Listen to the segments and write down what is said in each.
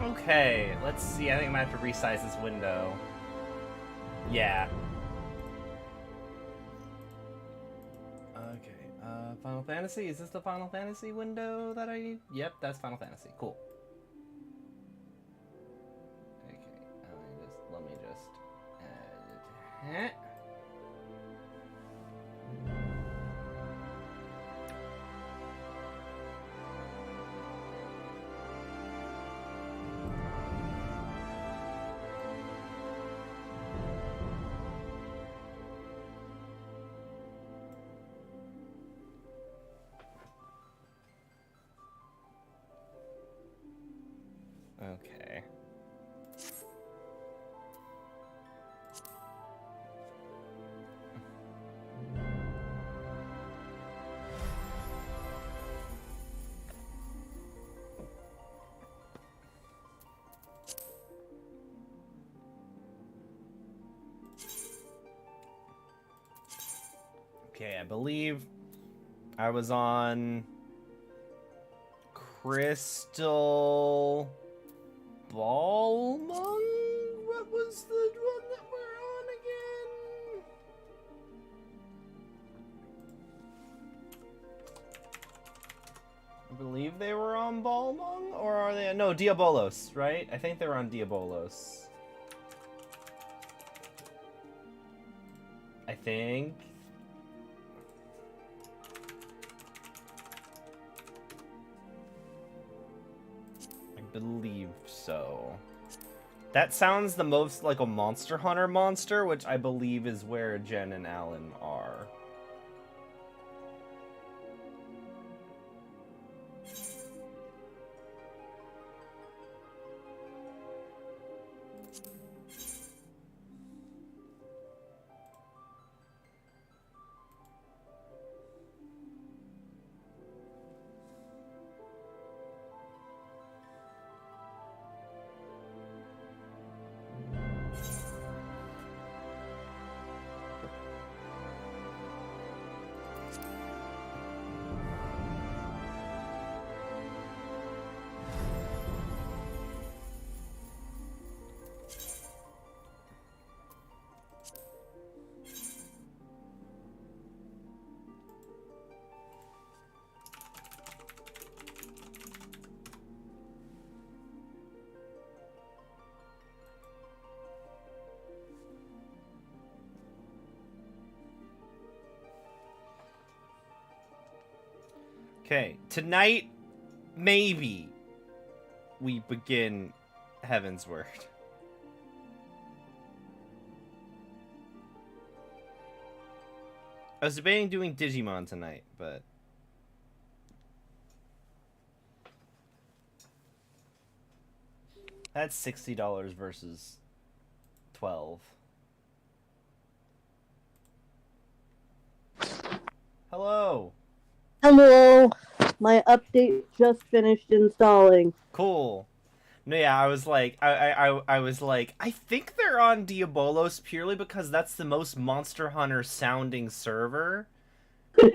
Okay, let's see. I think I'm gonna have to resize this window. Yeah. Okay, Final Fantasy? Is this the Final Fantasy window that I need? Yep, that's Final Fantasy. Cool. Okay, let me just okay. Okay, I believe I was on Crystal Ballmung? What was the one that we're on again? I believe they were on Ballmung, or are they? No, Diabolos, right? I think they were on Diabolos. I think. Believe so. That sounds the most like a Monster Hunter monster, which I believe is where Jen and Alan are. Okay, tonight, maybe, we begin Heavensward. I was debating doing Digimon tonight, but... That's $60 versus $12. Hello! Hello! My update just finished installing. Cool. No, yeah, I was like, I was like, I think they're on Diabolos purely because that's the most Monster Hunter sounding server.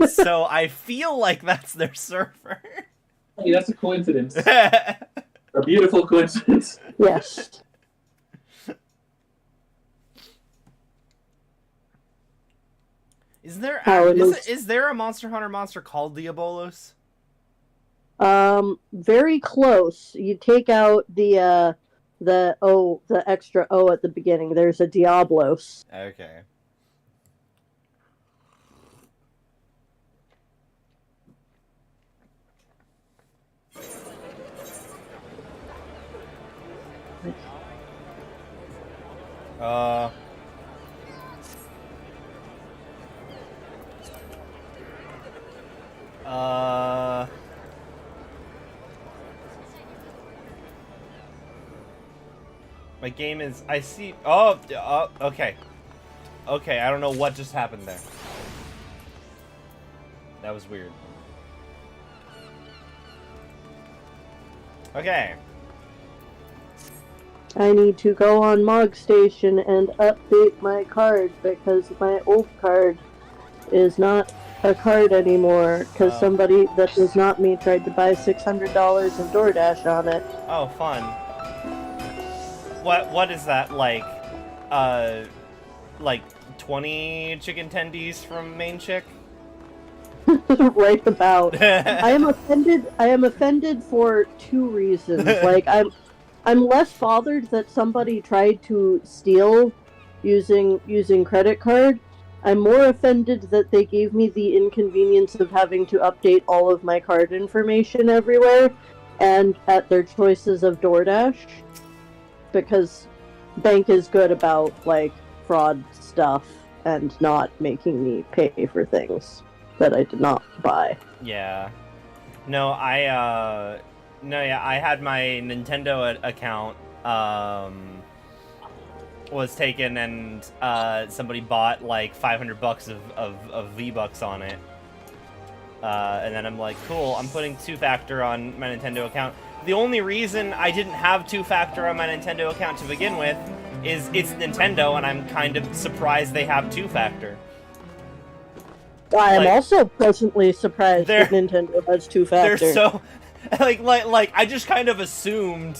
So I feel like that's their server. Hey, that's a coincidence. A beautiful coincidence. Yes. Is there a Monster Hunter monster called Diabolos? Very close. You take out the extra O at the beginning. There's a Diablos. Okay. My game is, I see, okay. Okay, I don't know what just happened there. That was weird. Okay. I need to go on Mog Station and update my card because my old card is not a card anymore because somebody that was not me tried to buy $600 in DoorDash on it. Oh, fun. what is that like? Like 20 chicken tendies from Main Chick? Right about. I am offended. I am offended for two reasons. Like I'm less bothered that somebody tried to steal using credit card. I'm more offended that they gave me the inconvenience of having to update all of my card information everywhere, and at their choices of DoorDash, because bank is good about like fraud stuff and not making me pay for things that I did not buy. Yeah. No, I had my Nintendo account was taken, and somebody bought like $500 of V-Bucks on it. And then I'm like, cool, I'm putting two-factor on my Nintendo account. The only reason I didn't have two-factor on my Nintendo account to begin with is it's Nintendo, and I'm kind of surprised they have two-factor. I am also pleasantly surprised that Nintendo has two-factor. They're so... Like, I just kind of assumed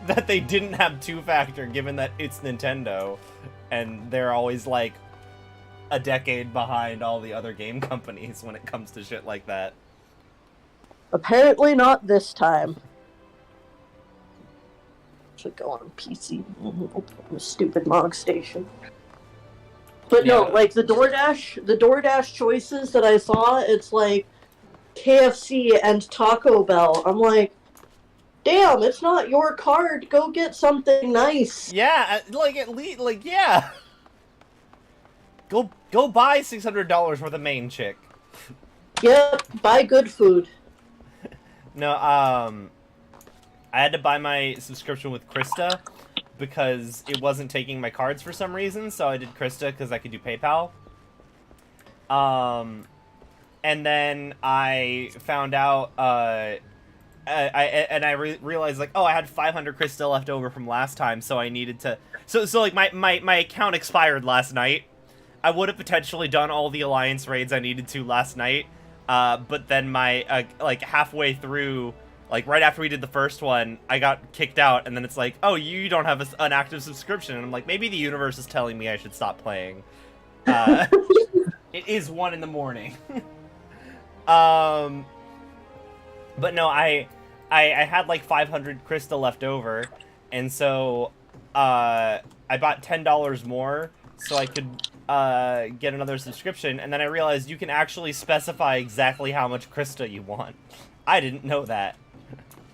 that they didn't have two-factor, given that it's Nintendo, and they're always, like, a decade behind all the other game companies when it comes to shit like that. Apparently not this time. Should go on PC. Stupid Mog Station. But yeah. No, like the DoorDash choices that I saw, it's like KFC and Taco Bell. I'm like, damn, it's not your card. Go get something nice. Yeah, like at least, like yeah. Go buy $600 worth of Main Chick. Yep, buy good food. No, I had to buy my subscription with Krista because it wasn't taking my cards for some reason, so I did Krista because I could do PayPal. And then I found out, I realized, like, oh, I had 500 Krista left over from last time, so I needed to... So like, my account expired last night. I would have potentially done all the Alliance raids I needed to last night, but then my, like, halfway through, like, right after we did the first one, I got kicked out, and then it's like, oh, you don't have an active subscription, and I'm like, maybe the universe is telling me I should stop playing. It is 1 in the morning. But no, I had, like, 500 Krista left over, and so, I bought $10 more, so I could, get another subscription, and then I realized you can actually specify exactly how much Krista you want. I didn't know that.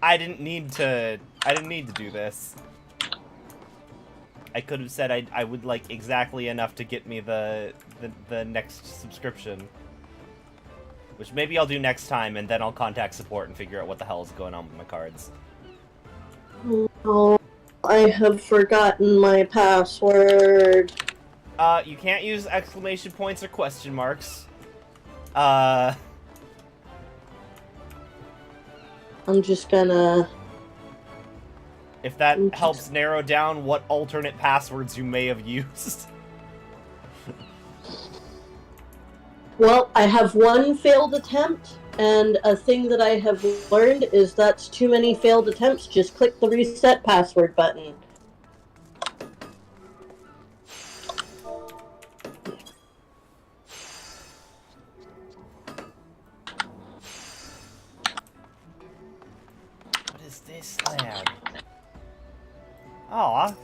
I didn't need to do this. I could have said I would like exactly enough to get me the next subscription. Which maybe I'll do next time, and then I'll contact support and figure out what the hell is going on with my cards. Oh, I have forgotten my password. You can't use exclamation points or question marks. I'm just gonna... If that helps narrow down what alternate passwords you may have used. Well, I have one failed attempt, and a thing that I have learned is that's too many failed attempts. Just click the reset password button. This lad. Aw.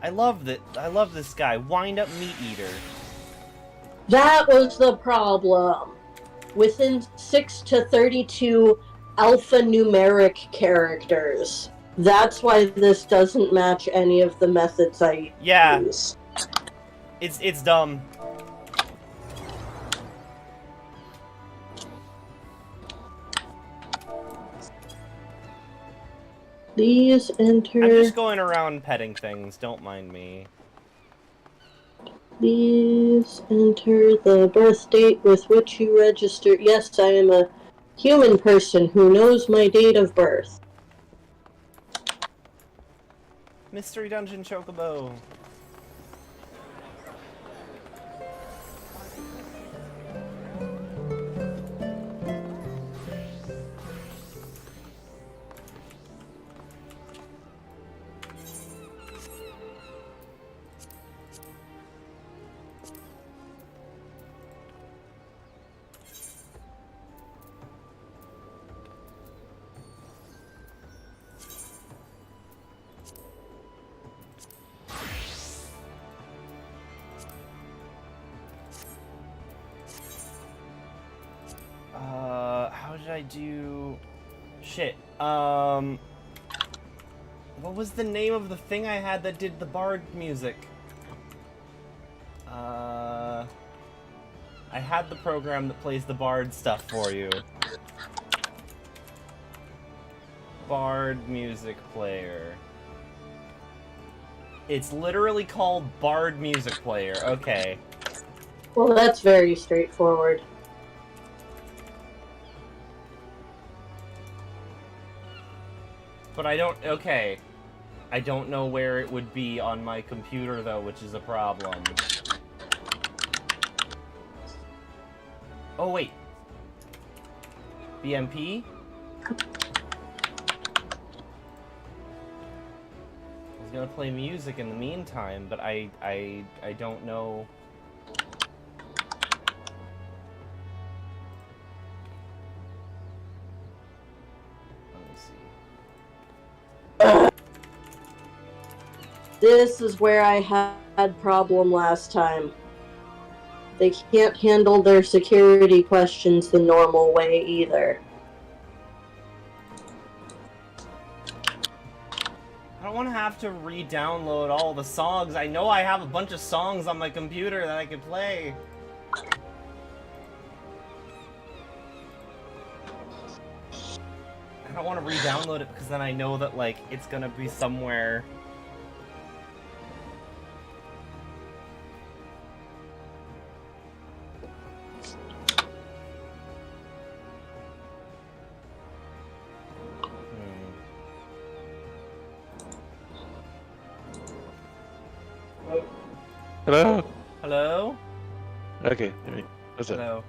I love this guy. Wind up meat eater. That was the problem. Within 6 to 32 alphanumeric characters. That's why this doesn't match any of the methods I use. It's dumb. Please enter... I'm just going around petting things, don't mind me. Please enter the birth date with which you registered. Yes, I am a human person who knows my date of birth. Mystery Dungeon Chocobo. I do? Shit. What was the name of the thing I had that did the bard music? I had the program that plays the bard stuff for you. Bard music player. It's literally called Bard Music Player. Okay. Well, that's very straightforward. But I don't... Okay. I don't know where it would be on my computer, though, which is a problem. Oh, wait. BMP? I was gonna play music in the meantime, but I don't know... This is where I had problem last time. They can't handle their security questions the normal way either. I don't want to have to re-download all the songs. I know I have a bunch of songs on my computer that I could play. I don't want to re-download it because then I know that, like, it's gonna be somewhere... Hello? Hello? Okay, what's up? Hello.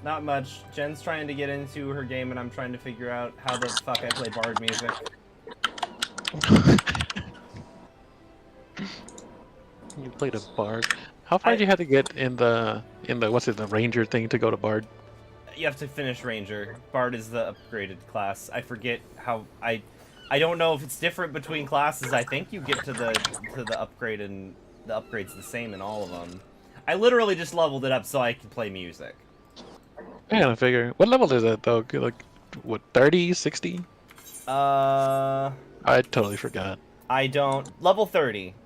Not much. Jen's trying to get into her game and I'm trying to figure out how the fuck I play bard music. You played a bard. How far did you have to get in the what's it, the ranger thing to go to bard? You have to finish ranger. Bard is the upgraded class. I forget how I don't know if it's different between classes. I think you get to the upgrade and the upgrade's the same in all of them. I literally just leveled it up so I can play music. I gotta figure. What level is that though? Like, what, 30, 60? I totally forgot. I don't... Level 30.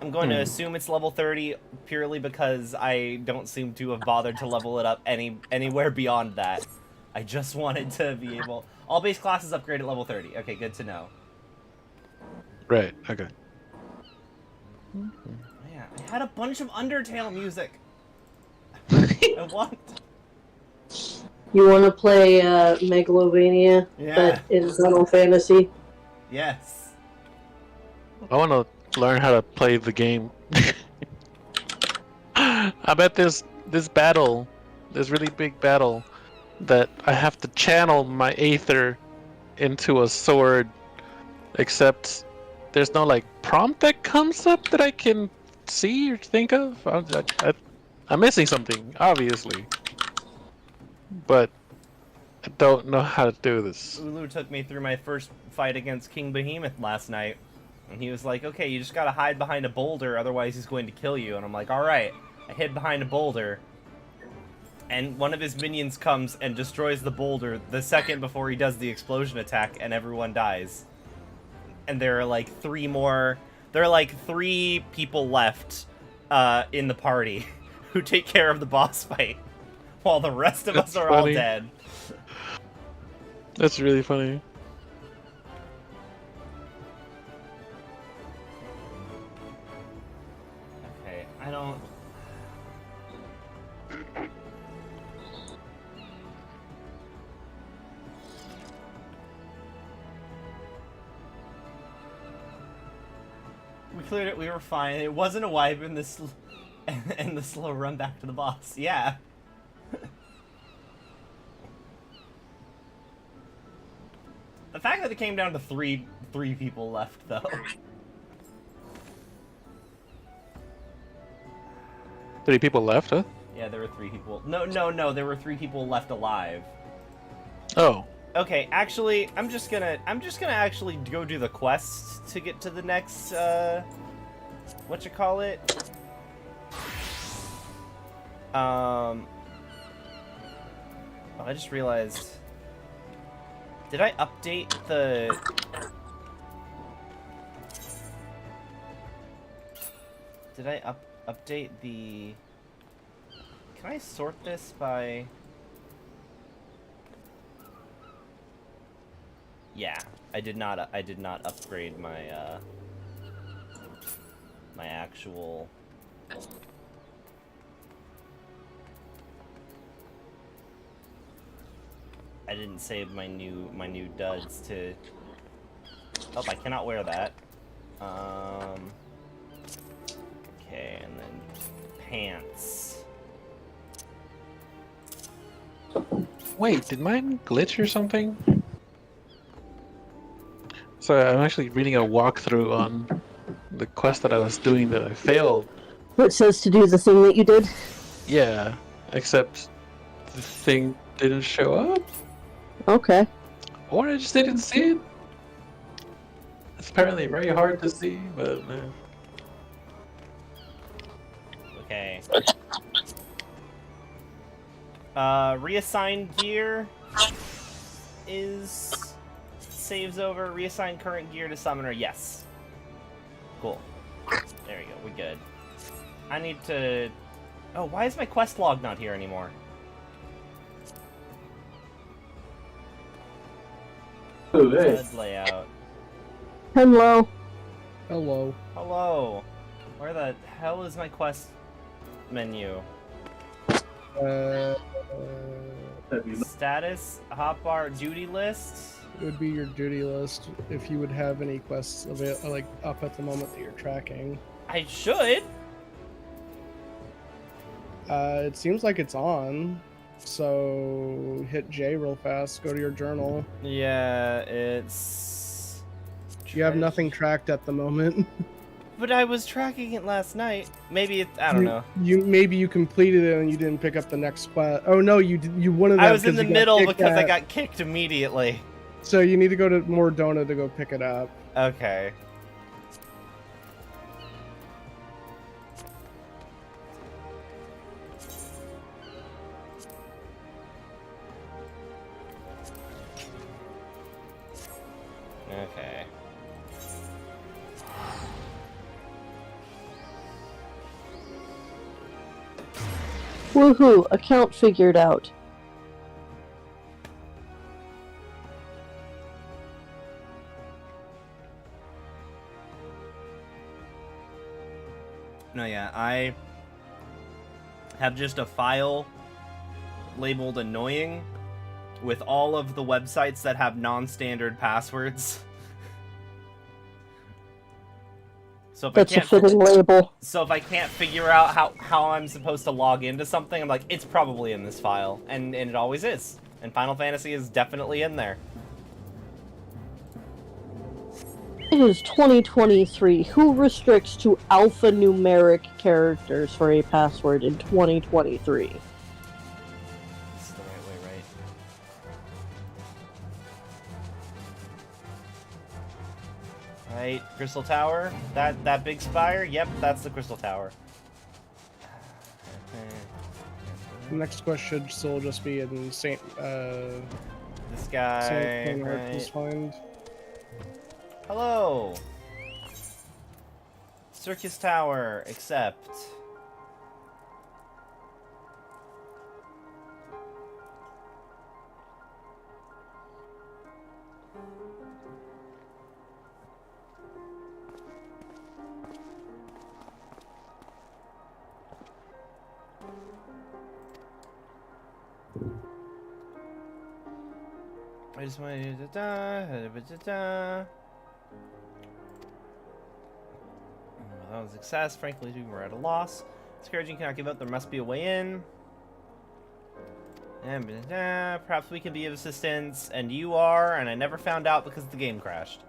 I'm going to assume it's level 30 purely because I don't seem to have bothered to level it up anywhere beyond that. I just wanted to be able... All base classes upgrade at level 30. Okay, good to know. Right, okay. Yeah, I had a bunch of Undertale music. I want... You want to play Megalovania, but in Final Fantasy? Yes. I want to learn how to play the game. I bet this battle, this really big battle, that I have to channel my Aether into a sword, except there's no like prompt that comes up that I can see or think of. I'm missing something, obviously, but I don't know how to do this. Ulu took me through my first fight against King Behemoth last night, and he was like, okay, you just gotta hide behind a boulder, otherwise he's going to kill you. And I'm like, alright. I hid behind a boulder, and one of his minions comes and destroys the boulder the second before he does the explosion attack, and everyone dies. And there are like three people left in the party who take care of the boss fight, while the rest of us are all dead. That's really funny. Okay, I don't... We cleared it, we were fine. It wasn't a wipe in this... and the slow run back to the boss. Yeah. The fact that it came down to three people left, though. 3 people left, huh? Yeah, there were 3 people. No, there were 3 people left alive. Oh. Okay, actually, I'm just gonna actually go do the quest to get to the next, whatchamacallit? Oh, I just realized Did I update the... Did I update the... Can I sort this by... Yeah, I did not upgrade my my actual... I didn't save my new duds to... Oh, I cannot wear that. Okay, and then pants. Wait, did mine glitch or something? So I'm actually reading a walkthrough on the quest that I was doing that I failed. It says to do the thing that you did. Yeah, except the thing didn't show up, Okay. or I just didn't see it. It's apparently very hard to see, but Okay. Reassign gear is... Saves over. Reassign current gear to summoner. Yes. Cool. There we go. We're good. I need to... Oh, why is my quest log not here anymore? Oh, hey. HUD layout. Hello. Hello. Hello. Where the hell is my quest menu? It Status, hotbar, duty list. would be your duty list if you would have any quests like up at the moment that you're tracking. I should. It seems like it's on. So hit J real fast. Go to your journal. Yeah, it's... You have nothing tracked at the moment. But I was tracking it last night. Maybe it... I don't know. Maybe you completed it and you didn't pick up the next quest. Oh no, you did. You wanted that. I was in the middle because I at... got kicked immediately. So you need to go to Mordona to go pick it up. Okay. Okay. Woohoo! Account figured out. No, yeah, I have just a file labeled annoying with all of the websites that have non-standard passwords. So if That's I a can't, fitting label. so if I can't figure out how I'm supposed to log into something, I'm like, it's probably in this file, and it always is. And Final Fantasy is definitely in there. It is 2023. Who restricts to alphanumeric characters for a password in 2023? This is the right way, right? Right, Crystal Tower. That big spire. Yep, that's the Crystal Tower. The next quest should still just be in Saint. This guy. Saint Right. Arthur's Find. Hello. Circus Tower. Accept. I just want to that was a success. Frankly, we were at a loss. Discouraging, cannot give up. There must be a way in. And perhaps we can be of assistance. And you are, and I never found out because the game crashed.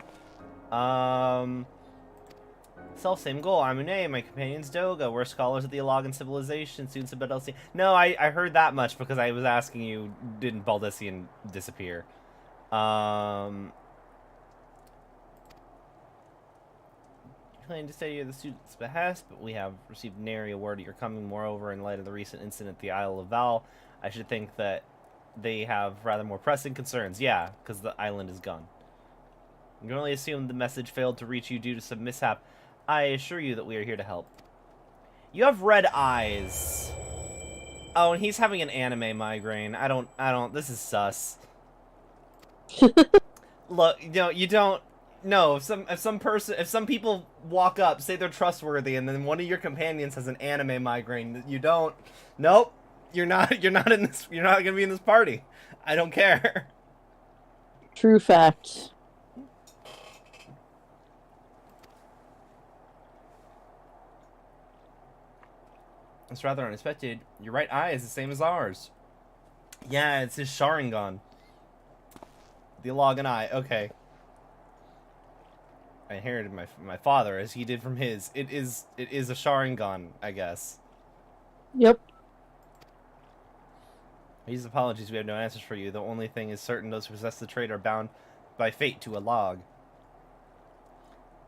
Self same goal. I'm Une, my companion's Doga. We're scholars of the Eogan civilization, students of Baldesion. No, I heard that much because I was asking you, didn't Baldesion disappear? Claim to study at the student's behest, but we have received nary a word at your coming. Moreover, in light of the recent incident at the Isle of Val, I should think that they have rather more pressing concerns. Yeah, because the island is gone. You can only assume the message failed to reach you due to some mishap. I assure you that we are here to help. You have red eyes. Oh, and he's having an anime migraine. I don't, this is sus. Look, you don't, no, if some people walk up, say they're trustworthy, and then one of your companions has an anime migraine, you don't, nope, you're not in this, you're not gonna be in this party. I don't care. True facts. It's rather unexpected. Your right eye is the same as ours. Yeah, it's his Sharingan. The Logan eye. Okay. I inherited my father as he did from his. It is a Sharingan, I guess. Yep. These apologies, we have no answers for you. The only thing is certain, those who possess the trait are bound by fate to a log.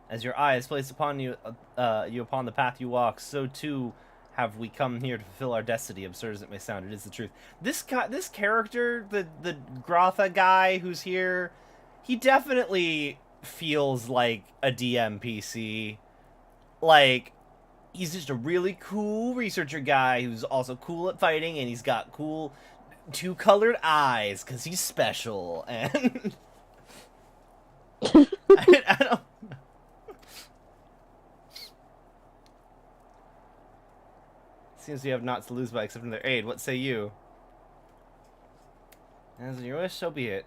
As your eye is placed upon you, upon the path you walk, so too have we come here to fulfill our destiny. Absurd as it may sound, it is the truth. This character, the Grotha guy who's here, he definitely feels like a DMPC. Like, he's just a really cool researcher guy who's also cool at fighting, and he's got cool two-colored eyes because he's special. And I don't. Seems we have naught to lose by accepting their aid. What say you? As your wish, so be it.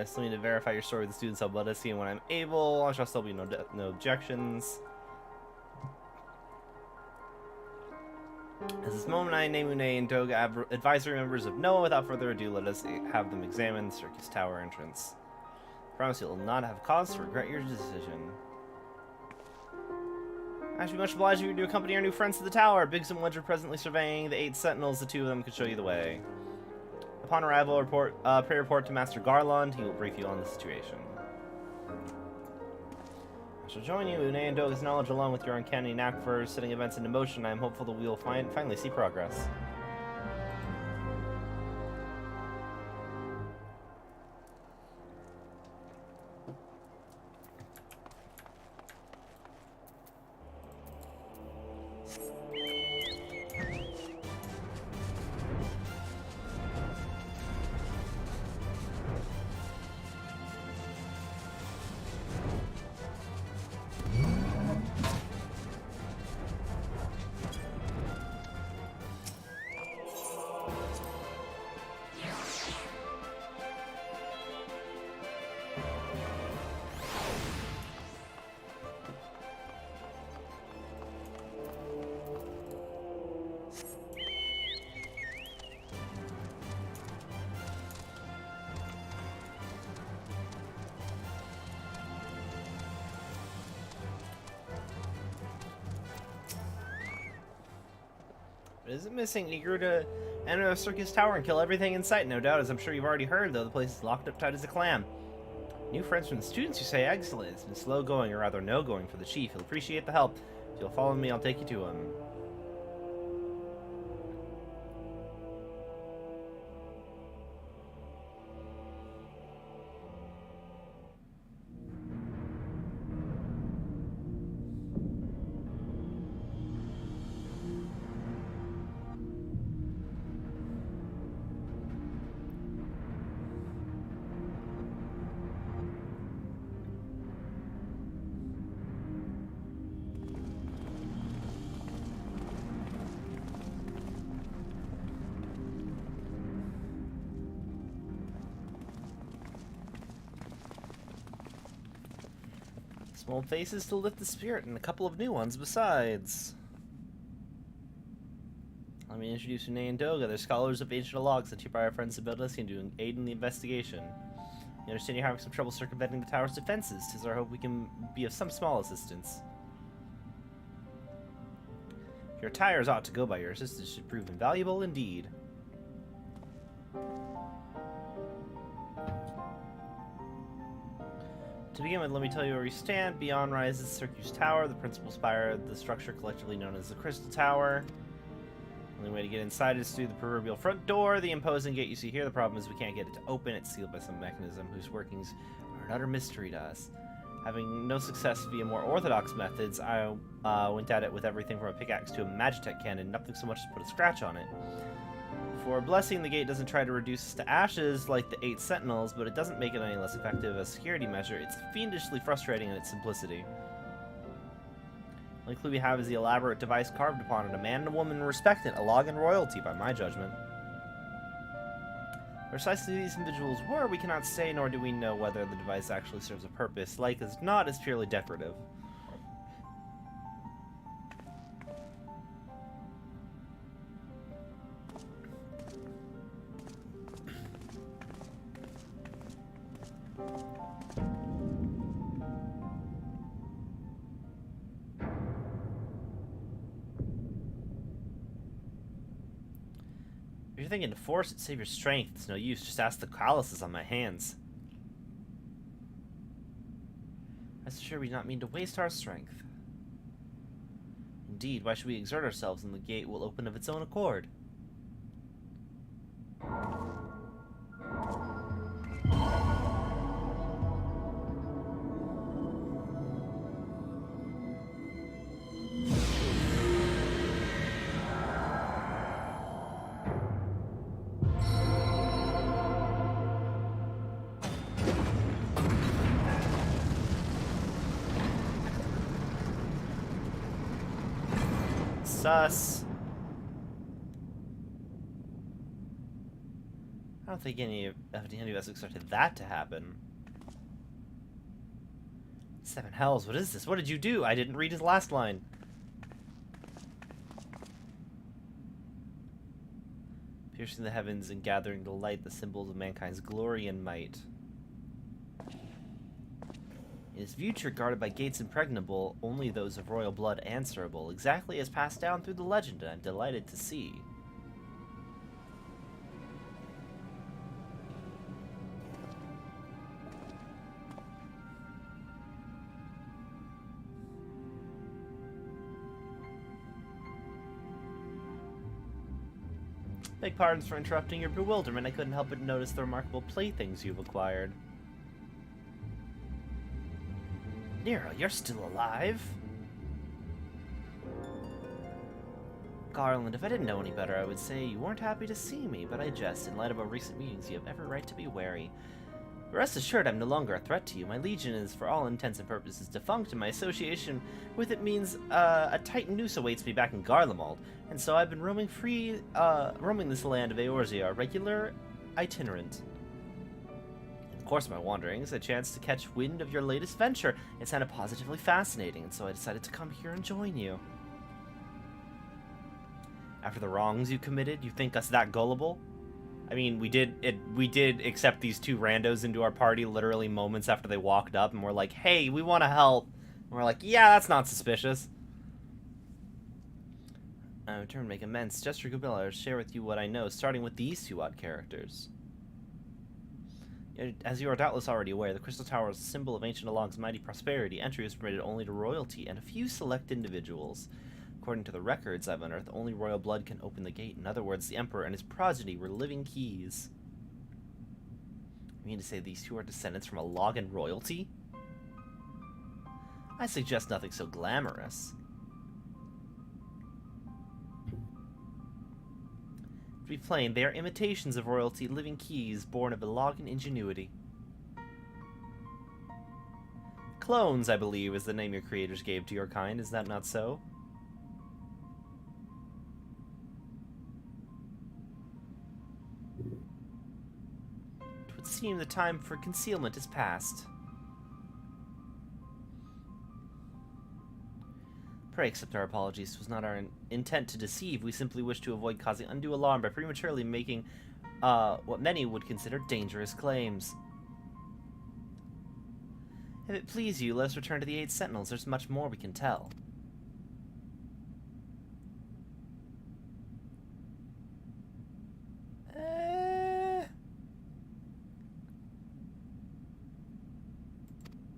Still need to verify your story with the students. I'll let us see when I'm able. I shall still be no objections. At this moment, I, Nemune, and Doga, advisory members of NOAA. Without further ado, let us have them examine the circus tower entrance. Promise you will not have cause to regret your decision. I should be much obliged if you to accompany our new friends to the tower. Biggs and Wedge are presently surveying the 8 sentinels. The 2 of them could show you the way. Upon arrival, pray report to Master Garland. He will brief you on the situation. I shall join you. Une and Doga's knowledge, along with your uncanny knack for setting events into motion, I am hopeful that we will finally see progress. Is it missing? Eager to enter a circus tower and kill everything in sight, no doubt, as I'm sure you've already heard, though the place is locked up tight as a clam. New friends from the students, you say? Excellent. It's been slow going, or rather no going, for the chief. He'll appreciate the help. If you'll follow me, I'll take you to him. Some old faces to lift the spirit, and a couple of new ones besides. Let me introduce Une and Doga. They're scholars of ancient logs sent here by our friends of Beldas to aid in the investigation. You understand you're having some trouble circumventing the tower's defenses. 'Tis our hope we can be of some small assistance. Your tires ought to go by. Your assistance should prove invaluable indeed. To begin with, let me tell you where we stand. Beyond rises Circus Tower, the principal spire of the structure collectively known as the Crystal Tower. The only way to get inside is through the proverbial front door, the imposing gate you see here. The problem is we can't get it to open. It's sealed by some mechanism whose workings are an utter mystery to us. Having no success via more orthodox methods, I went at it with everything from a pickaxe to a magitech cannon, nothing so much as put a scratch on it. For a blessing, the gate doesn't try to reduce us to ashes like the 8 sentinels, but it doesn't make it any less effective as a security measure. It's fiendishly frustrating in its simplicity. The only clue we have is the elaborate device carved upon it. A man and a woman respected, a log and royalty, by my judgment. Precisely these individuals were, we cannot say, nor do we know whether the device actually serves a purpose. Like as not, it's purely decorative. If you're thinking to force it, save your strength. It's no use. Just ask the calluses on my hands. Rest assured we do not mean to waste our strength. Indeed, why should we exert ourselves when the gate will open of its own accord? Sus. I don't think any of us expected that to happen. 7 hells, what is this? What did you do? I didn't read his last line. Piercing the heavens and gathering to light the symbols of mankind's glory and might. In his future, guarded by gates impregnable, only those of royal blood answerable, exactly as passed down through the legend, and I'm delighted to see. Beg pardons for interrupting your bewilderment. I couldn't help but notice the remarkable playthings you've acquired. Nero, you're still alive? Garland, if I didn't know any better, I would say you weren't happy to see me, but I jest. In light of our recent meetings, you have every right to be wary. Rest assured, I'm no longer a threat to you. My legion is, for all intents and purposes, defunct, and my association with it means a tight noose awaits me back in Garlemald, and so I've been roaming this land of Eorzea, a regular itinerant. Of course, my wanderings, a chance to catch wind of your latest venture. It sounded positively fascinating, and so I decided to come here and join you. After the wrongs you committed, you think us that gullible? I mean, we did accept these 2 randos into our party literally moments after they walked up, and we're like, hey, we want to help. And we're like, yeah, that's not suspicious. I return to make amends. Just for goodwill, I'll share with you what I know, starting with these 2 odd characters. As you are doubtless already aware, the Crystal Tower is a symbol of ancient Along's mighty prosperity. Entry is permitted only to royalty and a few select individuals. According to the records I've unearthed, only royal blood can open the gate. In other words, the Emperor and his progeny were living keys. You mean to say these 2 are descendants from a Logan royalty? I suggest nothing so glamorous. To be plain, they are imitations of royalty, living keys born of Logan ingenuity. Clones, I believe, is the name your creators gave to your kind. Is that not so? It would seem the time for concealment is past. Pray accept our apologies. It was not our intent to deceive. We simply wish to avoid causing undue alarm by prematurely making what many would consider dangerous claims. If it please you, let us return to the 8 Sentinels. There's much more we can tell.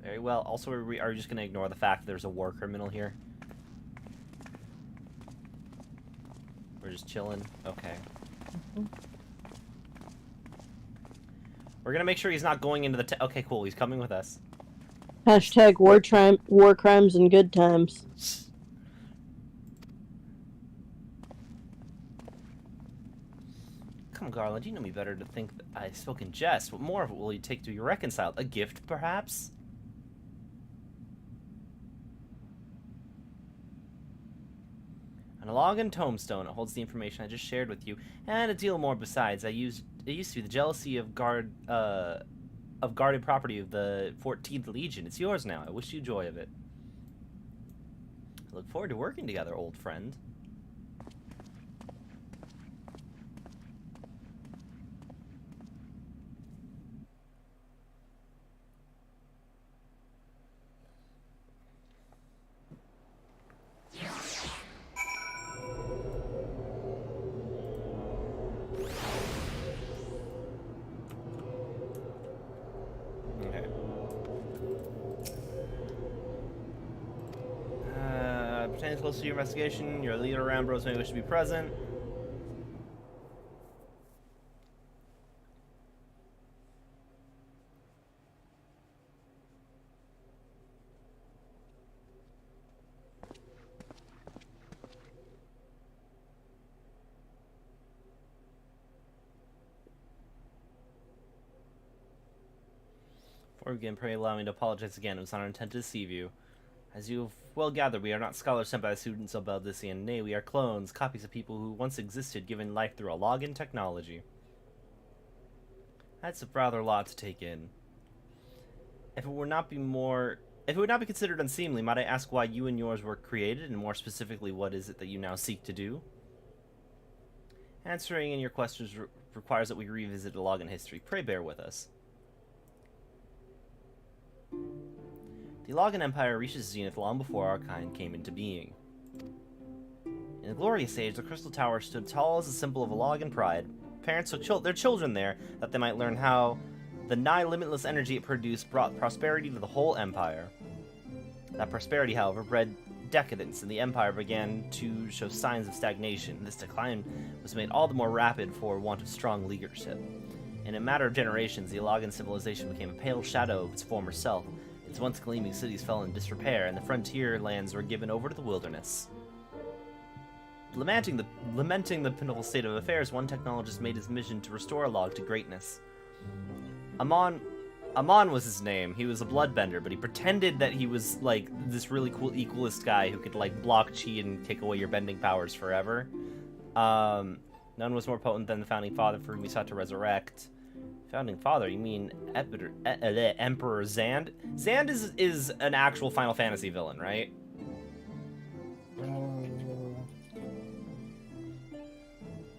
Very well. Also, are we just going to ignore the fact that there's a war criminal here? We're just chilling? Okay. We're gonna make sure he's not going into the okay, cool, he's coming with us. Hashtag war crimes and good times. Come, Garland, you know me better to think that I spoke in jest. What more of it will you take to be reconciled? A gift, perhaps? An Elogan tombstone. It holds the information I just shared with you, and a deal more besides. It used to be the jealousy of guarded property of the 14th Legion. It's yours now. I wish you joy of it. I look forward to working together, old friend. Pertaining close to your investigation, your leader Rambros may wish to be present. Before we begin, pray allow me to apologize again. It was not our intent to deceive you. As you've well gathered, we are not scholars sent by the students of Baldissian. Nay, we are clones, copies of people who once existed, given life through a login technology. That's a rather lot to take in. If it would not be considered unseemly, might I ask why you and yours were created, and more specifically, what is it that you now seek to do? Answering in your questions requires that we revisit a login history. Pray bear with us. The Eorzea Empire reaches zenith long before our kind came into being. In the glorious age, the Crystal Tower stood tall as a symbol of Eorzea pride. Parents took their children there that they might learn how the nigh-limitless energy it produced brought prosperity to the whole empire. That prosperity, however, bred decadence, and the empire began to show signs of stagnation. This decline was made all the more rapid for want of strong leadership. In a matter of generations, the Eorzea civilization became a pale shadow of its former self. Its once gleaming cities fell in disrepair, and the frontier lands were given over to the wilderness. Lamenting the pitiful state of affairs, one technologist made his mission to restore a log to greatness. Amon was his name. He was a bloodbender, but he pretended that he was, like, this really cool equalist guy who could, like, block chi and take away your bending powers forever. None was more potent than the Founding Father, for whom he sought to resurrect. Founding Father? You mean Emperor Zand? Zand is an actual Final Fantasy villain, right?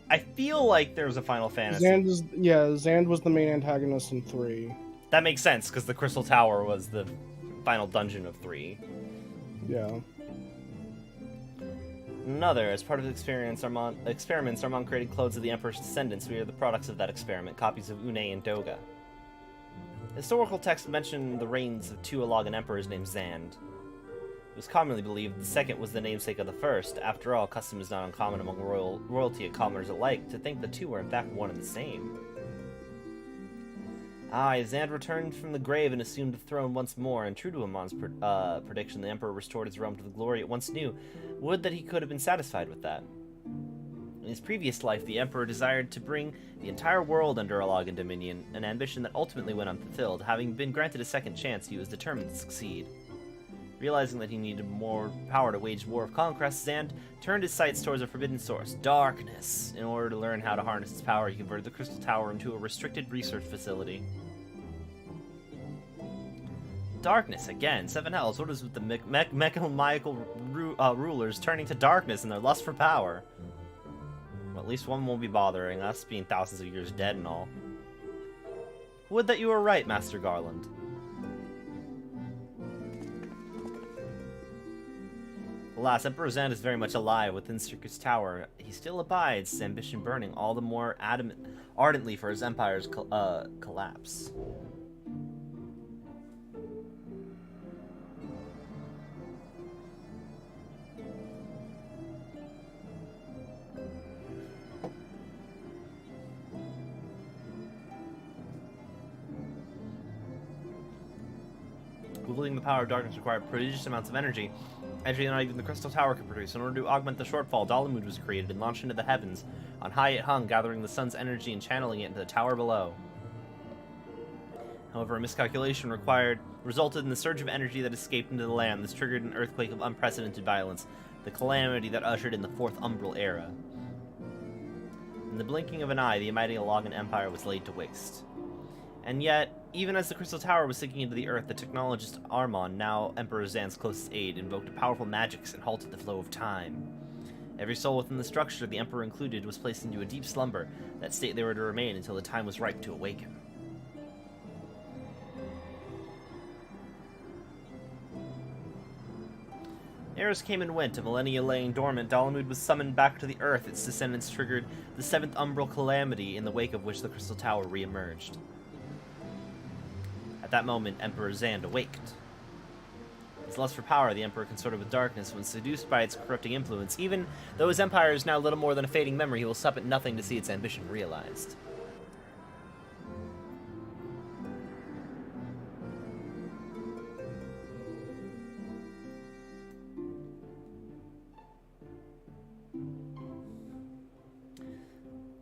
I feel like there's a Final Fantasy. Zand was the main antagonist in 3. That makes sense, because the Crystal Tower was the final dungeon of 3. Yeah. Another, as part of the experiments, Armand created clones of the Emperor's descendants. We are the products of that experiment, copies of Une and Doga. Historical texts mention the reigns of 2 Eorzea emperors named Zand. It was commonly believed the second was the namesake of the first. After all, custom is not uncommon among royalty and commoners alike to think the two were in fact one and the same. Aye, Zand returned from the grave and assumed the throne once more, and true to Amon's prediction, the Emperor restored his realm to the glory it once knew. Would that he could have been satisfied with that. In his previous life, the Emperor desired to bring the entire world under Eorzea dominion, an ambition that ultimately went unfulfilled. Having been granted a second chance, he was determined to succeed. Realizing that he needed more power to wage war of conquest, Zand turned his sights towards a forbidden source, darkness. In order to learn how to harness its power, he converted the Crystal Tower into a restricted research facility. Darkness, again. Seven Hells. What is with the mechanical rulers turning to darkness in their lust for power? Well, at least one won't be bothering us, being thousands of years dead and all. Would that you were right, Master Garland. Alas, Emperor Zand is very much alive within Circus Tower. He still abides, his ambition burning all the more ardently for his empire's collapse. wielding the power of darkness required prodigious amounts of energy not even the Crystal Tower could produce. In order to augment the shortfall, Dalamud was created and launched into the heavens. On high it hung, gathering the sun's energy and channeling it into the tower below. However, a miscalculation resulted in the surge of energy that escaped into the land. This triggered an earthquake of unprecedented violence, the calamity that ushered in the Fourth Umbral Era. In the blinking of an eye, the mighty Elagan Empire was laid to waste. And yet, even as the Crystal Tower was sinking into the earth, the technologist Armon, now Emperor Zan's closest aide, invoked powerful magics and halted the flow of time. Every soul within the structure, the Emperor included, was placed into a deep slumber, that state they were to remain until the time was ripe to awaken. Eras came and went, a millennia laying dormant, Dalamud was summoned back to the earth. Its descendants triggered the Seventh Umbral Calamity, in the wake of which the Crystal Tower re-emerged. At that moment, Emperor Zand awaked. His lust for power, the Emperor consorted with darkness, when seduced by its corrupting influence. Even though his empire is now little more than a fading memory, he will stop at nothing to see its ambition realized.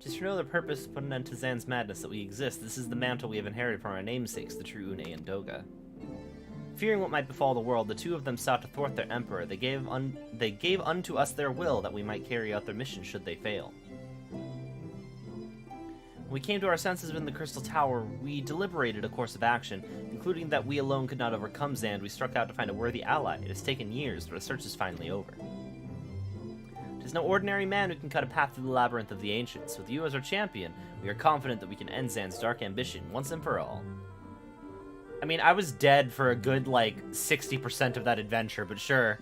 Just for no other purpose to put an end to Zan's madness that we exist, this is the mantle we have inherited from our namesakes, the true Une and Doga. Fearing what might befall the world, the two of them sought to thwart their emperor. They gave unto us their will, that we might carry out their mission should they fail. When we came to our senses within the Crystal Tower, we deliberated a course of action. Concluding that we alone could not overcome Zand, we struck out to find a worthy ally. It has taken years, but our search is finally over. It is no ordinary man who can cut a path through the labyrinth of the ancients. With you as our champion, we are confident that we can end Zan's dark ambition once and for all. I mean, I was dead for a good, 60% of that adventure, but sure.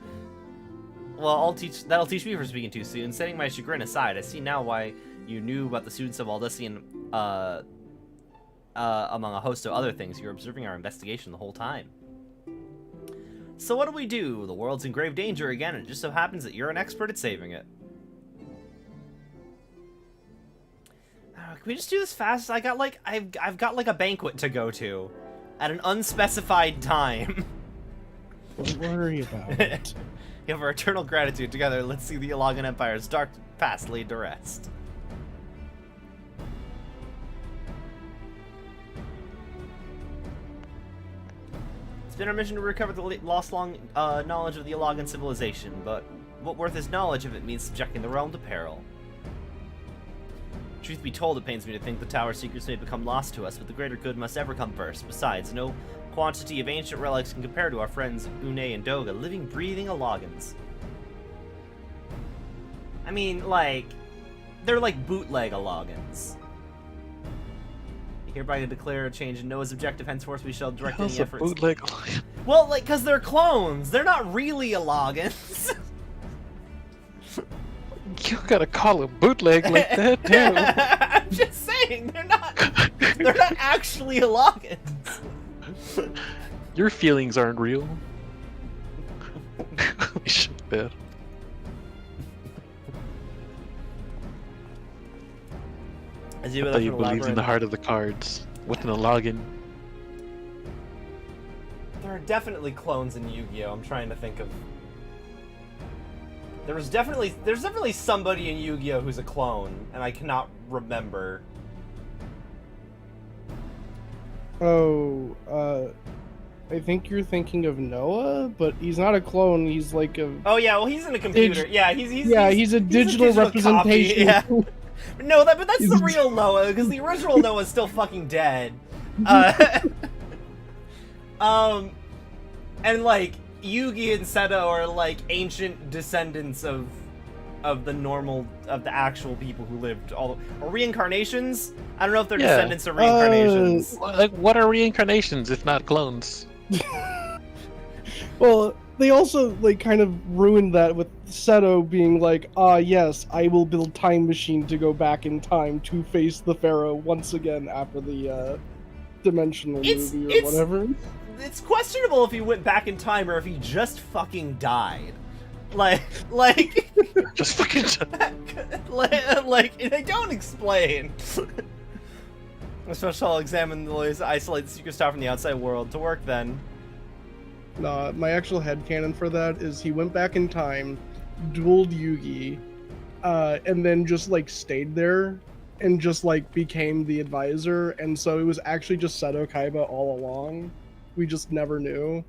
Well, that'll teach me for speaking too soon. Setting my chagrin aside, I see now why you knew about the students of Aldessian, among a host of other things. You were observing our investigation the whole time. So what do? The world's in grave danger again, and it just so happens that you're an expert at saving it. Can we just do this fast? I've got a banquet to go to at an unspecified time. Don't worry about it. You have our eternal gratitude. Together, let's see the Elagan Empire's dark past laid to rest. It's been our mission to recover the lost long knowledge of the Elagan civilization, but what worth is knowledge if it means subjecting the realm to peril? Truth be told, it pains me to think the tower secrets may become lost to us, but the greater good must ever come first. Besides, no quantity of ancient relics can compare to our friends Une and Doga, living, breathing Elagans. I mean, they're like bootleg Elagans. Hereby declare a change in Noah's objective, henceforth we shall direct any efforts. Bootleg. Well, because they're clones. They're not really Elagans. You gotta call them bootleg like that, too. I'm just saying, they're not actually Elagans. Your feelings aren't real. Holy shit, man. I thought you believed in the heart of the cards. With an Elagan. There are definitely clones in Yu-Gi-Oh! I'm trying to think of... There's definitely somebody in Yu-Gi-Oh! Who's a clone, and I cannot remember. Oh, I think you're thinking of Noah, but he's not a clone. He's like a... Oh yeah, well he's in a computer. He's a digital representation. Copy, yeah. No, but that's the real Noah, because the original Noah's still fucking dead. And Yugi and Seto are ancient descendants of the actual people who lived or reincarnations. I don't know if they're descendants or reincarnations. What are reincarnations if not clones? Well, they also kind of ruined that with Seto being yes, I will build time machine to go back in time to face the Pharaoh once again after the dimensional movie or whatever. It's questionable if he went back in time or if he just fucking died. Just fucking they don't explain. Especially I'll examine the ways to isolate the secret star from the outside world. To work then. Nah, my actual headcanon for that is he went back in time, dueled Yugi, and then just like stayed there and just like became the advisor, and so it was actually just Seto Kaiba all along. We just never knew.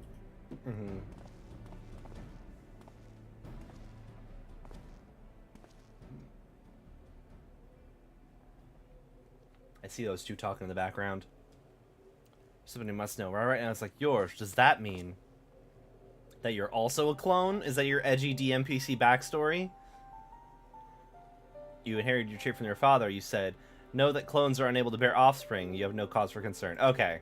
Mm-hmm. I see those two talking in the background. Somebody must know. Right now it's like, yours. Does that mean that you're also a clone? Is that your edgy DMPC backstory? You inherited your trait from your father, you said. Know that clones are unable to bear offspring. You have no cause for concern. Okay.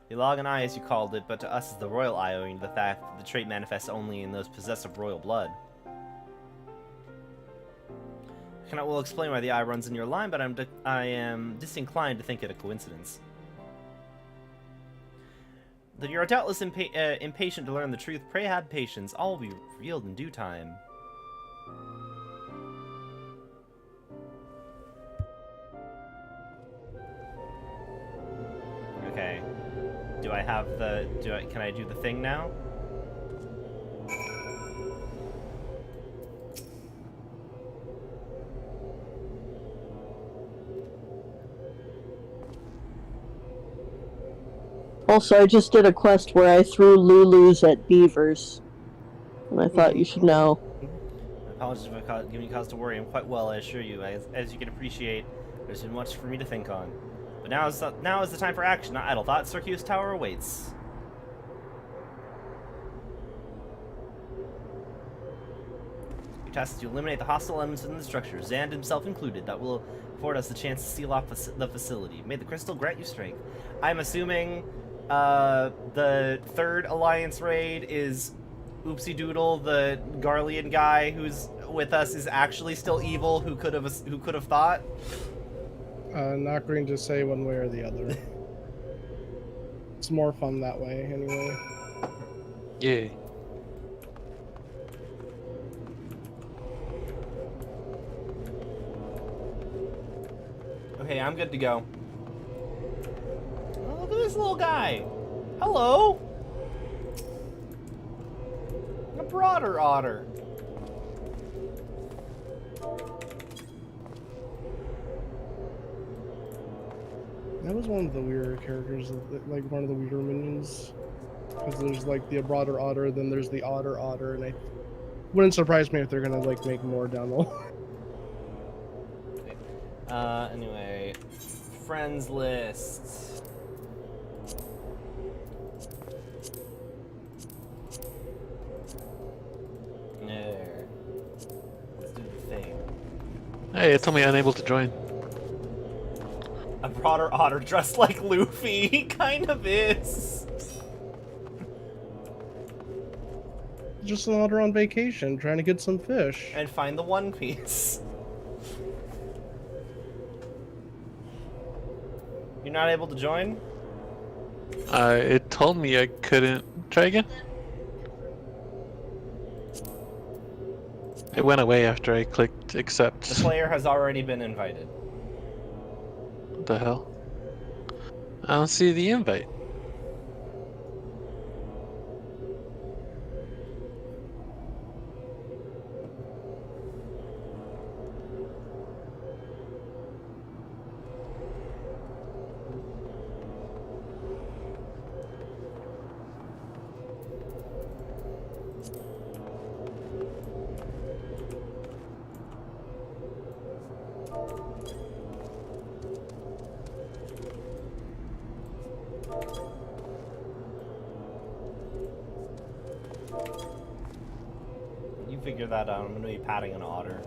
The Logan Eye, as you called it, but to us is the royal eye, owing to the fact that the trait manifests only in those possessed of royal blood. I cannot well explain why the eye runs in your line, but I am disinclined to think it a coincidence. Though you are doubtless impatient to learn the truth, pray have patience. All will be revealed in due time. Okay. Do I have the... Can I do the thing now? Also, I just did a quest where I threw Lulus at beavers. And I thought you should know. Apologies for giving you cause to worry. I'm quite well, I assure you. As you can appreciate, there's been much for me to think on. But now is the time for action, not idle thought. Circuitous Tower awaits. Your task is to eliminate the hostile elements within the structure, Zand himself included. That will afford us the chance to seal off the facility. May the crystal grant you strength. I'm assuming the third Alliance raid is Oopsie Doodle, the Garlean guy who's with us, is actually still evil. Who could have thought? Not going to say one way or the other. It's more fun that way, anyway. Yeah. Okay, I'm good to go. Oh, look at this little guy. Hello. A broader otter. That was one of the weirder characters, like one of the weirder minions. Because there's like the broader otter, then there's the otter, and I wouldn't surprise me if they're gonna like make more down the line. Anyway, friends list. There. Let's do the thing. Hey, it told me unable to join. A broader otter dressed like Luffy. He kind of is. Just an otter on vacation, trying to get some fish. And find the One Piece. You're not able to join? It told me I couldn't. Try again? It went away after I clicked accept. The player has already been invited. What the hell? I don't see the invite. You figure that out. I'm gonna be patting an otter.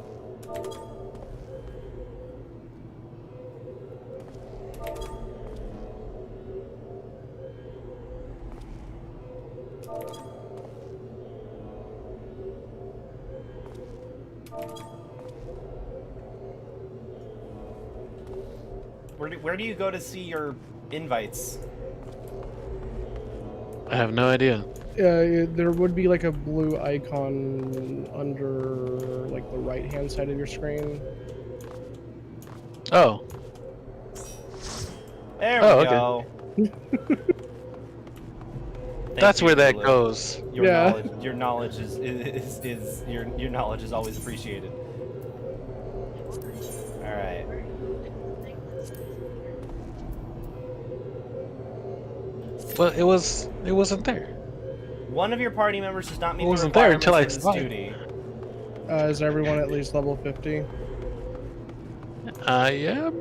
Where do you go to see your invites? I have no idea. There would be like a blue icon under like the right hand side of your screen. Oh. There we Oh, go. That's you, where that Lulu. goes. Your Yeah. knowledge is your knowledge is always appreciated. All right. Well, it wasn't there. One of your party members does not meet It the wasn't there requirements until I for this saw it. duty. Is everyone at least level 50? I am.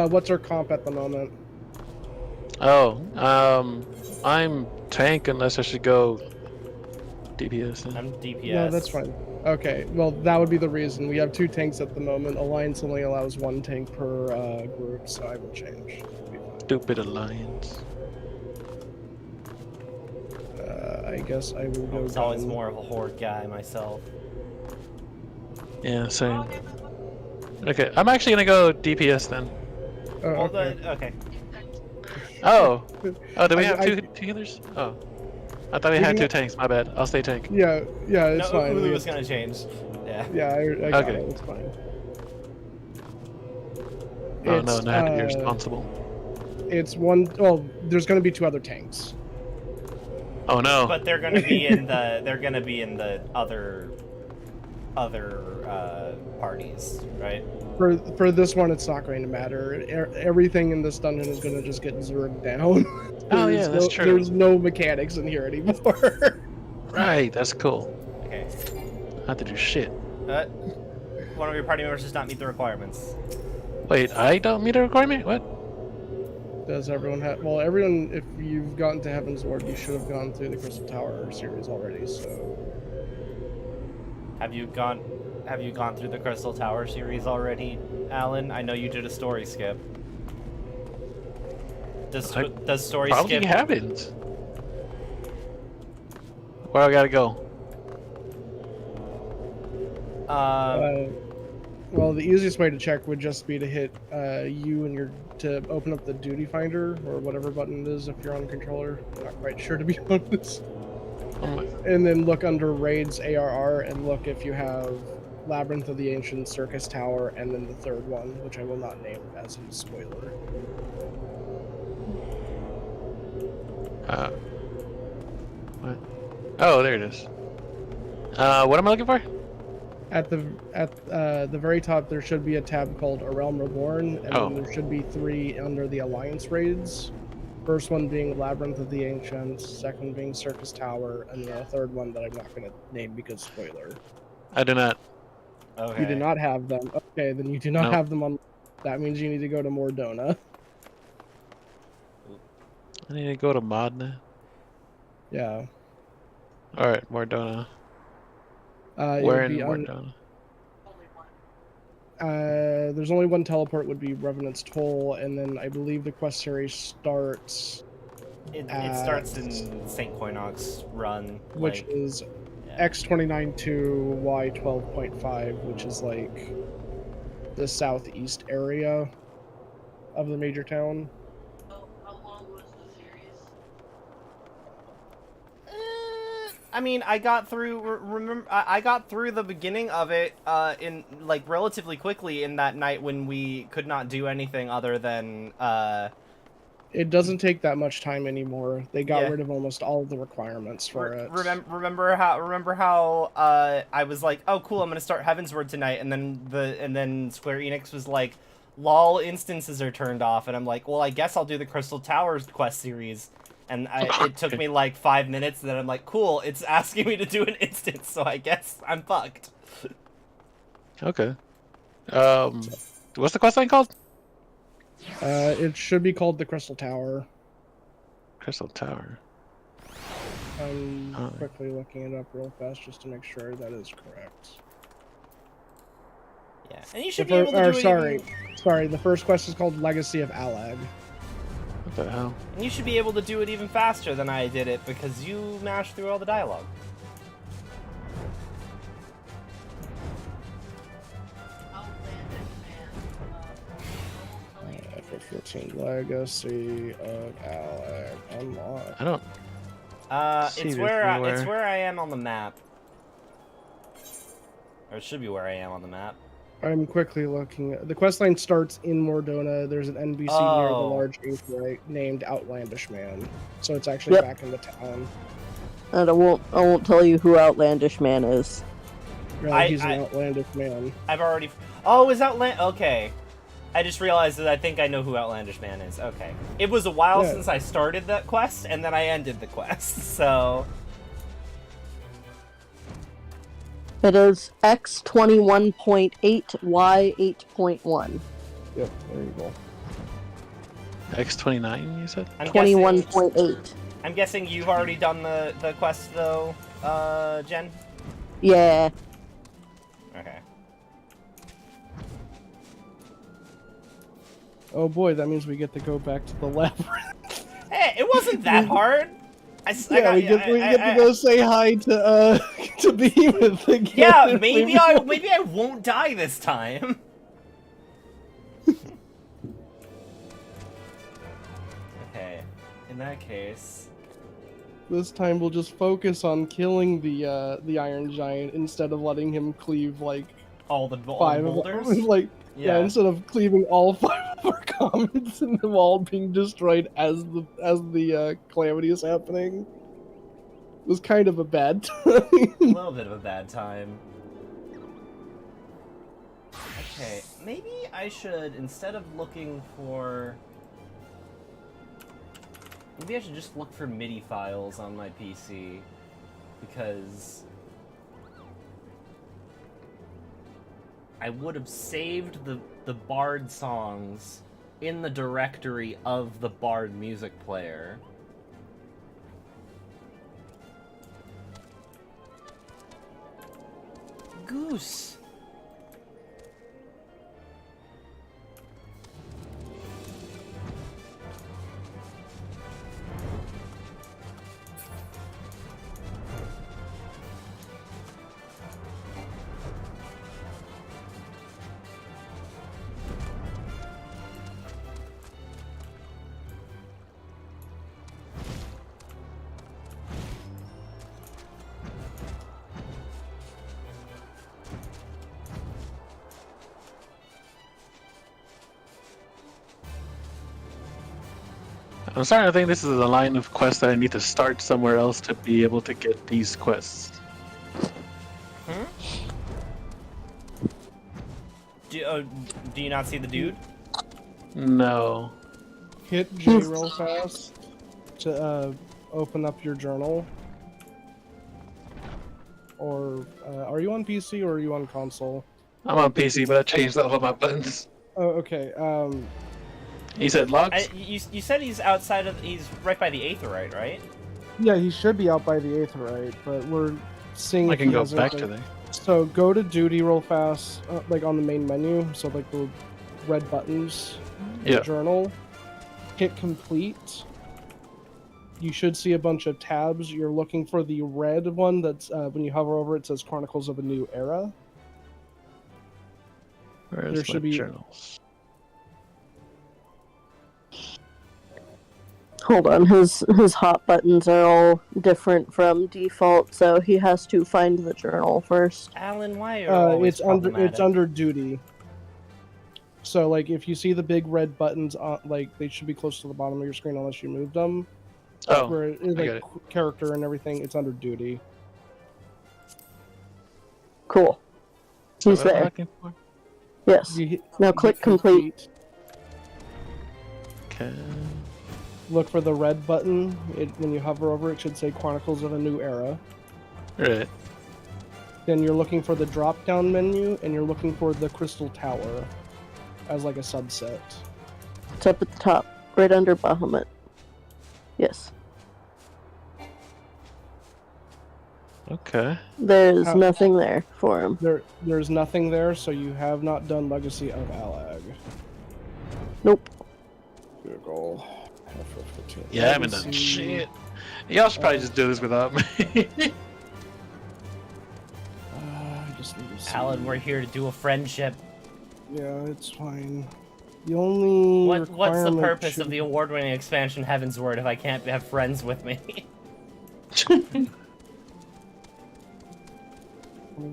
What's our comp at the moment? Oh, I'm tank unless I should go DPS. Then. I'm DPS. No, that's fine. Okay, well, that would be the reason. We have 2 tanks at the moment. Alliance only allows 1 tank per group, so I will change. It'll be fine. Stupid alliance. I guess I will I go was always gun. more of a horde guy myself. Yeah, same. Okay, I'm actually gonna go DPS then. Oh, Well, okay. okay. Oh, do we have I- two healers? Oh, I thought we We had can- 2 tanks. My bad. I'll stay tank. Yeah, it's No, fine. Ulu We- was gonna change. Yeah. Yeah, I got Okay. it. It's fine. Oh no, It's, now I have to be responsible. It's one. Well, there's going to be 2 other tanks. Oh no. But they're gonna be in the other parties, right? For this one, it's not going to matter. Everything in this dungeon is going to just get zeroed down. Oh, yeah, that's true. There's no mechanics in here anymore. Right, that's cool. Okay. I have to do shit. One of your party members does not meet the requirements. Wait, I don't meet a requirement? What? Does everyone have? Well, everyone. If you've gotten to Heavensward, you should have gone through the Crystal Tower series already. So. Have you gone through the Crystal Tower series already, Alan? I know you did a story skip. Does story Probably skip? haven't. Where I gotta go? Well, the easiest way to check would just be to hit U and to open up the duty finder or whatever button it is if you're on controller. I'm not quite sure to be honest. And then look under raids ARR and look if you have Labyrinth of the Ancient, Circus Tower, and then the 3rd one, which I will not name as a spoiler. What? Oh, there it is. What am I looking for? At the very top, there should be a tab called A Realm Reborn, and then there should be 3 under the Alliance raids. First one being Labyrinth of the Ancient, second being Circus Tower, and then the 3rd one that I'm not going to name because spoiler. I do not. Okay. You do not have them. Okay, then you do not Nope. have them on. That means you need to go to Mordona. I need to go to Modena. Yeah. Alright, Mordona. It Where would in be Mordona? there's only one teleport would be Revenant's Toll, and then I believe the quest series starts, It starts in St. Coinox Run, which like, is yeah. X29 to Y12.5, which is like the southeast area of the major town. How long was the series? I mean, I got through. Remember, I got through the beginning of it in like relatively quickly in that night when we could not do anything other than. It doesn't take that much time anymore. They got Yeah. rid of almost all of the requirements for it. Remember how I was like, oh cool, I'm gonna start Heavensward tonight, and then Square Enix was like, lol, instances are turned off, and I'm like, well, I guess I'll do the Crystal Towers quest series. And it took me like 5 minutes, and then I'm like, cool, it's asking me to do an instance, so I guess I'm fucked. Okay. What's the quest line called? It should be called the Crystal Tower. Crystal Tower. I'm Oh. quickly looking it up real fast just to make sure that is correct. Yeah, and you should be able to do it. Sorry, the first quest is called Legacy of Alag. What the hell? And you should be able to do it even faster than I did it because you mashed through all the dialogue. F14 Legacy of Alag unlocked. I don't. See It's this where anywhere. it's where I am on the map. Or it should be where I am on the map. I'm quickly looking. The questline starts in Mordona. There's an NPC near the Oh. large aetheryte named Outlandish Man. So it's actually Yep. back in the town. And I won't tell you who Outlandish Man is. Yeah, he's an Outlandish Man. I've already. Oh, is Okay. I just realized that I think I know who Outlandish Man is. Okay. It was a while Yeah. since I started that quest, and then I ended the quest, so. It is X21.8, Y8.1. Yep, there you go. X29, you said? I'm guessing, 21.8. I'm guessing you've already done the quest, though, Jen? Yeah. Okay. Oh boy, that means we get to go back to the labyrinth. Hey, it wasn't that hard. We get to go say hi to to Behemoth again. Yeah, maybe I won't die this time. Okay, in that case, This time we'll just focus on killing the Iron Giant instead of letting him cleave like all the five of boulders. like yeah, instead of cleaving all 5 of our comets and them all being destroyed as the calamity is happening. It was kind of a bad time. A little bit of a bad time. Okay, maybe I should, instead of looking for... Maybe I should just look for MIDI files on my PC, because... I would have saved the Bard songs in the directory of the Bard music player. Goose! I'm starting to think this is a line of quests that I need to start somewhere else to be able to get these quests. Do you not see the dude? No. Hit J real fast to open up your journal. Or are you on PC or are you on console? I'm on PC, but I changed all of my buttons. Oh, okay. He said logs? You said he's outside of... He's right by the Aetheryte, right? Yeah, he should be out by the Aetheryte, but we're seeing. I if can he go has back to anything. there. So go to duty real fast, like on the main menu. So like the red buttons. Yeah. Journal. Hit complete. You should see a bunch of tabs. You're looking for the red one. That's when you hover over it says Chronicles of a New Era. Where's There should be journals? Hold on, his hot buttons are all different from default, so he has to find the journal first. Alan, why are you it's under duty. So like if you see the big red buttons on, like they should be close to the bottom of your screen unless you moved them. Oh, Where it is I like got character and everything, it's under duty. Cool. He's What am I there. looking for? Yes. Now click complete. Okay. Look for the red button. When you hover over it, should say Chronicles of a New Era. Right. Then you're looking for the drop-down menu, and you're looking for the Crystal Tower as like a subset. It's up at the top, right under Bahamut. Yes. Okay. There's nothing there for him. There's nothing there, so you have not done Legacy of Alag. Nope. Good goal. Yeah, I haven't done shit. Y'all should probably just do this without me. I just need to see. Alan, we're here to do a friendship. Yeah, it's fine. The only What's the requirement purpose should- of the award-winning expansion Heavensward if I can't have friends with me?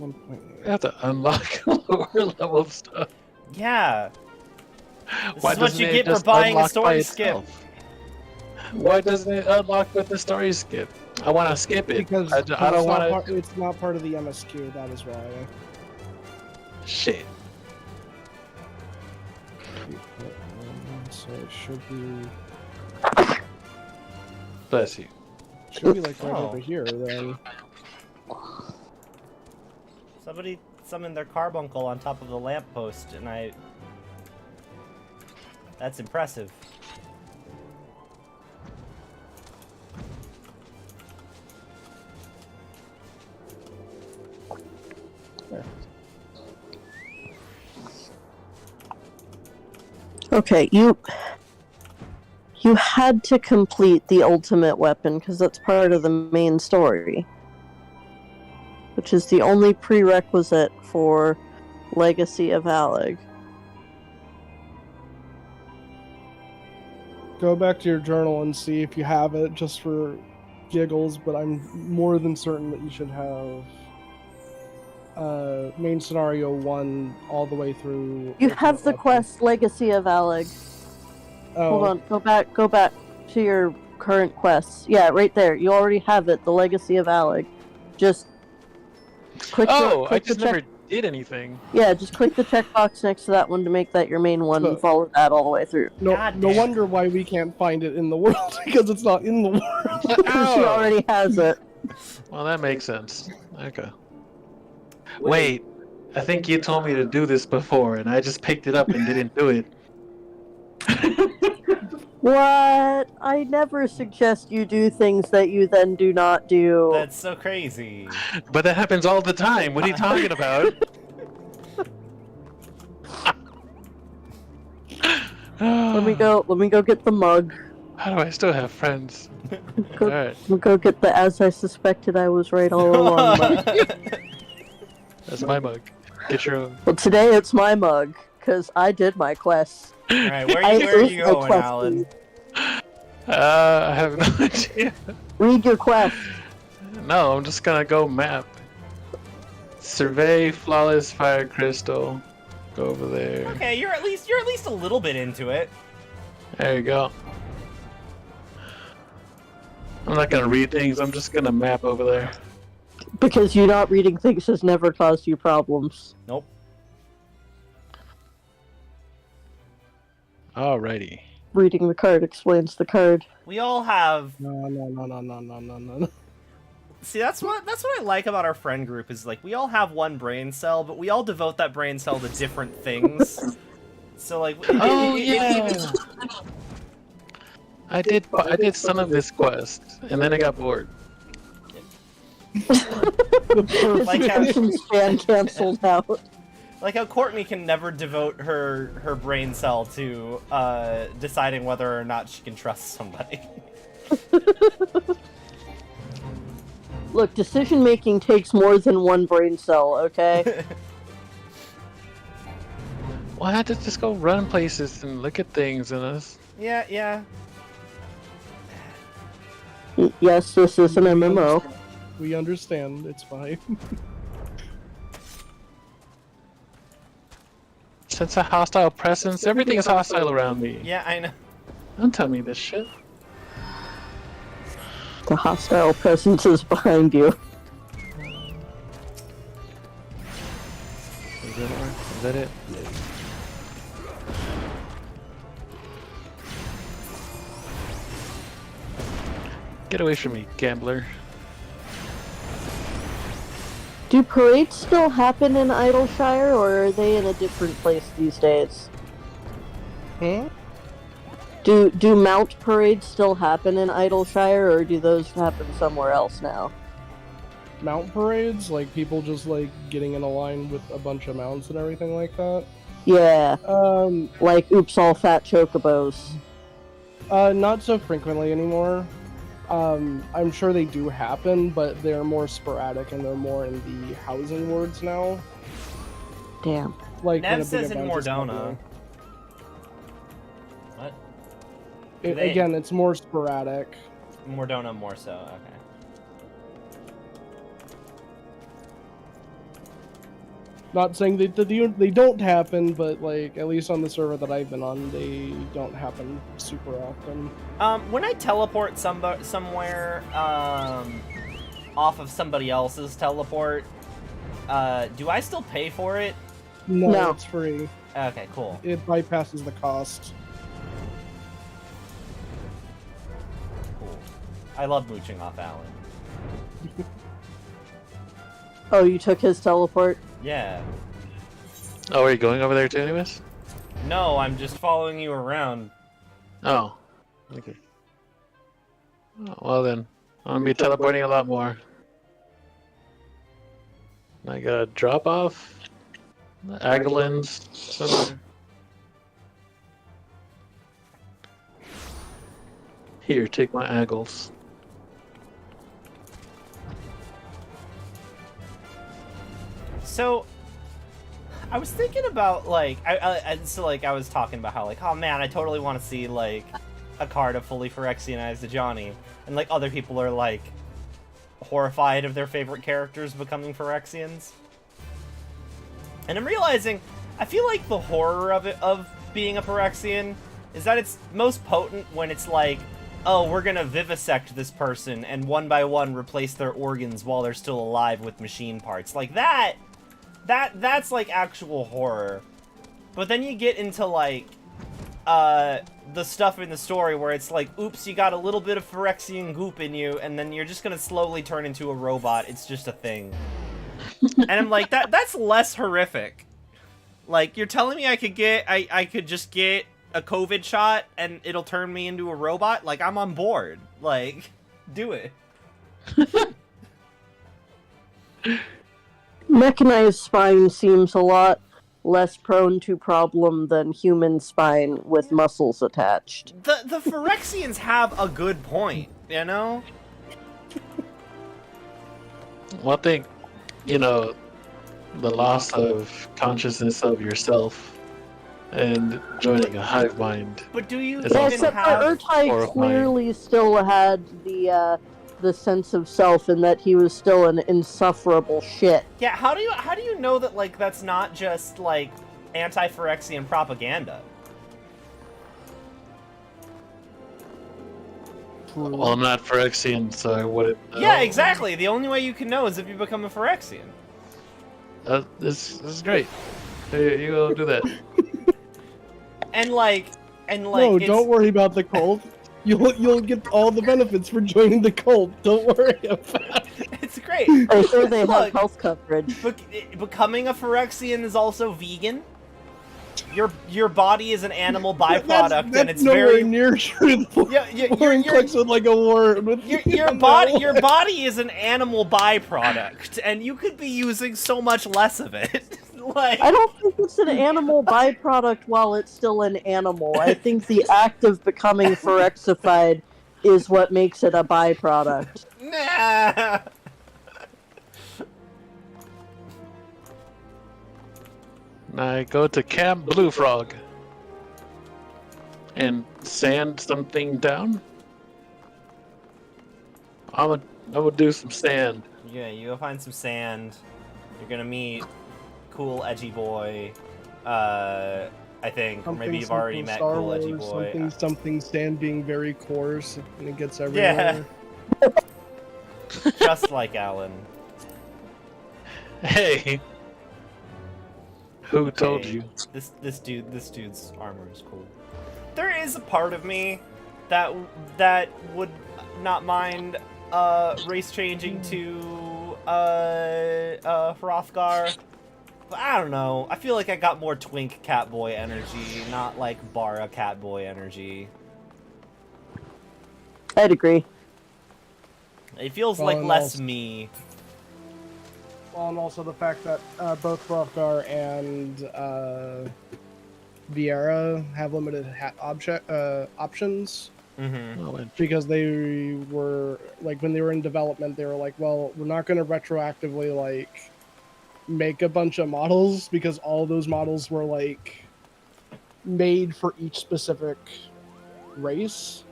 1.8. I have to unlock lower level stuff. Yeah. This Why is what doesn't you it get for just buying a unlock by story skip. itself? Why doesn't it unlock with the story skip? I want to skip it. Because I don't want to. it's not part of the MSQ, that is why. Shit. So it should be Bless you. like right Oh. over here then. Somebody summoned their carbuncle on top of the lamppost, and I... That's impressive. Okay, you had to complete the ultimate weapon because that's part of the main story, which is the only prerequisite for Legacy of Alig. Go back to your journal and see if you have it, just for giggles, but I'm more than certain that you should have main scenario 1 all the way through. You have the Ultimate Weapon. quest Legacy of Alig. Oh, Hold on, go back to your current quests. Yeah, right there. You already have it, the Legacy of Alig. Just click Oh, I click just the check. never did anything. Yeah, just click the checkbox next to that one to make that your main one and follow that all the way through. no Goddamn. wonder why we can't find it in the world, because it's not in the world. She already has it. Well, that makes sense. Okay. Wait, I think you told me to do this before, and I just picked it up and didn't do it. What? I never suggest you do things that you then do not do. That's so crazy. But that happens all the time. What are you talking about? Let me go get the mug. How do I still have friends? Go, Alright, let me go get the as I suspected I was right all along mug. that's my mug. Get your own. Well, today it's my mug, because I did my quest. Alright, where I are you ate my going, quest. Alan? I have no idea. Read your quest. No, I'm just gonna go map. Survey flawless fire crystal. Go over there. Okay, you're at least a little bit into it. There you go. I'm not gonna read things, I'm just gonna map over there. Because you not reading things has never caused you problems. Nope. Alrighty. Reading the card explains the card. We all have. No. See, that's what I like about our friend group is like we all have one brain cell, but we all devote that brain cell to different things. So like. Oh yeah. I did some of this quest, and then I got bored. His Like how- attention span canceled out. Like how Courtney can never devote her brain cell to deciding whether or not she can trust somebody. Look, decision making takes more than one brain cell, okay? Well, I had to just go run places and look at things and us. Yeah. Yes, this is an MMO. We understand. It's fine. Sense a hostile presence. Everything is hostile around me. Yeah, I know. Don't tell me this shit. The hostile presence is behind you. Is that it? Get away from me, gambler. Do parades still happen in Idleshire, or are they in a different place these days? Hmm? Do mount parades still happen in Idleshire, or do those happen somewhere else now? Mount parades, like people just like getting in a line with a bunch of mounts and everything like that. Yeah, like oops all fat chocobos. Not so frequently anymore. I'm sure they do happen, but they're more sporadic and they're more in the housing wards now. Damn. Like Nev when a big says in event is Mordona. happening. What? Again, it's more sporadic. Mordona more so, okay. Not saying they don't happen, but like at least on the server that I've been on, they don't happen super often. When I teleport somewhere, off of somebody else's teleport, do I still pay for it? No, it's free. Okay, cool. It bypasses the cost. Cool. I love mooching off Alan. Oh, you took his teleport? Yeah. Oh, are you going over there too, anyways? No, I'm just following you around. Oh. Okay. Oh, well then, I'm gonna be teleporting a lot more. I gotta drop off the Agolins somewhere. Here, take my Agles. So, I was thinking about, like, I was talking about how, like, oh man, I totally want to see, like, a card of fully Phyrexianized Johnny. And, like, other people are, like, horrified of their favorite characters becoming Phyrexians. And I'm realizing, I feel like the horror of being a Phyrexian is that it's most potent when it's like, oh, we're gonna vivisect this person and one by one replace their organs while they're still alive with machine parts. Like that's like actual horror. But then you get into like the stuff in the story where it's like, oops, you got a little bit of Phyrexian goop in you, and then you're just gonna slowly turn into a robot. It's just a thing. And I'm like, that's less horrific. Like, you're telling me I could just get a COVID shot and it'll turn me into a robot? Like, I'm on board. Like, do it. Mechanized spine seems a lot less prone to problem than human spine with muscles attached. The Phyrexians have a good point, you know? Well, I think, you know, the loss of consciousness of yourself and joining a hive mind. But do you It's Yeah, even except for have... Urtai horrifying. clearly still had the sense of self, and that he was still an insufferable shit. Yeah, how do you know that, like, that's not just, like, anti-Phyrexian propaganda? Well, I'm not Phyrexian, so I wouldn't know. Yeah, exactly. The only way you can know is if you become a Phyrexian. This is great. Hey, you go do that. And like, No, it's... don't worry about the cult. You'll get all the benefits for joining the cult. Don't worry about it. It's great. I'm sure they have Look, health coverage. becoming a Phyrexian is also vegan. Your body is an animal byproduct, That's and it's nowhere very near truthful. Yeah, Warren clicks with like a word. your body is an animal byproduct, and you could be using so much less of it. Like, I don't think it's an animal byproduct while it's still an animal. I think the act of becoming Phyrexified is what makes it a byproduct. nah. I go to Camp Blue Frog and sand something down. I would do some sand. Yeah, you go find some sand. You're gonna meet cool edgy boy. I think, or maybe you've already met Star cool edgy Wars, boy. Something stand being very coarse and it gets everywhere. Yeah. Just like Alan. Hey, who told Okay, you? This dude's armor is cool. There is a part of me that would not mind race changing to Hrothgar. But I don't know. I feel like I got more Twink Catboy energy, not like Bara Catboy energy. I'd agree. It feels Well, like and less also- me. Well, and also the fact that both Hrothgar and Vieira have limited options. Mm-hmm. Oh, and Because they were, like, when they were in development, they were like, well, we're not going to retroactively, like, make a bunch of models, because all those models were, like, made for each specific race,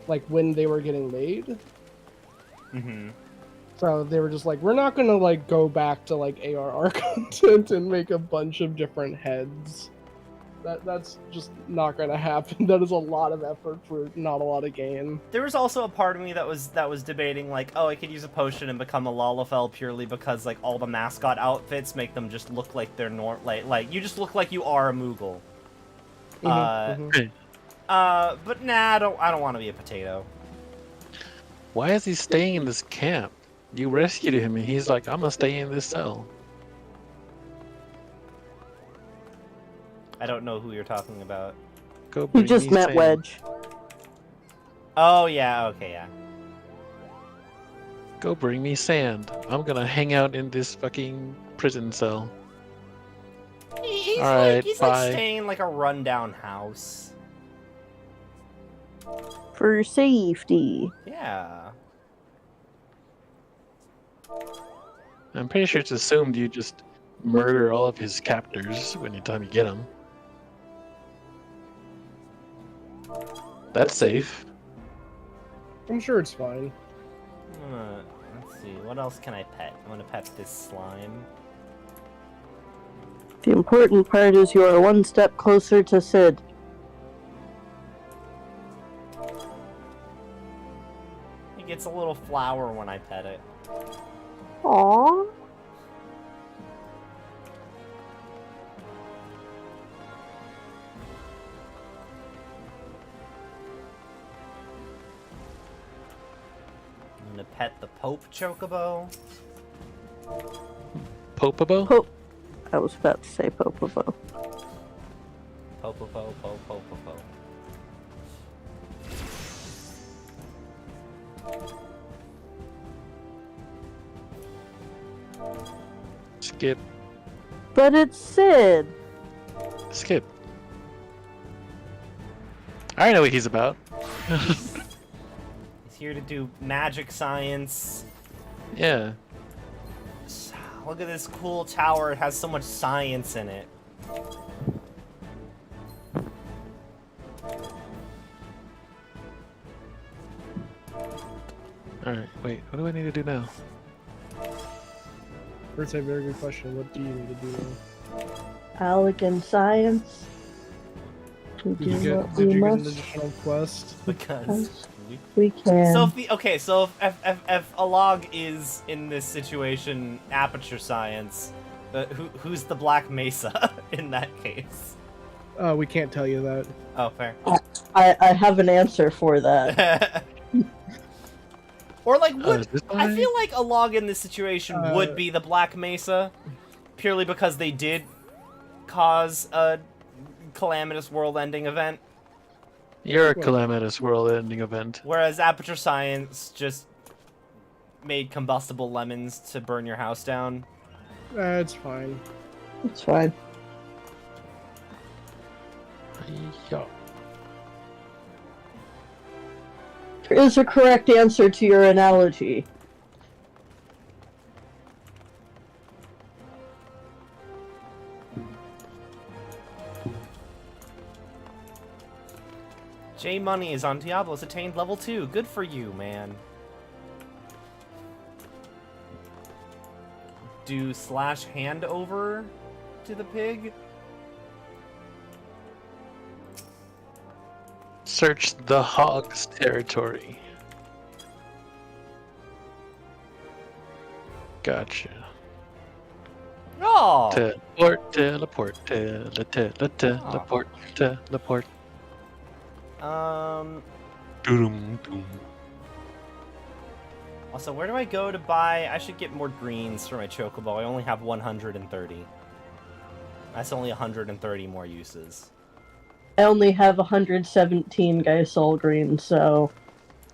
like, when they were getting made. Mm-hmm. So they were just like, we're not gonna like go back to like ARR content and make a bunch of different heads. That's just not gonna happen. That is a lot of effort for not a lot of gain. There was also a part of me that was debating like, oh, I could use a potion and become a Lalafell purely because like all the mascot outfits make them just look like they're like you just look like you are a Moogle. But nah, I don't want to be a potato. Why is he staying in this camp? You rescued him and he's like, I'm gonna stay in this cell. I don't know who you're talking about. Go You bring just me met sand. Wedge. Oh yeah, okay, yeah. Go bring me sand. I'm gonna hang out in this fucking prison cell. He's Alright, he's bye. like staying in like a rundown house. For safety. Yeah. I'm pretty sure it's assumed you just murder all of his captors anytime you get them. That's safe. I'm sure it's fine. Let's see, what else can I pet? I want to pet this slime. The important part is you are one step closer to Sid. It gets a little flower when I pet it. Aww. I'm gonna pet the Pope Chocobo. Popabo? Pope. I was about to say Popopo. Popopo, Popopo. Skip. But it's Sid. Skip. I know what he's about. He's here to do magic science. Yeah. Look at this cool tower, it has so much science in it. Alright, wait, what do I need to do now? That's a very good question. What do you need to do now? Alec and science. We Did you do get, what did we you get an must. additional quest? Because We can. so if Alog is in this situation aperture science, who's the Black Mesa in that case? We can't tell you that. Oh, fair. I have an answer for that. Or like, is this I mine? feel like Alog in this situation would be the Black Mesa, purely because they did cause a calamitous world-ending event, You're a calamitous world-ending event. whereas Aperture Science just made combustible lemons to burn your house down. It's fine. It's fine. Yeah. There is a correct answer to your analogy. J Money is on Diablo's attained level 2. Good for you, man. Do slash hand over to the pig? Search the hog's territory. Gotcha. Oh! Teleport, teleport, teleport, teleport. Doom, doom. Also, where do I go to buy? I should get more greens for my chocobo. I only have 130. That's only 130 more uses. I only have 117 Geisol green, so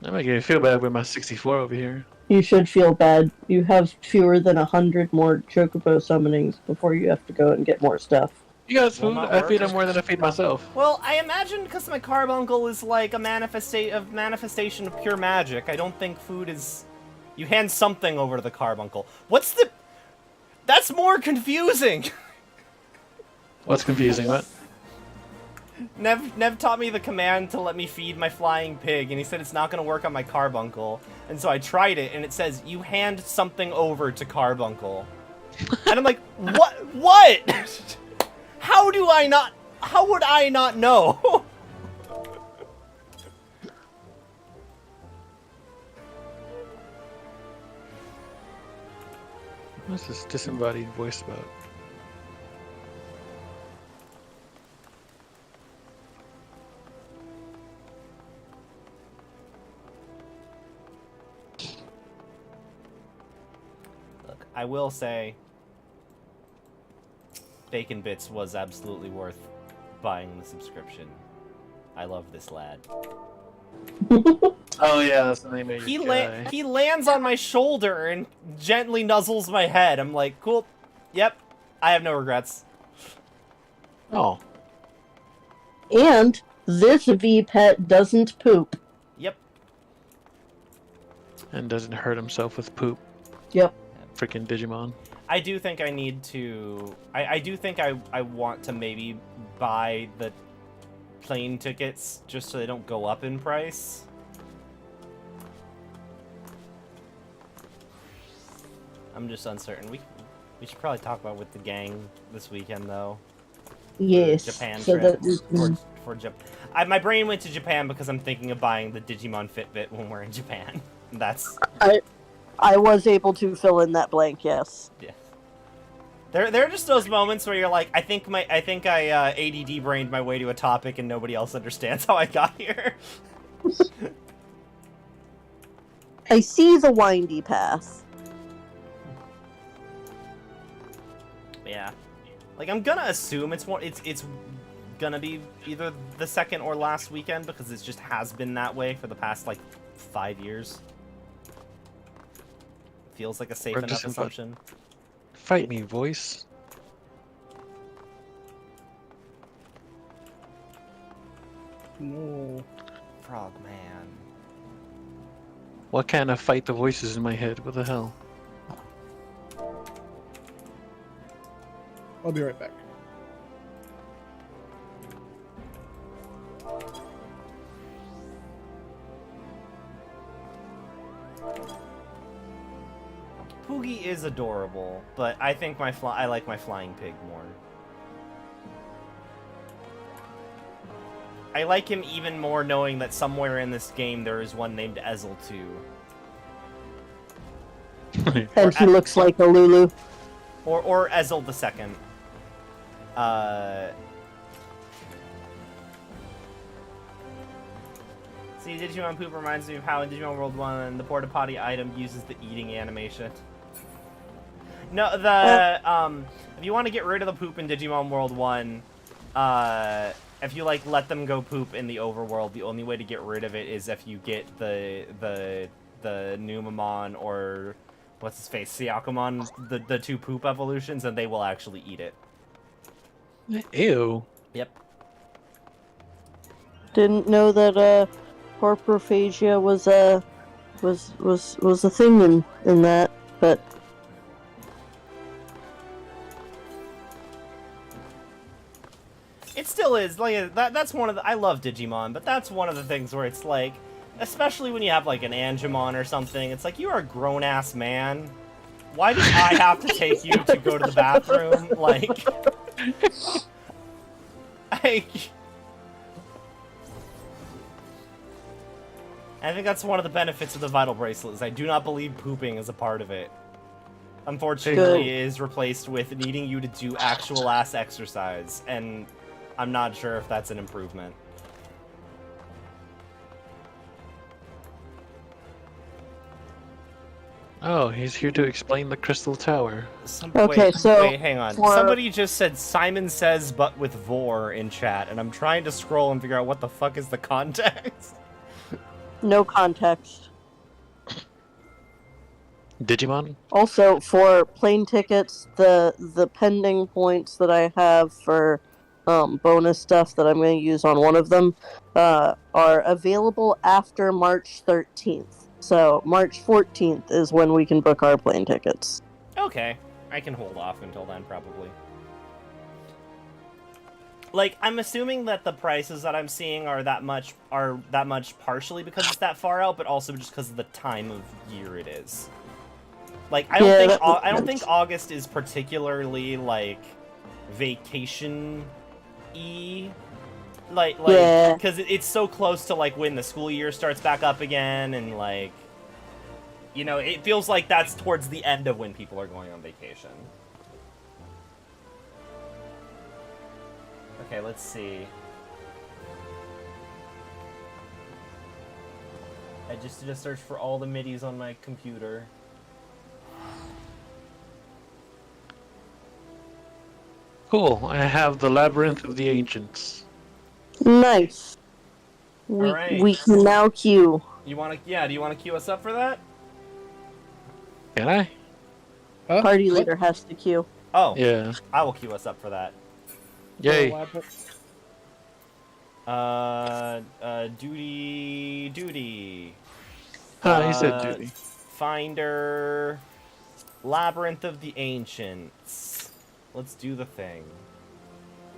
That might make me feel bad with my 64 over here. you should feel bad. You have fewer than 100 more chocobo summonings before you have to go and get more stuff. You guys Will food? not I work. feed them more than I feed myself. Well, I imagine because my carbuncle is like a manifestation of pure magic. I don't think food is. You hand something over to the carbuncle. What's the? That's more confusing. What's confusing? What? Nev taught me the command to let me feed my flying pig, and he said it's not going to work on my carbuncle. And so I tried it, and it says, you hand something over to carbuncle. And I'm like, what? What? How would I not know? What's this disembodied voice about? Look, I will say, Bacon Bits was absolutely worth buying the subscription. I love this lad. Oh yeah, that's the name of your guy. He lands on my shoulder and gently nuzzles my head. I'm like, cool. Yep. I have no regrets. Oh. And this V-Pet doesn't poop. Yep. And doesn't hurt himself with poop. Yep. Freaking Digimon. I do think I need to... I do think I want to maybe buy the plane tickets just so they don't go up in price. I'm just uncertain. We should probably talk about with the gang this weekend, though. Yes. Japan so trip that we can... for Japan. My brain went to Japan because I'm thinking of buying the Digimon Fitbit when we're in Japan. That's... I was able to fill in that blank, yes. Yeah. There are just those moments where you're like, I think I ADD brained my way to a topic and nobody else understands how I got here. I see the windy path. Yeah. Like, I'm gonna assume it's gonna be either the second or last weekend because it just has been that way for the past, like, 5 years. Feels like a safe enough assumption. Fight me, voice. No. Frog man. What kind of fight the voices in my head? What the hell? I'll be right back. Poogie is adorable, but I think I like my flying pig more. I like him even more knowing that somewhere in this game there is one named Ezel too. And he looks like a Lulu. Or Ezel the Second. See, Digimon Poop reminds me of how in Digimon World 1 the porta potty item uses the eating animation. No, if you want to get rid of the poop in Digimon World 1, if you like let them go poop in the overworld, the only way to get rid of it is if you get the Numamon or what's his face, Siakumon, the two poop evolutions, and they will actually eat it. Ew. Yep. Didn't know that corporophagia was a thing in that, but it still is. Like that's one of the... I love Digimon, but that's one of the things where it's like, especially when you have like an Angemon or something, it's like, you are a grown-ass man. Why do I have to take you to go to the bathroom? Like... I think that's one of the benefits of the Vital Bracelet, is I do not believe pooping is a part of it. Unfortunately, it is replaced with needing you to do actual ass exercise, and I'm not sure if that's an improvement. Oh, he's here to explain the Crystal Tower. Okay, wait, hang on. Somebody just said Simon Says but with vor in chat, and I'm trying to scroll and figure out what the fuck is the context. no context. Digimon? Also, for plane tickets, the pending points that I have for bonus stuff that I'm going to use on one of them are available after March 13th. So March 14th is when we can book our plane tickets. Okay. I can hold off until then, probably. Like, I'm assuming that the prices that I'm seeing are that much partially because it's that far out, but also just because of the time of year it is. Like, I don't think August is particularly like vacation-y. Like, because it's so close to like when the school year starts back up again, and like, you know, it feels like that's towards the end of when people are going on vacation. Okay, let's see. I just did a search for all the midis on my computer. Cool. I have the Labyrinth of the Ancients. Nice. Alright. We can now queue. You want to? Yeah. Do you want to queue us up for that? Can I? Huh? Party What? leader has to queue. Oh. Yeah. I will queue us up for that. Yay. Duty. He said duty. Finder. Labyrinth of the Ancients. Let's do the thing.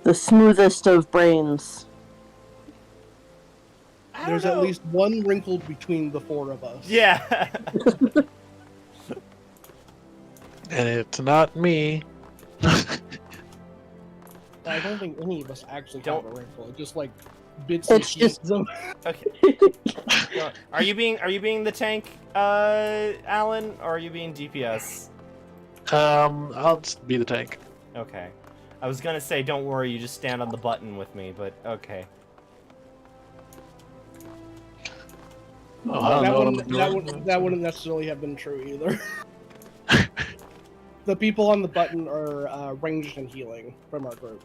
The smoothest of brains. There's at least one wrinkle between the four of us. Yeah. And it's not me. I don't think any of us actually Don't- have a wrinkle. It's just like bits It's and just- pieces of... Okay. Are you being the tank, Alan, or are you being DPS? I'll just be the tank. Okay. I was gonna say, don't worry, you just stand on the button with me, but okay. Oh, I don't know what I'm that wouldn't necessarily have been true either. The people on the button are ranged and healing from our group.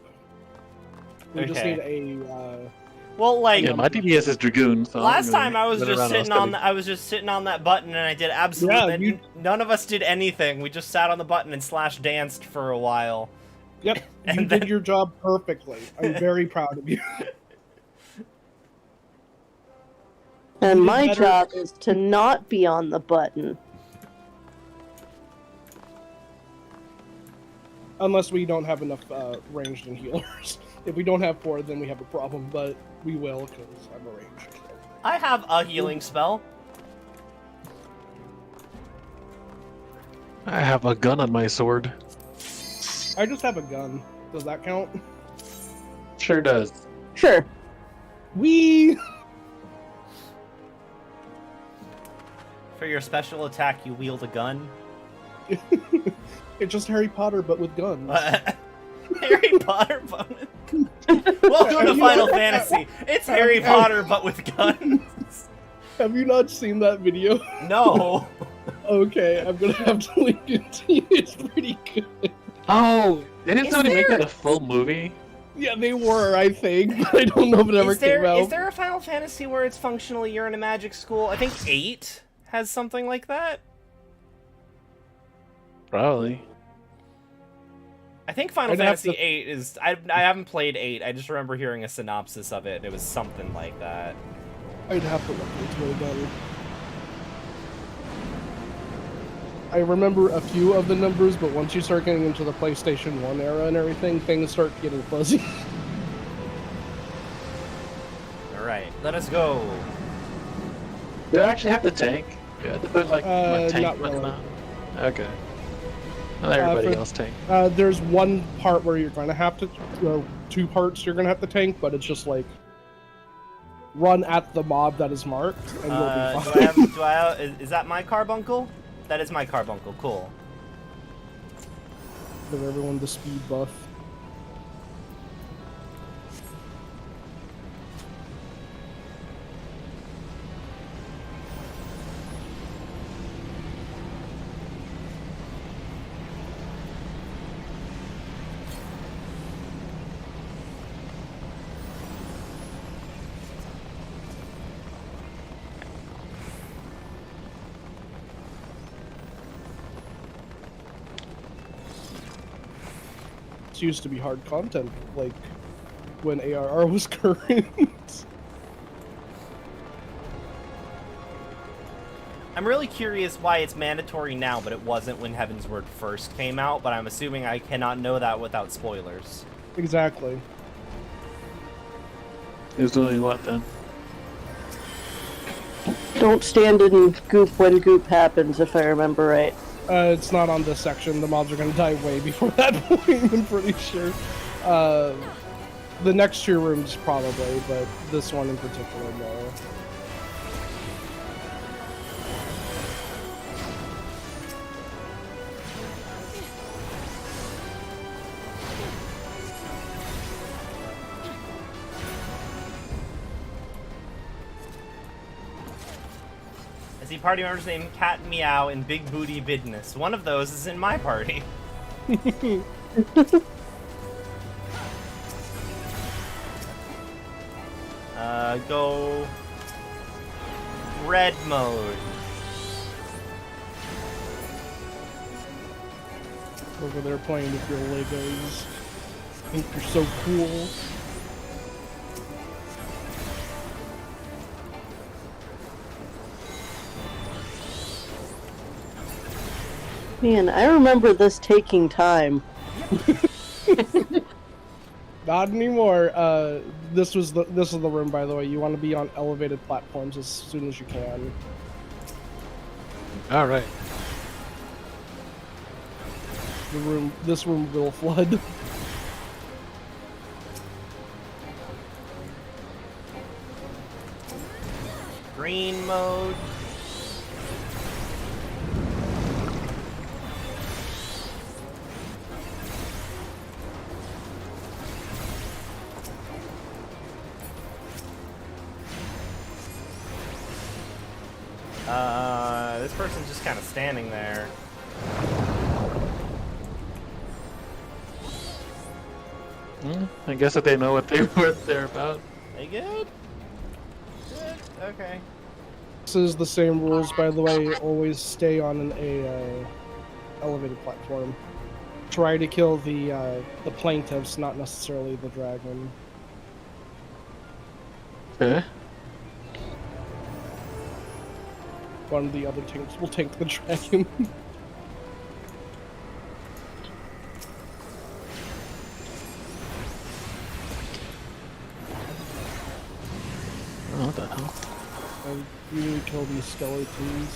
We just Okay. need a... Well, like Yeah, my DPS is Dragoon. So last I'm time, I was gonna just run sitting steady. on. I was just sitting on that button, and I did absolutely. Yeah, None of us did anything. We just sat on the button and slash danced for a while. Yep, And you then- did your job perfectly. I'm very proud of you. And You did my better- job is to not be on the button. Unless we don't have enough ranged and healers. If we don't have 4, then we have a problem, but we will, because I'm a ranged. I have a healing spell. I have a gun on my sword. I just have a gun. Does that count? Sure does. Sure. Wee! For your special attack, you wield a gun. It's just Harry Potter, but with guns. Harry Potter, but welcome to Final Fantasy. It's Harry Potter, but with guns. Have you not seen that video? No. Okay, I'm gonna have to link it to you. It's pretty good. Oh, didn't Is somebody make there- that a full movie? Yeah, they were, I think, but I don't know if it ever came out. Is there a Final Fantasy where it's functionally you're in a magic school? I think 8 has something like that. Probably. I think Final I'd have Fantasy to- 8 is. I haven't played 8. I just remember hearing a synopsis of it. And it was something like that. I'd have to look into it again. I remember a few of the numbers, but once you start getting into the PlayStation 1 era and everything, things start getting fuzzy. All right, let us go. Do I actually have the tank? Do I have to put like my tank not button really. on? Okay. Well, everybody for- else tank. There's one part where you're gonna have to, 2 parts you're gonna have to tank, but it's just like run at the mob that is marked, and you'll be fine. Is that my carbuncle? That is my carbuncle. Cool. Give everyone the speed buff. This used to be hard content, like when ARR was current. I'm really curious why it's mandatory now, but it wasn't when Heavensward first came out. But I'm assuming I cannot know that without spoilers. Exactly. He's doing what then? Don't stand in goop when goop happens, if I remember right. It's not on this section. The mobs are gonna die way before that point, I'm pretty sure. The next 2 rooms probably, but this one in particular, no. I see party members named Cat Meow and Big Booty Bidness. One of those is in my party. Go red mode. Over there playing with your Legos. I think you're so cool. Man, I remember this taking time. Not anymore. This is the room, by the way. You want to be on elevated platforms as soon as you can. All right. This room will flood. Green mode. This person's just kind of standing there. I guess that they know what they're about. They good? Good. Okay. This is the same rules, by the way. Always stay on a elevated platform. Try to kill the plaintiffs, not necessarily the dragon. Okay. One of the other tanks will tank the dragon. Oh, what the hell? And you need to kill these skeletons.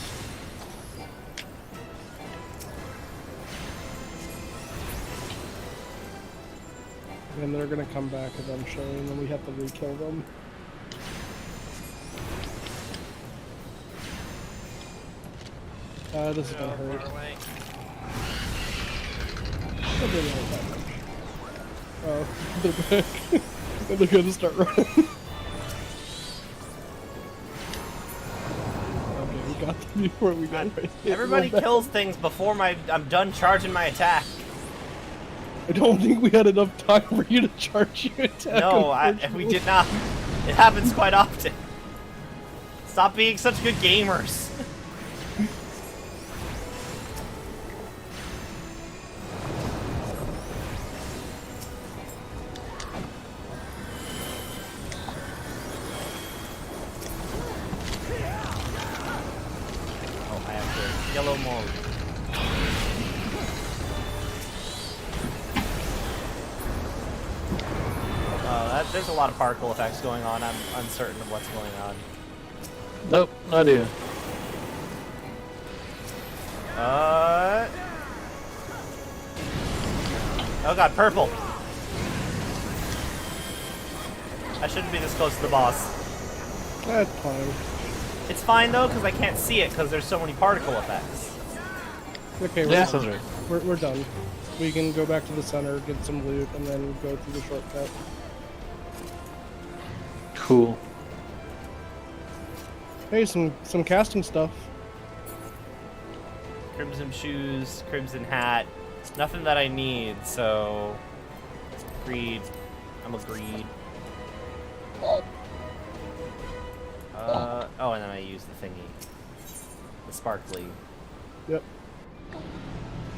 And they're gonna come back eventually, and then we have to re-kill them. This is gonna hurt. That didn't hurt that much. Oh, they're back. And they're gonna start running. Okay, we got them before we got right here. Everybody kills things before I'm done charging my attack. I don't think we had enough time for you to charge your attack. No, we did not. It happens quite often. Stop being such good gamers. Oh, I have the yellow mode. There's a lot of particle effects going on. I'm uncertain of what's going on. Nope, no idea. Oh god, purple! I shouldn't be this close to the boss. That's fine. It's fine though, because I can't see it because there's so many particle effects. Okay, Yeah, sounds right. we're done. We can go back to the center, get some loot, and then go through the shortcut. Cool. Hey, some casting stuff. Crimson shoes, crimson hat. Nothing that I need, so... Greed. I'm a greed. Oh, and then I use the thingy. The sparkly. Yep.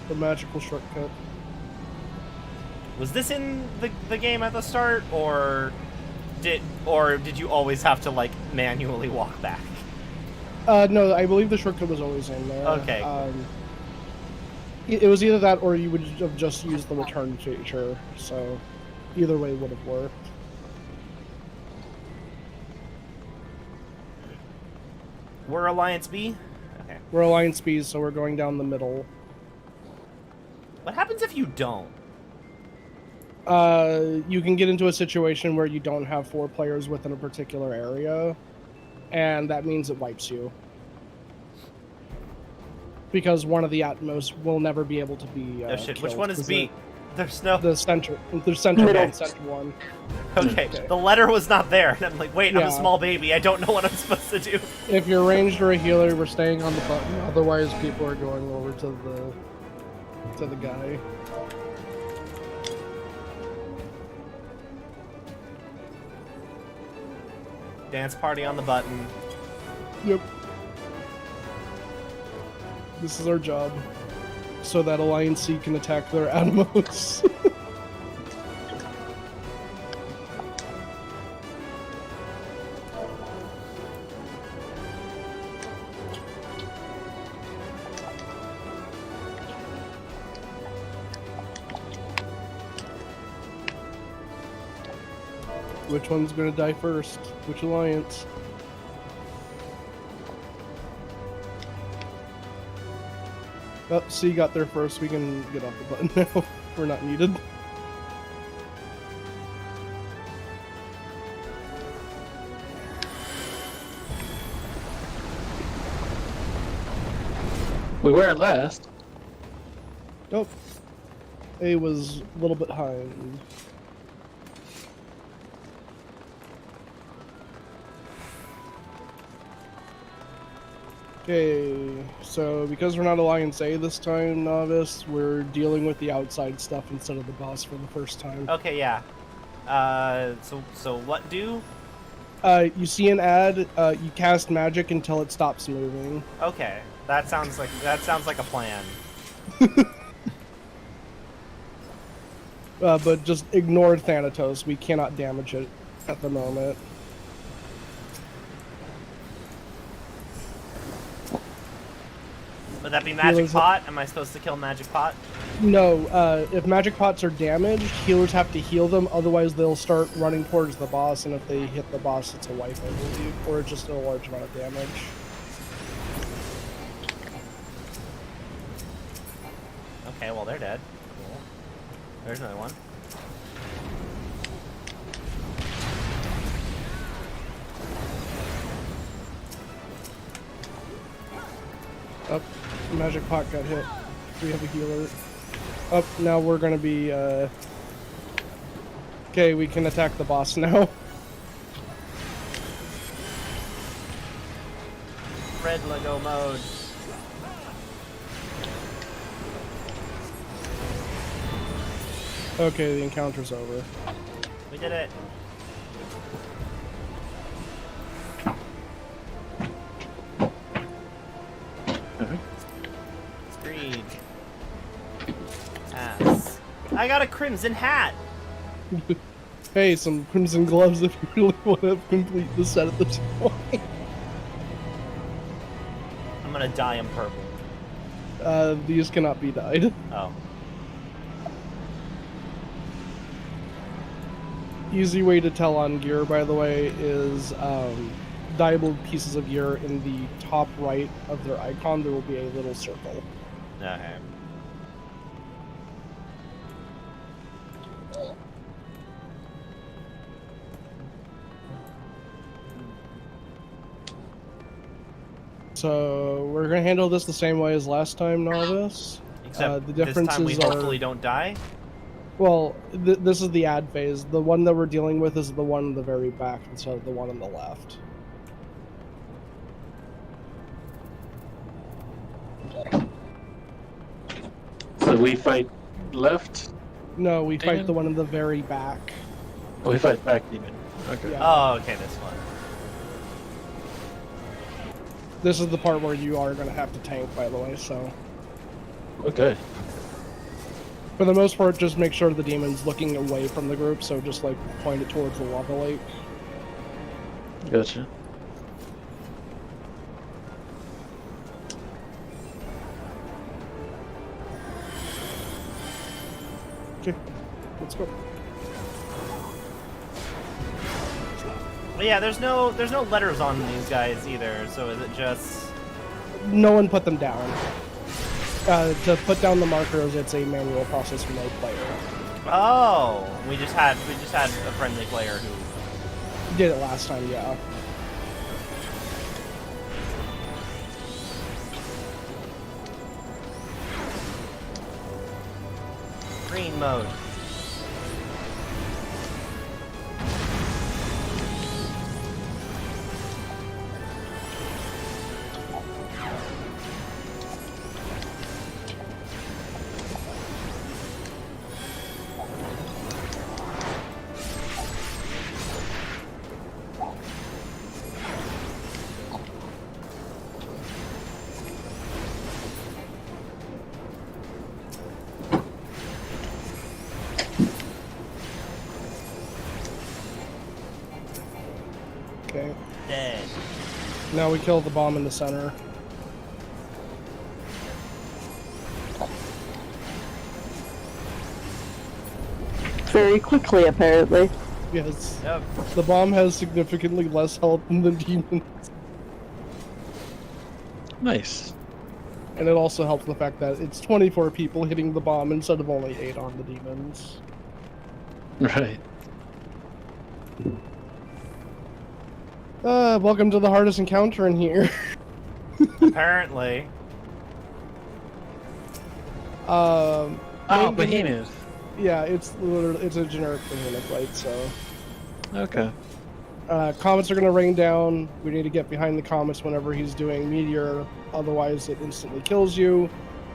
The magical shortcut. Was this in the game at the start, or did you always have to like manually walk back? No, I believe the shortcut was always in there. Okay. It was either that or you would have just used the return feature, so either way would have worked. We're Alliance B? Okay. We're Alliance B, so we're going down the middle. What happens if you don't? You can get into a situation where you don't have 4 players within a particular area, and that means it wipes you. Because one of the Atmos will never be able to be Oh shit, which killed, one is 'cause B? There's no... The center one, Middle. center one. Okay, Okay. the letter was not there. And I'm like, wait, I'm a Yeah. small baby. I don't know what I'm supposed to do. If you're ranged or a healer, we're staying on the button. Otherwise, people are going over to the guy. Dance party on the button. Yep. This is our job, so that Alliance C can attack their Atmos. Which one's gonna die first? Which Alliance? Oh, C got there first. We can get off the button now. We're not needed. We were at last. Nope. A was a little bit high. Okay, so because we're not Alliance A this time, Novice, we're dealing with the outside stuff instead of the boss for the first time. Okay, yeah. So what do? You see an ad, you cast magic until it stops moving. Okay, that sounds like a plan. But just ignore Thanatos, we cannot damage it at the moment. Would that be Magic Healers- Pot? Am I supposed to kill Magic Pot? No, if magic pots are damaged, healers have to heal them, otherwise they'll start running towards the boss, and if they hit the boss, it's a wipe, I believe, or just a large amount of damage. Okay, well they're dead. Cool. There's another one. Up, magic pot got hit. We have a healer. Up, now we're gonna be, okay, we can attack the boss now. Red Lego mode. Okay, the encounter's over. We did it. Screed. Ass. I got a crimson hat. Hey, some crimson gloves if you really want to complete the set at this point. I'm gonna dye him purple. These cannot be dyed. Oh. Easy way to tell on gear, by the way, is dyeable pieces of gear in the top right of their icon. There will be a little circle. Okay. So we're gonna handle this the same way as last time, Novice. Except the this time we differences are- hopefully don't die. Well, this is the ad phase. The one that we're dealing with is the one in the very back instead of the one on the left. So we fight left. No, we fight Demon? the one in the very back. Oh, we fight back demon. Okay. Yeah. Oh, okay, this one. This is the part where you are gonna have to tank, by the way, so... Okay. For the most part, just make sure the demon's looking away from the group, so just, like, point it towards the lava lake. Gotcha. Okay, let's go. But yeah, there's no letters on these guys either. So is it just? No one put them down. To put down the markers, it's a manual process for no player. Oh, we just had a friendly player who Did it last time, yeah. green mode. Okay. Dead. Now we kill the bomb in the center. Very quickly, apparently. Yes. Yep. The bomb has significantly less health than the demons. Nice. And it also helps the fact that it's 24 people hitting the bomb instead of only 8 on the demons. Right. Welcome to the hardest encounter in here. Apparently. Oh, main behemoth. Yeah, it's a generic behemoth fight, so. Okay. Comets are gonna rain down. We need to get behind the comets whenever he's doing meteor, otherwise it instantly kills you.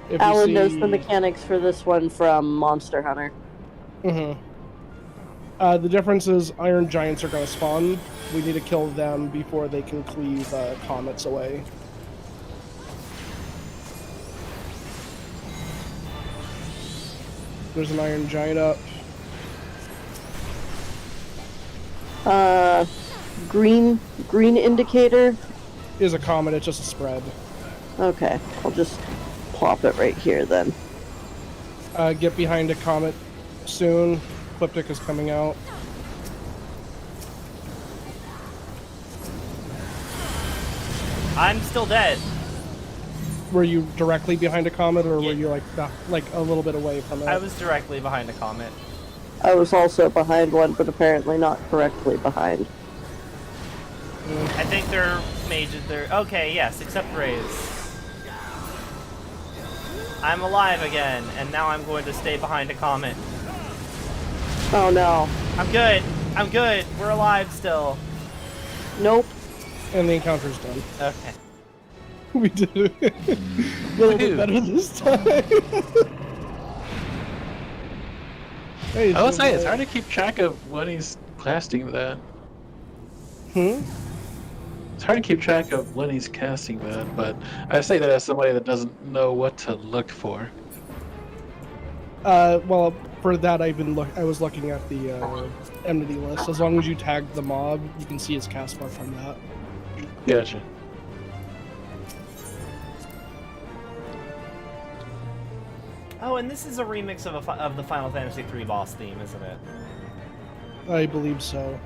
If Alan you knows see... the mechanics for this one from Monster Hunter. Mm-hmm. The difference is iron giants are gonna spawn. We need to kill them before they can cleave comets away. There's an iron giant up. Green indicator. Is a comet, it's just a spread. Okay, I'll just plop it right here then. Get behind a comet soon. Ecliptic is coming out. I'm still dead. Were you directly behind a comet, or Yeah. were you like a little bit away from it? I was directly behind a comet. I was also behind one, but apparently not correctly behind. I think they're mages. They're okay. Yes, except rays. I'm alive again, and now I'm going to stay behind a comet. Oh no. I'm good. I'm good. We're alive still. Nope. And the encounter's done. Okay. We did it. A little bit better this time. Hey, I will say it's hard to keep track of when he's casting that. Hmm? It's hard to keep track of when he's casting that, but I say that as somebody that doesn't know what to look for. Well, for that I was looking at the enmity list. As long as you tag the mob, you can see his cast mark from that. Gotcha. Oh, and this is a remix of the Final Fantasy III boss theme, isn't it? I believe so.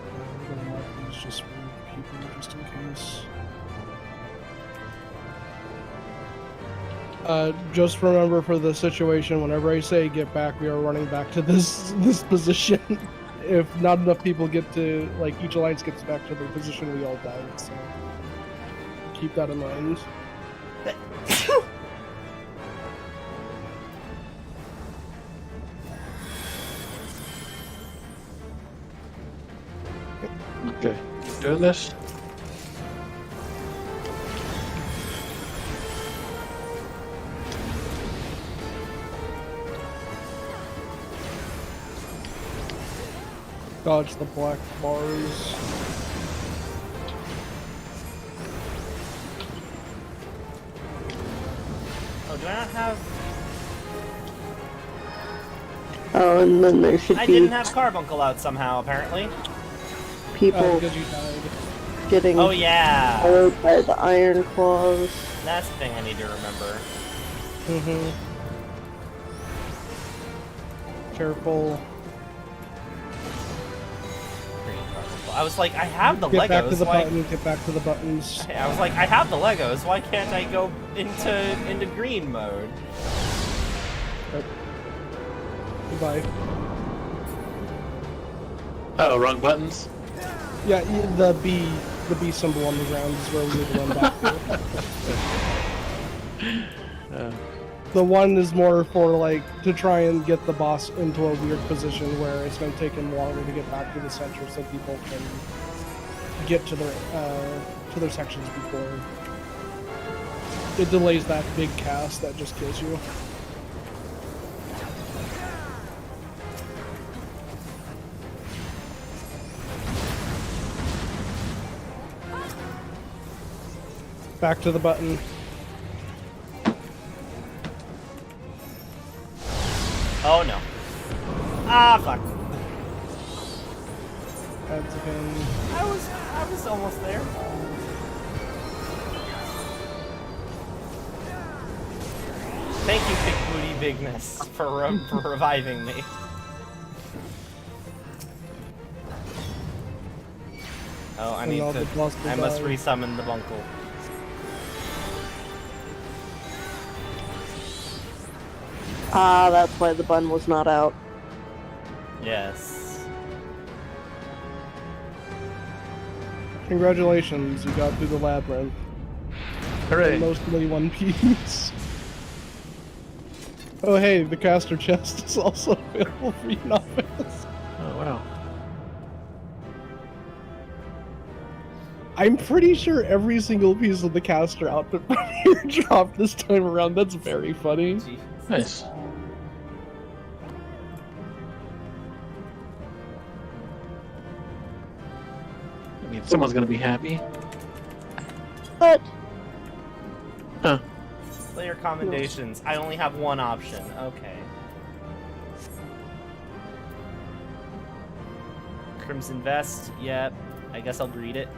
I'm gonna mark these just for people, just in case. Just remember for the situation, whenever I say get back, we are running back to this position. If not enough people get to, like, each alliance gets back to their position, we all die, so keep that in mind. Okay. Doing this? Dodge the black bars. Oh, do I not have? Oh, and then there should I be didn't have Carbuncle out somehow, apparently. people Because you died. getting Oh yeah, followed by the iron claws. that's the thing I need to remember. Mm-hmm. Careful. Green card. I was like, I have the Get back to Legos. the Why? button. Get back to the buttons. I was like, I have the Legos. Why can't I go into green mode? Goodbye. Oh, wrong buttons. Yeah, the B symbol on the ground is where we need to run back to. The one is more for like to try and get the boss into a weird position where it's going to take him longer to get back to the center, so people can get to their sections before it delays that big cast that just kills you. Back to the button. Oh no. Ah, fuck. That's a pain. I was almost there. Thank you, Big Booty Bigness, for reviving me. Oh, I need to. I must resummon the bunkle. Ah, that's why the bun was not out. Yes. Congratulations, you got through the labyrinth. Hooray! Mostly one piece. Oh hey, the caster chest is also available for you novice. Oh wow. I'm pretty sure every single piece of the caster outfit from here dropped this time around. That's very funny. Nice. I mean, someone's gonna be happy. But Huh. Player commendations. I only have one option. Okay. Crimson Vest. Yep. I guess I'll read it.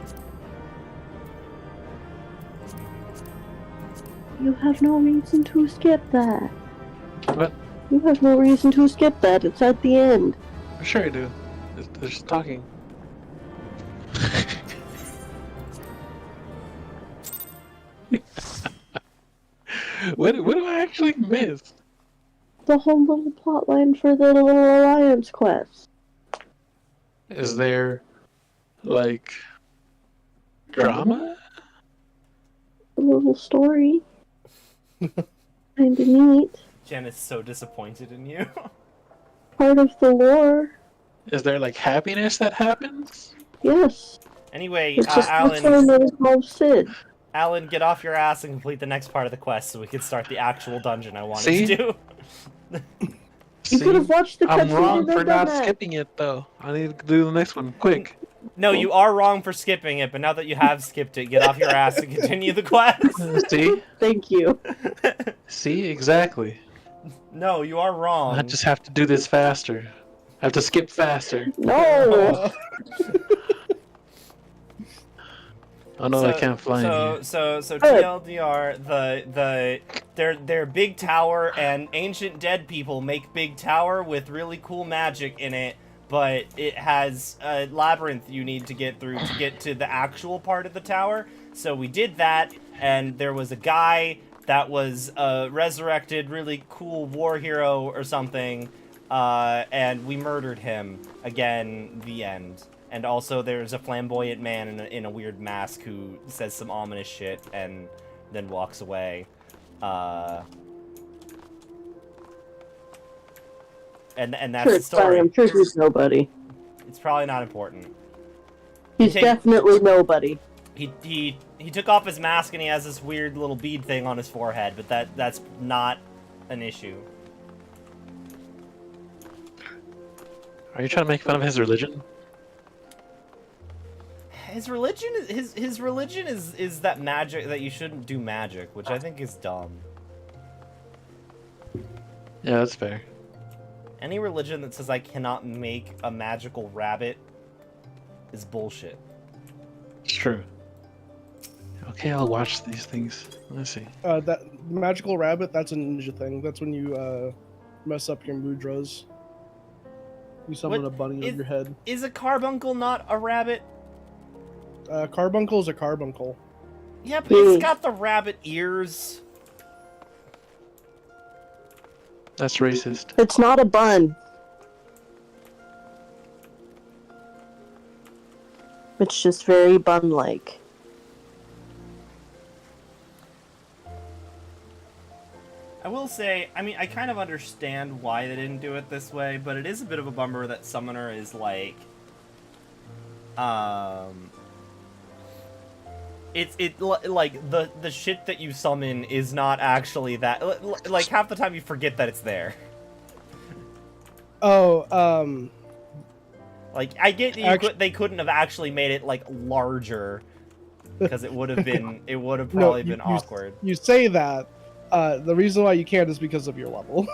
you have no reason to skip that. What? You have no reason to skip that. It's at the end. Sure I do. They're just talking. What do I actually miss? The whole little plotline for the little alliance quest. Is there, like, drama? A little story. Kinda neat. Jen is so disappointed in you. Part of the lore. Is there, like, happiness that happens? Yes. Anyway, It's just the time that involves Sid. Alan, get off your ass and complete the next part of the quest so we can start the actual dungeon I wanted See? to do. You could have watched the I'm cutscene wrong and for then done not that. skipping it, though. I need to do the next one, quick. No, you are wrong for skipping it, but now that you have skipped it, get off your ass and continue the quest. See? Thank you. See? Exactly. No, you are wrong. I just have to do this faster. I have to skip faster. No! Oh no, I can't fly in here. So TLDR, their big tower and ancient dead people make big tower with really cool magic in it, but it has a labyrinth you need to get through to get to the actual part of the tower. So we did that, and there was a guy that was a resurrected, really cool war hero or something, and we murdered him. Again, the end. And also there's a flamboyant man in a weird mask who says some ominous shit and then walks away. And that's Sure, the story. I'm sure he's nobody. It's probably not important. He's definitely nobody. He took off his mask and he has this weird little bead thing on his forehead, but that's not an issue. Are you trying to make fun of his religion? His religion is that magic, that you shouldn't do magic, which I think is dumb. Yeah, that's fair. Any religion that says I cannot make a magical rabbit is bullshit. It's true. Okay, I'll watch these things. Let's see. That magical rabbit, that's a ninja thing. That's when you mess up your mudras. You summon What a bunny is- of your head. Is a carbuncle not a rabbit? Carbuncle is a carbuncle. Yeah, but it's got the rabbit ears. That's racist. It's not a bun. It's just very bun-like. I will say, I mean, I kind of understand why they didn't do it this way, but it is a bit of a bummer that Summoner is like, like the shit that you summon is not actually that. Like half the time you forget that it's there. Oh, Like I get that they couldn't have actually made it like larger because it would have been probably been awkward. You say that. The reason why you can't is because of your level.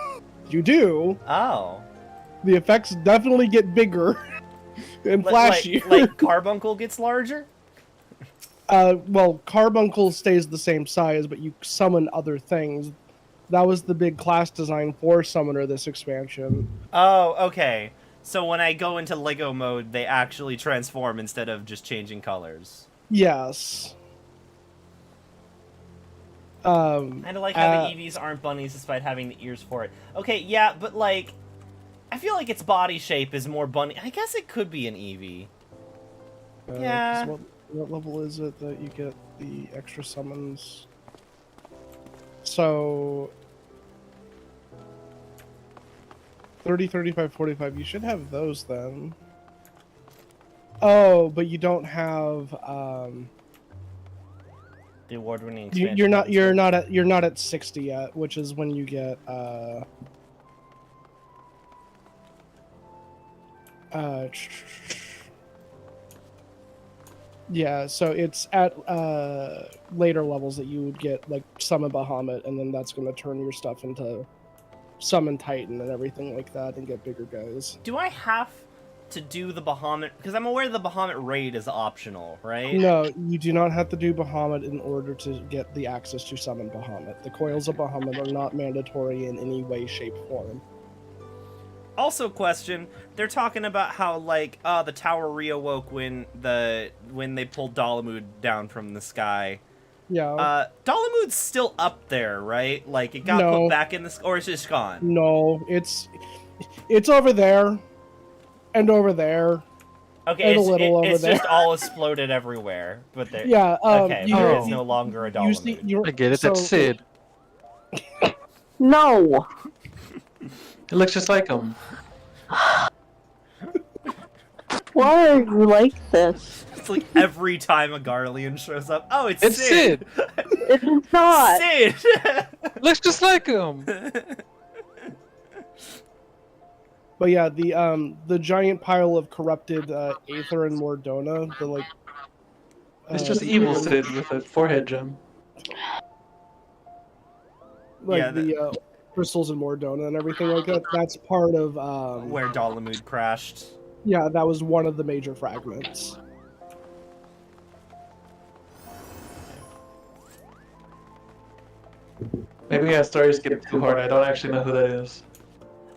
You do. Oh. The effects definitely get bigger and flashier. Like Carbuncle gets larger? Well, Carbuncle stays the same size, but you summon other things. That was the big class design for Summoner this expansion. Oh, okay. So when I go into Lego mode, they actually transform instead of just changing colors. Yes. I like how the EVs aren't bunnies despite having the ears for it. Okay, yeah, but like, I feel like its body shape is more bunny. I guess it could be an EV. Yeah. What level is it that you get the extra summons? So 30, 35, 45. You should have those then. Oh, but you don't have The award-winning expansion. you're not at 60 yet, which is when you get yeah, so it's at later levels that you would get like Summon Bahamut, and then that's going to turn your stuff into Summon Titan and everything like that, and get bigger guys. Do I have to do the Bahamut? Because I'm aware the Bahamut raid is optional, right? No, you do not have to do Bahamut in order to get the access to Summon Bahamut. The Coils of Bahamut are not mandatory in any way, shape, form. Also, question: they're talking about how like the tower reawoke when they pulled Dalamud down from the sky. Yeah. Dalamud's still up there, right? Like it got put back in the or it's just gone. No, it's over there, and over there. Okay, and it's just all exploded everywhere. But there. Yeah. Okay, but it's no longer a Dalamud. I get it. That's Sid. No. It looks just like him. Why are you like this? It's like every time a Garlean shows up. Oh, it's Sid. It is not. Sid. Looks just like him. But yeah, the giant pile of corrupted Aether and Mordona, the like. It's just evil Sid with a forehead gem. Like Yeah, the crystals in Mordona and everything like that. That's part of Where Dalamud crashed. Yeah, that was one of the major fragments. Maybe our stories get too hard. I don't actually know who that is.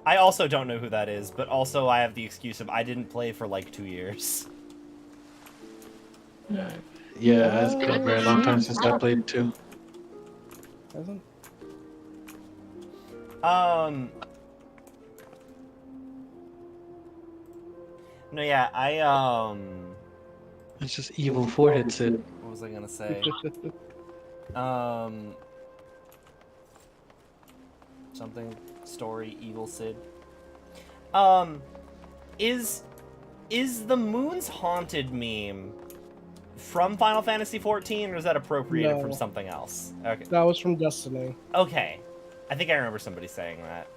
I also don't know who that is, but also I have the excuse of I didn't play for like 2 years. Yeah, it's been a very long time since I played too. Hasn't? No, yeah, It's just evil forehead Sid. what was I gonna say? Something story evil Sid. Is the Moon's Haunted meme from Final Fantasy XIV, or is that appropriated No. from something else? Okay. That was from Destiny. Okay. I think I remember somebody saying that.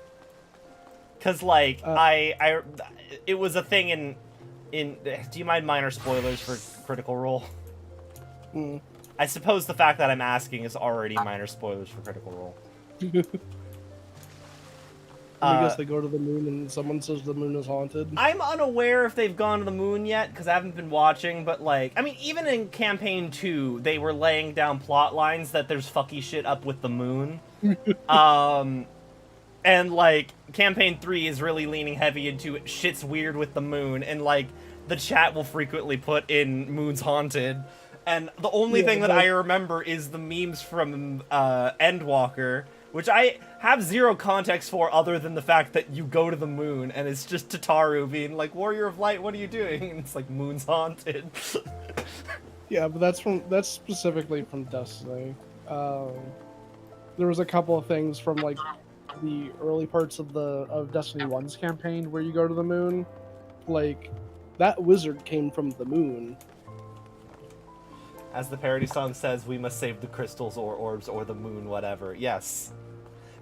Cause like it was a thing in do you mind minor spoilers for Critical Role? Mm. I suppose the fact that I'm asking is already minor spoilers for Critical Role. I guess they go to the moon and someone says the moon is haunted. I'm unaware if they've gone to the moon yet, because I haven't been watching, but like, I mean, even in Campaign 2, they were laying down plot lines that there's fucky shit up with the moon. And, like, Campaign 3 is really leaning heavy into shit's weird with the moon, and, like, the chat will frequently put in Moon's Haunted. And the only thing that I remember is the memes from Endwalker, which I have zero context for other than the fact that you go to the moon, and it's just Tataru being like, Warrior of Light, what are you doing? And it's like, Moon's Haunted. Yeah, but that's specifically from Destiny. There was a couple of things from like the early parts of Destiny 1's campaign where you go to the moon. Like, that wizard came from the moon. As the parody song says, we must save the crystals or orbs or the moon, whatever. Yes.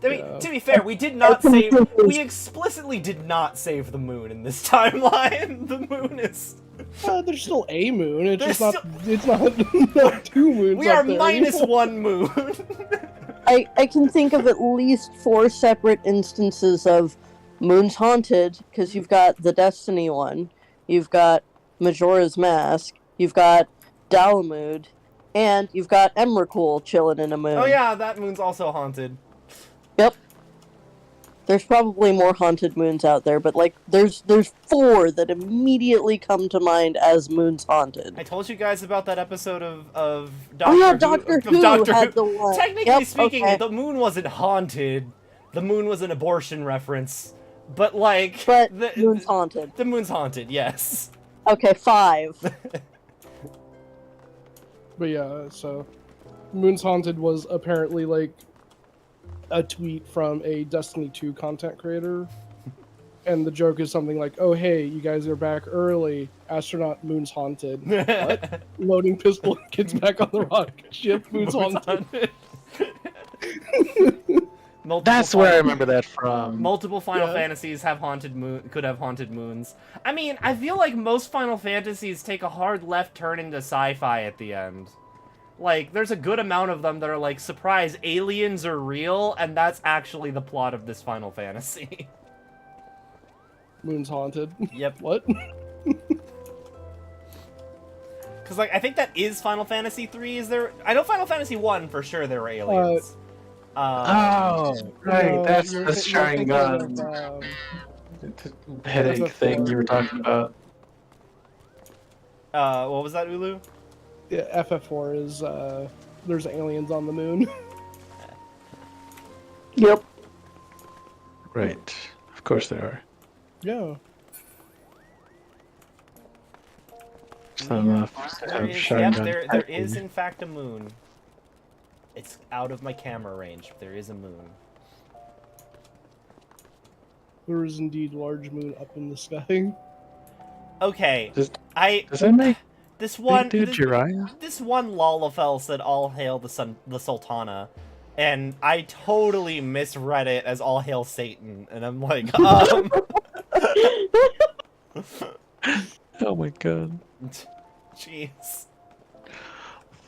I mean, to be fair, we did not save... We explicitly did not save the moon in this timeline. The moon is... There's still a moon. It's There's just not. It's not two moons. We are up there minus anymore. one moon. I can think of at least 4 separate instances of Moon's Haunted, because you've got the Destiny one, you've got Majora's Mask, you've got Dalamud, and you've got Emrakul chilling in a moon. Oh yeah, that moon's also haunted. Yep. There's probably more haunted moons out there, but like there's 4 that immediately come to mind as moons haunted. I told you guys about that episode of Doctor Oh yeah, Who. Doctor Who Doctor had Who. the one. Technically Yep, speaking, okay. the moon wasn't haunted. The moon was an abortion reference. But like But moon's haunted. The moon's haunted, yes. Okay, 5. But yeah, so Moon's Haunted was apparently like a tweet from a Destiny 2 content creator. And the joke is something like, oh hey, you guys are back early. Astronaut Moon's Haunted. What? Loading pistol gets back on the rocket ship. Moon's Haunted. That's where I remember that from. Multiple Final Fantasies have could have haunted moons. I mean, I feel like most Final Fantasies take a hard left turn into sci-fi at the end. Like, there's a good amount of them that are like, surprise, aliens are real, and that's actually the plot of this Final Fantasy. Moon's Haunted. Yep. What? Because, like, I think that is Final Fantasy 3. Is there... I know Final Fantasy 1, for sure, there were aliens. Oh, right, No, that's you're the thinking Sharing Gun of, headache thing you were talking about. What was that, Ulu? yeah, FF4 is, there's aliens on the moon. Yep. Right, of course there are. Yeah. There Sharing Gun. there is, in fact, a moon. It's out of my camera range, but there is a moon. There is indeed large moon up in the sky. Okay, Does I... that make This one... dude Jiraiya? This one Lalafell said, "All hail the Sultana," and I totally misread it as "All hail Satan," and I'm like, Oh my god. jeez.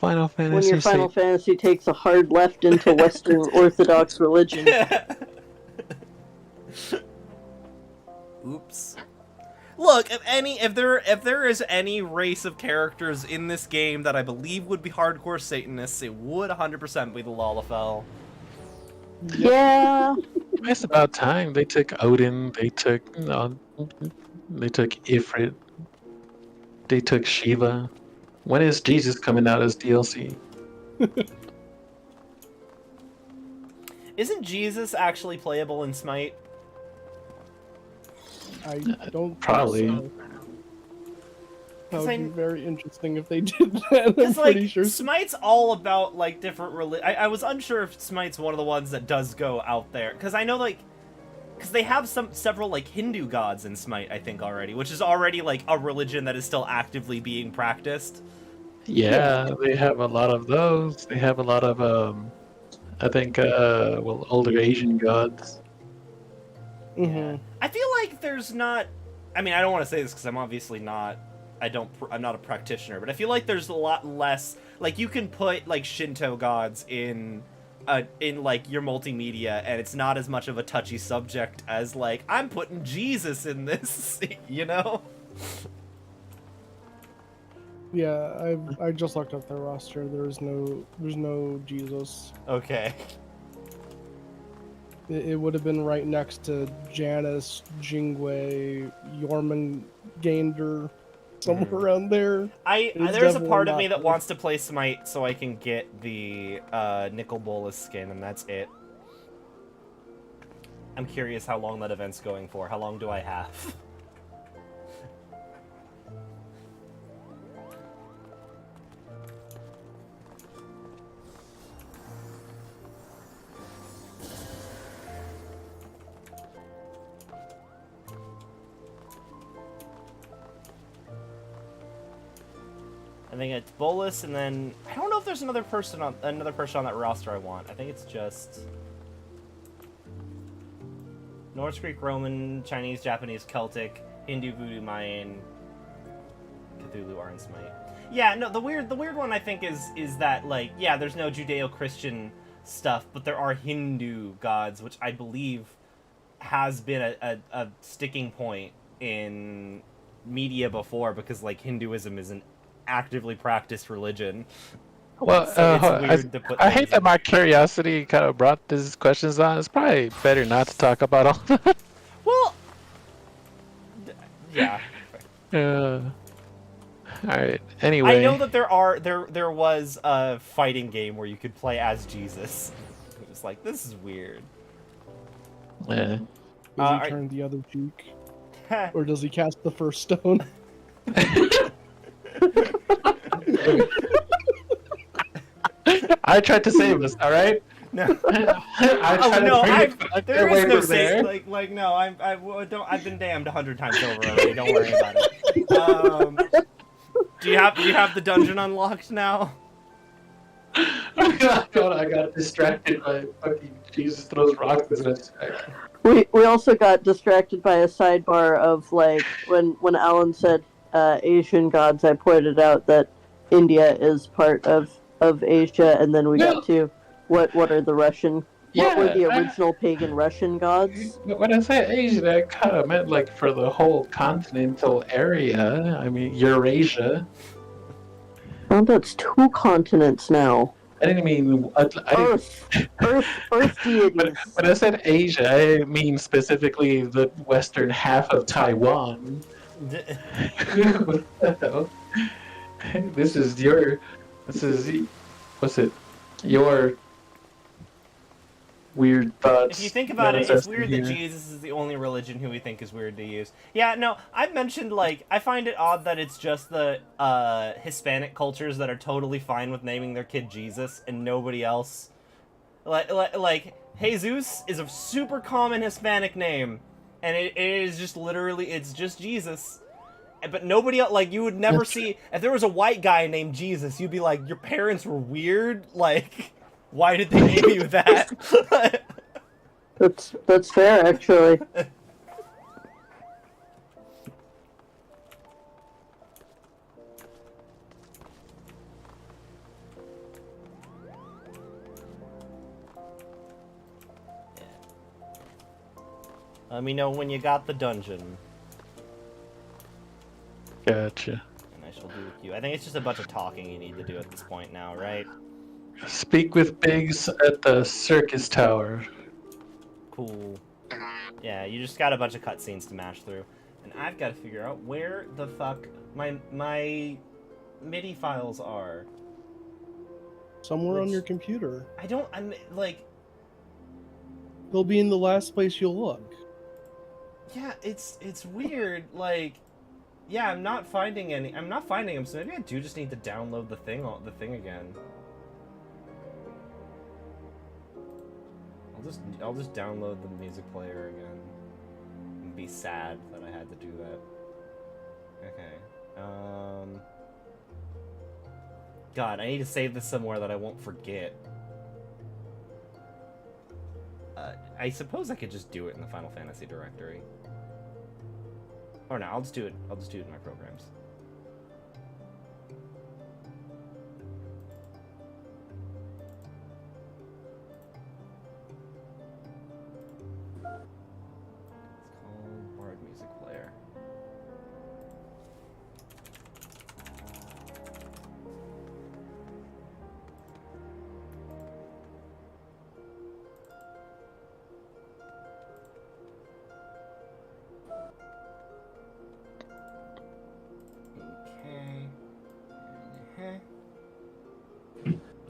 Final Fantasy. When your Final Fantasy takes a hard left into Western Orthodox religion. Oops. Look, if there is any race of characters in this game that I believe would be hardcore Satanists, it would 100% be the Lalafell. Yeah. It's about time. They took Odin. They took Ifrit. They took Shiva. When is Jesus coming out as DLC? Isn't Jesus actually playable in Smite? I don't Probably. think so. That 'Cause would I- be very interesting if they did that. I'm Because, pretty like, sure. Smite's all about, like, different I was unsure if Smite's one of the ones that does go out there. Because I know, like... Because they have several, like, Hindu gods in Smite, I think, already. Which is already, like, a religion that is still actively being practiced. Yeah, they have a lot of those. They have a lot of, I think, older Asian gods. Mhm. I feel like there's not... I mean, I don't want to say this because I'm obviously not... I'm not a practitioner, but I feel like there's a lot less... Like, you can put, like, Shinto gods in like, your multimedia, and it's not as much of a touchy subject as, like, I'm putting Jesus in this, you know? Yeah, I just looked up their roster. There's no Jesus. Okay. It would have been right next to Janus, Jingwei, Jormungandr, somewhere around there. It's There's a definitely part of not me that there. wants to play Smite so I can get the Nicol Bolas skin, and that's it. I'm curious how long that event's going for. How long do I have? I think it's Bolas, and then I don't know if there's another person on that roster I want. I think it's just Norse, Greek, Roman, Chinese, Japanese, Celtic, Hindu, Voodoo, Mayan, Cthulhu, Arn Smite. Yeah, no, the weird one I think is that, like, yeah, there's no Judeo-Christian stuff, but there are Hindu gods, which I believe has been a sticking point in media before, because, like, Hinduism is an actively practiced religion. Well, So it's weird to put I hate things that in. my curiosity kind of brought these questions on. It's probably better not to talk about all that. Well, yeah. Alright, anyway. I know that there was a fighting game where you could play as Jesus. It was like, this is weird. Yeah. Does he turn the other cheek? Or does he cast the first stone? I tried to save us, alright? No. I Oh tried to no, bring it there away is no from there. like no, I've been damned 100 times over already. Don't worry about it. Do you have the dungeon unlocked now? I got distracted by fucking Jesus throws rocks in his back. We also got distracted by a sidebar of, like, when Alan said Asian gods, I pointed out that India is part of Asia, and then we got to what are the Russian? What were the original pagan Russian gods? When I say Asian, I kind of meant like for the whole continental area. I mean Eurasia. Well, that's 2 continents now. I didn't mean Earth deities. When I said Asia, I mean specifically the western half of Taiwan. What the hell? This is what's it? Your weird thoughts. If you think about it, it's weird here. that Jesus is the only religion who we think is weird to use. Yeah, no, I've mentioned, like, I find it odd that it's just the Hispanic cultures that are totally fine with naming their kid Jesus and nobody else. Like Jesus is a super common Hispanic name, and it is just literally, it's just Jesus. But nobody else, like, you would never see, if there was a white guy named Jesus, you'd be like, your parents were weird? Like, why did they name you that? That's fair, actually. Let me know when you got the dungeon, Gotcha. and I shall do with you. I think it's just a bunch of talking you need to do at this point now, right? Speak with Biggs at the circus tower. Cool. Yeah, you just got a bunch of cutscenes to mash through. And I've got to figure out where the fuck my MIDI files are. Somewhere on your computer. I'm, like... They'll be in the last place you'll look. Yeah, it's weird, like... Yeah, I'm not finding them, so maybe I do just need to download the thing again. I'll just download the music player again. And be sad that I had to do that. Okay. God, I need to save this somewhere that I won't forget. I suppose I could just do it in the Final Fantasy directory. Or no, I'll just do it in my programs. It's called Bard Music Player.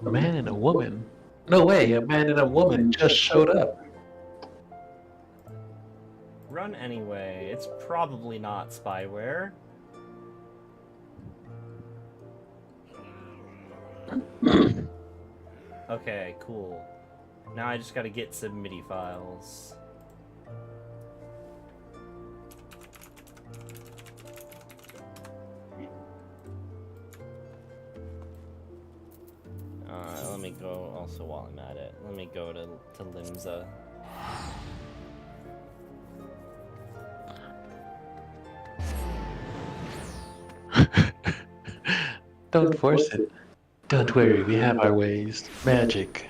A man and a woman? No way, a man and a woman just showed up. Run anyway. It's probably not spyware. Okay, cool. Now I just gotta get some MIDI files. Let me go, also while I'm at it, let me go to Limsa. Don't force it. Don't worry, we have our ways. Magic.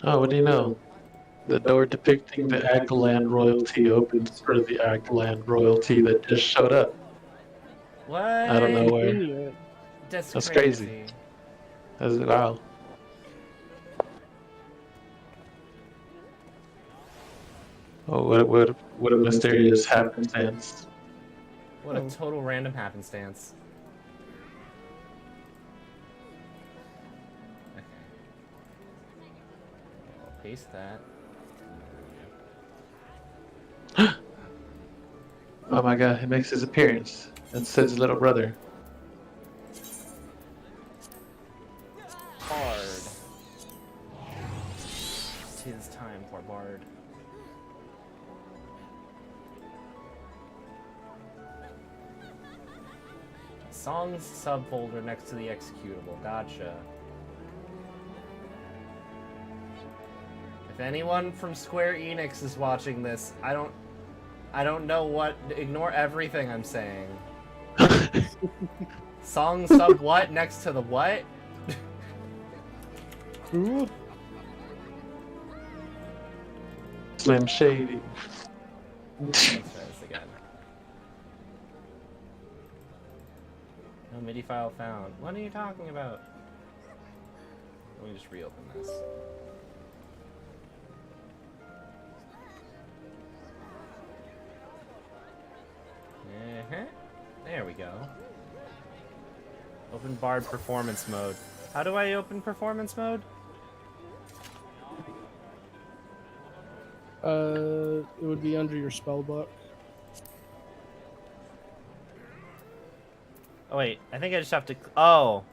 Oh, what do you know? The door depicting the Agland royalty opens for the Agland royalty that just showed up. What? Out of nowhere. Convenient. That's crazy. crazy. That's, wow. Oh, what a mysterious happenstance. What a total random happenstance. Okay. I'll paste that. Oh my god, he makes his appearance. That's Sid's little brother. Bard. Tis time for Bard. Songs subfolder next to the executable. Gotcha. If anyone from Square Enix is watching this, I don't know what. Ignore everything I'm saying. Song sub what next to the what? Ooh. Slim Shady. Let's try this again. No MIDI file found. What are you talking about? Let me just reopen this. There we go. Open Bard performance mode. How do I open performance mode? It would be under your spell book. Oh wait, I think I just have to. Oh,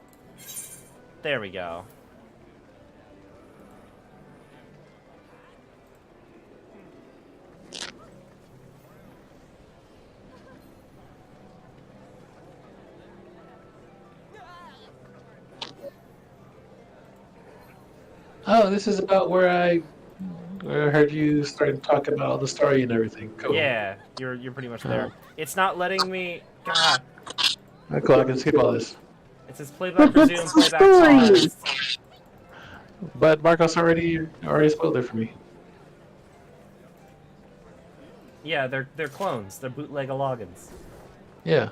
there we go. Oh, this is about where I heard you started talking about all the story and everything. Cool. Yeah, you're pretty much there. It's not letting me. God, Cool, I can skip all this. it says playback But resume, that's the playback story. pause. But Marcos already spoiled it for me. Yeah, they're clones. They're bootleg logins. Yeah.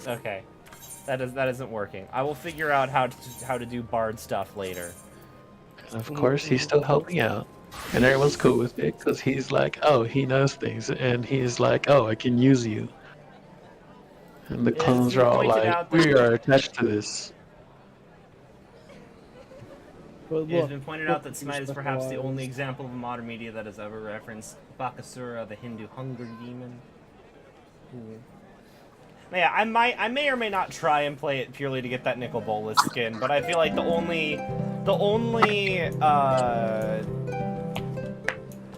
Okay, that isn't working. I will figure out how to do Bard stuff later. And of course, he's still helping out. And everyone's cool with it because he's like, oh, he knows things. And he's like, oh, I can use you. And the It has clones been are all pointed like, out that- we are attached to this. But It has look, been pointed look out that at Smite is your perhaps the specialized- only example of modern media that has ever referenced Bakasura, the Hindu hunger demon. Yeah, I may or may not try and play it purely to get that Nicol Bolas skin, but I feel like the only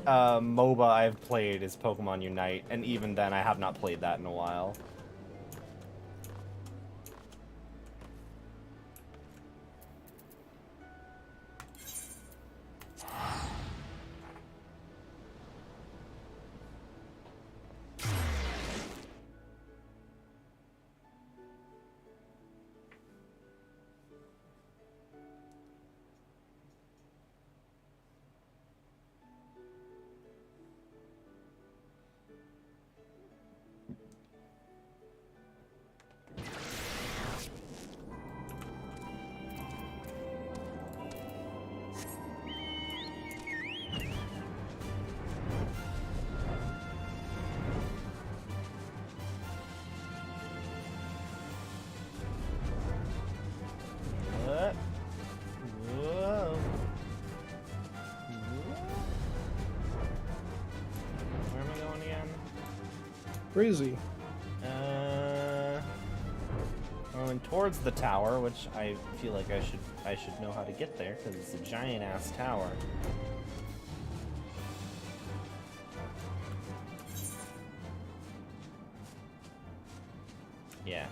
MOBA I've played is Pokemon Unite, and even then I have not played that in a while. Crazy. Going towards the tower, which I feel like I should know how to get there because it's a giant ass tower. Yeah.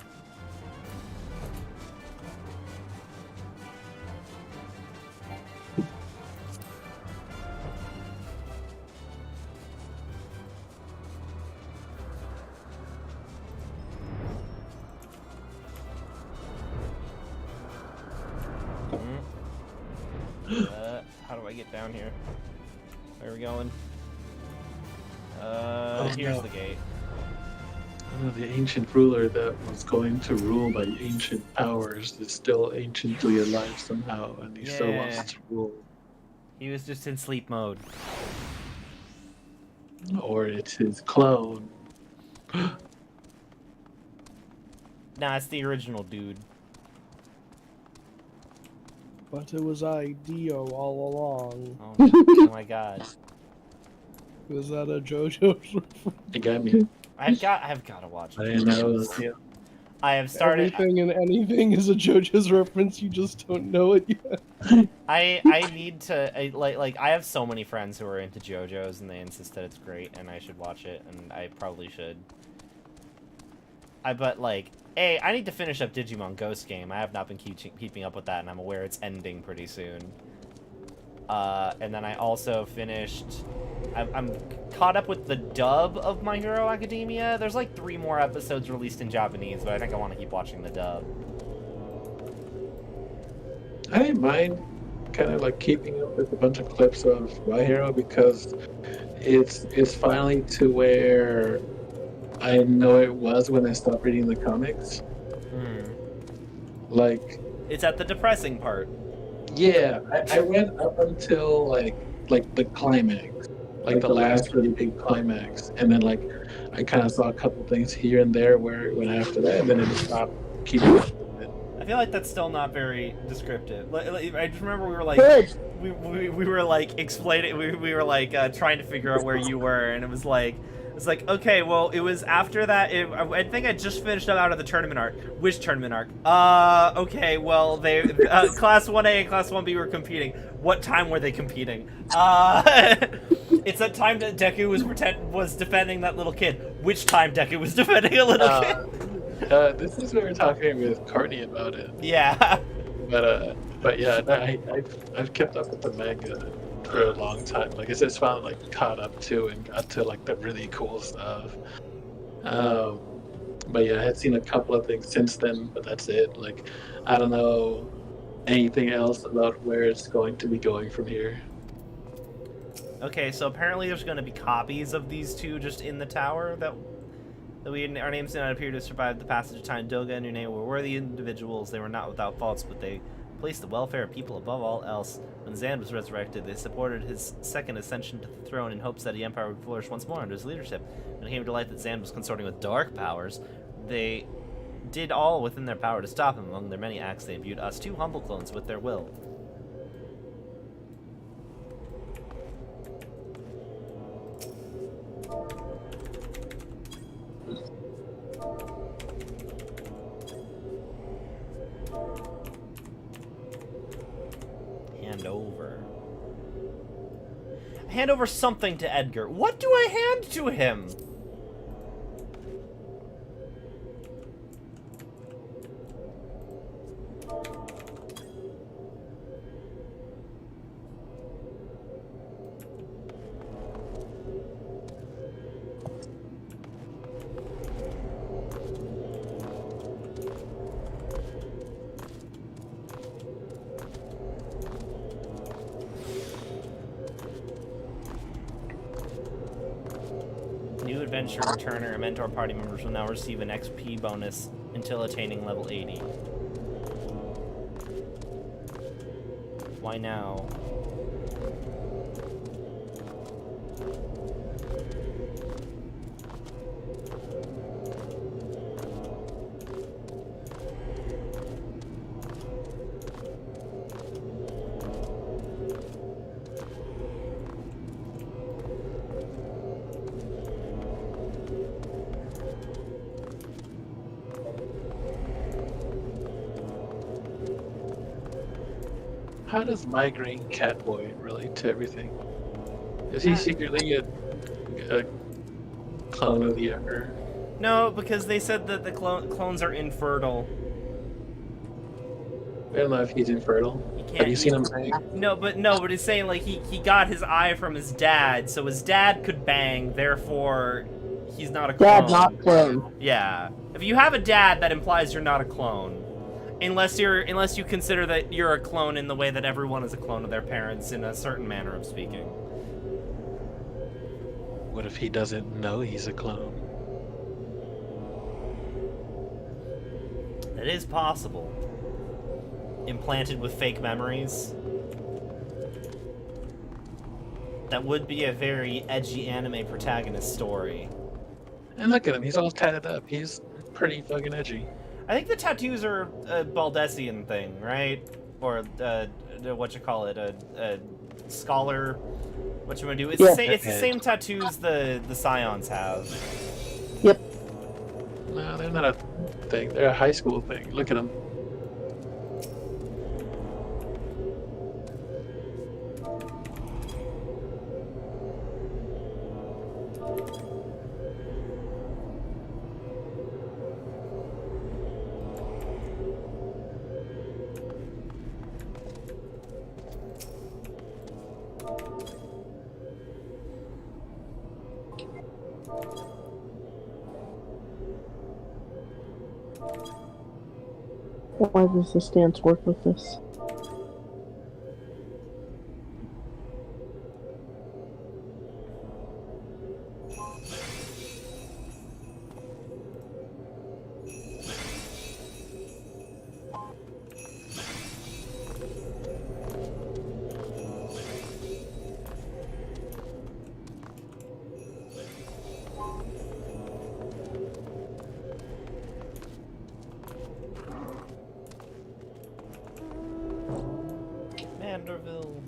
How do I get down here? Where are we going? Here's no. the gate. The ancient ruler that was going to rule by ancient powers is still anciently alive somehow, and he still Yeah. wants to rule. He was just in sleep mode. Or it's his clone. Nah, it's the original dude. But it was I, Dio, all along. Oh my god. Was that a JoJo's reference? It got me. I've got to watch I it. didn't know it was you. I have started. Everything and anything is a JoJo's reference, you just don't know it yet. I need to I have so many friends who are into JoJo's and they insist that it's great and I should watch it and I probably should. But like, hey, I need to finish up Digimon Ghost Game. I have not been keeping up with that and I'm aware it's ending pretty soon. And then I also finished. I'm caught up with the dub of My Hero Academia. There's like 3 more episodes released in Japanese, but I think I want to keep watching the dub. I didn't mind kind of like keeping up with a bunch of clips of My Hero because it's finally to where I know it was when I stopped reading the comics. Like, it's at the depressing part. Yeah, I went up until like the climax, like the last really big climax, and then like I kind of saw a couple things here and there where it went after that, and then it just stopped keeping up with it. I feel like that's still not very descriptive. I just remember we were like, Good. we were like explaining, we were like trying to figure out where you were, and it was like, okay, well, it was after that. I think I just finished up out of the tournament arc. Which tournament arc? Okay, well, they Class 1A and Class 1B were competing. What time were they competing? It's that time that Deku was defending that little kid. Which time Deku was defending a little kid? This is when we were talking with Courtney about it. Yeah. But yeah, I've kept up with the manga for a long time. Like I just finally like caught up to and got to like the really cool stuff. But yeah, I had seen a couple of things since then, but that's it. Like I don't know anything else about where it's going to be going from here. Okay, so apparently there's going to be copies of these two just in the tower that our names did not appear to survive the passage of time. Doga and Yune were worthy individuals. They were not without faults, but they placed the welfare of people above all else. When Zan was resurrected, they supported his second ascension to the throne in hopes that the Empire would flourish once more under his leadership. When it came to light that Zan was consorting with dark powers, they did all within their power to stop him. Among their many acts, they imbued us, 2 humble clones, with their will. Hand over something to Edgar. What do I hand to him? New adventure returner and mentor party members will now receive an XP bonus until attaining level 80. Why now? How does Migraine Catboy relate to everything? Is he secretly a clone of the Emperor? No, because they said that the clones are infertile. I don't know if he's infertile. He can't. Have you seen him bang? No, but he's saying like he got his eye from his dad, so his dad could bang. Therefore, he's not a clone. Dad, not clone. Yeah. If you have a dad, that implies you're not a clone. Unless you consider that you're a clone in the way that everyone is a clone of their parents in a certain manner of speaking. What if he doesn't know he's a clone? It is possible. Implanted with fake memories. That would be a very edgy anime protagonist story. And look at him, he's all tatted up. He's pretty fucking edgy. I think the tattoos are a Baldessian thing, right? Or what you call it, a scholar. What you want to do? It's Yeah. the same tattoos the Scions have. Yep. No, they're not a thing. They're a high school thing. Look at them. Why does the stance work with this? Manderville.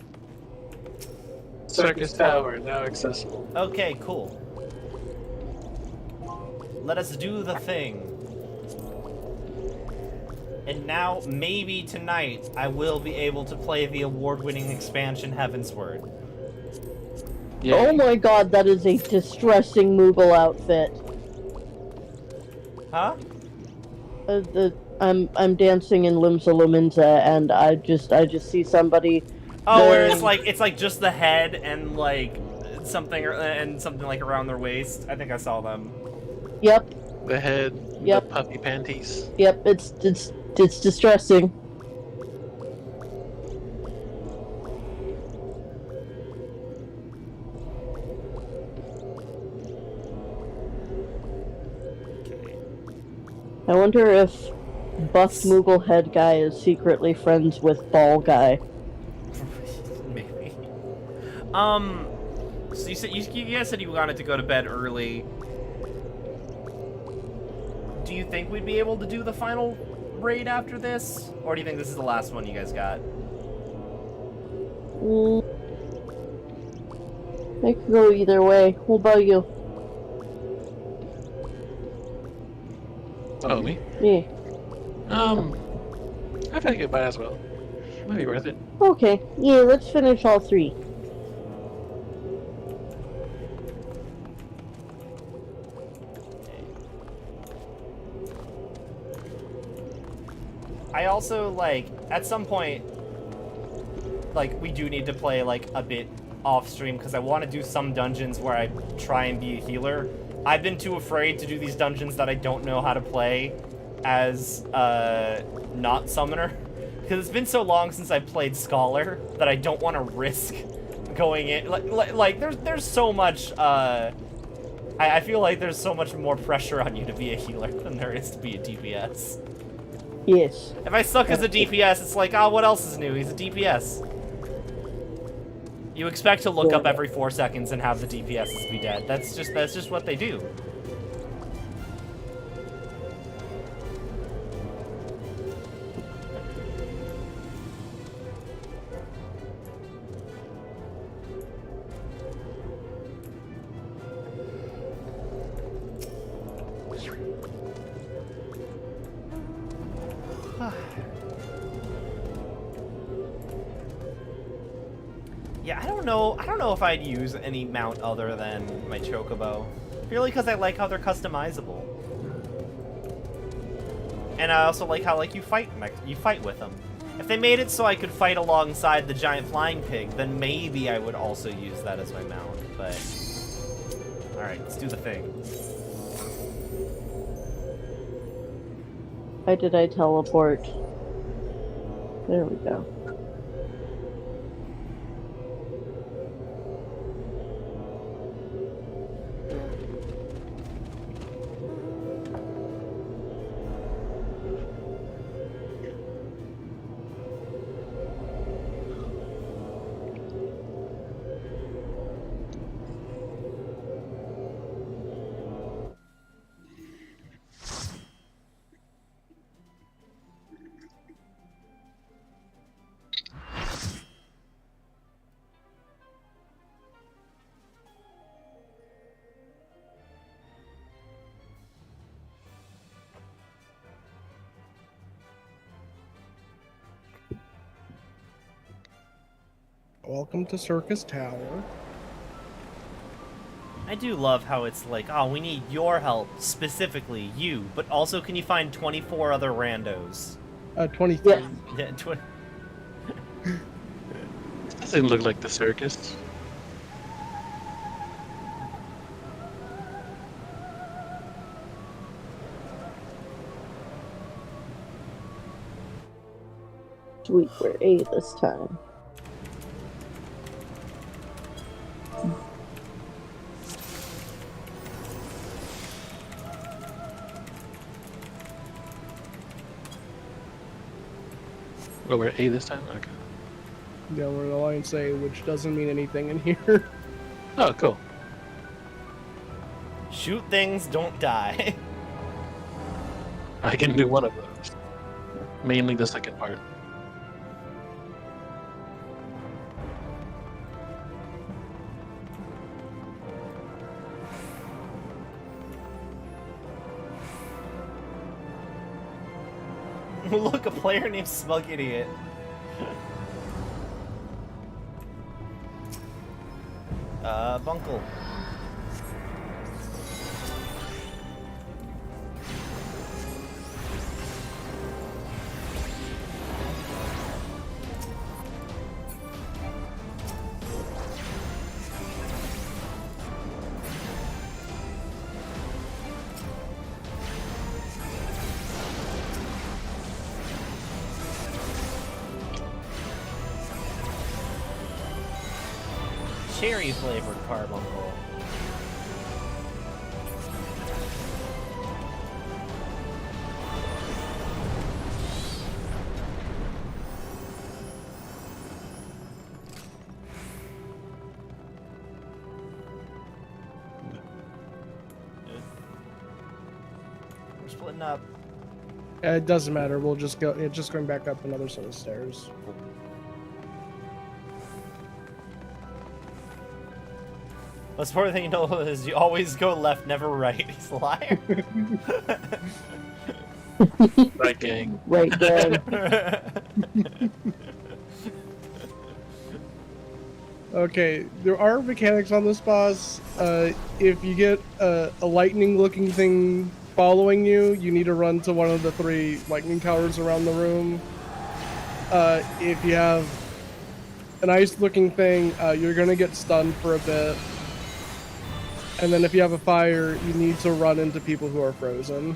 Circus Tower, now accessible. Okay, cool. Let us do the thing. And now, maybe tonight, I will be able to play the award-winning expansion Heavensward. Yeah. Oh my god, that is a distressing Moogle outfit. Huh? I'm dancing in Limsa Luminza, and I just see somebody. Oh, where wearing- it's like just the head and like something like around their waist. I think I saw them. Yep, The head, Yep. the puffy panties. yep. It's distressing. I wonder if buffed Moogle head guy is secretly friends with ball guy. Maybe. So you guys said you wanted to go to bed early. Do you think we'd be able to do the final raid after this, or do you think this is the last one you guys got? I could go either way. What about you? Oh, me? Yeah. I think it might as well. Might be worth it. Okay. Yeah, let's finish all three. I also, like, at some point, like, we do need to play, like, a bit off-stream, because I want to do some dungeons where I try and be a healer. I've been too afraid to do these dungeons that I don't know how to play as, not Summoner. Because it's been so long since I played Scholar that I don't want to risk going in. Like there's so much, I feel like there's so much more pressure on you to be a healer than there is to be a DPS. Yes. If I suck as a DPS, it's like, oh, what else is new? He's a DPS. You expect to look up every 4 seconds and have the DPSs be dead. That's just what they do. Yeah, I don't know. I don't know if I'd use any mount other than my chocobo. Purely because I like how they're customizable. And I also like how you fight with them. If they made it so I could fight alongside the giant flying pig, then maybe I would also use that as my mount. But all right, let's do the thing. Why did I teleport? There we go. Welcome to Circus Tower. I do love how it's like, oh, we need your help, specifically you, but also can you find 24 other randos? 23. Yeah. Yeah, Doesn't look like the circus. Sweet, we're A this time. Oh, we're A this time? Okay. Yeah, we're in Alliance A, which doesn't mean anything in here. Oh, cool. Shoot things, don't die. I can do one of those. Mainly the second part. Look, a player named Smug Idiot. Bunkle. Cherry flavored carbuncle. We're splitting up. It doesn't matter. We'll just go. It's just going back up another set of stairs. That's important thing you know is you always go left, never right. He's a liar. Right, gang. Right there. Okay, there are mechanics on this boss. If you get a lightning-looking thing following you, you need to run to one of the 3 lightning towers around the room. If you have an ice-looking thing, you're gonna get stunned for a bit. And then if you have a fire, you need to run into people who are frozen.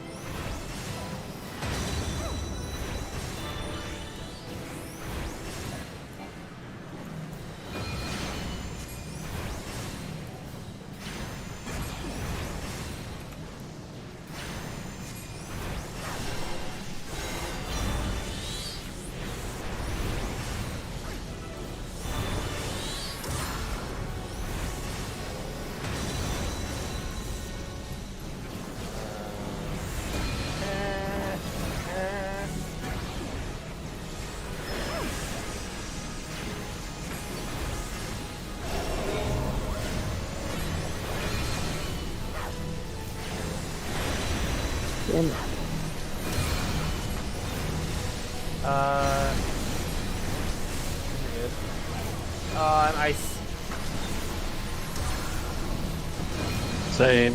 Damn it. Good. I'm ice. Same.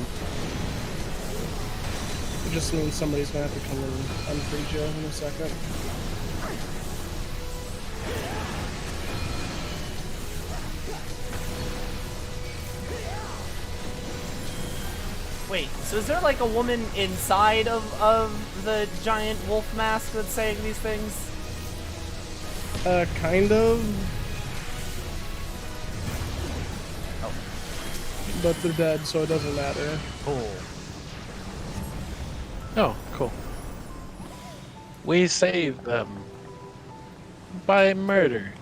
It just means somebody's gonna have to come and unfreeze you in a second. Wait, so is there like a woman inside of the giant wolf mask that's saying these things? Kind of. Oh. But they're dead, so it doesn't matter. Cool. Oh, cool. We saved them by murder.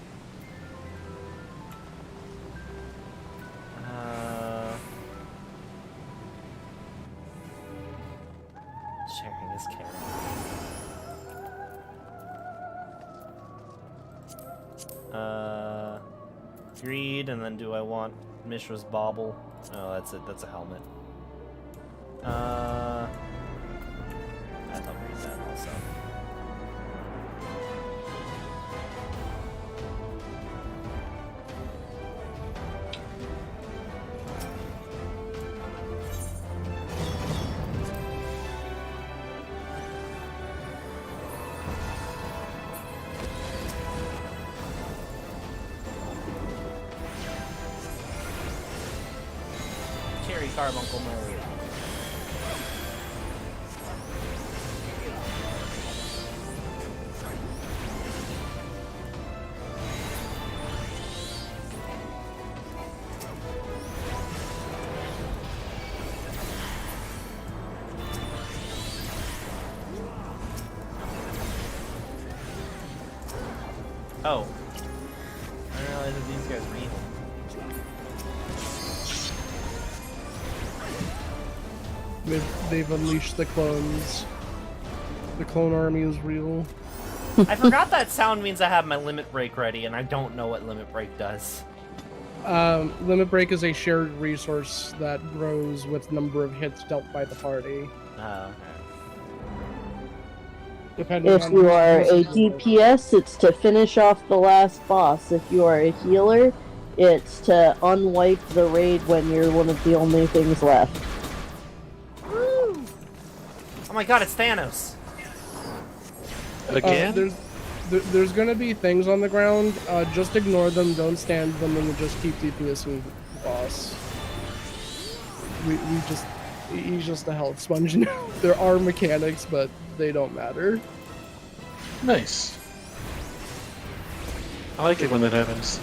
Sharing is caring. Greed, and then do I want Mishra's bauble? Oh, that's it. That's a helmet. I'll read that also. Cherry carbuncle mode. Oh. I didn't realize that these guys were evil. They've unleashed the clones. The clone army is real. I forgot that sound means I have my limit break ready, and I don't know what limit break does. Limit break is a shared resource that grows with number of hits dealt by the party. Oh, Depending If on you who's are a using it. DPS, it's to finish off the last boss. If you are a healer, it's to unwipe the raid when you're one of the only things left. oh my god, it's Thanos! Again? There's gonna be things on the ground. Just ignore them. Don't stand them, and just keep DPSing the boss. He's just a health sponge now. There are mechanics, but they don't matter. Nice. I like it when that happens.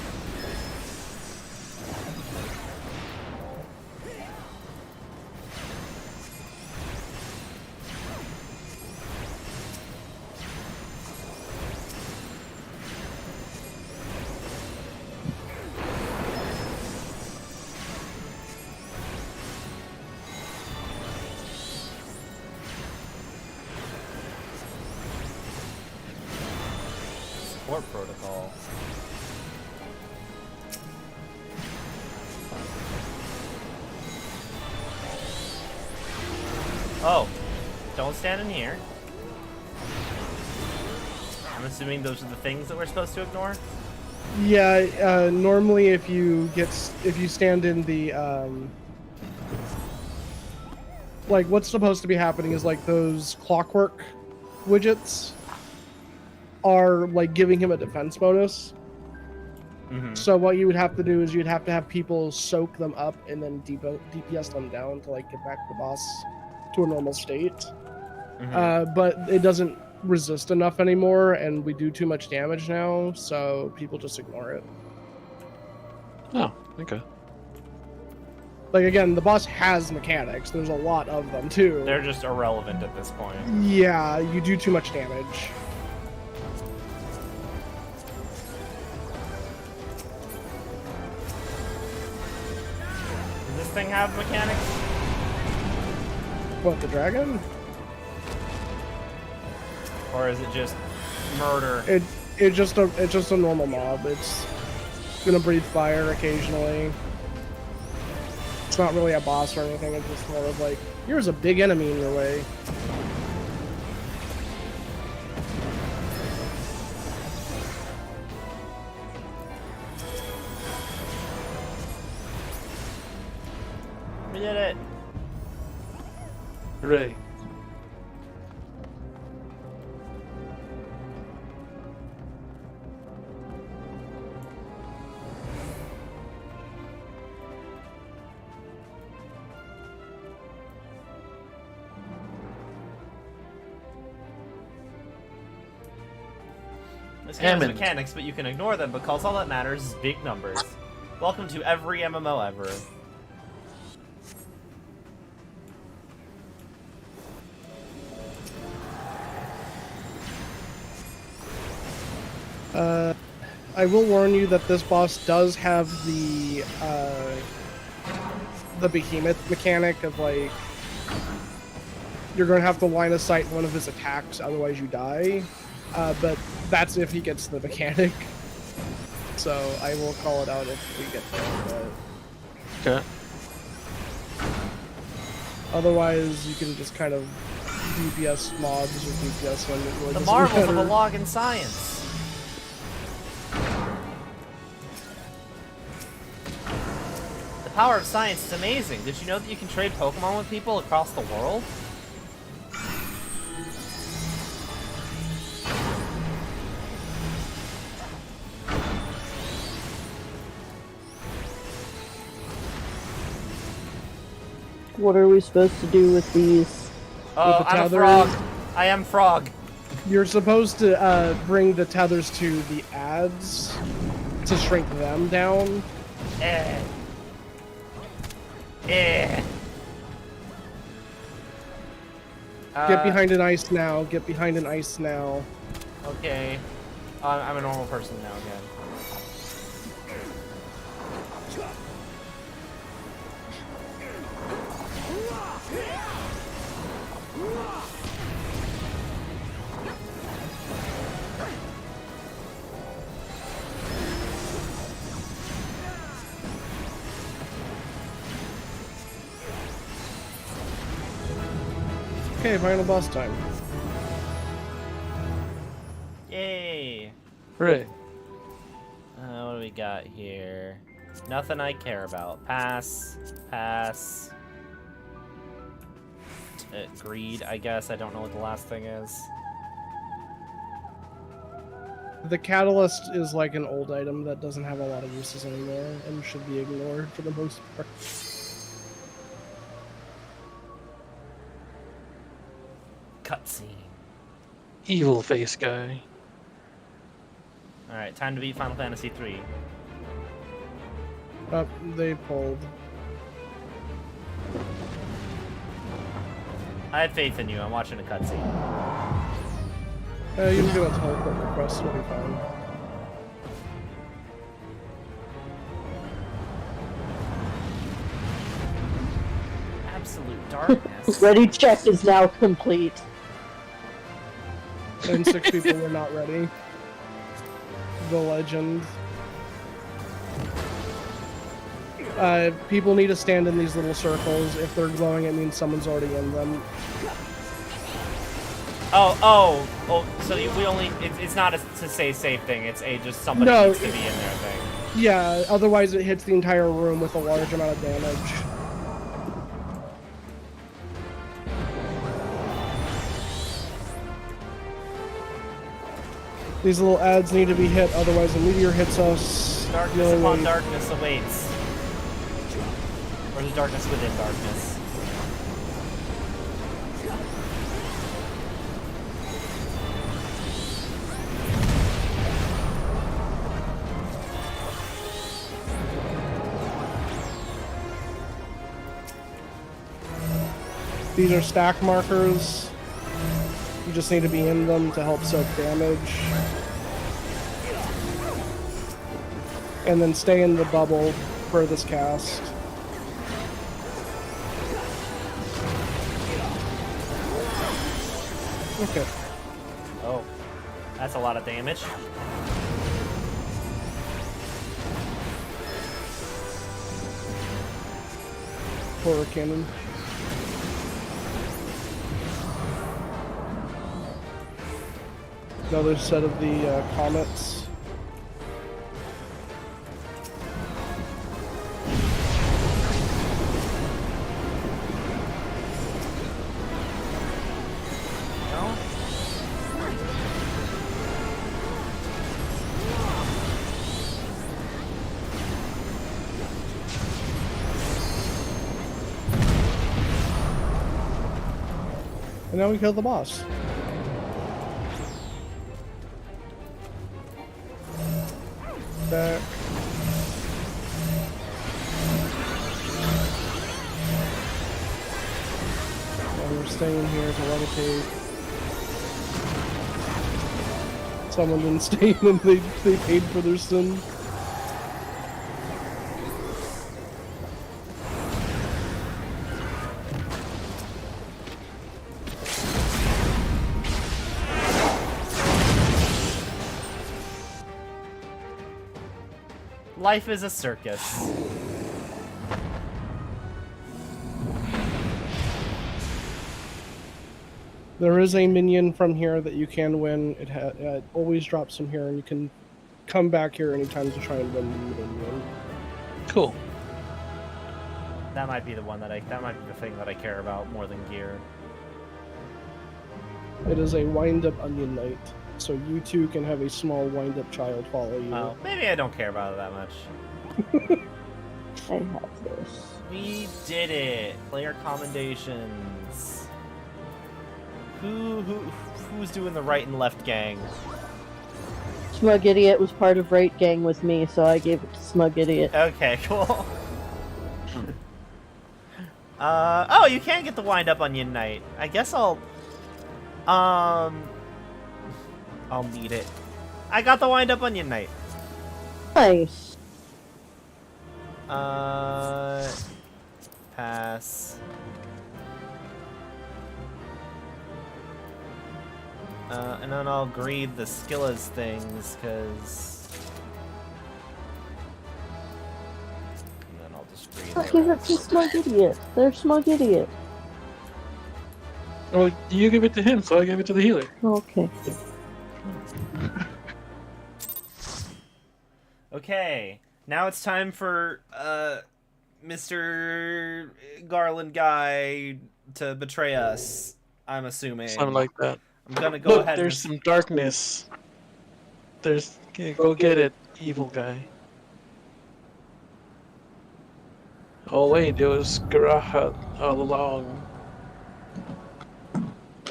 Support protocol. Oh, don't stand in here. I'm assuming those are the things that we're supposed to ignore? Yeah. Normally, if you stand in the like, what's supposed to be happening is like those clockwork widgets are like giving him a defense bonus. Mm-hmm. So what you would have to do is you'd have to have people soak them up and then DPS them down to like get back the boss to a normal state. Mm-hmm. But it doesn't resist enough anymore, and we do too much damage now, so people just ignore it. Oh, okay. Like, again, the boss has mechanics. There's a lot of them too. They're just irrelevant at this point. Yeah, you do too much damage. Does this thing have mechanics? What, the dragon? Or is it just murder? It's just a normal mob. It's gonna breathe fire occasionally. It's not really a boss or anything. It's just more of like, here's a big enemy in your way. We did it. Hooray. This game has Hammond. mechanics, but you can ignore them because all that matters is big numbers. Welcome to every MMO ever. I will warn you that this boss does have the behemoth mechanic of like you're going to have to line of sight one of his attacks, otherwise you die. But that's if he gets the mechanic. So I will call it out if we get there. Okay. Otherwise, you can just kind of DPS mobs or DPS when it really The doesn't marvels of matter. a log in science. The power of science is amazing. Did you know that you can trade Pokemon with people across the world? What are we supposed to do with these? Oh, the I'm a tether? frog. I am frog. You're supposed to bring the tethers to the ads to shrink them down. Eh. Eh. Get behind an ice now. Get behind an ice now. Okay. I'm a normal person now again. Okay, final boss time. Yay. Hooray. What do we got here? Nothing I care about. Pass. Pass. Greed, I guess. I don't know what the last thing is. The catalyst is like an old item that doesn't have a lot of uses anymore and should be ignored for the most part. Cutscene. Evil face guy. Alright, time to beat Final Fantasy 3. Oh, they pulled. I have faith in you. I'm watching a cutscene. You can do a teleport request, it'll be fine. Absolute darkness. Ready check is now complete. And 6 people were not ready. The legend. People need to stand in these little circles. If they're glowing, it means someone's already in them. Oh, so we only, it's not a to say safe thing, it's a just somebody No, needs to be in there thing. Yeah, otherwise it hits the entire room with a large amount of damage. These little ads need to be hit, otherwise a meteor hits us. Darkness upon darkness awaits. Or there's darkness within darkness. These are stack markers. You just need to be in them to help soak damage. And then stay in the bubble for this cast. Okay. Oh, that's a lot of damage. Horror cannon. Another set of the comets. And now we kill the boss. Back. And we're staying here to levitate. Someone didn't stay in and they paid for their sin. Life is a circus. There is a minion from here that you can win. It always drops from here, and you can come back here anytime to try and win the minion. Cool. That might be the one that that might be the thing that I care about more than gear. It is a wind-up onion knight, so you two can have a small wind-up child follow you. Oh, maybe I don't care about it that much. I have this. We did it. Player commendations. Who's doing the right and left gang? Smug Idiot was part of Right Gang with me, so I gave it to Smug Idiot. Okay, cool. Oh, you can get the wind up onion knight. I guess I'll need it. I got the wind up onion knight. Nice. Pass. And then I'll greed the Skillas things, cause... And then I'll just greed I'll the give it rest. to Smug Idiot. They're Smug Idiot. Well, you give it to him, so I give it to the healer. Okay. Okay, now it's time for, Mr. Garland guy to betray us, I'm assuming. Something like that. I'm gonna go Look, ahead there's and... some darkness. There's... Okay, go get it, evil guy. Oh wait, it was Garaha all along.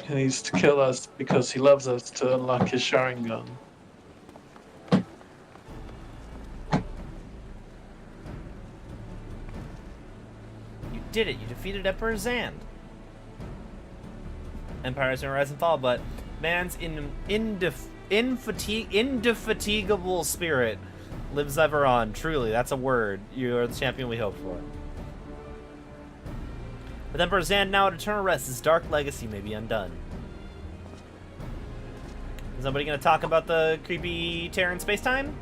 He needs to kill us because he loves us to unlock his Sharingan. You did it, you defeated Emperor Zand. Empires may rise and fall, but man's indefatigable spirit lives ever on. Truly, that's a word. You are the champion we hoped for. With Emperor Zand now at eternal rest, his dark legacy may be undone. Is somebody going to talk about the creepy tear in space-time?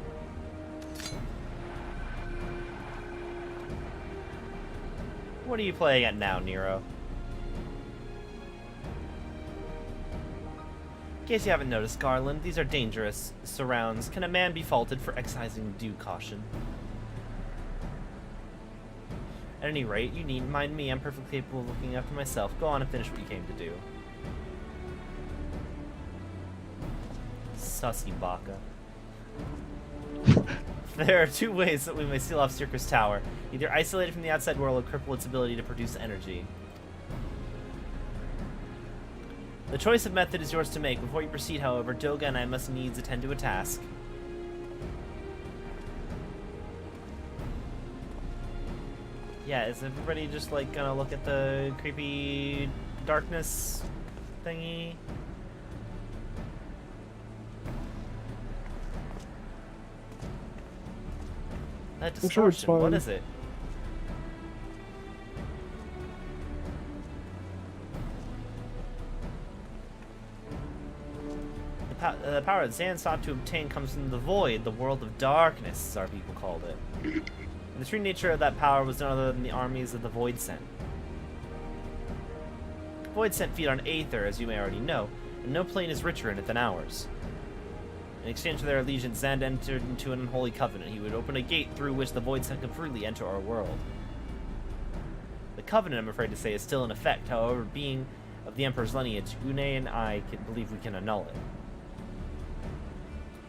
What are you playing at now, Nero? In case you haven't noticed, Garland, these are dangerous surrounds. Can a man be faulted for exercising due caution? At any rate, you needn't mind me. I'm perfectly capable of looking after myself. Go on and finish what you came to do. Sussy Baka. There are two ways that we may seal off Circus Tower. Either isolate it from the outside world or cripple its ability to produce energy. The choice of method is yours to make. Before you proceed, however, Doga and I must needs attend to a task. Yeah, is everybody just like gonna look at the creepy darkness thingy? That I'm sure it's distortion, what fine. is it? The power that Zan sought to obtain comes from the void, the world of darkness, as our people called it. And the true nature of that power was none other than the armies of the Void Sent. Void Sent feed on Aether, as you may already know, and no plane is richer in it than ours. In exchange for their allegiance, Zand entered into an unholy covenant. He would open a gate through which the Void Sent could freely enter our world. The covenant, I'm afraid to say, is still in effect. However, being of the Emperor's lineage, Une and I believe we can annul it.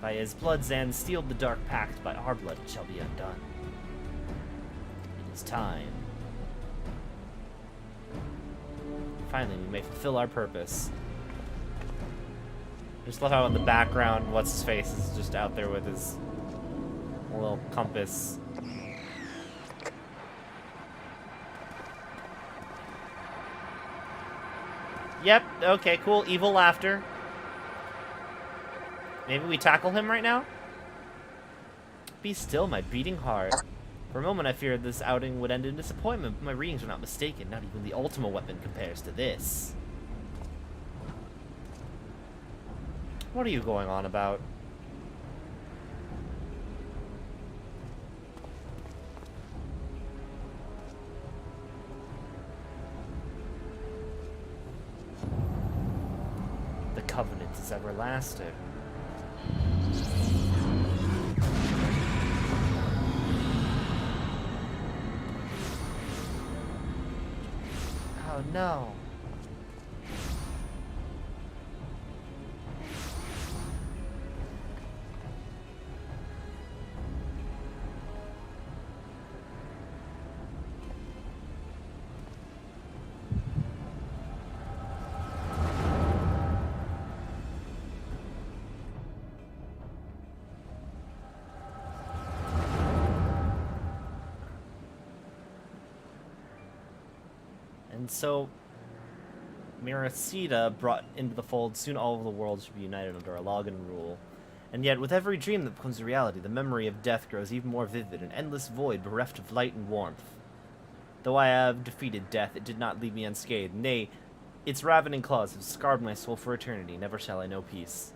By his blood, Zan sealed the Dark Pact. By our blood, it shall be undone. It is time Finally, we may fulfill our purpose. Just love how in the background, what's his face is just out there with his little compass. Yep, okay, cool. Evil laughter. Maybe we tackle him right now? Be still, my beating heart. For a moment, I feared this outing would end in disappointment, but my readings were not mistaken. Not even the Ultima weapon compares to this. What are you going on about? The covenant is everlasting. Oh no. And so, Miracida brought into the fold, soon all of the world should be united under a Logan rule. And yet, with every dream that becomes a reality, the memory of death grows even more vivid, an endless void bereft of light and warmth. Though I have defeated death, it did not leave me unscathed. Nay, its ravening claws have scarred my soul for eternity. Never shall I know peace.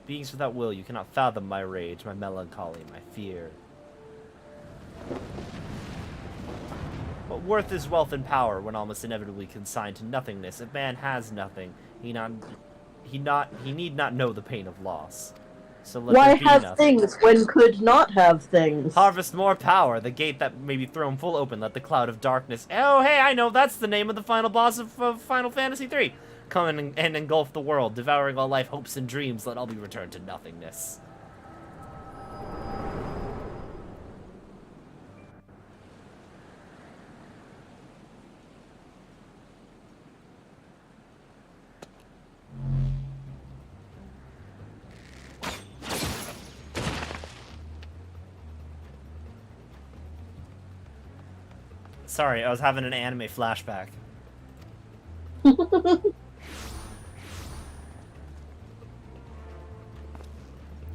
Beings without will, you cannot fathom my rage, my melancholy, my fear. What worth is wealth and power when almost inevitably consigned to nothingness? If man has nothing, he need not know the pain of loss. So let Why there be have nothing. things when could not have things? Harvest more power, the gate that may be thrown full open, let the cloud of darkness... Oh, hey, I know, that's the name of the final boss of Final Fantasy III. Come and engulf the world, devouring all life, hopes, and dreams, let all be returned to nothingness. Sorry, I was having an anime flashback.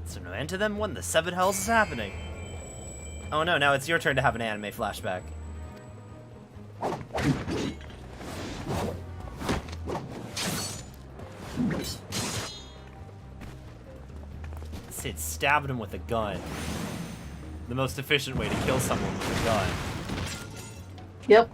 So no end to them when the seven hells is happening. Oh no, now it's your turn to have an anime flashback. Sid stabbed him with a gun. The most efficient way to kill someone with a gun. Yep.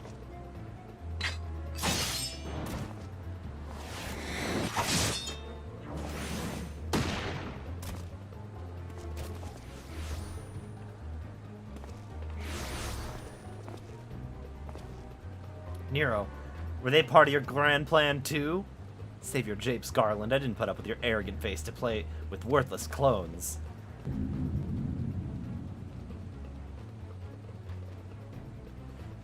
Nero, were they part of your grand plan too? Savior Japes Garland, I didn't put up with your arrogant face to play with worthless clones.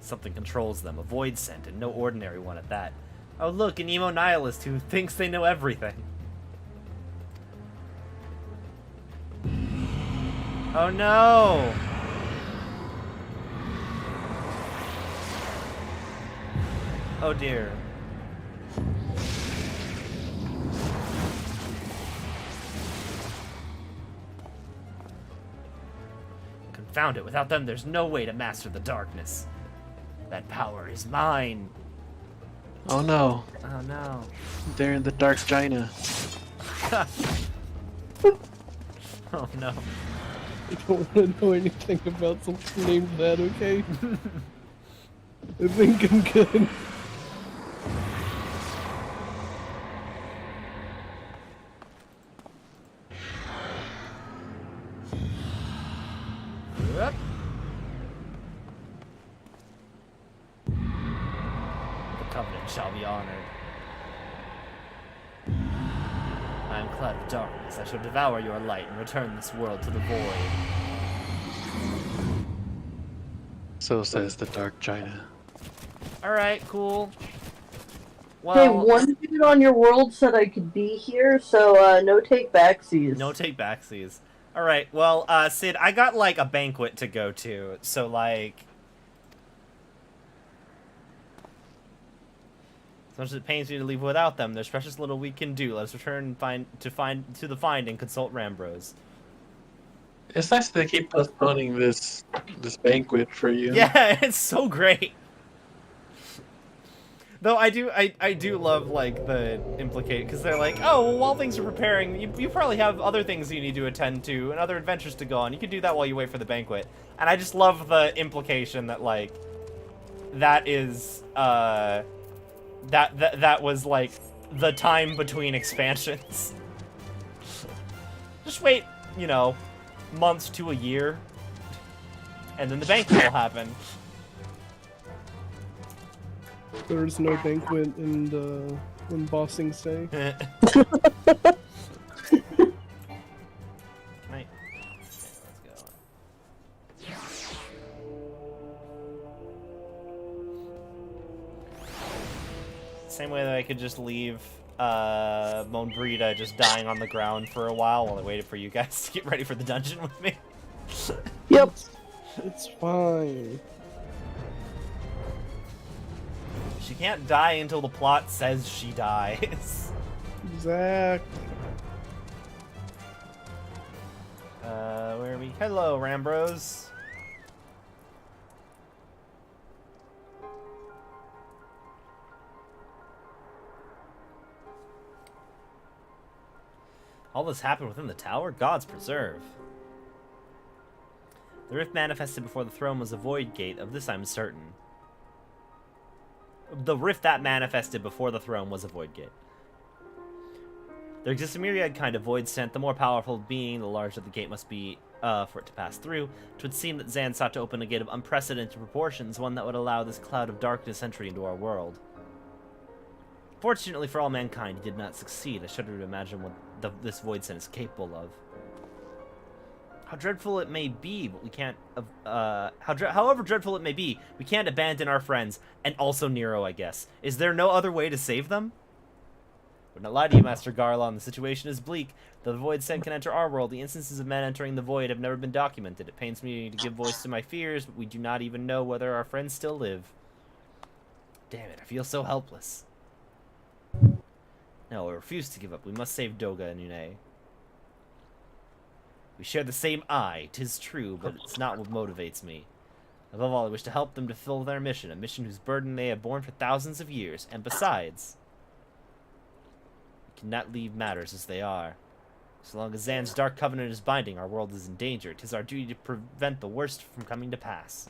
Something controls them, a void scent, and no ordinary one at that. Oh look, an emo nihilist who thinks they know everything. Oh no! Oh dear. Confound it, without them there's no way to master the darkness. That power is mine. Oh no, Oh no. they're in the Dark Gina. Oh no. I don't want to know anything about something named that, okay? I think I'm good. Yep. The covenant shall be honored. I am cloud of darkness. I shall devour your light and return this world to the void. So says the Dark Gina. Alright, cool. Hey, Well, one dude on your world said I could be here, so no take backsies. no take backsies. Alright, well, Sid, I got, like, a banquet to go to, so, like... As much as it pains me to leave without them, there's precious little we can do. Let us return to the find and consult Rambros. It's nice that they keep postponing this banquet for you. Yeah, it's so great. Though I do love, like, the implicate, because they're like, oh, well, while things are preparing, you probably have other things you need to attend to and other adventures to go on. You can do that while you wait for the banquet. And I just love the implication that, like, that is, that was, like, the time between expansions. Just wait, you know, months to a year, and then the banquet will happen. There's no banquet in Bossing Say. Right. Okay, let's go. Same way that I could just leave Monbrita just dying on the ground for a while I waited for you guys to get ready for the dungeon with me. Yep. It's fine. She can't die until the plot says she dies. Exactly. Where are we? Hello, Rambros. All this happened within the tower? Gods preserve. The rift manifested before the throne was a void gate. Of this I'm certain. The rift that manifested before the throne was a void gate. There exists a myriad kind of void sent. The more powerful being, the larger the gate must be for it to pass through. It would seem that Zan sought to open a gate of unprecedented proportions, one that would allow this cloud of darkness entry into our world. Fortunately for all mankind, he did not succeed. I shudder to imagine what this void sent is capable of. How dreadful it may be, but we can't... however dreadful it may be, we can't abandon our friends, and also Nero, I guess. Is there no other way to save them? I would not lie to you, Master Garlon. The situation is bleak. Though the void sent can enter our world, the instances of men entering the void have never been documented. It pains me to give voice to my fears, but we do not even know whether our friends still live. Damn it, I feel so helpless. No, I refuse to give up. We must save Doga and Une. We share the same eye, 'tis true, but it's not what motivates me. Above all, I wish to help them to fulfill their mission, a mission whose burden they have borne for thousands of years, and besides, we cannot leave matters as they are. So long as Zan's dark covenant is binding, our world is in danger. 'Tis our duty to prevent the worst from coming to pass.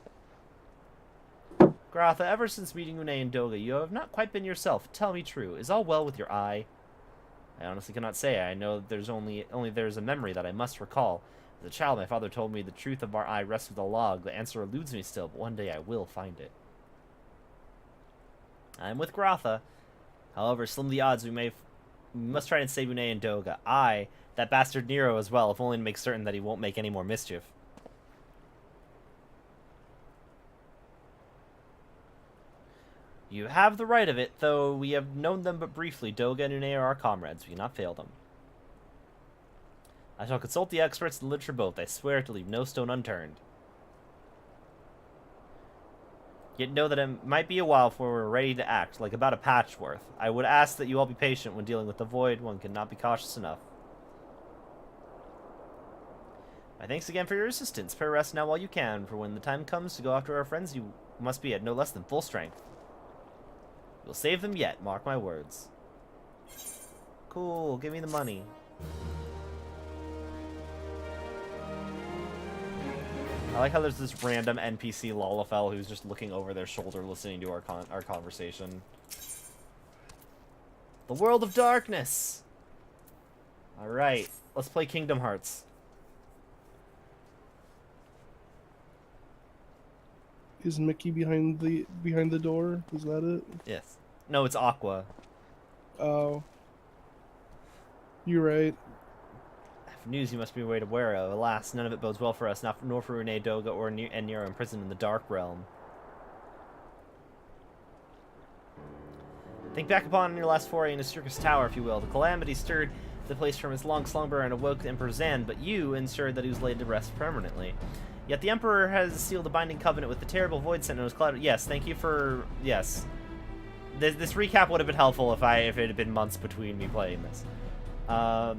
Grotha, ever since meeting Une and Doga, you have not quite been yourself. Tell me true, is all well with your eye? I honestly cannot say. I know that there's only there's a memory that I must recall. As a child, my father told me the truth of our eye rests with a log. The answer eludes me still, but one day I will find it. I am with Grotha. However, slim the odds, we must try and save Une and Doga. That bastard Nero as well, if only to make certain that he won't make any more mischief. You have the right of it, though we have known them but briefly. Doga and Une are our comrades. We cannot fail them. I shall consult the experts in literature both. I swear to leave no stone unturned. Yet know that it might be a while before we're ready to act, like about a patchworth. I would ask that you all be patient when dealing with the void. One cannot be cautious enough. My thanks again for your assistance. Spare rest now while you can, for when the time comes to go after our friends, you must be at no less than full strength. We'll save them yet, mark my words. Cool, give me the money. I like how there's this random NPC Lalafell who's just looking over their shoulder listening to our conversation. The World of Darkness! Alright, let's play Kingdom Hearts. Is Mickey behind the door? Is that it? Yes. No, it's Aqua. Oh. You're right. I have news you must be aware of. Alas, none of it bodes well for us, nor for Une, Doga, and Nero imprisoned in the Dark Realm. Think back upon your last foray into Circus Tower, if you will. The calamity stirred the place from its long slumber and awoke the Emperor Zan, but you ensured that he was laid to rest permanently. Yet the Emperor has sealed a binding covenant with the terrible Void Sentinels. Yes, thank you for... Yes. This recap would have been helpful if it had been months between me playing this. Our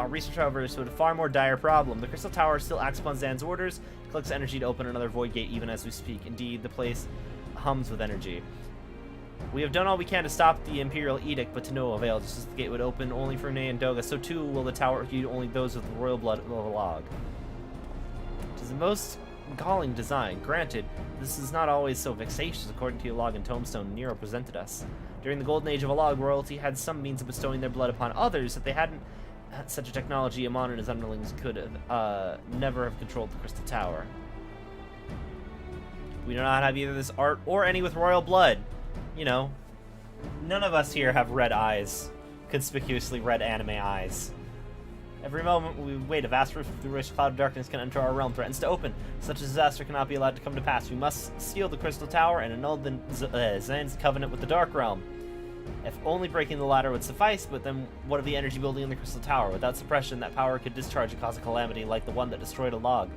research, however, showed a far more dire problem. The Crystal Tower still acts upon Zan's orders, collects energy to open another Void Gate even as we speak. Indeed, the place hums with energy. We have done all we can to stop the Imperial Edict, but to no avail. Just as the gate would open only for Ney and Doga, so too will the tower heed only those with the royal blood of the log. It is the most galling design. Granted, this is not always so vexatious, according to a log and tombstone Nero presented us. During the golden age of Alog, royalty had some means of bestowing their blood upon others. If they hadn't had such a technology, Amon and his underlings could have never have controlled the Crystal Tower. We do not have either this art or any with royal blood. You know, none of us here have red eyes. Conspicuously red anime eyes. Every moment we wait, a vast rift through which a cloud of darkness can enter our realm threatens to open. Such a disaster cannot be allowed to come to pass. We must seal the Crystal Tower and annul Zan's covenant with the Dark Realm. If only breaking the latter would suffice, but then what of the energy building in the Crystal Tower? Without suppression, that power could discharge and cause a calamity like the one that destroyed a log.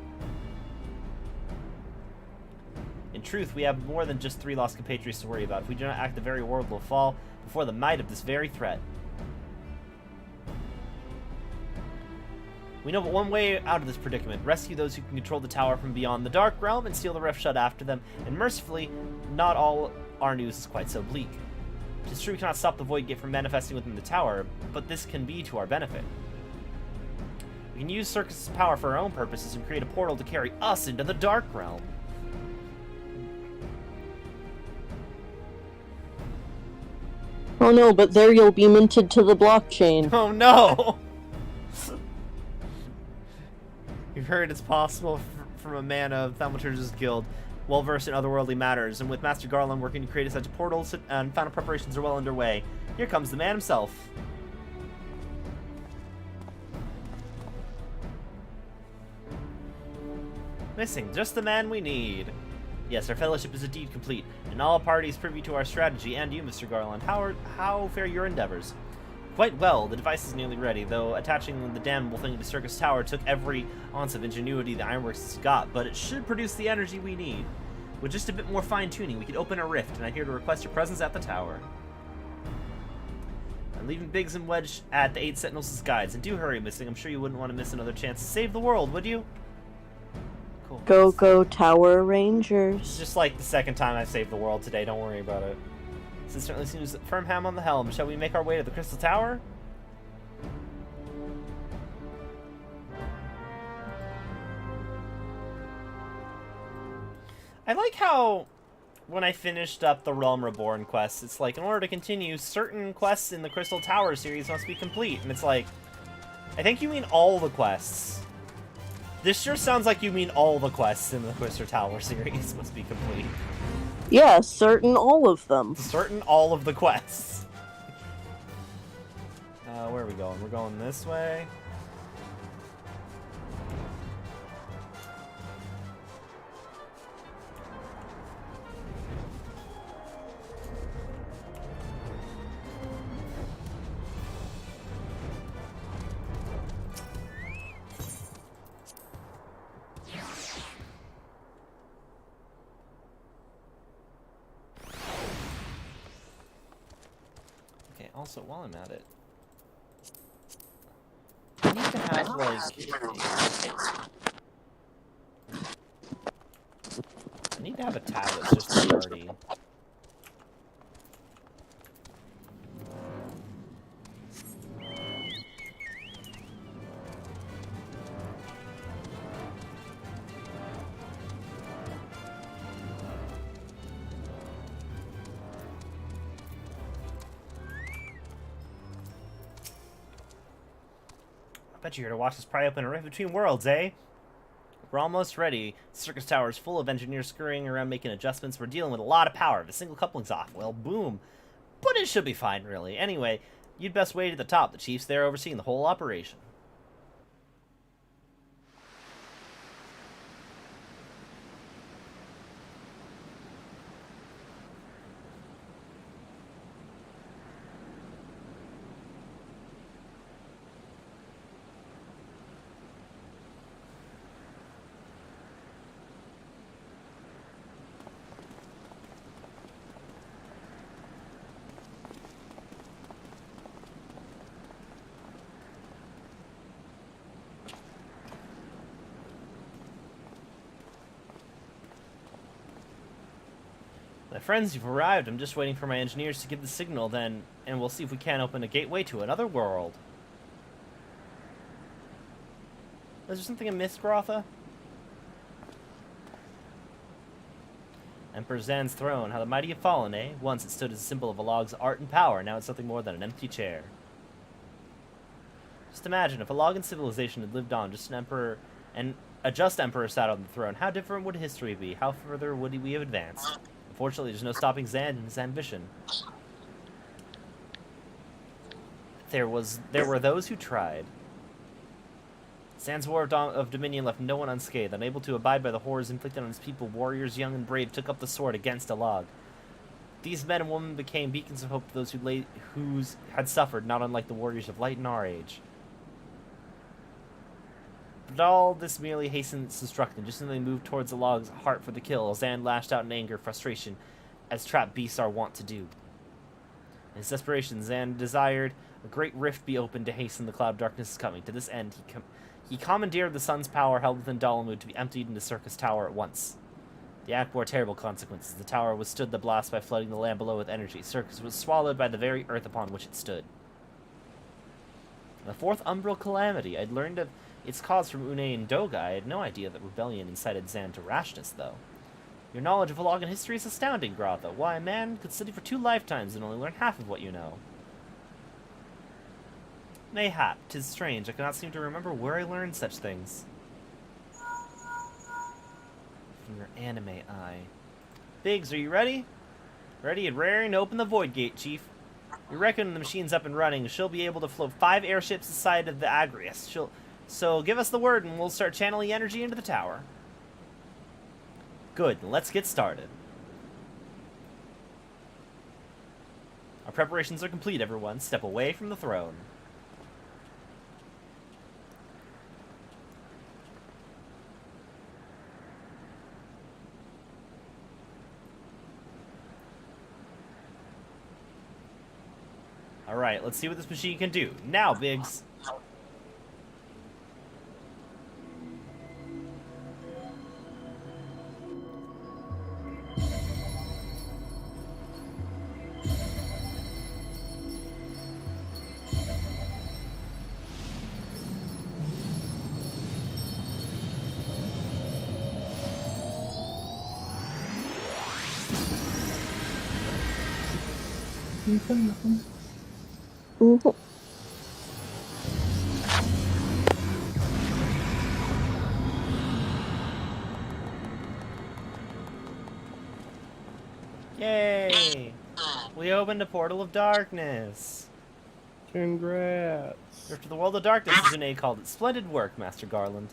In truth, we have more than just 3 lost compatriots to worry about. If we do not act, the very world will fall before the might of this very threat. We know but one way out of this predicament. Rescue those who can control the tower from beyond the Dark Realm and seal the rift shut after them. And mercifully, not all our news is quite so bleak. It is true we cannot stop the Void Gate from manifesting within the tower, but this can be to our benefit. We can use Circus's power for our own purposes and create a portal to carry us into the Dark Realm. Oh no, but there you'll be minted to the blockchain. Oh no! You've heard it's possible from a man of Thaumaturge's guild, well-versed in otherworldly matters, and with Master Garland working to create such a portal, and final preparations are well underway. Here comes the man himself. Missing just the man we need. Yes, our fellowship is indeed complete, and all parties privy to our strategy, and you, Mr. Garland. How fare your endeavors? Quite well. The device is nearly ready, though attaching the damnable thing to Circus Tower took every ounce of ingenuity the Ironworks has got, but it should produce the energy we need. With just a bit more fine-tuning, we could open a rift, and I'm here to request your presence at the tower. I'm leaving Biggs and Wedge at the 8 Sentinels as guides, and do hurry, Missing. I'm sure you wouldn't want to miss another chance to save the world, would you? Cool. Go Tower Rangers. It's just like the second time I've saved the world today, don't worry about it. It certainly seems firm ham on the helm. Shall we make our way to the Crystal Tower? I like how when I finished up the Realm Reborn quests, it's like, in order to continue, certain quests in the Crystal Tower series must be complete. And it's like, I think you mean all the quests. This sure sounds like you mean all the quests in the Crystal Tower series must be complete. Yeah, certain all of them. Certain all of the quests. Where are we going? We're going this way. Also, while I'm at it, I need to have, I need to have a tab that's just a party. Bet you're here to watch us pry open a rift between worlds, eh? We're almost ready. The Circus Tower is full of engineers scurrying around making adjustments. We're dealing with a lot of power. If a single coupling's off, well, boom. But it should be fine, really. Anyway, you'd best wait at the top. The chief's there overseeing the whole operation. friends, you've arrived. I'm just waiting for my engineers to give the signal then, and we'll see if we can't open a gateway to another world. Is there something I missed, Grotha? Emperor Zan's throne. How the mighty have fallen, eh? Once it stood as a symbol of Alog's art and power, now it's nothing more than an empty chair. Just imagine, if Alogan civilization had lived on, just an emperor, and a just emperor sat on the throne, how different would history be? How further would we have advanced? Unfortunately, there's no stopping Zan and his ambition. There were those who tried. Zan's war of dominion left no one unscathed. Unable to abide by the horrors inflicted on his people, warriors young and brave took up the sword against Alog. These men and women became beacons of hope to those who had suffered, not unlike the warriors of light in our age. But all this merely hastened its destruction. Just as they moved towards Alog's heart for the kill, Zan lashed out in anger, frustration, as trapped beasts are wont to do. In his desperation, Zan desired a great rift be opened to hasten the cloud of darkness' coming. To this end, he commandeered the sun's power held within Dalamud to be emptied into Circus Tower at once. The act bore terrible consequences. The tower withstood the blast by flooding the land below with energy. Circus was swallowed by the very earth upon which it stood. The fourth umbral calamity. I'd learned of its cause from Une and Doga. I had no idea that rebellion incited Zan to rashness, though. Your knowledge of Alogan history is astounding, Grotha. Why, a man could study for 2 lifetimes and only learn half of what you know. Mayhap, 'tis strange. I cannot seem to remember where I learned such things. From your anime eye. Biggs, are you ready? Ready and raring to open the Void Gate, Chief. We reckon when the machine's up and running, she'll be able to float 5 airships aside of the Agrius. So give us the word and we'll start channeling energy into the tower. Good, let's get started. Our preparations are complete, everyone. Step away from the throne. Alright, let's see what this machine can do. Now, Biggs. Mhm. Yay! We opened a portal of darkness. Congrats. Rift to the world of darkness, as Une called it. Splendid work, Master Garland.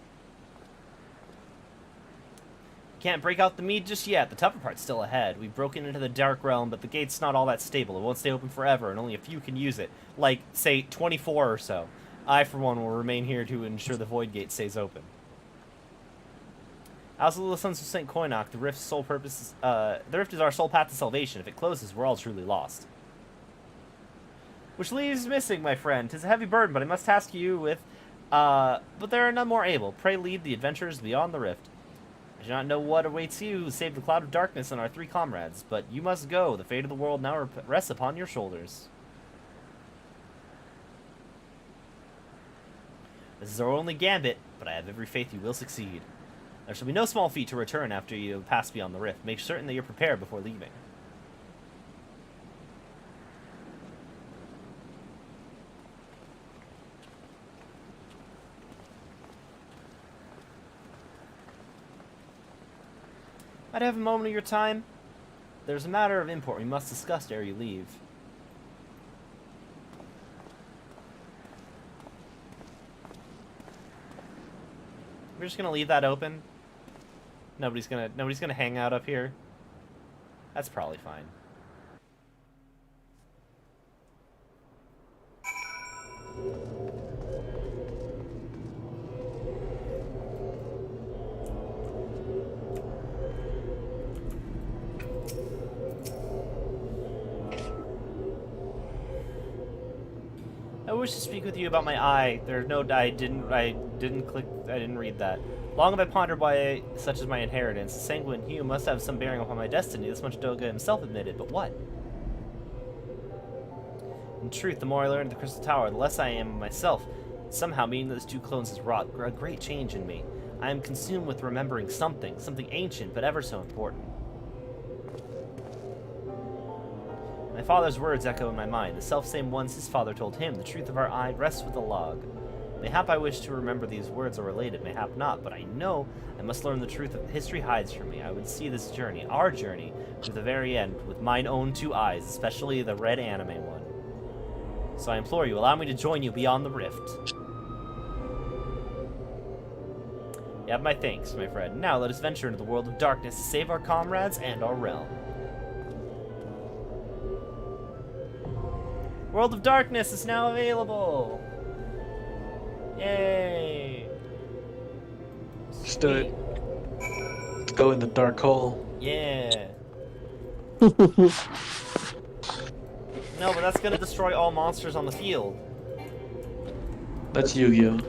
Can't break out the mead just yet. The tougher part's still ahead. We've broken into the Dark Realm, but the gate's not all that stable. It won't stay open forever, and only a few can use it. Like, say, 24 or so. I, for one, will remain here to ensure the Void Gate stays open. Also, the Sons of St. Koinok, the Rift's sole purpose is, the Rift is our sole path to salvation. If it closes, we're all truly lost. Which leaves missing, my friend. 'Tis a heavy burden, but I must task you with, but there are none more able. Pray lead the adventurers beyond the Rift. I do not know what awaits you who saved the cloud of darkness and our 3 comrades, but you must go. The fate of the world now rests upon your shoulders. This is our only gambit, but I have every faith you will succeed. There shall be no small feat to return after you have passed beyond the rift. Make certain that you're prepared before leaving. I'd have a moment of your time. There's a matter of import we must discuss ere you leave. We're just gonna leave that open. Nobody's gonna hang out up here. That's probably fine. wish to speak with you about my eye. There's no. I didn't read that. Long have I pondered why such is my inheritance. The sanguine hue must have some bearing upon my destiny. This much Doga himself admitted, but what? In truth, the more I learn of the Crystal Tower, the less I am of myself. Somehow, meeting those two clones has wrought a great change in me. I am consumed with remembering something ancient, but ever so important. My father's words echo in my mind, the self-same ones his father told him. The truth of our eye rests with the log. Mayhap I wish to remember these words are related, mayhap not, but I know I must learn the truth that history hides from me. I would see this journey, our journey, to the very end, with mine own two eyes, especially the red anime one. So I implore you, allow me to join you beyond the rift. You have my thanks, my friend. Now let us venture into the world of darkness to save our comrades and our realm. World of Darkness is now available! Yay! Let's do it. Let's go in the dark hole. Yeah. No, but that's gonna destroy all monsters on the field. That's Yu-Gi-Oh!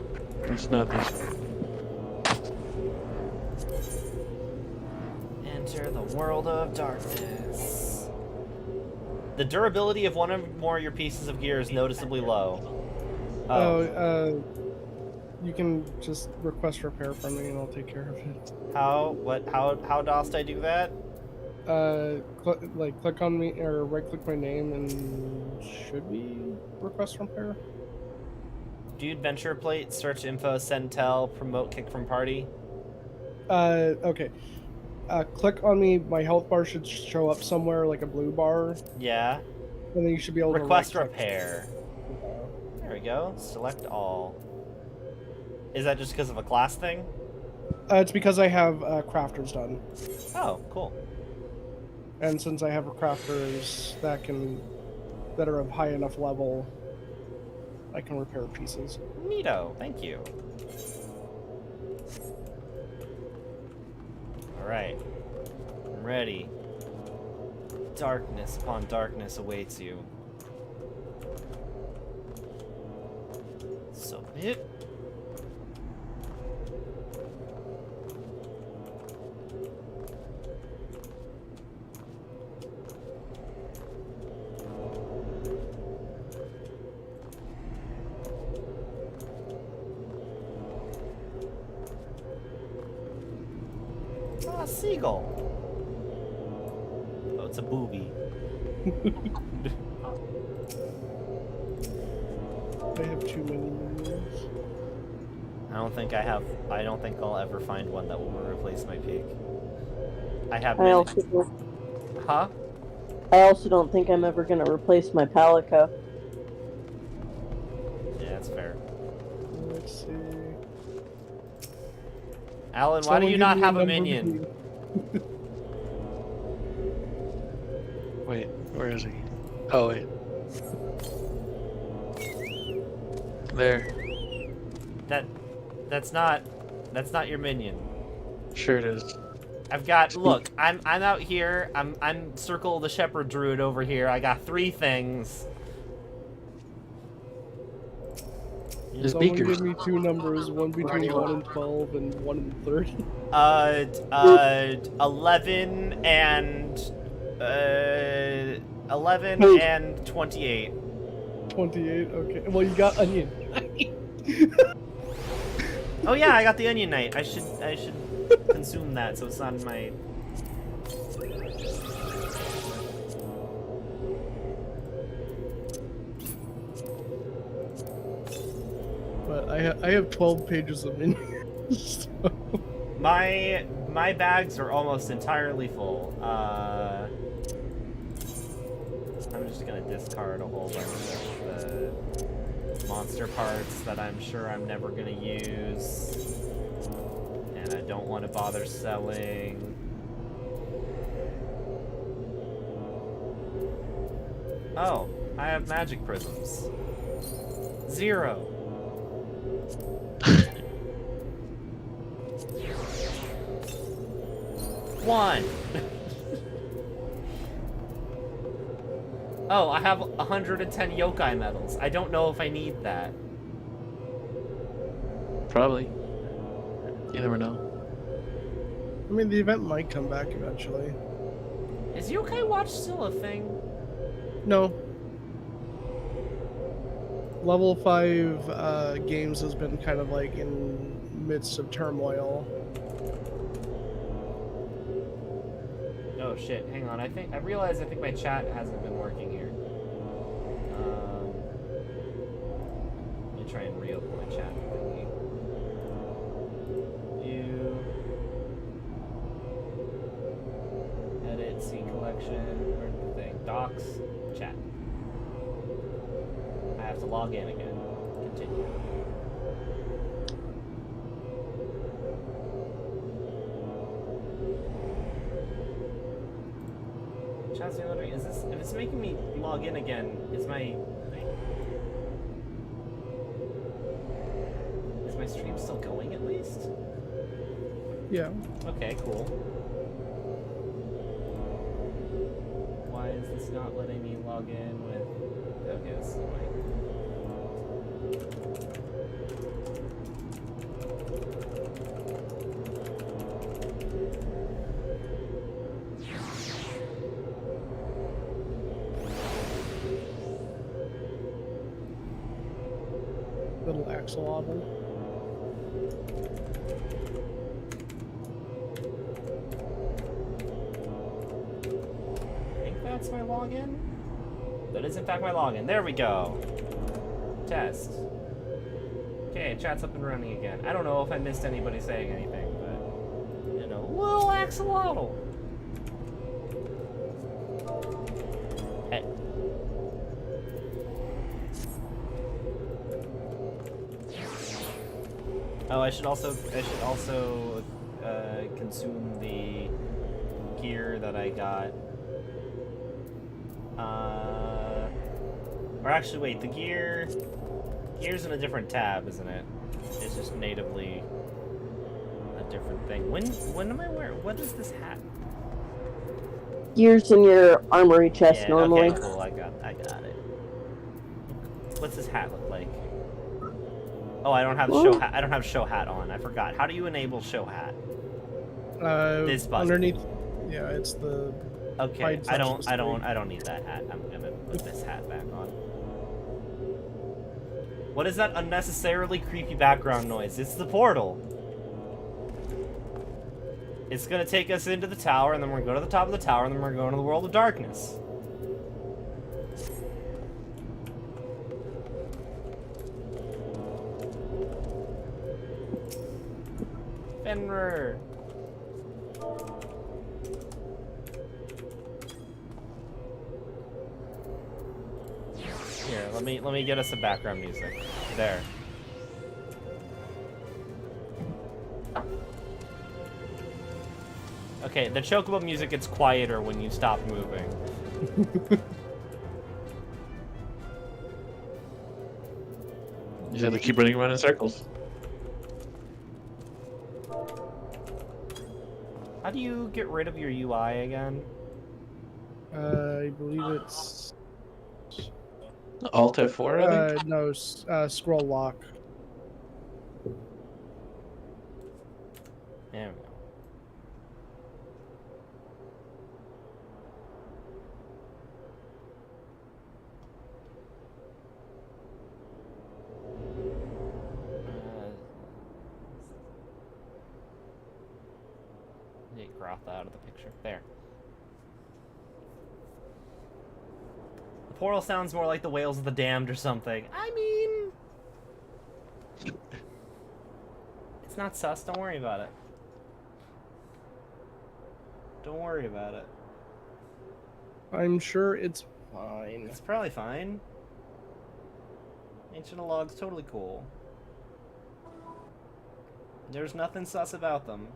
That's not this. Enter the world of darkness. The durability of one or more of your pieces of gear is noticeably low. You can just request repair from me and I'll take care of it. How dost I do that? Click on me or right click my name and should we request repair? Do adventure plate, search info, send tell, promote kick from party. Okay. Click on me, my health bar should show up somewhere like a blue bar. Yeah. And then you should be able request to repair. There we go. Select all. Is that just because of a class thing? It's because I have crafters done. Oh, cool. And since I have crafters that are of high enough level, I can repair pieces. Neato, thank you. Alright. I'm ready. Darkness upon darkness awaits you. Submit. Ah, seagull. Oh, it's a booby. I have too many minions. I don't think I'll ever find one that will replace my pig. I have many. Huh? I also don't think I'm ever gonna replace my Palico. Yeah, that's fair. Let's see. Alan, why do you not have a Someone give me minion? Wait, where is he? Oh, wait. There. That's not your minion. Sure it is. I've got, look, I'm out here, I'm Circle the Shepherd Druid over here, I got 3 things. His Someone beakers. give me 2 numbers, one between 1 and 12 and 1 and 30. 11 and, 11 and 28. 28, okay. Well, you got onion. Oh yeah, I got the Onion Knight. I should consume that so it's not in my... But I have 12 pages of minions. So. My bags are almost entirely full. I'm just gonna discard a whole bunch of the monster parts that I'm sure I'm never gonna use. And I don't want to bother selling. Oh, I have magic prisms. 0. One. Oh, I have 110 yokai medals. I don't know if I need that. Probably. You never know. I mean, the event might come back eventually. Is Yokai Watch still a thing? No. Level 5 games has been kind of like in midst of turmoil. Oh shit, hang on. I realize my chat hasn't been working here. Let me try and reopen my chat thingy. View. Edit, see collection, where's the thing? Docs, chat. I have to log in again. Continue. Chat's wondering, if it's making me log in again, is my stream still going at least? Yeah. Okay, cool. Why is this not letting me log in with... Okay, this is annoying. Little axolotl. I think that's my login? That is in fact my login. There we go. Test. Okay, chat's up and running again. I don't know if I missed anybody saying anything, but... You know, little axolotl! Hey. Oh, I should also consume the gear that I got. Or actually, wait, the gear's in a different tab, isn't it? It's just natively a different thing. When am I wearing? What is this hat? Gears in your armory chest Yeah, normally. okay, cool. I got it. What's this hat look like? Oh, I don't have show hat. I don't have show hat on. I forgot. How do you enable show hat? This button. Underneath. Yeah, it's the. Okay, I don't need that hat. I'm gonna put this hat back on. What is that unnecessarily creepy background noise? It's the portal. It's gonna take us into the tower, and then we're gonna go to the top of the tower, and then we're going to the world of darkness. Fenrir. Here, let me get us some background music. There. Okay, the chocobo music gets quieter when you stop moving. You just have to keep running around in circles. How do you get rid of your UI again? I believe it's. Alt F4, I think? No, scroll lock. There we go. Take Groth out of the picture. There. The portal sounds more like the Whales of the Damned or something. I mean... It's not sus, don't worry about it. Don't worry about it. I'm sure it's fine. It's probably fine. Ancient logs, totally cool. There's nothing sus about them.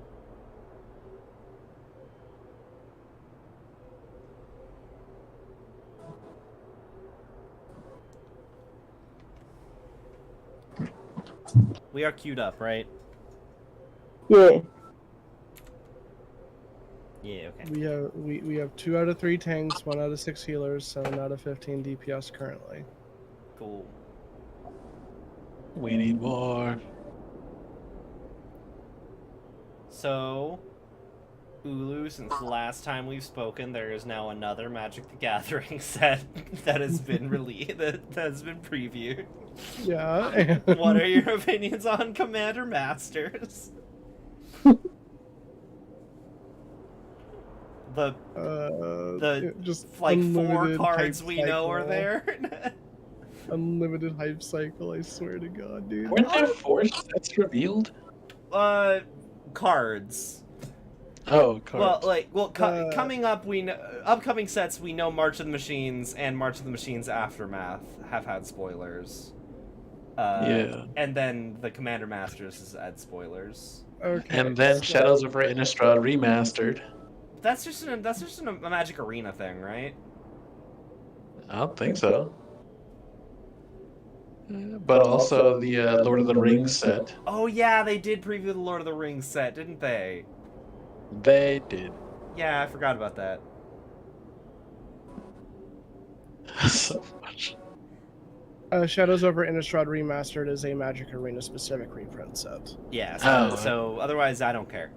We are queued up, right? Yeah. Yeah. Okay. We have 2 out of 3 tanks, 1 out of 6 healers, 7 out of 15 DPS currently. Cool. We need more. So, Ulu, since the last time we've spoken, there is now another Magic the Gathering set that has been released, that has been previewed. Yeah. What are your opinions on Commander Masters? Just like 4 unlimited cards hype we know are cycle. there. Unlimited hype cycle, I swear to God, dude. Weren't there 4 sets revealed? Cards. Oh, cards. Coming up, we know upcoming sets. We know March of the Machines and March of the Machines Aftermath have had spoilers. Yeah. And then the Commander Masters has had spoilers. Okay. And then Shadows of Innistrad remastered. That's just a Magic Arena thing, right? I don't think so. But also the Lord of the Rings set. Oh yeah, they did preview the Lord of the Rings set, didn't they? They did. Yeah, I forgot about that. So much. Shadows over Innistrad Remastered is a Magic Arena specific reprint set. Yeah, Oh. so otherwise I don't care.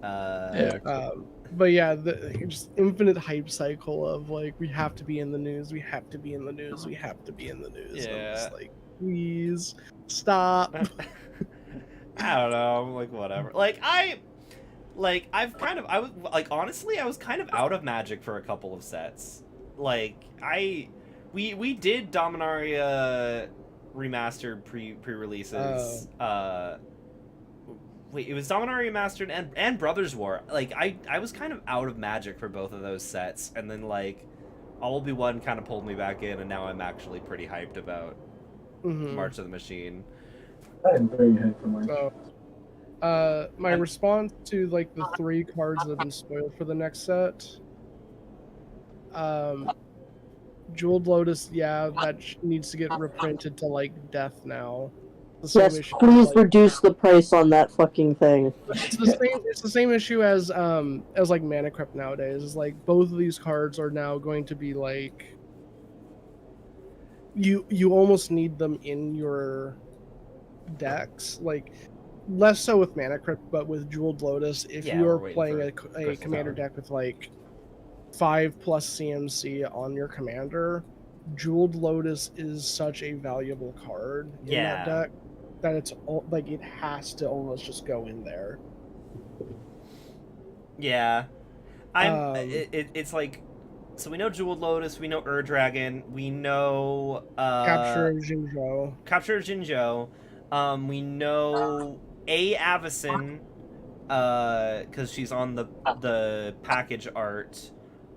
Yeah. But yeah, the just infinite hype cycle of like, we have to be in the news, we have to be in the news, we have to be in the news. And I'm just like, please stop. I don't know, like whatever. Honestly, I was kind of out of Magic for a couple of sets. We did Dominaria remastered pre-releases. It was Dominaria Remastered and Brothers War. I was kind of out of Magic for both of those sets, and then All Will Be One kind of pulled me back in, and now I'm actually pretty hyped about March of the Machine. I am very hyped for March. So, my response to the 3 cards that have been spoiled for the next set. Jeweled Lotus, yeah, that needs to get reprinted to death now. Yes, please reduce the price on that fucking thing. It's the same issue as Mana Crypt nowadays. Is both of these cards are now going to be you almost need them in your decks. Less so with Mana Crypt, but with Jeweled Lotus, if you are playing a commander deck with 5+ CMC on your commander, Jeweled Lotus is such a valuable card in that deck that it's it has to almost just go in there. Yeah, it's so we know Jeweled Lotus, we know Dragon, we know Capture of Jinzhou. We know Avacyn, because she's on the package art.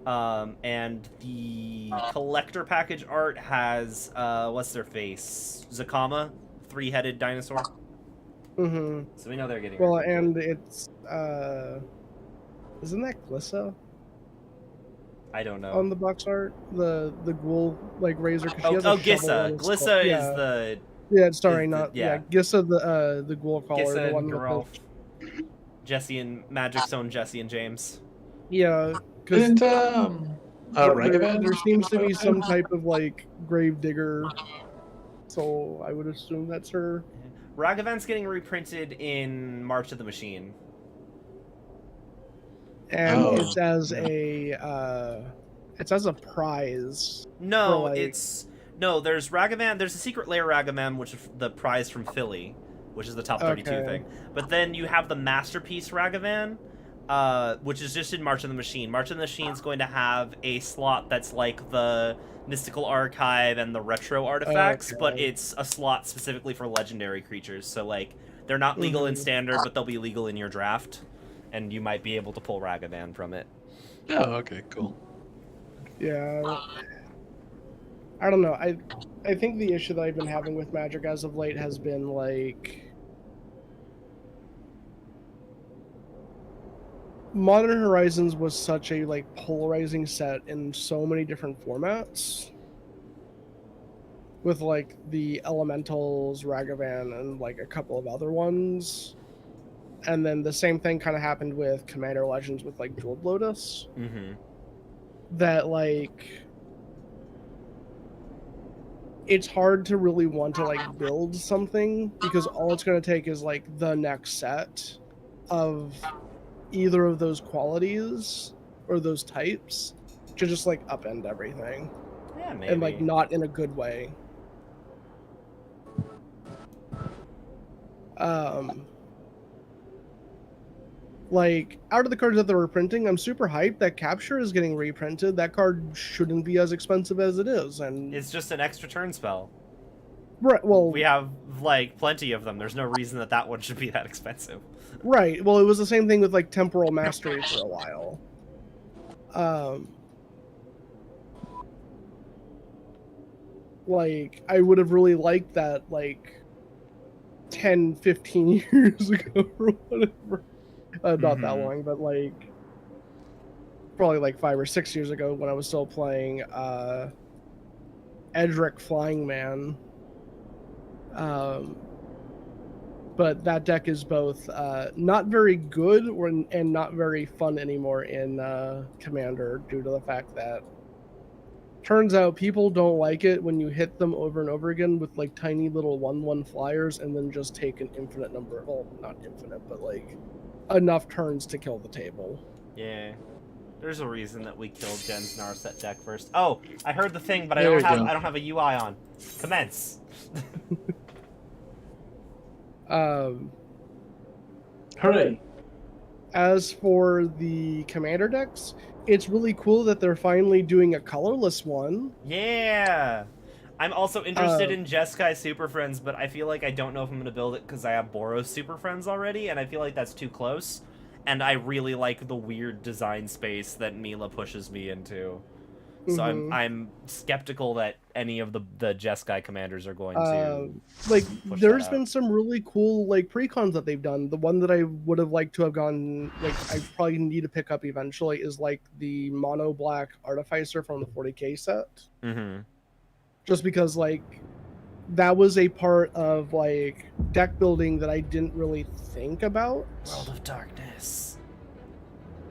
And the collector package art has what's their face? Zakama, 3-headed dinosaur. Mm-hmm. So we know they're getting. Well, and it's isn't that Glissa? I don't know. On the box art, the ghoul razor. Glissa. Glissa is the. Yeah, sorry, Glissa the ghoul caller, Glissa the one and with Geralf. Jesse and Magic's own Jesse and James. Yeah. And there seems to be some type of grave digger, so I would assume that's her. Ragavan's getting reprinted in March of the Machine, and it's as a prize. No, there's Ragavan. There's a Secret Lair Ragavan, which is the prize from Philly, which is the top 32 thing. But then you have the Masterpiece Ragavan. Which is just in March of the Machine. March of the Machine is going to have a slot that's like the Mystical Archive and the Retro Artifacts, but it's a slot specifically for legendary creatures. So, they're not legal in Standard, but they'll be legal in your draft, and you might be able to pull Ragavan from it. Oh, okay, cool. Yeah. I don't know. I think the issue that I've been having with Magic as of late has been, Modern Horizons was such a polarizing set in so many different formats, with the Elementals, Ragavan, and a couple of other ones, And then the same thing kind of happened with Commander Legends with like Jeweled Lotus. Mm-hmm. That like it's hard to really want to like build something because all it's going to take is like the next set of either of those qualities or those types to just like upend everything. Yeah, maybe. And like not in a good way. Like, out of the cards that they're reprinting, I'm super hyped that Capture is getting reprinted. That card shouldn't be as expensive as it is, and It's just an extra turn spell. right. Well, We have, like, plenty of them. There's no reason that that one should be that expensive. right. Well, it was the same thing with like Temporal Mastery for a while. Like, I would have really liked that, like, 10, 15 years ago or whatever. Not that long, but, like, probably, like, 5 or 6 years ago when I was still playing, Edric Flying Man. But that deck is both, not very good and not very fun anymore in, Commander due to the fact that turns out people don't like it when you hit them over and over again with like tiny little 1/1 flyers and then just take an infinite number, well, not infinite, but like enough turns to kill the table. Yeah. There's a reason that we killed Jen's Narset deck first. Oh, I heard the thing, but I There don't we have go. I don't have a UI on. Commence. Hooray! As for the commander decks, it's really cool that they're finally doing a colorless one. Yeah. I'm also interested in Jeskai Super Friends, but I feel like I don't know if I'm going to build it because I have Boros Super Friends already, and I feel like that's too close. And I really like the weird design space that Mila pushes me into. So I'm skeptical that any of the Jeskai commanders are going to like push there's that been out. some really cool like precons that they've done. The one that I would have liked to have gone, like I probably need to pick up eventually, is like the mono black Artificer from the 40k set. Mm-hmm. Just because like that was a part of like deck building that I didn't really think about. World of Darkness.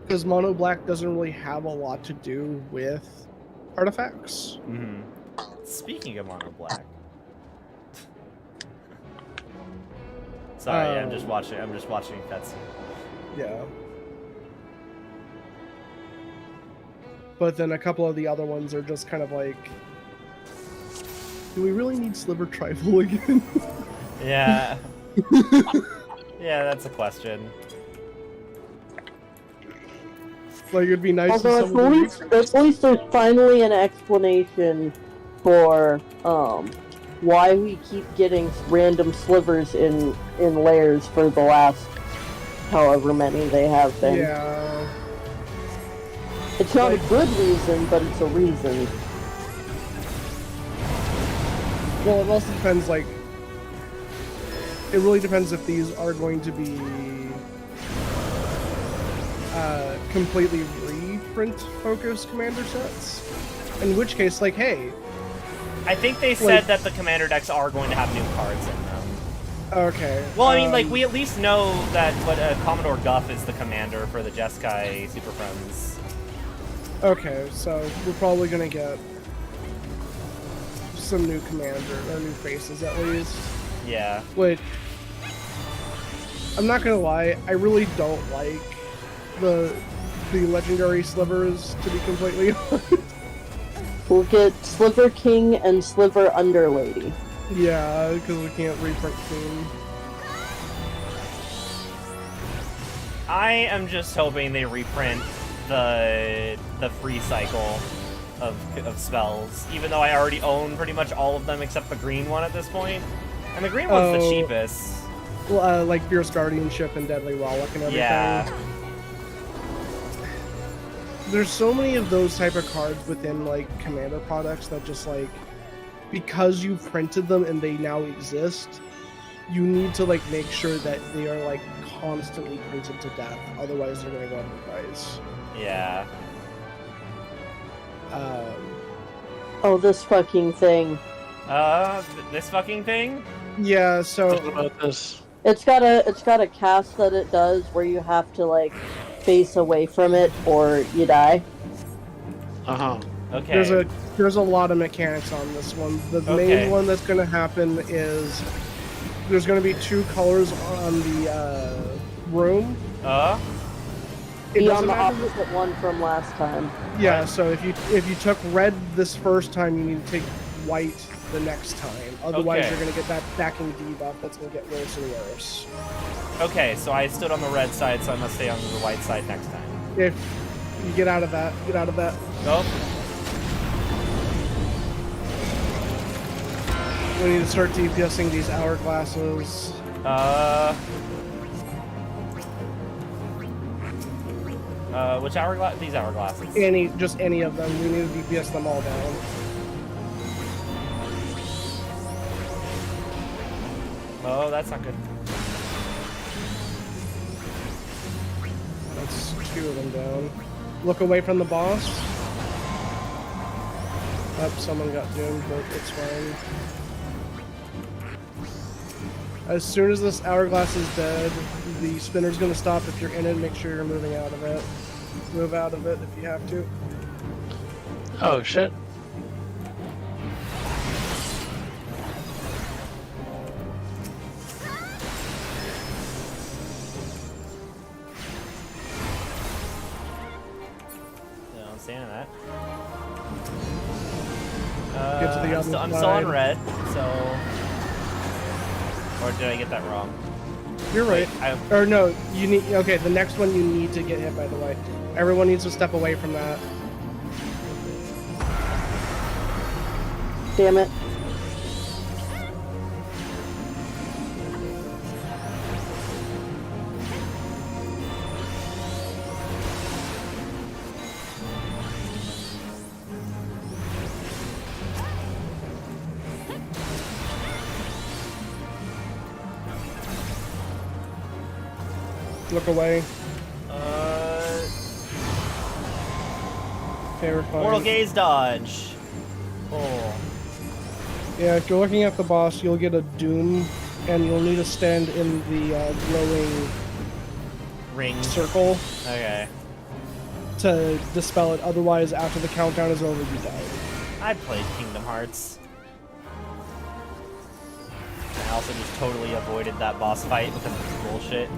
Because mono black doesn't really have a lot to do with artifacts. Mm-hmm. Speaking of mono black. Sorry, I'm just watching cutscene. Yeah. But then a couple of the other ones are just kind of like, do we really need Sliver Trifle again? Yeah. Yeah, that's a question. Like, it'd be nice Although if someone at least there's finally an explanation for why we keep getting random slivers in layers for the last however many they have been. Yeah. It's not a good reason, but it's a reason. Well, it also depends, like, it really depends if these are going to be completely reprint-focused commander sets. In which case, like, hey... I think they said that the commander decks are going to have new cards in them. Okay. Well, I mean, like, we at least know that Commodore Guff is the commander for the Jeskai Super Friends. Okay, so we're probably gonna get some new commander, or new faces at least. Yeah. Which, I'm not gonna lie, I really don't like the legendary slivers, to be completely honest. We'll get Sliver King and Sliver Underlady. Yeah, because we can't reprint soon. I am just hoping they reprint the free cycle of spells, even though I already own pretty much all of them except the green one at this point. And the green one's the cheapest. Well, like Fierce Guardianship and Deadly Relic and everything. Yeah. There's so many of those type of cards within like commander products that just like, because you printed them and they now exist, you need to like make sure that they are like constantly printed to death, otherwise they're gonna go up in price. Yeah. Oh, this fucking thing. This fucking thing? Yeah, so What about this? It's got a cast that it does where you have to like face away from it or you die. Uh-huh. Okay. There's a lot of mechanics on this one. The Okay. main one that's going to happen is there's going to be 2 colors on the room. It Be on doesn't the matter. opposite one from last time. Yeah, so if you took red this first time, you need to take white the next time. Otherwise, Okay. you're going to get that stacking debuff that's going to get worse and worse. Okay, so I stood on the red side, so I must stay on the white side next time. If you get out of that, get out of that. Oh. We need to start DPSing these hourglasses. Which hourglass? These hourglasses. Just any of them. We need to DPS them all down. Oh, that's not good. That's 2 of them down. Look away from the boss. Oh, someone got doomed, but it's fine. As soon as this hourglass is dead, the spinner's gonna stop. If you're in it, make sure you're moving out of it. Move out of it if you have to. Oh shit. No, I'm staying in that. Get to the I'm, other I'm still on side. red, so... Or did I get that wrong? You're right. I, Or no, you need. Okay, the next one you need to get hit. By the way, everyone needs to step away from that. Damn it. Look away. Okay, we're fine. Mortal Gaze dodge. Oh. Yeah, if you're looking at the boss, you'll get a doom, and you'll need to stand in the glowing Ring. circle Okay. to dispel it. Otherwise, after the countdown is over, you die. I played Kingdom Hearts. I also just totally avoided that boss fight because it's bullshit.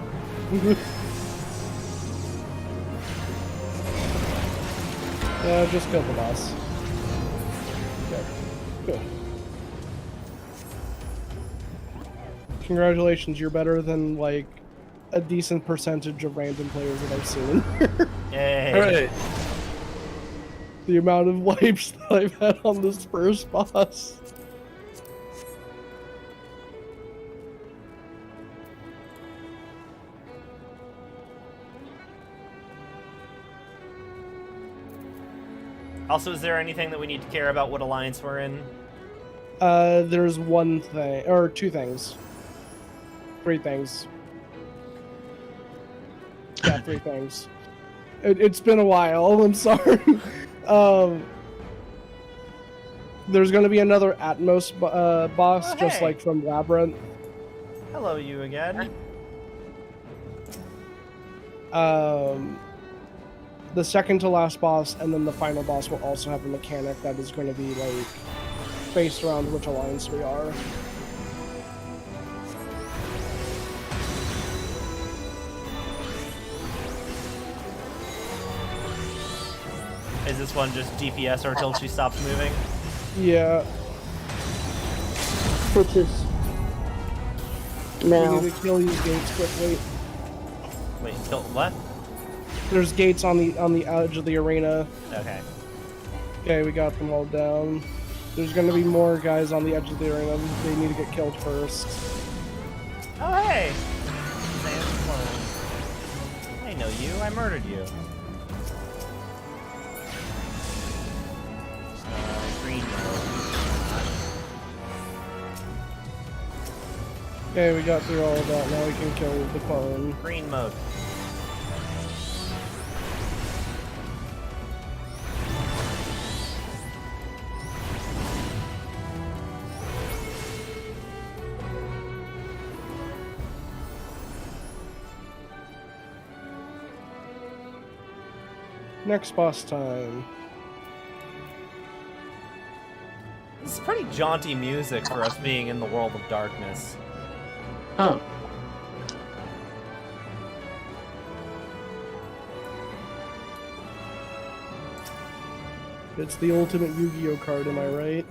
Just kill the boss. Okay. Good. Congratulations, you're better than, like, a decent percentage of random players that I've seen. Yay. Alright. The amount of wipes that I've had on this first boss. Also, is there anything that we need to care about what alliance we're in? There's one thing, or 2 things. 3 things. Yeah, 3 things. It's been a while, I'm sorry. There's gonna be another Atmos boss, Oh, just hey. like from Labyrinth. Hello, you again. The second to last boss, and then the final boss will also have a mechanic that is going to be, like, based around which alliance we are. Is this one just DPS her till she stops moving? Yeah, Which is we now. need to kill these gates quickly. Wait, kill what? There's gates on the edge of the arena. Okay. Okay, we got them all down. There's gonna be more guys on the edge of the arena. They need to get killed first. Oh, hey! Sam's clone. I know you. I murdered you. Green mode. Okay, we got through all of that. Now we can kill the clone. Green mode. Next boss time. This is pretty jaunty music for us being in the world of darkness. Huh. It's the ultimate Yu-Gi-Oh card, am I right?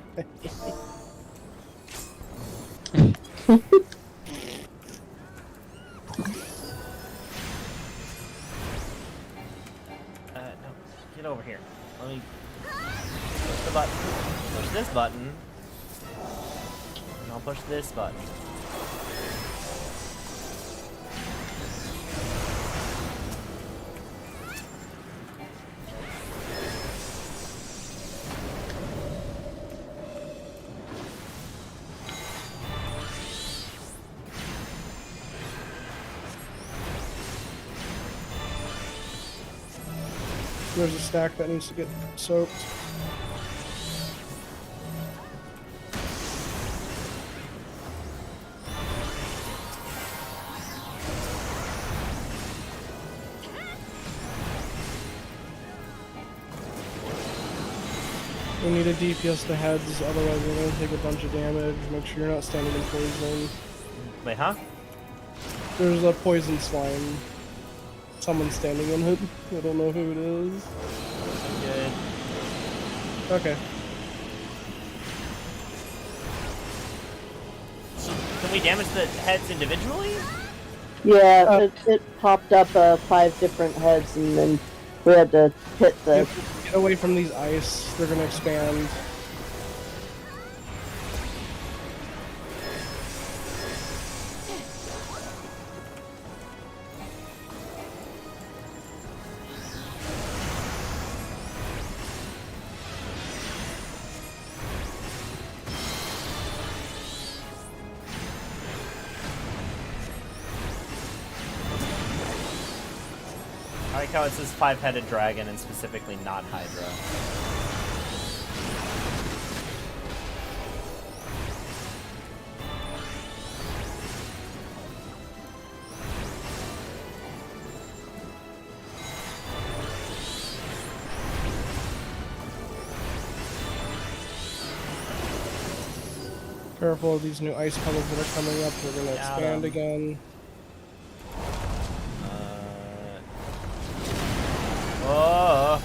No, get over here. Let me push the button. Push this button. And I'll push this button. There's a stack that needs to get soaked. We need a DPS to heads, otherwise we're going to take a bunch of damage. Make sure you're not standing in poison. Wait, huh? There's a poison slime. Someone's standing in it. I don't know who it is. I'm good. Okay. So, can we damage the heads individually? Yeah, it popped up 5 different heads, and then we had to hit the. Get away from these ice. They're gonna expand. I like how it says 5-headed dragon and specifically not Hydra. Careful of these new ice pebbles that are coming up. They're gonna expand again. Oh,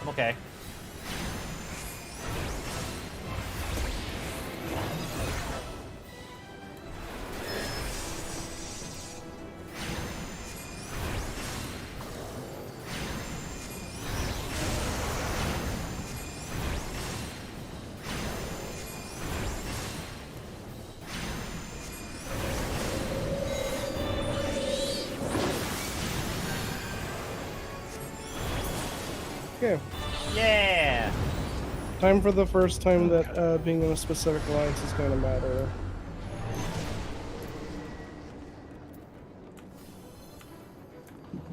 I'm okay. Okay. Yeah. Time for the first time that being in a specific alliance is gonna matter.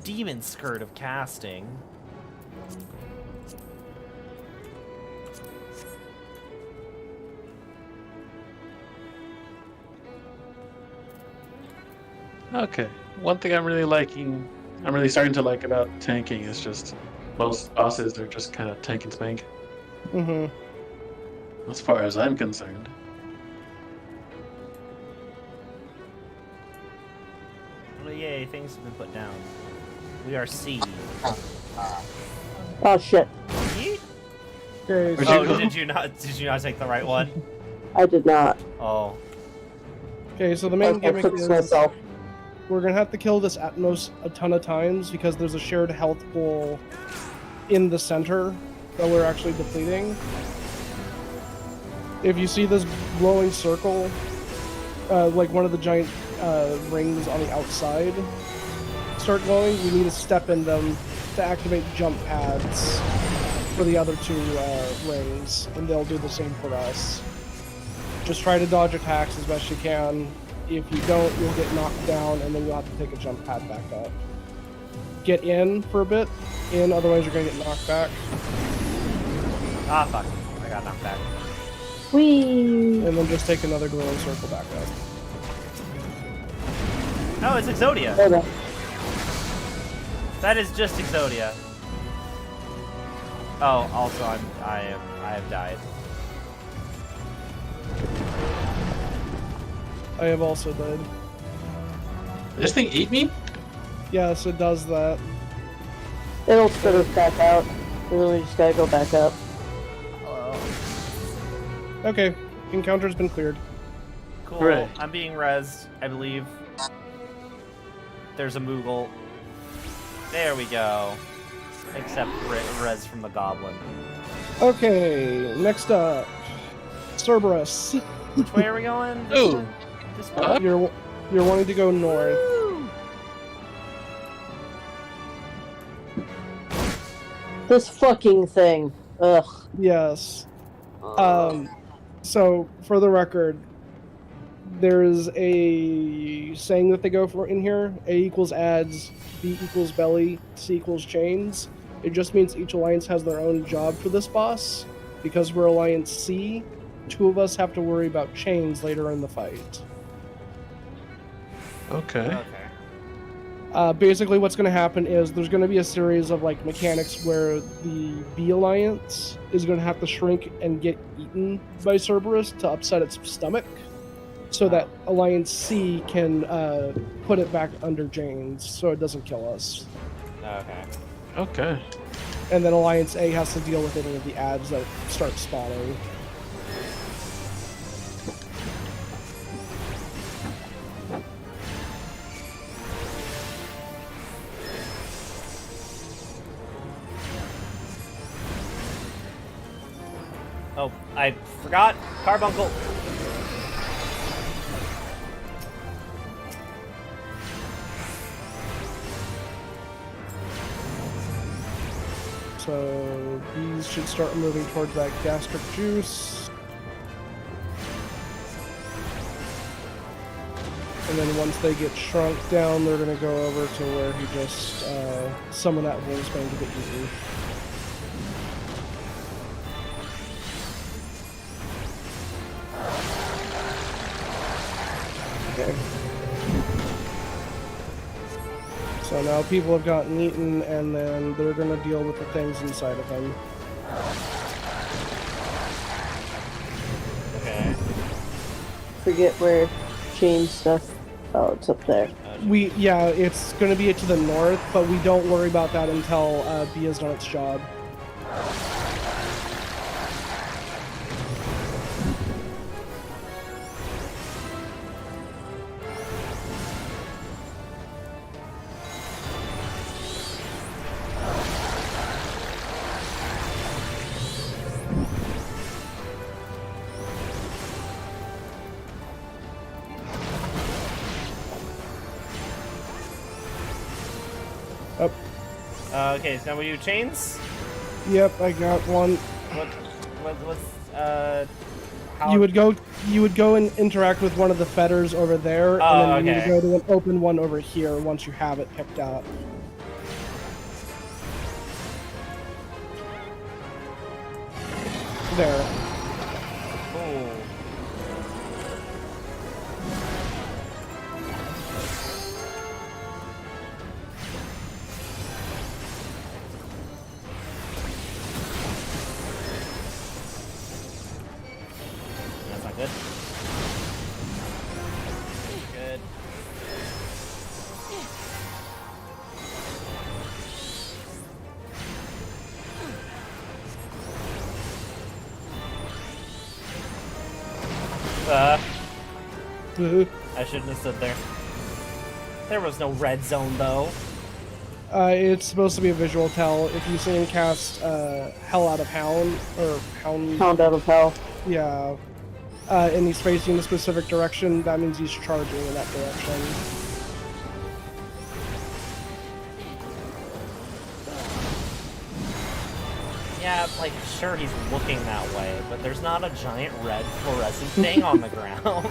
Demon skirt of casting. Okay. One thing I'm really starting to like about tanking is just most bosses are just kind of tank and spank, Mm-hmm. as far as I'm concerned. Well, yay, things have been put down. We are C. Oh shit! Yeet. Okay. Where'd Oh, you go? did you not take the right one? I did not. Oh. Okay, so the I main gimmick fixed is myself. we're gonna have to kill this Atmos a ton of times because there's a shared health pool in the center that we're actually depleting. If you see this glowing circle, like one of the giant rings on the outside start glowing, we need to step in them to activate jump pads for the other 2 rings, and they'll do the same for us. Just try to dodge attacks as best you can. If you don't, you'll get knocked down, and then you'll have to take a jump pad back up. Get in for a bit, otherwise you're gonna get knocked back. Ah, fuck. I got knocked back. Whee! And then just take another glowing circle back up. Oh, it's Exodia. Hold on. That is just Exodia. Oh, also I have died. I have also died. This thing eat me? Yes, it does that. It'll spit us back out. And then we just gotta go back up. Hello. Okay, encounter's been cleared. Cool. Hooray. I'm being rezzed, I believe. There's a Moogle. There we go. Except res from the goblin. Okay, next up, Cerberus. Which way are we going? This Ooh. way? This way? Up? You're wanting to go north. This fucking thing. Ugh. Yes. So for the record, there's a saying that they go for in here: A equals adds, B equals belly, C equals chains. It just means each alliance has their own job for this boss. Because we're Alliance C, 2 of us have to worry about chains later in the fight. Okay. Basically, what's going to happen is there's going to be a series of like mechanics where the B Alliance is going to have to shrink and get eaten by Cerberus to upset its stomach, so that Alliance C can put it back under chains so it doesn't kill us. Okay. Okay. And then Alliance A has to deal with any of the ads that start spawning. Oh, I forgot. Carbuncle. So these should start moving towards that gastric juice. And then once they get shrunk down, they're going to go over to where he just summoned that wolfsbane to get eaten. Okay. So now people have gotten eaten, and then they're going to deal with the things inside of them. Okay. Forget where chain stuff. Oh, it's up there. Yeah, it's going to be to the north, but we don't worry about that until B has done its job. Up. Okay, so now we do chains? Yep, I got one. How... You would go and interact with one of the fetters over there, and then you need to go to an open one over here once you have it picked up. There. Ooh. That's not good. Good. I shouldn't have stood there. There was no red zone though. It's supposed to be a visual tell. If you see him cast Hell Out of Hound, or Hound... Hound out of hell. Yeah. And he's facing a specific direction, that means he's charging in that direction. Yeah, like, sure he's looking that way, but there's not a giant red fluorescent thing on the ground.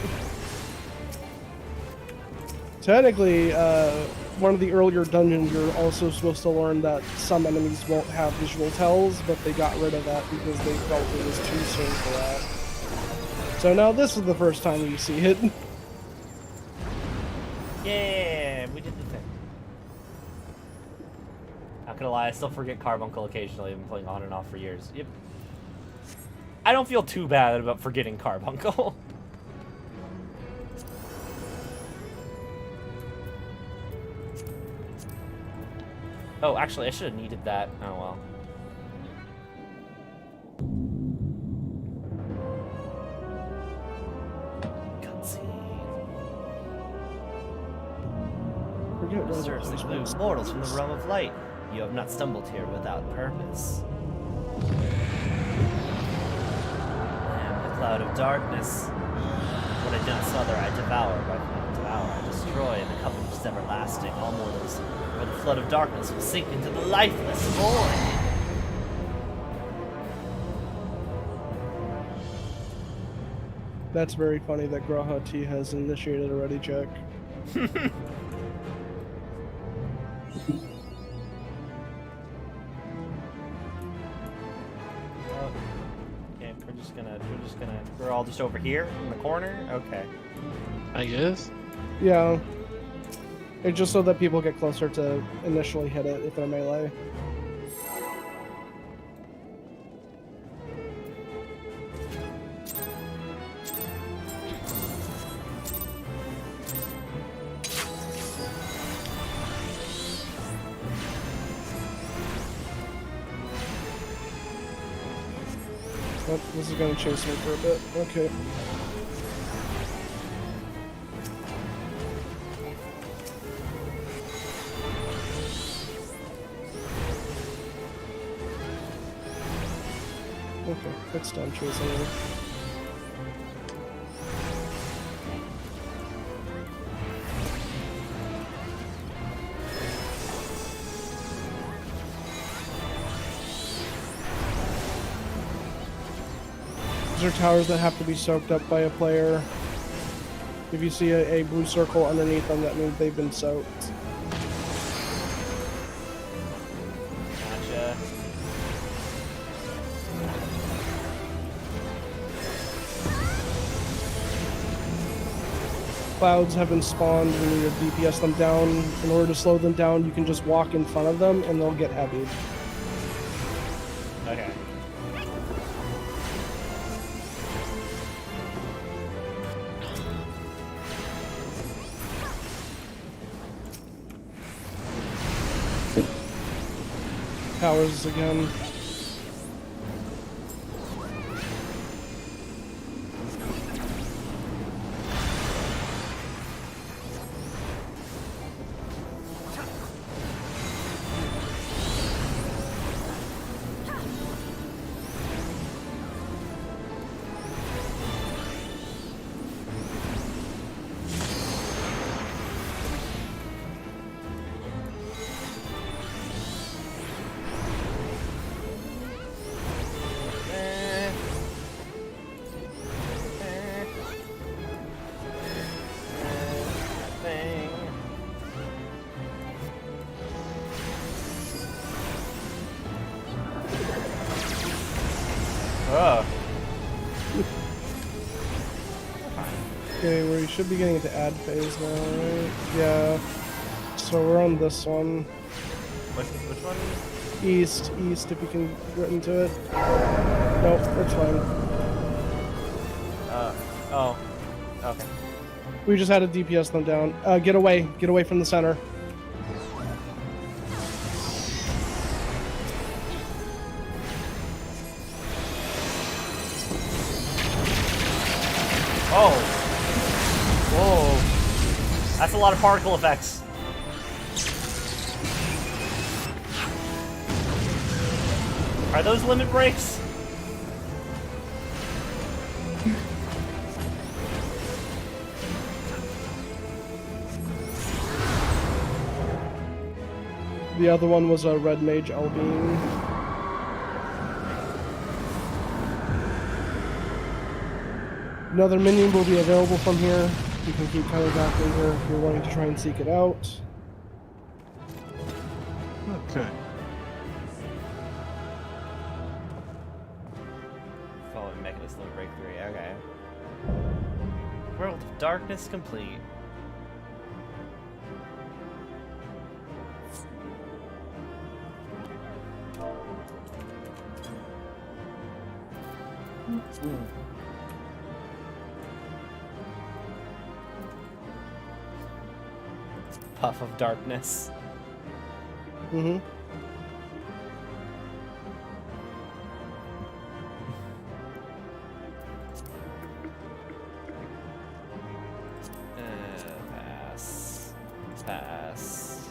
Technically, one of the earlier dungeons, you're also supposed to learn that some enemies won't have visual tells, but they got rid of that because they felt it was too soon for that. So now this is the first time you see it. Yeah, we did the thing. gonna lie, I still forget Carbuncle occasionally. I've been playing on and off for years. Yep. I don't feel too bad about forgetting Carbuncle. Oh, actually, I should have needed that. Oh well. Monsters include mortals from the realm of light. You have not stumbled here without purpose. I am the cloud of darkness. What I do not smother, I devour. What I cannot devour, I destroy. And the covenant is everlasting. All mortals, where the flood of darkness will sink into the lifeless void. That's very funny that Graha T has initiated a ready check. Okay, we're all just over here in the corner? Okay. I guess. Yeah. It's just so that people get closer to initially hit it if they're melee. Oh, this is gonna chase me for a bit. Okay. Okay, it's done chasing me. These are towers that have to be soaked up by a player. If you see a blue circle underneath them, that means they've been soaked. Gotcha. Clouds have been spawned when you DPS them down. In order to slow them down, you can just walk in front of them and they'll get heavied. Okay. Towers again. Oh. Okay, we should be getting into ad phase now, right? Yeah. So we're on this one. Which one? East, if you can get into it. Nope, that's fine. Oh. Okay. We just had to DPS them down. Get away from the center. Oh. Whoa. That's a lot of particle effects. Are those limit breaks? The other one was a red mage Albean. Another minion will be available from here. You can keep coming back in here if you're wanting to try and seek it out. Okay. Follow Mechanist limit break 3. Okay. World of Darkness complete. Puff of darkness. Mm-hmm. Pass. Pass.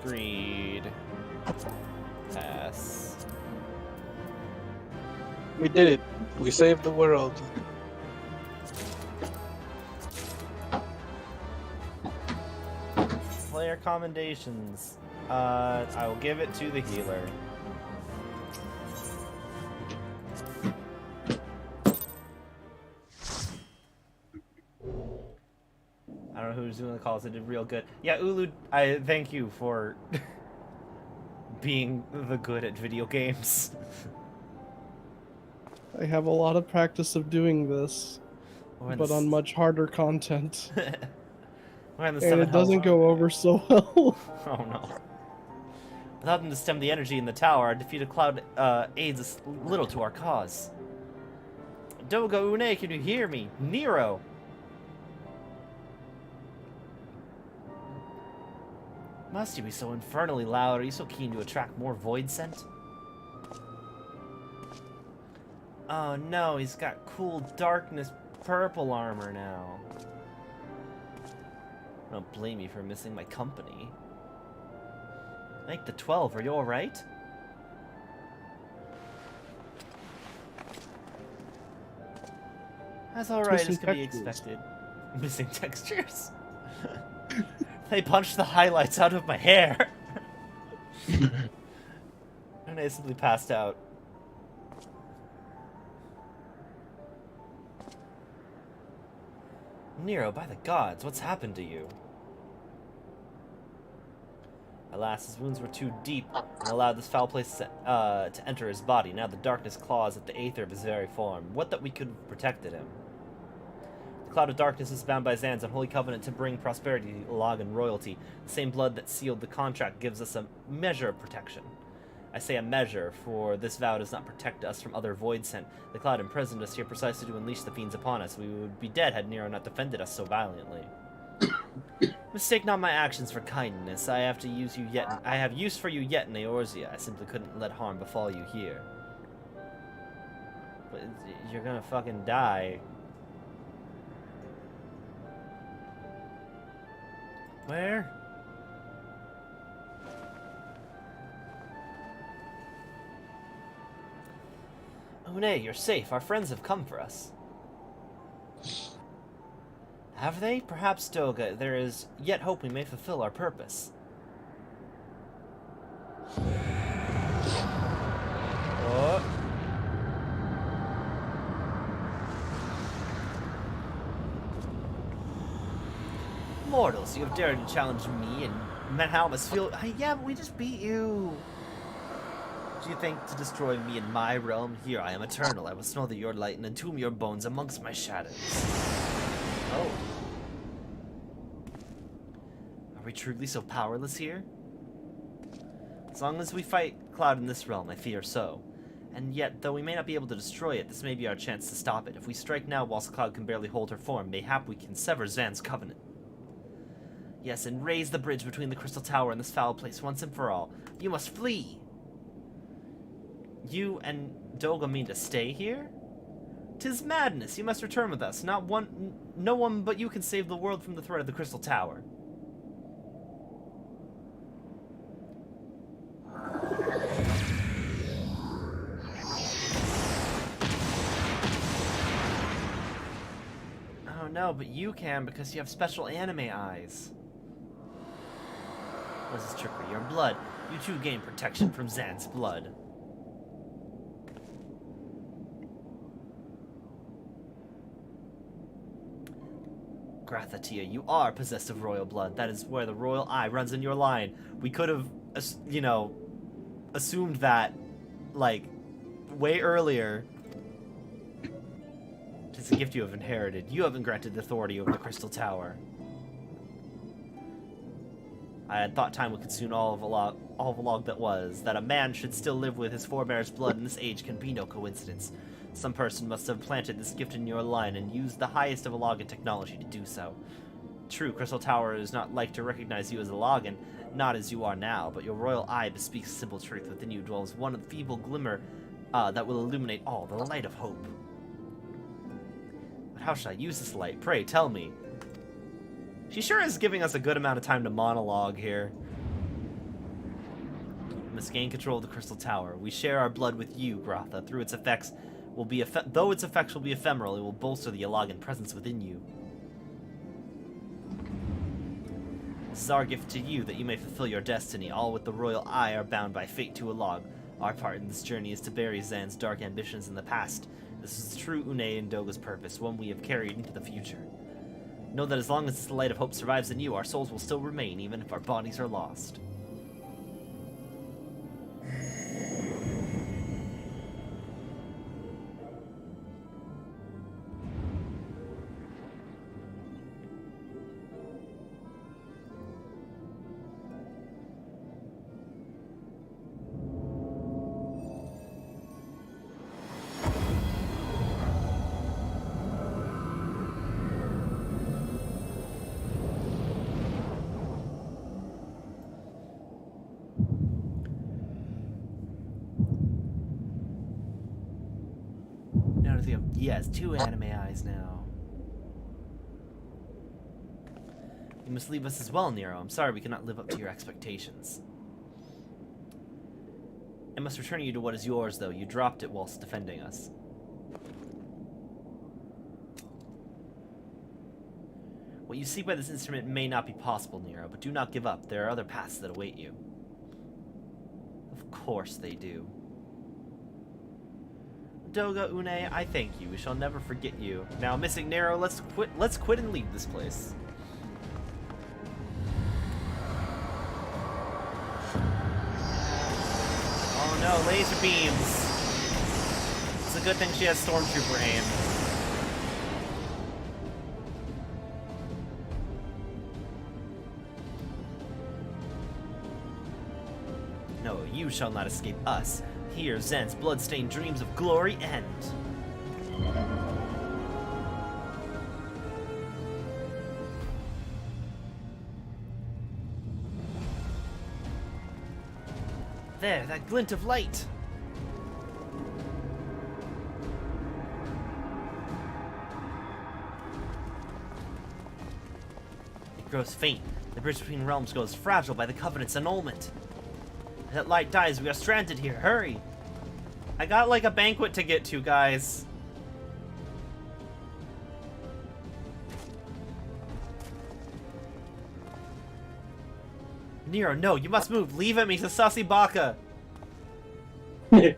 Greed. Pass. We did it. We saved the world. Player commendations. I will give it to the healer. I don't know who's doing the calls. It did real good. Yeah, Ulu, I thank you for being the good at video games. I have a lot of practice of doing this, but on much harder content. We're in the And seven it doesn't hells. go over so well. Oh no. Without them to stem the energy in the tower, our defeated cloud aids us little to our cause. Dogo Une, can you hear me? Nero! Must you be so infernally loud? Are you so keen to attract more void scent? Oh no, he's got cool darkness purple armor now. Don't blame me for missing my company. Make the 12, are you alright? That's alright, as could be expected. Missing textures? They punched the highlights out of my hair! And I simply passed out. Nero, by the gods, what's happened to you? Alas, his wounds were too deep and allowed this foul place to enter his body. Now the darkness claws at the aether of his very form. What that we could have protected him. The cloud of darkness is bound by Zan's unholy covenant to bring prosperity, log, and royalty. The same blood that sealed the contract gives us a measure of protection. I say a measure, for this vow does not protect us from other void scent. The cloud imprisoned us here precisely to unleash the fiends upon us. We would be dead had Nero not defended us so valiantly. Mistake not my actions for kindness. I have use for you yet in Eorzea. I simply couldn't let harm befall you here. But you're gonna fucking die. Where? Une, you're safe. Our friends have come for us. Have they? Perhaps, Doga. There is yet hope we may fulfill our purpose. Oh. Mortals, you have dared to challenge me and Menhal must feel... Yeah, but we just beat you. Do you think to destroy me in my realm? Here, I am eternal. I will smother your light and entomb your bones amongst my shadows. Oh. Are we truly so powerless here? As long as we fight Cloud in this realm, I fear so. And yet, though we may not be able to destroy it, this may be our chance to stop it. If we strike now whilst Cloud can barely hold her form, mayhap we can sever Zan's covenant. Yes, and raise the bridge between the Crystal Tower and this foul place once and for all. You must flee! You and Doga mean to stay here? 'Tis madness. You must return with us. No one but you can save the world from the threat of the Crystal Tower. Oh no, but you can because you have special anime eyes. This is trickery. Your blood. You too gain protection from Zan's blood. Grathatia, you are possessed of royal blood. That is where the royal eye runs in your line. We could have, you know, assumed that, like, way earlier. It's a gift you have inherited. You have been granted authority over the Crystal Tower. I had thought time would consume all of a log that was. That a man should still live with his forebears' blood in this age can be no coincidence. Some person must have planted this gift in your line and used the highest of Alogan technology to do so. True, Crystal Tower is not like to recognize you as a Alogan, not as you are now, but your royal eye bespeaks simple truth. Within you dwells one feeble glimmer that will illuminate all, the light of hope. But how should I use this light? Pray, tell me. She sure is giving us a good amount of time to monologue here. We must gain control of the Crystal Tower. We share our blood with you, Grotha. Through its effects will be though its effects will be ephemeral, it will bolster the Alogan presence within you. This is our gift to you, that you may fulfill your destiny. All with the royal eye are bound by fate to Alag. Our part in this journey is to bury Zan's dark ambitions in the past. This is true Une and Doga's purpose, one we have carried into the future. Know that as long as the light of hope survives in you, our souls will still remain, even if our bodies are lost. He has 2 anime eyes now. You must leave us as well, Nero. I'm sorry we cannot live up to your expectations. I must return you to what is yours, though. You dropped it whilst defending us. What you seek by this instrument may not be possible, Nero, but do not give up. There are other paths that await you. Of course they do. Doga, Une, I thank you. We shall never forget you. Now, missing Nero, let's quit and leave this place. Oh no, laser beams. It's a good thing she has Stormtrooper aim. No, you shall not escape us. Here, Zen's blood-stained dreams of glory end. There, that glint of light. It grows faint. The bridge between realms grows fragile by the Covenant's annulment. If that light dies, we are stranded here. Hurry! I got like a banquet to get to, guys. Nero, no, you must move. Leave him, he's a sussy baka. I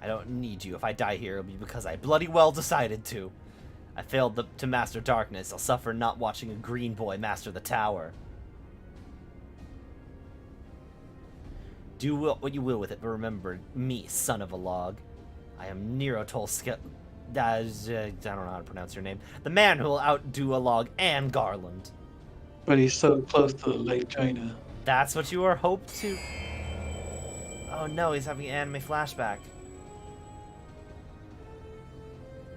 don't need you. If I die here, it'll be because I bloody well decided to. I failed to master darkness. I'll suffer not watching a green boy master the tower. Do what you will with it, but remember me, son of a log. I am Nero Tolskel. I don't know how to pronounce your name. The man who will outdo Alog and Garland. But he's so close to the Lake China. That's what you were hoped to. Oh no, he's having an anime flashback.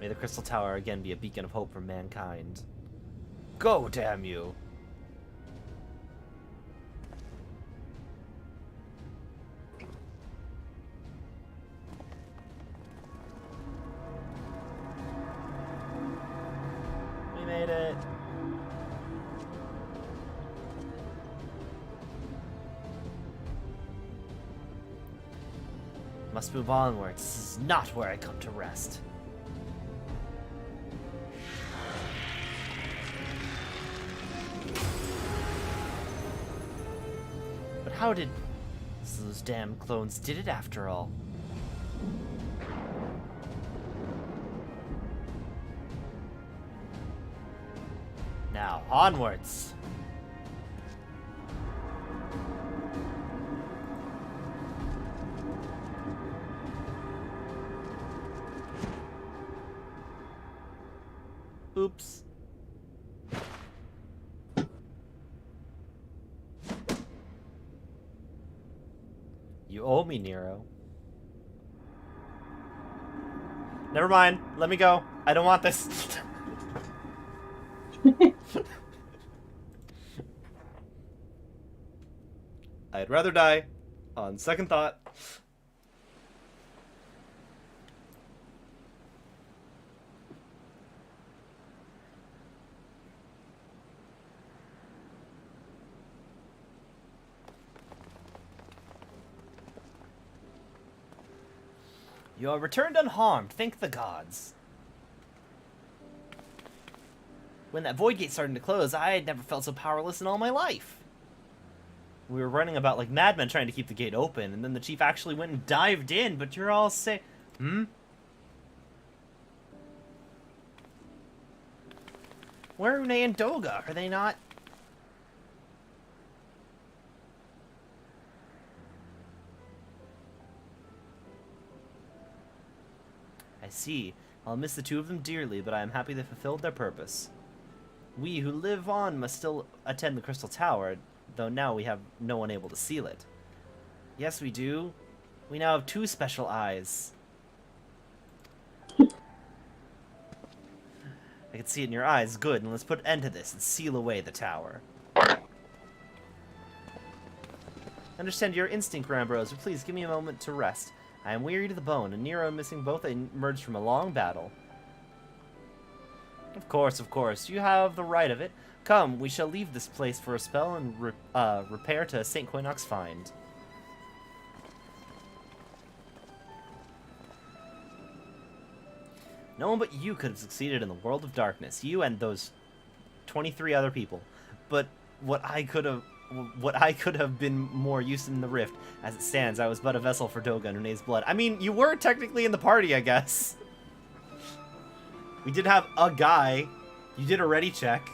May the Crystal Tower again be a beacon of hope for mankind. Go, damn you! We made it! Must move onwards. This is not where I come to rest. How did... those damn clones did it after all? Now, onwards! Oops. You owe me, Nero. Never mind. Let me go. I don't want this. I'd rather die. On second thought. You are returned unharmed, thank the gods. When that void gate started to close, I had never felt so powerless in all my life. We were running about like madmen trying to keep the gate open, and then the chief actually went and dived in, but you're all say, Where are Une and Doga? Are they not... I see. I'll miss the two of them dearly, but I am happy they fulfilled their purpose. We who live on must still attend the Crystal Tower, though now we have no one able to seal it. Yes, we do. We now have 2 special eyes. I can see it in your eyes. Good, and let's put an end to this and seal away the tower. Understand your instinct, Rambros, but please give me a moment to rest. I am weary to the bone, and Nero and missing both emerged from a long battle. Of course. You have the right of it. Come, we shall leave this place for a spell and repair to St. Quinox's find. No one but you could have succeeded in the world of darkness. You and those 23 other people. But what I could have been more used in the rift. As it stands, I was but a vessel for Doga and Renee's blood. I mean, you were technically in the party, I guess. We did have a guy. You did a ready check.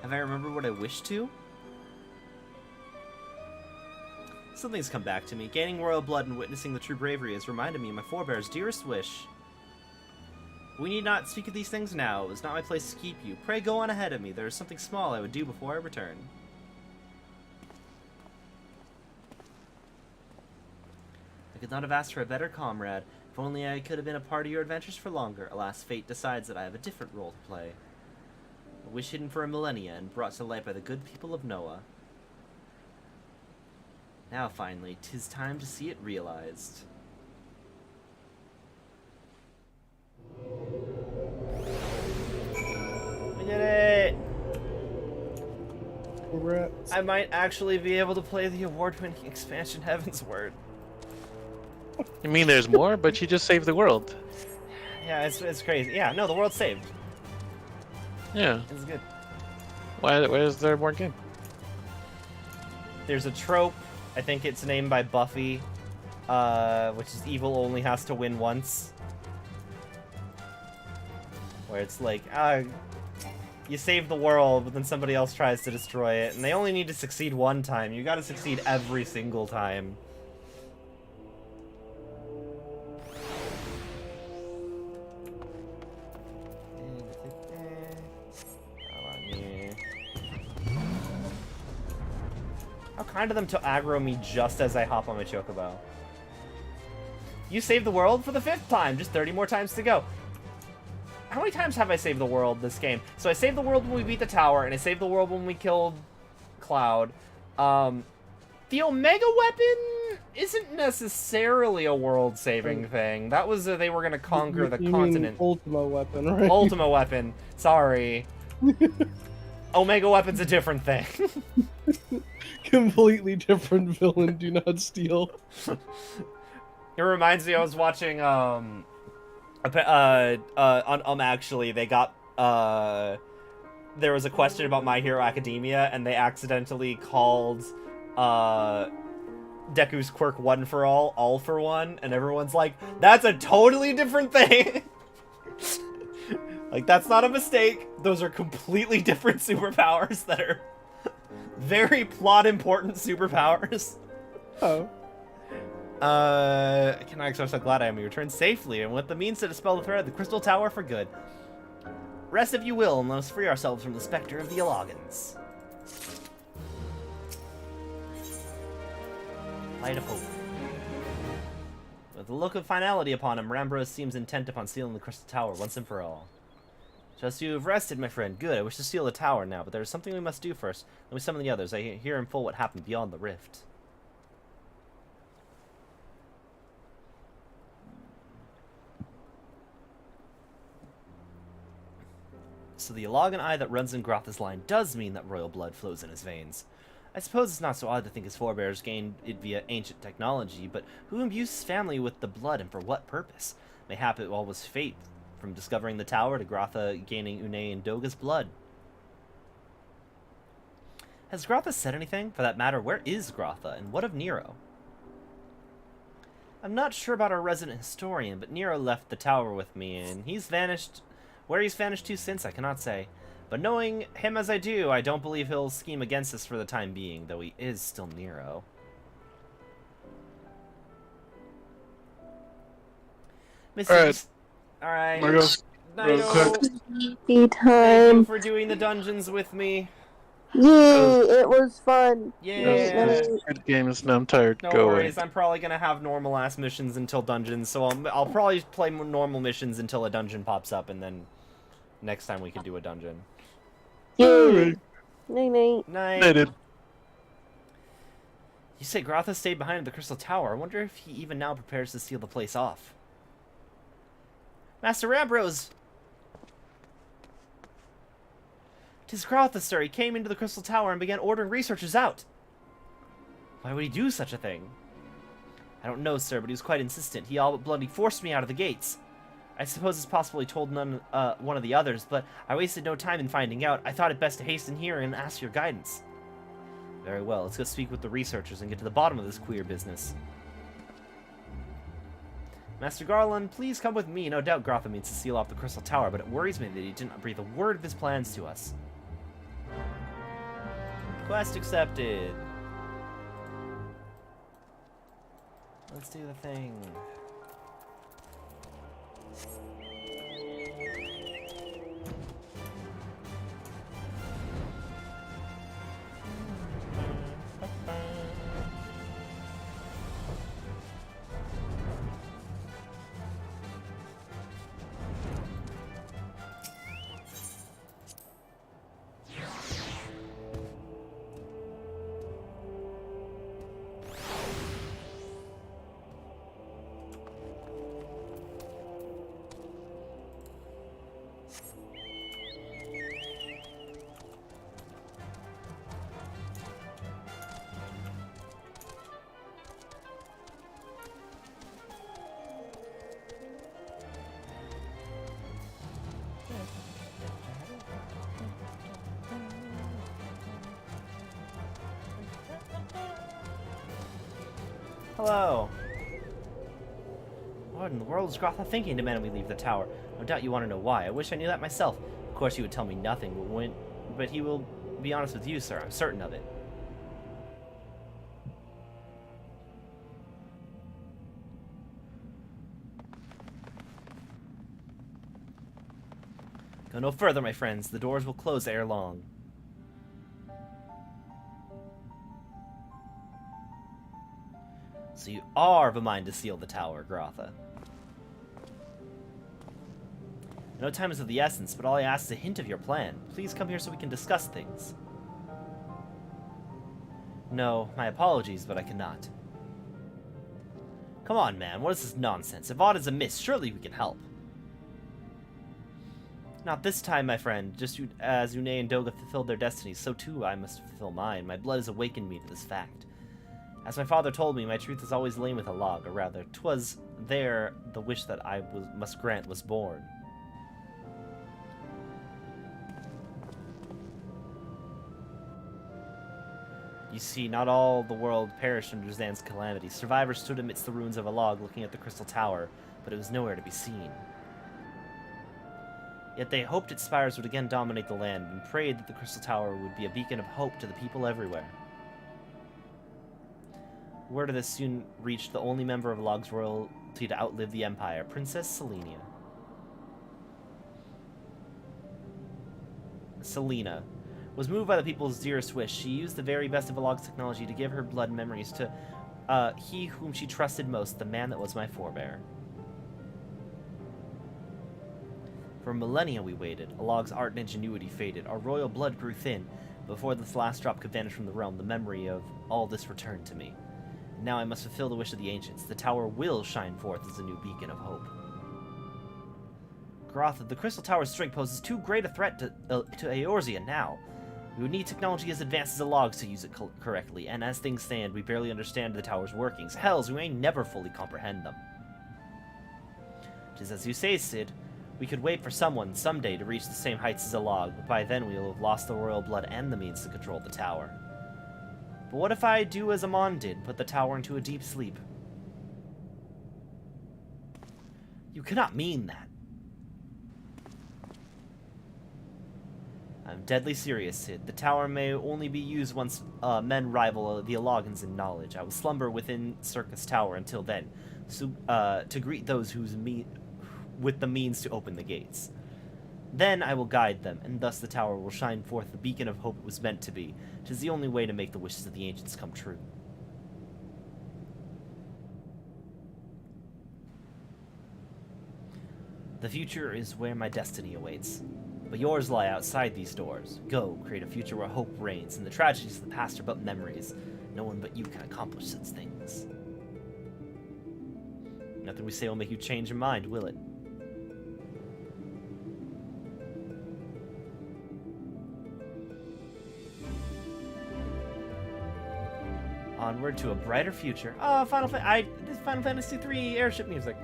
Have I remembered what I wished to? Something's come back to me. Gaining royal blood and witnessing the true bravery has reminded me of my forebear's dearest wish. We need not speak of these things now. It was not my place to keep you. Pray go on ahead of me. There is something small I would do before I return. I could not have asked for a better comrade. If only I could have been a part of your adventures for longer. Alas, fate decides that I have a different role to play. A wish hidden for a millennia and brought to light by the good people of Noah. Now, finally, 'tis time to see it realized. We did it! Congrats. I might actually be able to play the award-winning expansion Heavensward. You mean there's more? But you just saved the world. Yeah, it's crazy. Yeah, no, the world's saved. Yeah. It's good. Why is there more game? There's a trope. I think it's named by Buffy, which is evil only has to win once. Where it's like, you save the world, but then somebody else tries to destroy it, and they only need to succeed one time. You gotta succeed every single time. How kind of them to aggro me just as I hop on my chocobo. You saved the world for the 5th time. Just 30 more times to go. How many times have I saved the world this game? So I saved the world when we beat the tower, and I saved the world when we killed Cloud. The Omega weapon isn't necessarily a world-saving thing. That was they were going to conquer the continent. Mean Ultima weapon, right? Ultima weapon. Sorry. Omega weapon's a different thing. Completely different villain. Do not steal. It reminds me, I was watching actually they got there was a question about My Hero Academia, and they accidentally called Deku's quirk One for All for One, and everyone's like, that's a totally different thing. Like, that's not a mistake. Those are completely different superpowers that are very plot-important superpowers. Oh. I cannot express how glad I am you returned safely, and with the means to dispel the threat of the Crystal Tower for good. Rest if you will, and let us free ourselves from the specter of the Alogans. Light of hope. With a look of finality upon him, Rambrose seems intent upon sealing the Crystal Tower once and for all. Just you have rested, my friend. Good. I wish to seal the tower now, but there is something we must do first. Let me summon the others. I hear in full what happened beyond the rift. So the Elogan eye that runs in Grotha's line does mean that royal blood flows in his veins. I suppose it's not so odd to think his forebears gained it via ancient technology, but who imbues his family with the blood and for what purpose? Mayhap it all was fate, from discovering the tower to Grotha gaining Une and Doga's blood. Has Grotha said anything? For that matter, where is Grotha, and what of Nero? I'm not sure about our resident historian, but Nero left the tower with me, and he's vanished. Where he's vanished to since, I cannot say. But knowing him as I do, I don't believe he'll scheme against us for the time being, though he is still Nero. Alright. Alright. Margo, real quick. Tea Thank time. you for doing the dungeons with me. Yay! It was fun. Yeah. Good games, now I'm tired. No Go away. worries, I'm probably gonna have normal ass missions until dungeons, so I'll probably play normal missions until a dungeon pops up, and then next time we can do a dungeon. Yay! Night night. Night. Nighted. You say Grotha stayed behind at the Crystal Tower. I wonder if he even now prepares to seal the place off. Master Rambrose! 'Tis Grotha, sir. He came into the Crystal Tower and began ordering researchers out. Why would he do such a thing? I don't know, sir, but he was quite insistent. He all but bloody forced me out of the gates. I suppose it's possible he told one of the others, but I wasted no time in finding out. I thought it best to hasten here and ask your guidance. Very well, let's go speak with the researchers and get to the bottom of this queer business. Master Garland, please come with me. No doubt Grotha means to seal off the Crystal Tower, but it worries me that he didn't breathe a word of his plans to us. Quest accepted. Let's do the thing. Hello. What in the world is Grotha thinking demanding we leave the tower? No doubt you want to know why. I wish I knew that myself. Of course he would tell me nothing, but he will be honest with you, sir. I'm certain of it. Go no further, my friends. The doors will close ere long. So you are of a mind to seal the tower, Grotha. No time is of the essence, but all I ask is a hint of your plan. Please come here so we can discuss things. No, my apologies, but I cannot. Come on, man, what is this nonsense? If aught is amiss, surely we can help. Not this time, my friend. Just as Une and Doga fulfilled their destinies, so too I must fulfill mine. My blood has awakened me to this fact. As my father told me, my truth is always lain with a log, or rather, 'twas there the wish that I must grant was born. You see, not all the world perished under Zan's calamity. Survivors stood amidst the ruins of a log looking at the Crystal Tower, but it was nowhere to be seen. Yet they hoped its spires would again dominate the land, and prayed that the Crystal Tower would be a beacon of hope to the people everywhere. Word of this soon reached the only member of Log's royalty to outlive the Empire, Princess Selena. was moved by the people's dearest wish. She used the very best of Alog's technology to give her blood memories to he whom she trusted most, the man that was my forebear. For millennia we waited. Alog's art and ingenuity faded. Our royal blood grew thin. Before this last drop could vanish from the realm, the memory of all this returned to me. Now I must fulfill the wish of the ancients. The tower will shine forth as a new beacon of hope. Grotha, the Crystal Tower's strength poses too great a threat to Eorzea now. We would need technology as advanced as Alog's to use it correctly, and as things stand, we barely understand the tower's workings. Hells, we may never fully comprehend them. Just as you say, Cid, we could wait for someone, someday, to reach the same heights as Alog, but by then we will have lost the royal blood and the means to control the tower. But what if I do as Amon did, put the tower into a deep sleep? You cannot mean that. I'm deadly serious, Cid. The tower may only be used once men rival the Alogans in knowledge. I will slumber within Circus Tower until then, so, to greet those with the means to open the gates. Then I will guide them, and thus the tower will shine forth the beacon of hope it was meant to be. 'Tis the only way to make the wishes of the ancients come true. The future is where my destiny awaits. But yours lie outside these doors. Go, create a future where hope reigns, and the tragedies of the past are but memories. No one but you can accomplish such things. Nothing we say will make you change your mind, will it? Onward to a brighter future. Oh, this Final Fantasy III airship music.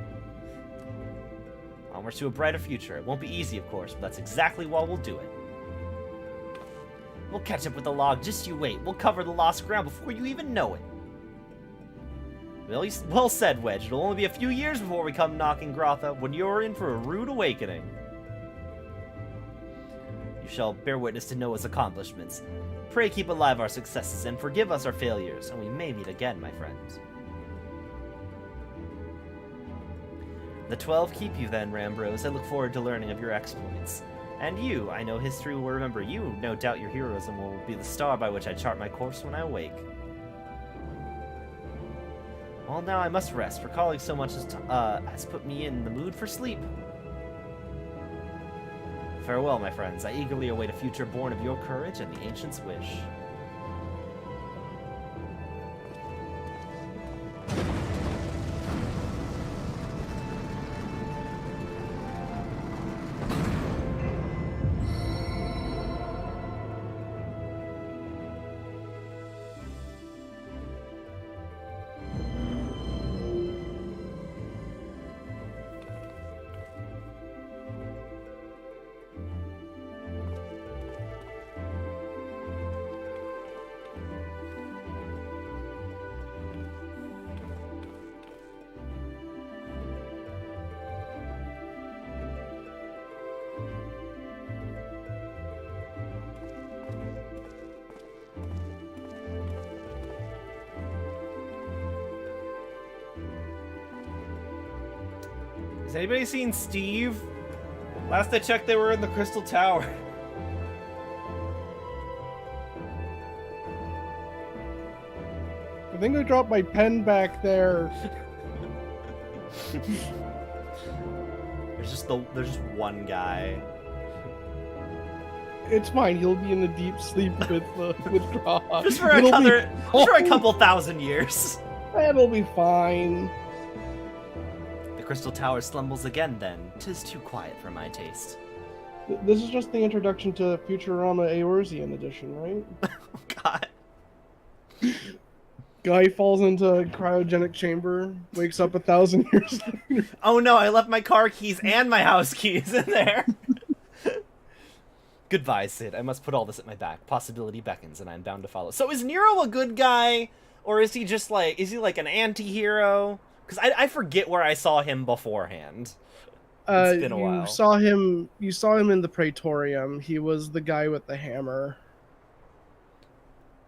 Onward to a brighter future. It won't be easy, of course, but that's exactly why we'll do it. We'll catch up with the log, just you wait. We'll cover the lost ground before you even know it. Well said, Wedge. It'll only be a few years before we come knocking Grotha, when you're in for a rude awakening. You shall bear witness to Noah's accomplishments. Pray keep alive our successes and forgive us our failures, and we may meet again, my friends. The 12 keep you then, Rambros. I look forward to learning of your exploits. And you, I know history will remember you. No doubt your heroism will be the star by which I chart my course when I awake. Well, now I must rest. Recalling so much has put me in the mood for sleep. Farewell, my friends. I eagerly await a future born of your courage and the ancients' wish. Has anybody seen Steve? Last I checked, they were in the Crystal Tower. I think I dropped my pen back there. There's just one guy. It's fine. He'll be in a deep sleep with Grotha. Just for a couple thousand years. That'll be fine. The Crystal Tower slumbles again then. 'Tis too quiet for my taste. This is just the introduction to Futurama Eorzean edition, right? Oh god. Guy falls into a cryogenic chamber, wakes up 1,000 years later. Oh no, I left my car keys and my house keys in there. Goodbye, Cid. I must put all this at my back. Possibility beckons, and I'm bound to follow. So is Nero a good guy? Or is he just like, an anti-hero? Because I forget where I saw him beforehand. It's been a while. You saw him in the Praetorium. He was the guy with the hammer.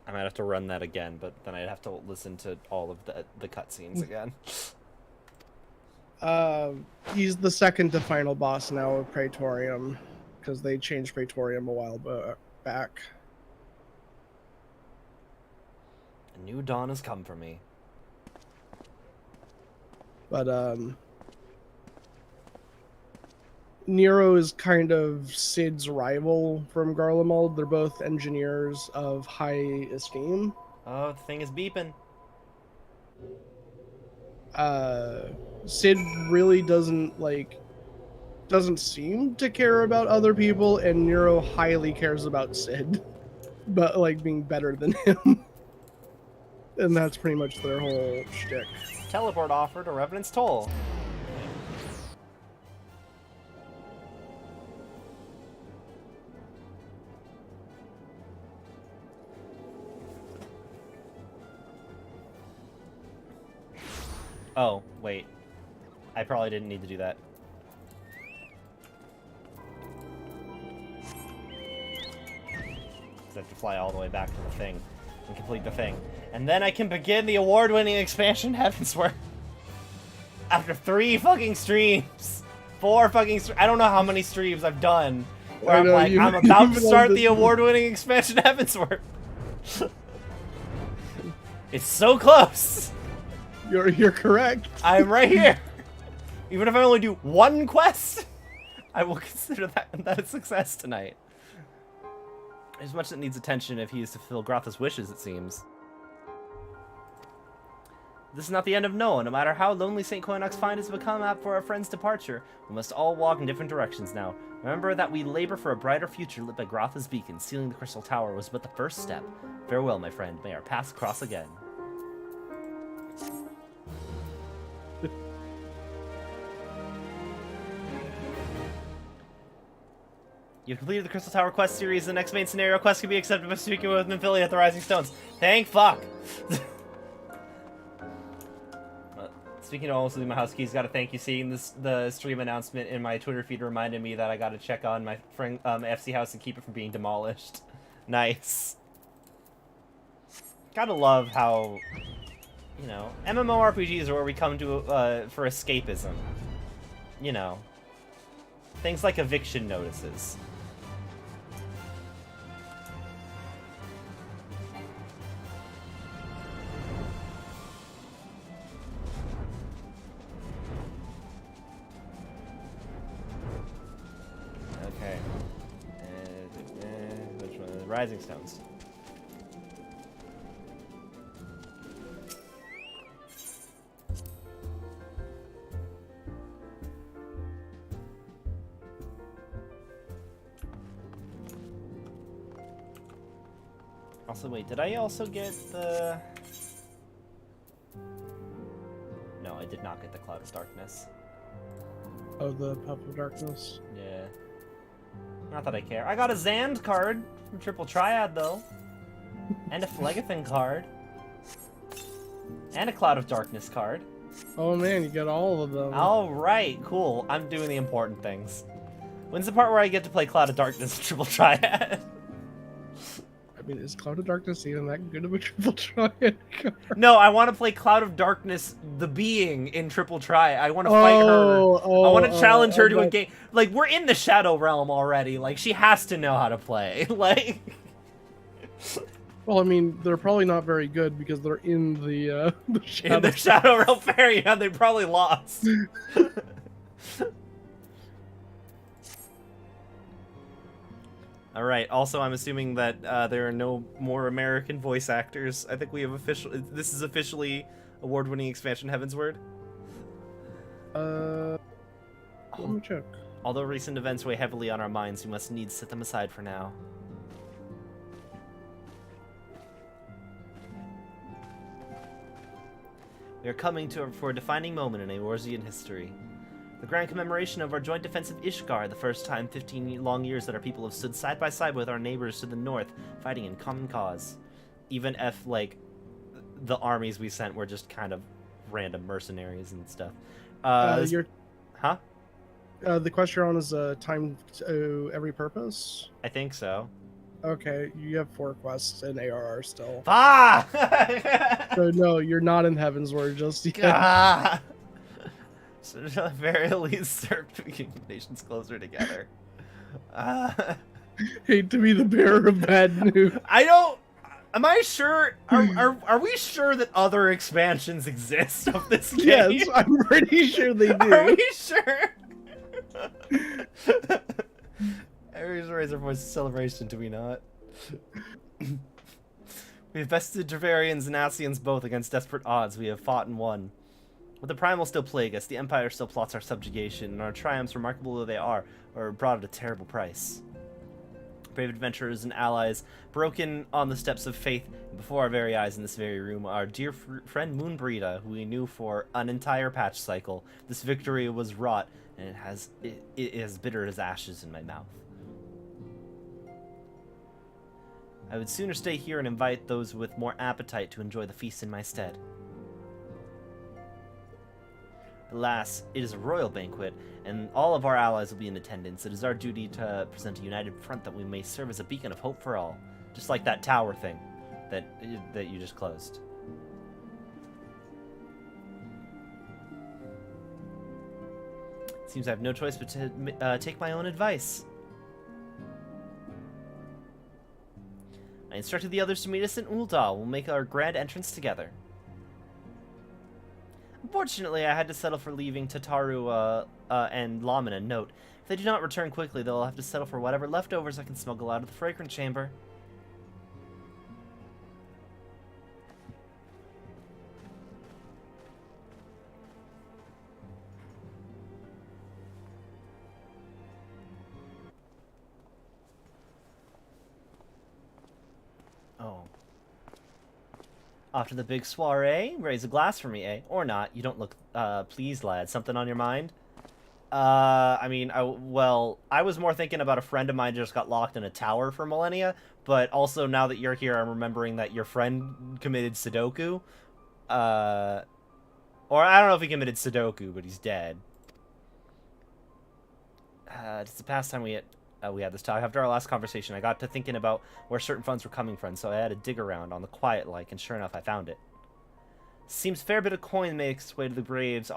I might have to run that again, but then I'd have to listen to all of the cutscenes again. He's the second to final boss now of Praetorium, because they changed Praetorium a while back. A new dawn has come for me. But Nero is kind of Sid's rival from Garlemald. They're both engineers of high esteem. Oh, the thing is beeping. Sid really doesn't seem to care about other people, and Nero highly cares about Sid, but like being better than him. And that's pretty much their whole shtick. Teleport offered or Revenant's Toll. Oh, wait. I probably didn't need to do that. I have to fly all the way back to the thing and complete the thing. And then I can begin the award-winning expansion Heavensward. After 3 fucking streams. 4 fucking I don't know how many streams I've done where I'm like, I'm about to start the award-winning expansion Heavensward. It's so close. You're correct. I'm right here. Even if I only do 1 quest, I will consider that a success tonight. There's much that needs attention if he is to fulfill Grotha's wishes, it seems. This is not the end of Noah. No matter how lonely St. Coinox find has become for our friend's departure, we must all walk in different directions now. Remember that we labor for a brighter future lit by Grotha's beacon. Sealing the Crystal Tower was but the first step. Farewell, my friend. May our paths cross again. You've completed the Crystal Tower quest series. The next main scenario quest can be accepted by speaking with Minfilia at the Rising Stones. Thank fuck! Speaking of almost losing my house keys, gotta thank you. Seeing the stream announcement in my Twitter feed reminded me that I gotta check on my friend FC house and keep it from being demolished. Nice. Gotta love how, you know, MMORPGs are where we come to for escapism. You know, things like eviction notices. Okay. Which one? The Rising Stones. Also, wait, did I also get the... No, I did not get the Cloud of Darkness. Oh, the Puff of Darkness. Yeah. Not that I care. I got a Zand card from Triple Triad, though. And a Phlegethon card. And a Cloud of Darkness card. Oh man, you got all of them. Alright, cool. I'm doing the important things. When's the part where I get to play Cloud of Darkness Triple Triad? I mean, is Cloud of Darkness even that good of a Triple Triad card? No, I want to play Cloud of Darkness, the being, in Triple Triad. I want to fight her. I want to challenge her to a game. Like, we're in the Shadow Realm already. Like, she has to know how to play. Like... Well, I mean, they're probably not very good because they're in the Shadow... In the Shadow Realm Fair, yeah, they probably lost. Alright, also I'm assuming that there are no more American voice actors. I think we have this is officially award-winning expansion Heavensward. Let me check. Although recent events weigh heavily on our minds, we must needs set them aside for now. We are coming for a defining moment in Eorzean history. The grand commemoration of our joint defense of Ishgard, the first time 15 long years that our people have stood side by side with our neighbors to the north, fighting in common cause. Even if, like, the armies we sent were just kind of random mercenaries and stuff. Huh? The quest you're on is time to every purpose? I think so. Okay, you have 4 quests in ARR still. Ah! So no, you're not in Heavensward just yet. Ah! So at the very least, start keeping nations closer together. Hate to be the bearer of bad news. I don't... Am I sure? Are we sure that other expansions exist of this game? Yes, I'm pretty sure they do. Are we sure? Ares raise our voice of celebration, do we not? We have bested Dravarians and Asians both against desperate odds. We have fought and won. But the Primal still plague us, the Empire still plots our subjugation, and our triumphs, remarkable though they are brought at a terrible price. Brave adventurers and allies, broken on the steps of faith before our very eyes in this very room, our dear friend Moonbreeda, who we knew for an entire patch cycle. This victory was wrought, and it is bitter as ashes in my mouth. I would sooner stay here and invite those with more appetite to enjoy the feast in my stead. Alas, it is a royal banquet, and all of our allies will be in attendance. It is our duty to present a united front that we may serve as a beacon of hope for all. Just like that tower thing that you just closed. Seems I have no choice but to take my own advice. I instructed the others to meet us in Ul'dah. We'll make our grand entrance together. Unfortunately, I had to settle for leaving Tataru and Lamina. Note, if they do not return quickly, they'll have to settle for whatever leftovers I can smuggle out of the fragrant chamber. Oh. After the big soiree, raise a glass for me, eh? Or not. You don't look pleased, lad. Something on your mind? I mean, I was more thinking about a friend of mine just got locked in a tower for millennia, but also now that you're here, I'm remembering that your friend committed Sudoku. Or I don't know if he committed Sudoku, but he's dead. It's the past time we had this talk. After our last conversation, I got to thinking about where certain funds were coming from, so I had to dig around on the quiet like, and sure enough, I found it. Seems a fair bit of coin makes its way to the graves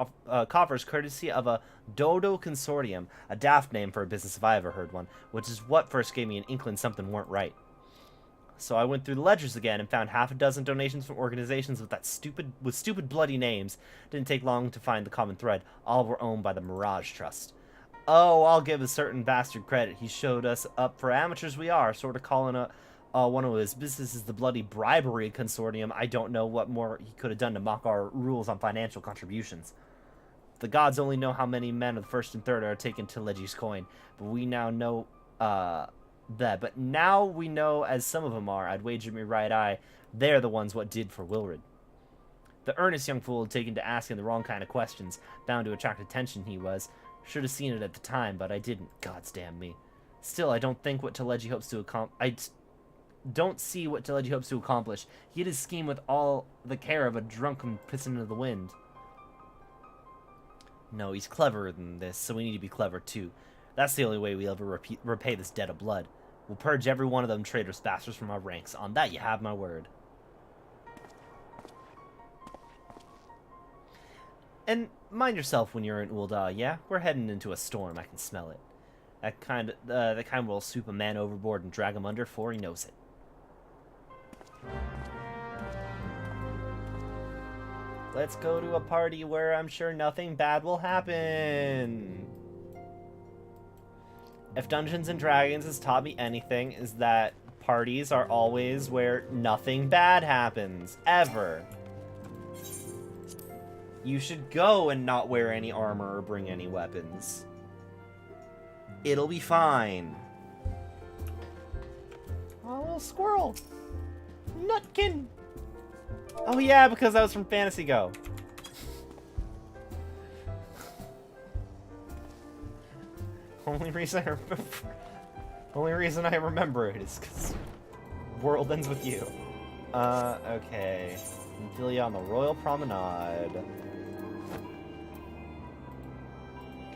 coffers courtesy of a Dodo Consortium, a daft name for a business if I ever heard one, which is what first gave me an inkling something weren't right. So I went through the ledgers again and found half a dozen donations from organizations with stupid bloody names. Didn't take long to find the common thread. All were owned by the Mirage Trust. Oh, I'll give a certain bastard credit. He showed us up for amateurs we are, sort of calling one of his businesses the bloody bribery consortium. I don't know what more he could have done to mock our rules on financial contributions. The gods only know how many men of the first and third are taken to Legi's coin, but we now know that. But now we know, as some of them are, I'd wager my right eye, they're the ones what did for Wilred. The earnest young fool had taken to asking the wrong kind of questions, bound to attract attention he was. Should have seen it at the time, but I didn't. Gods damn me. Still, I don't think what Teleji hopes to accomplish. Don't see what Teleji hopes to accomplish. He had his scheme with all the care of a drunken pissing into the wind. No, he's cleverer than this, so we need to be clever too. That's the only way we'll ever repay this debt of blood. We'll purge every one of them traitorous bastards from our ranks. On that you have my word. And mind yourself when you're in Ul'dah, yeah? We're heading into a storm, I can smell it. That kind will sweep a man overboard and drag him under before he knows it. Let's go to a party where I'm sure nothing bad will happen. If Dungeons & Dragons has taught me anything, is that parties are always where nothing bad happens. Ever. You should go and not wear any armor or bring any weapons. It'll be fine. Oh, little squirrel. Nutkin. Oh yeah, because that was from Fantasy Go. Only reason I remember it is because world ends with you. Okay. Ophelia on the Royal Promenade.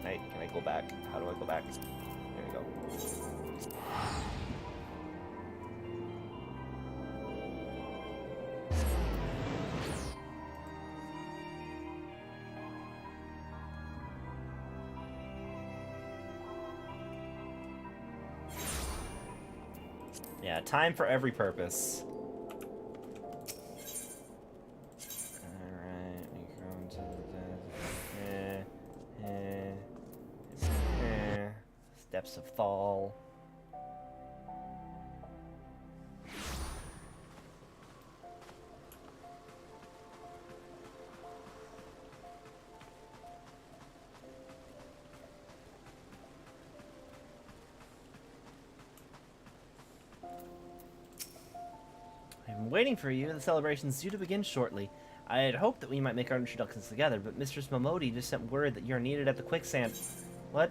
Can I go back? How do I go back? There you go. Yeah, time for every purpose. depths of Thal. I've been waiting for you. The celebration's due to begin shortly. I had hoped that we might make our introductions together, but Mistress Momodi just sent word that you're needed at the quicksand. What?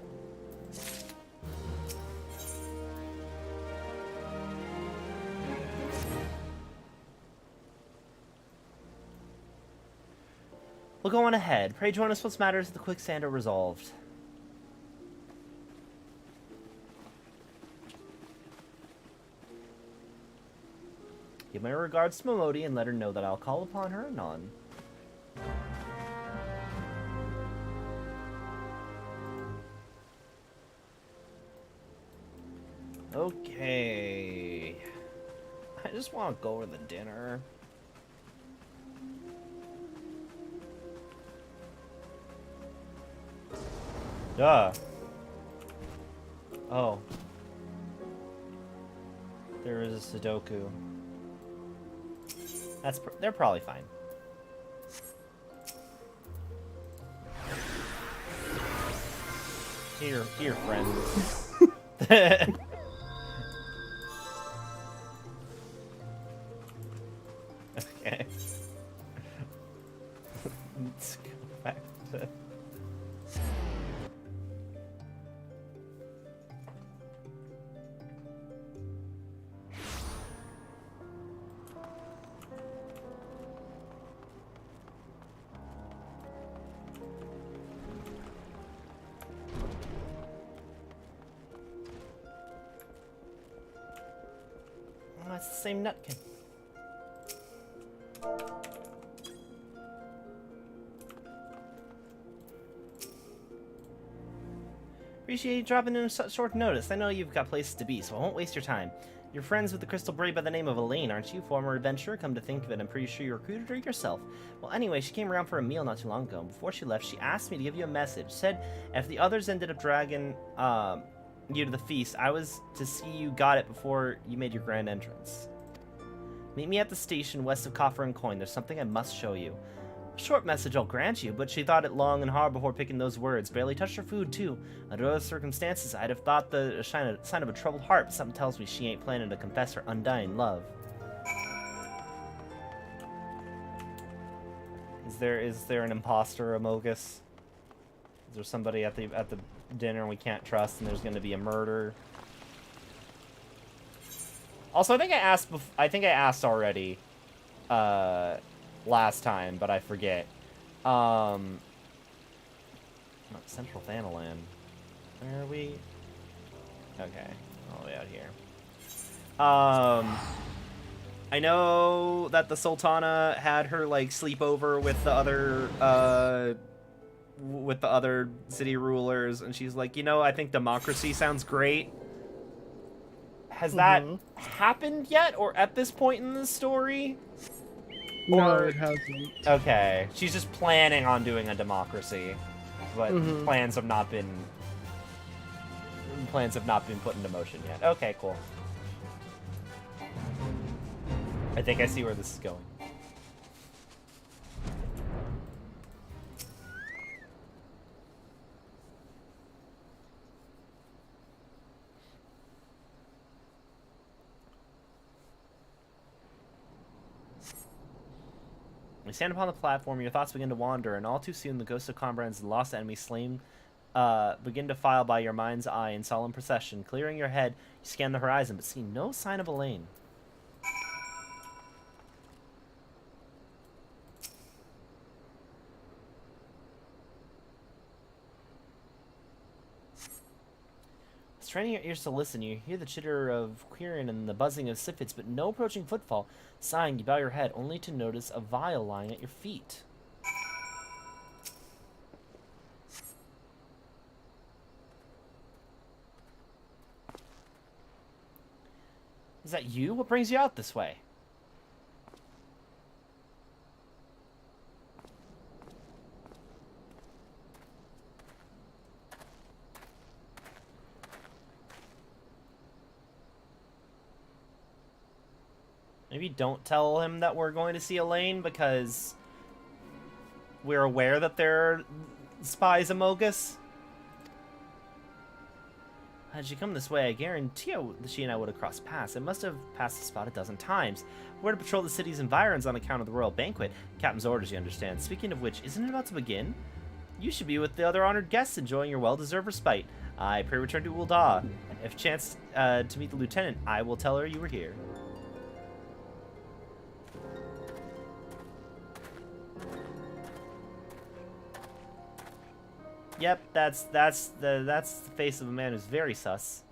We'll go on ahead. Pray join us once matters at the quicksand are resolved. Give my regards to Momodi and let her know that I'll call upon her anon. Okay. I just want to go to the dinner. Duh. Oh. There is a Sudoku. They're probably fine. Here, friends. Okay. Let's go back to... Oh, it's the same nutkin. Appreciate you dropping in such short notice. I know you've got places to be, so I won't waste your time. You're friends with the Crystal Braid by the name of Elaine, aren't you? Former adventurer, come to think of it, I'm pretty sure you recruited her yourself. Well, anyway, she came around for a meal not too long ago, and before she left, she asked me to give you a message. Said if the others ended up dragging you to the feast, I was to see you got it before you made your grand entrance. Meet me at the station west of Coffer and Coin. There's something I must show you. Short message I'll grant you, but she thought it long and hard before picking those words. Barely touched her food, too. Under other circumstances, I'd have thought the sign of a troubled heart, but something tells me she ain't planning to confess her undying love. Is there an imposter, Amogus? Is there somebody at the dinner we can't trust, and there's going to be a murder? Also, I think I asked already. Last time, but I forget. Central Thanalan. Where are we? Okay, all the way out here. I know that the Sultana had her like sleepover with the other city rulers, and she's like, you know, I think democracy sounds great. Has that happened yet, or at this point in the story? No, it hasn't. Okay, she's just planning on doing a democracy, but plans have not been put into motion yet. Okay, cool. I think I see where this is going. You stand upon the platform, your thoughts begin to wander, and all too soon the ghosts of comrades and lost enemies slain begin to file by your mind's eye in solemn procession. Clearing your head, you scan the horizon, but see no sign of Elaine. Straining your ears to listen, you hear the chitter of Quirin and the buzzing of siffids, but no approaching footfall. Sighing, you bow your head, only to notice a vial lying at your feet. Is that you? What brings you out this way? Maybe don't tell him that we're going to see Elaine because we're aware that there are spies among us. Had she come this way, I guarantee she and I would have crossed paths. I must have passed the spot a dozen times. We're to patrol the city's environs on account of the royal banquet. Captain's orders, you understand. Speaking of which, isn't it about to begin? You should be with the other honored guests enjoying your well-deserved respite. I pray return to Ul'dah. If chance to meet the lieutenant, I will tell her you were here. Yep, that's the face of a man who's very sus.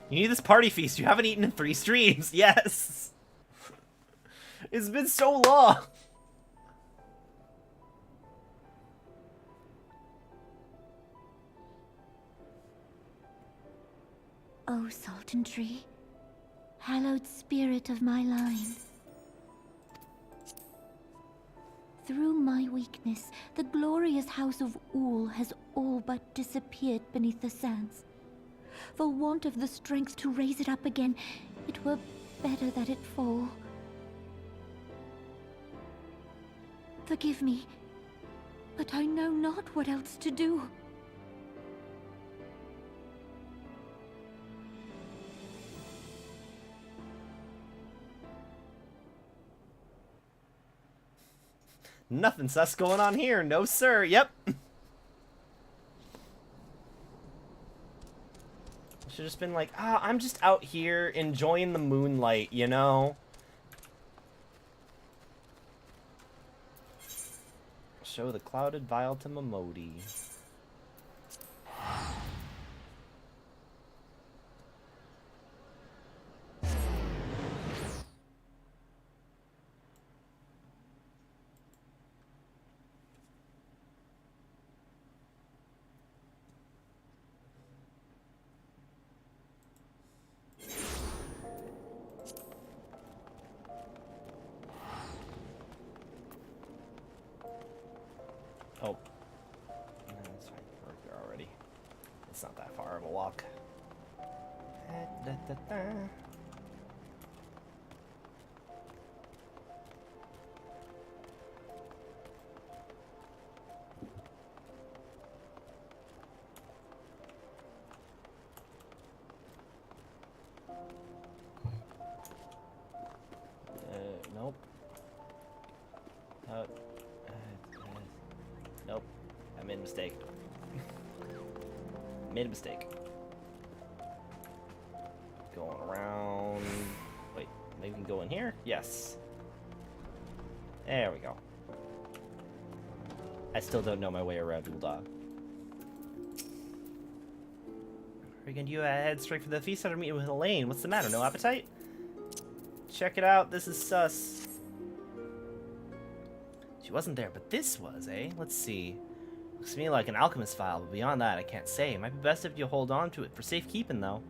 You need this party feast. You haven't eaten in 3 streams. Yes. It's been so long. O Sultan Tree, hallowed spirit of my line. Through my weakness, the glorious house of Ul has all but disappeared beneath the sands. For want of the strength to raise it up again, it were better that it fall. Forgive me, but I know not what else to do. Nothing sus going on here. No, sir. Yep. Should just been like, I'm just out here enjoying the moonlight, you know? Show the clouded vial to Momodi. Oh. No, that's fine. We're here already. It's not that far of a walk. Nope. Nope. I made a mistake. Made a mistake. Going around. Wait, maybe we can go in here? Yes. There we go. I still don't know my way around Ul'dah. Regan, you head straight for the feast after meeting with Elaine. What's the matter? No appetite? Check it out. This is sus. She wasn't there, but this was, eh? Let's see. Looks to me like an alchemist file, but beyond that, I can't say. It might be best if you hold on to it for safekeeping, though.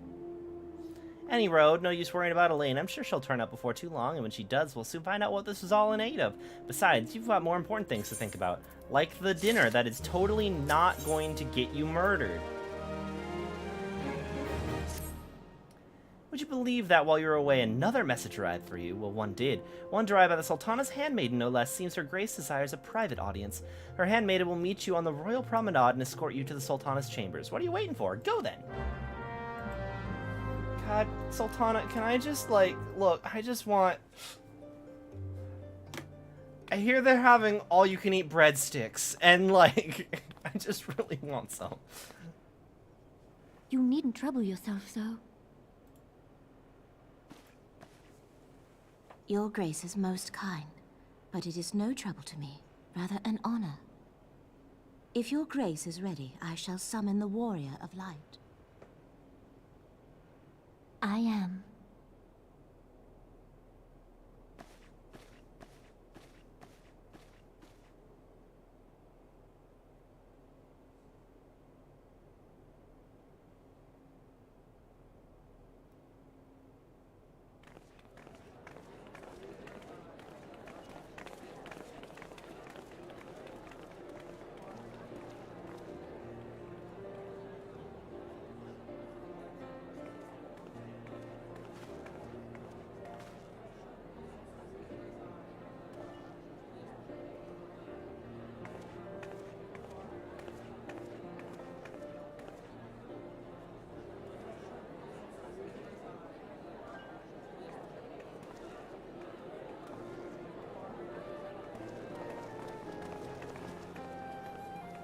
Any road, no use worrying about Elaine. I'm sure she'll turn up before too long, and when she does, we'll soon find out what this was all in aid of. Besides, you've got more important things to think about. Like the dinner that is totally not going to get you murdered. Would you believe that while you were away, another message arrived for you? Well, one did. One derived by the Sultana's handmaiden, no less. Seems her grace desires a private audience. Her handmaiden will meet you on the royal promenade and escort you to the Sultana's chambers. What are you waiting for? Go then! God, Sultana, can I just, like, look, I just want... I hear they're having all-you-can-eat breadsticks, and, like, I just really want some. You needn't trouble yourself so. Your grace is most kind, but it is no trouble to me, rather an honor. If your grace is ready, I shall summon the warrior of light. I am.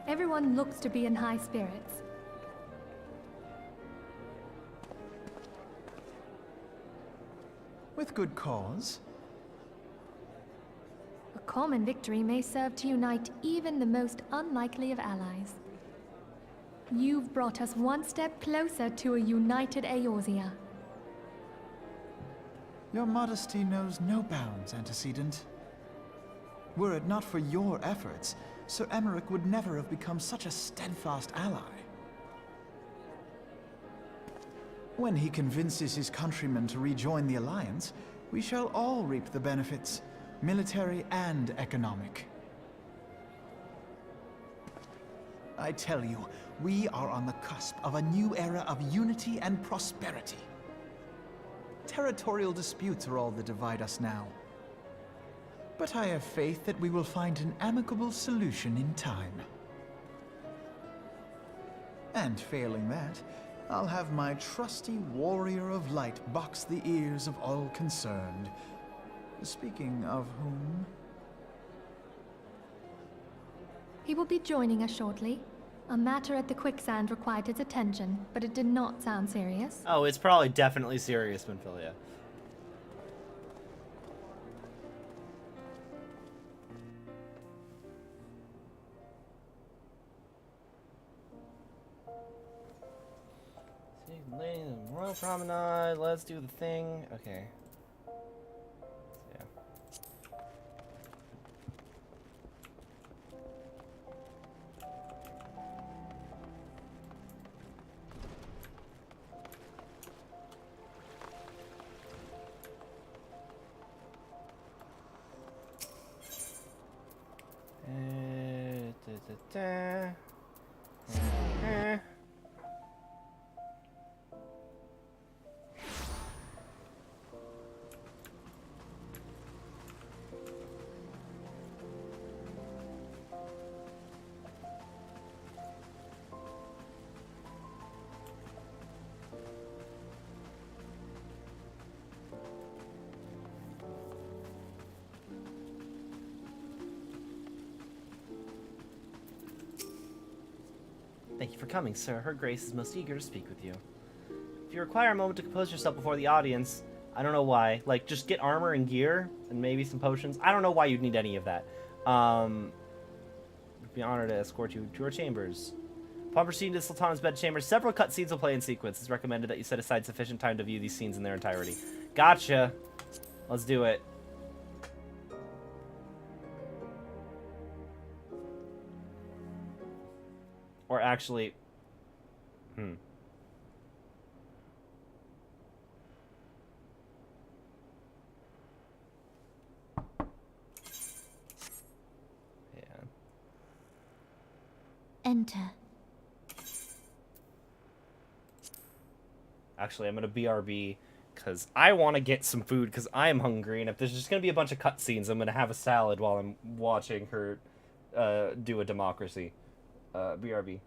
Everyone looks to be in high spirits. With good cause. A common victory may serve to unite even the most unlikely of allies. You've brought us one step closer to a united Eorzea. Your modesty knows no bounds, Antecedent. Were it not for your efforts, Sir Emmerich would never have become such a steadfast ally. When he convinces his countrymen to rejoin the Alliance, we shall all reap the benefits, military and economic. I tell you, we are on the cusp of a new era of unity and prosperity. Territorial disputes are all that divide us now. But I have faith that we will find an amicable solution in time. And failing that, I'll have my trusty warrior of light box the ears of all concerned. Speaking of whom... He will be joining us shortly. A matter at the quicksand required his attention, but it did not sound serious. Oh, it's probably definitely serious, Minfilia. Royal Promenade, let's do the thing. Okay. Yeah. Thank you for coming, sir. Her Grace is most eager to speak with you. If you require a moment to compose yourself before the audience, I don't know why. Like, just get armor and gear, and maybe some potions. I don't know why you'd need any of that. It'd be an honor to escort you to our chambers. Upon proceeding to the Sultan's bedchamber, several cutscenes will play in sequence. It's recommended that you set aside sufficient time to view these scenes in their entirety. Gotcha. Let's do it. Or actually... Yeah. Enter. Actually, I'm gonna BRB, because I want to get some food, because I am hungry, and if there's just gonna be a bunch of cutscenes, I'm gonna have a salad while I'm watching her do a democracy. BRB.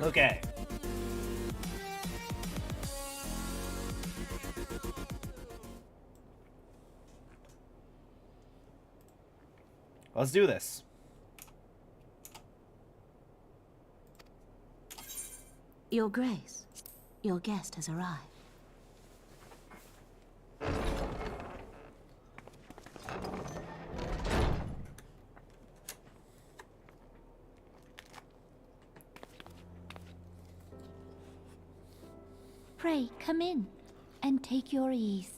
Okay. Let's do this. Your Grace, your guest has arrived. Pray, come in and take your ease.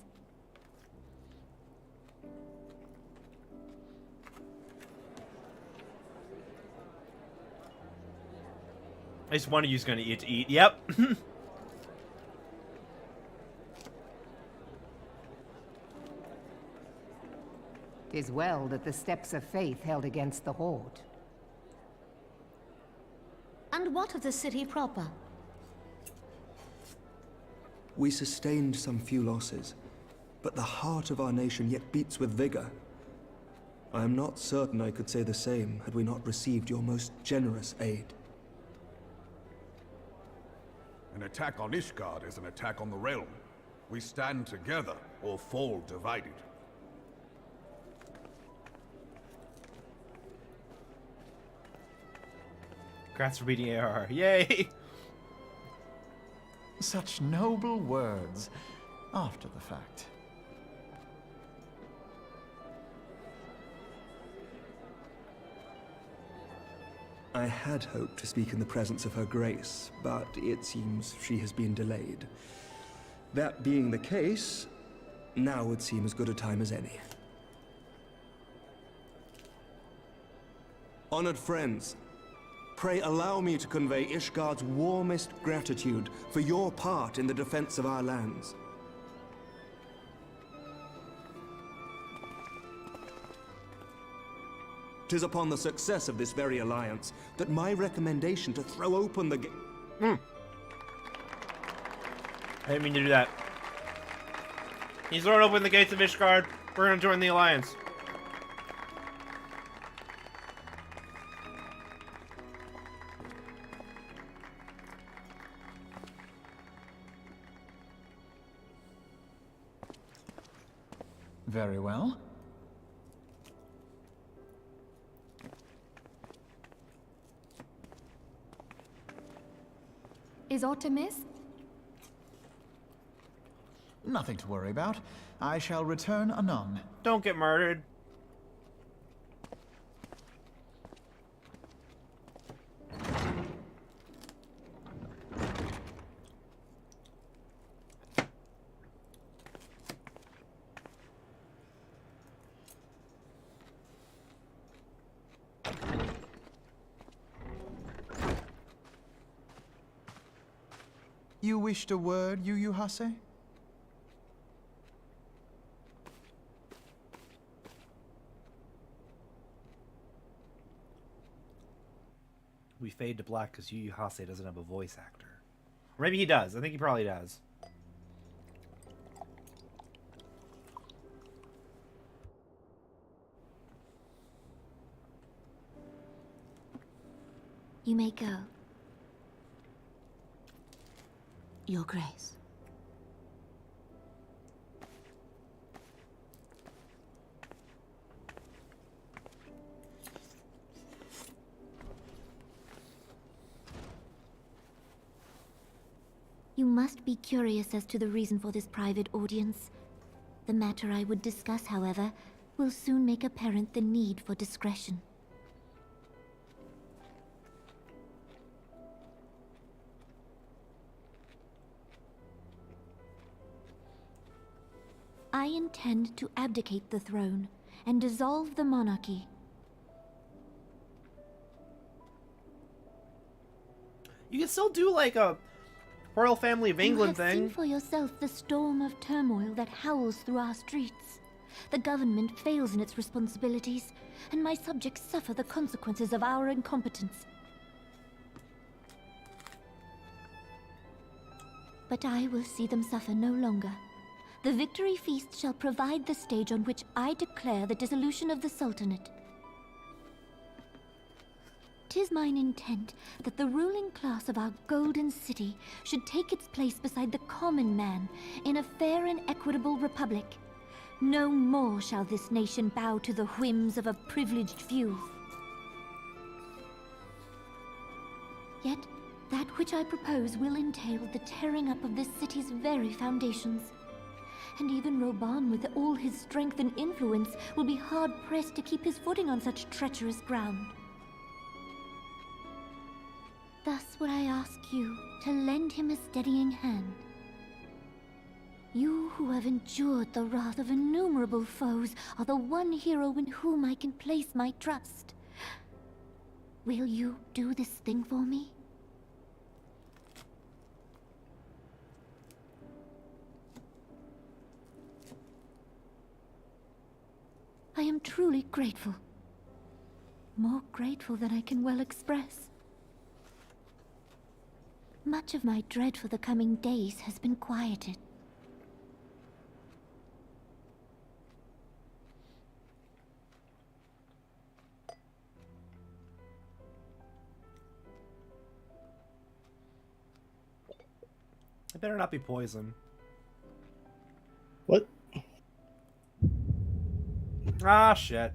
At least one of you's gonna eat. Yep. 'Tis well that the steps of faith held against the Horde. And what of the city proper? We sustained some few losses, but the heart of our nation yet beats with vigor. I am not certain I could say the same had we not received your most generous aid. An attack on Ishgard is an attack on the realm. We stand together or fall divided. Congrats for beating AR. Yay! Such noble words after the fact. I had hoped to speak in the presence of her grace, but it seems she has been delayed. That being the case, now would seem as good a time as any. Honored friends, pray allow me to convey Ishgard's warmest gratitude for your part in the defense of our lands. 'Tis upon the success of this very alliance that my recommendation to throw open the gate. I didn't mean to do that. He's throwing open the gates of Ishgard. We're gonna join the alliance. Very well. Is aught amiss? Nothing to worry about. I shall return anon. Don't get murdered. You wished a word, Yu Hase? We fade to black because Yu Hase doesn't have a voice actor. Or maybe he does. I think he probably does. You may go. Your Grace. You must be curious as to the reason for this private audience. The matter I would discuss, however, will soon make apparent the need for discretion. I intend to abdicate the throne and dissolve the monarchy. You can still do like a Royal Family of England You have thing. seen for yourself the storm of turmoil that howls through our streets. The government fails in its responsibilities, and my subjects suffer the consequences of our incompetence. But I will see them suffer no longer. The victory feast shall provide the stage on which I declare the dissolution of the Sultanate. 'tis mine intent that the ruling class of our golden city should take its place beside the common man in a fair and equitable republic. No more shall this nation bow to the whims of a privileged few. Yet, that which I propose will entail the tearing up of this city's very foundations. And even Roban, with all his strength and influence, will be hard-pressed to keep his footing on such treacherous ground. Thus would I ask you to lend him a steadying hand. You who have endured the wrath of innumerable foes are the one hero in whom I can place my trust. Will you do this thing for me? I am truly grateful. More grateful than I can well express. Much of my dread for the coming days has been quieted. It better not be poison. What? Ah, shit.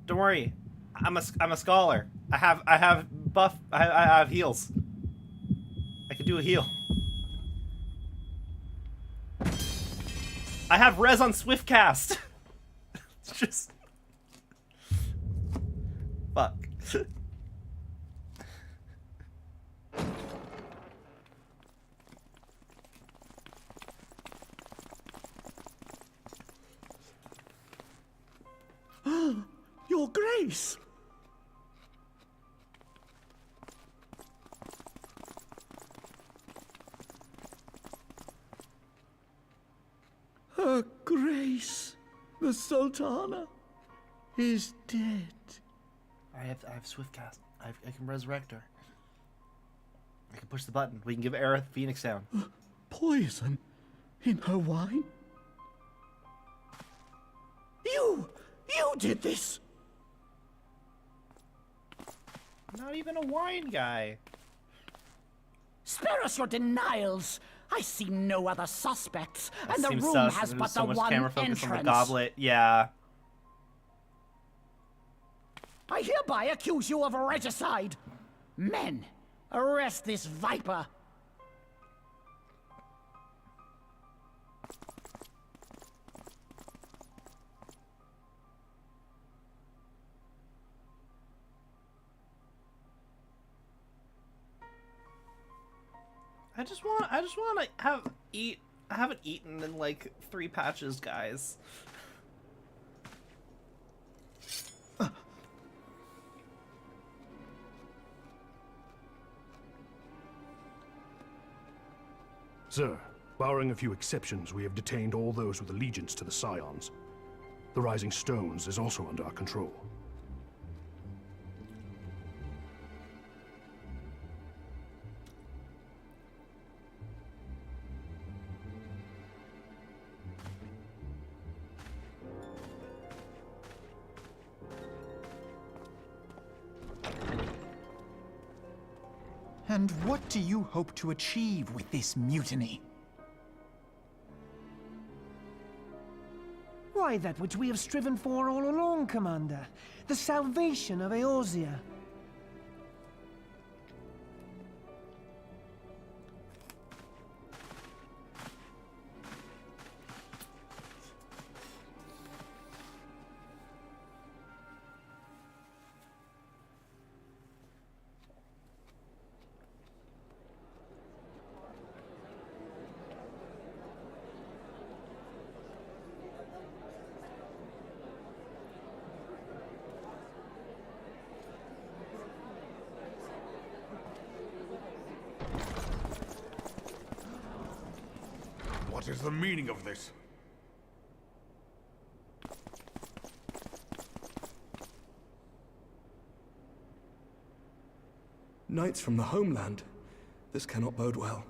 Don't worry, I'm a scholar. I have buff. I have heals. I can do a heal. I have res on swift cast. It's just fuck. Your Grace! Her Grace, the Sultana, is dead. I have swift cast. I can resurrect her. I can push the button. We can give Aerith Phoenix down. Poison in her wine? You did this! I'm not even a wine guy. Spare us your denials. I see no other suspects, That and the seems room sus. has There's but so the much one camera focus entrance. on the goblet. Yeah. I hereby accuse you of regicide. Men, arrest this viper. I just want to eat. I haven't eaten in like 3 patches, guys. Sir, barring a few exceptions, we have detained all those with allegiance to the Scions. The Rising Stones is also under our control. And what do you hope to achieve with this mutiny? Why, that which we have striven for all along, Commander. The salvation of Eorzea. What is the meaning of this? Knights from the homeland. This cannot bode well.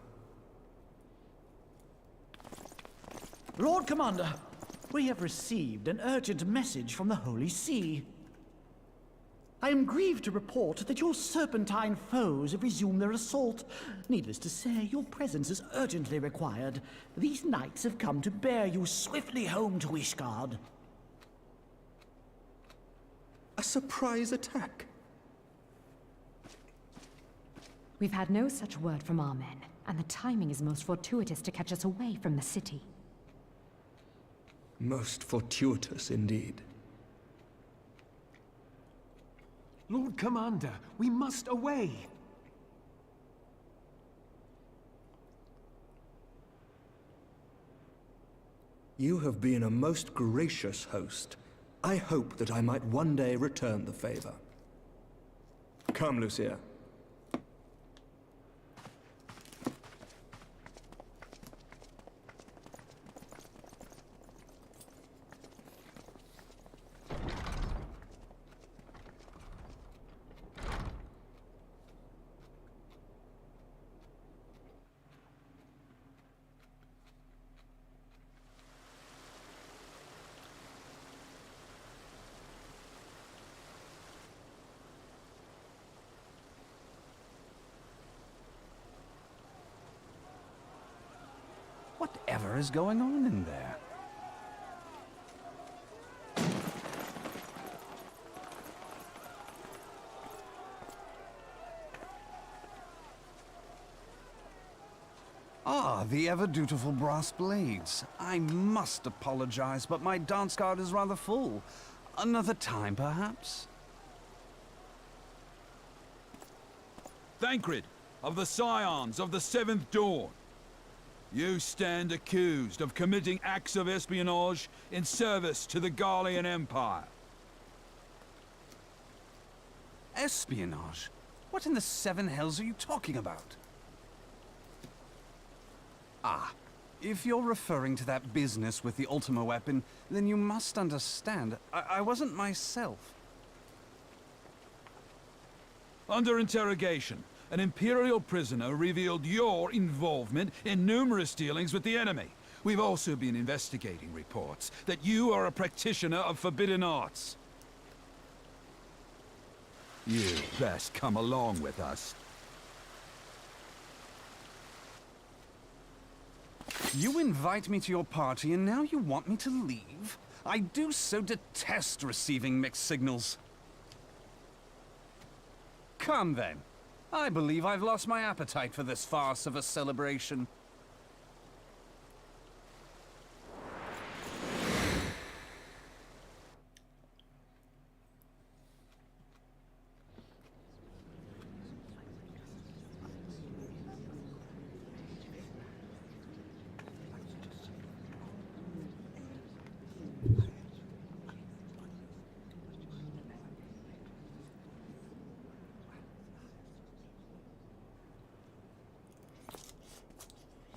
Lord Commander, we have received an urgent message from the Holy See. I am grieved to report that your serpentine foes have resumed their assault. Needless to say, your presence is urgently required. These knights have come to bear you swiftly home to Ishgard. A surprise attack? We've had no such word from our men, and the timing is most fortuitous to catch us away from the city. Most fortuitous indeed. Lord Commander, we must away! You have been a most gracious host. I hope that I might one day return the favor. Come, Lucia. Whatever is going on in there? Ah, the ever-dutiful brass blades. I must apologize, but my dance card is rather full. Another time, perhaps? Thancred, of the Scions of the Seventh Dawn. You stand accused of committing acts of espionage in service to the Garlean Empire. Espionage? What in the seven hells are you talking about? Ah, if you're referring to that business with the Ultima weapon, then you must understand, I wasn't myself. Under interrogation, an Imperial prisoner revealed your involvement in numerous dealings with the enemy. We've also been investigating reports that you are a practitioner of forbidden arts. You best come along with us. You invite me to your party and now you want me to leave? I do so detest receiving mixed signals. Come then. I believe I've lost my appetite for this farce of a celebration.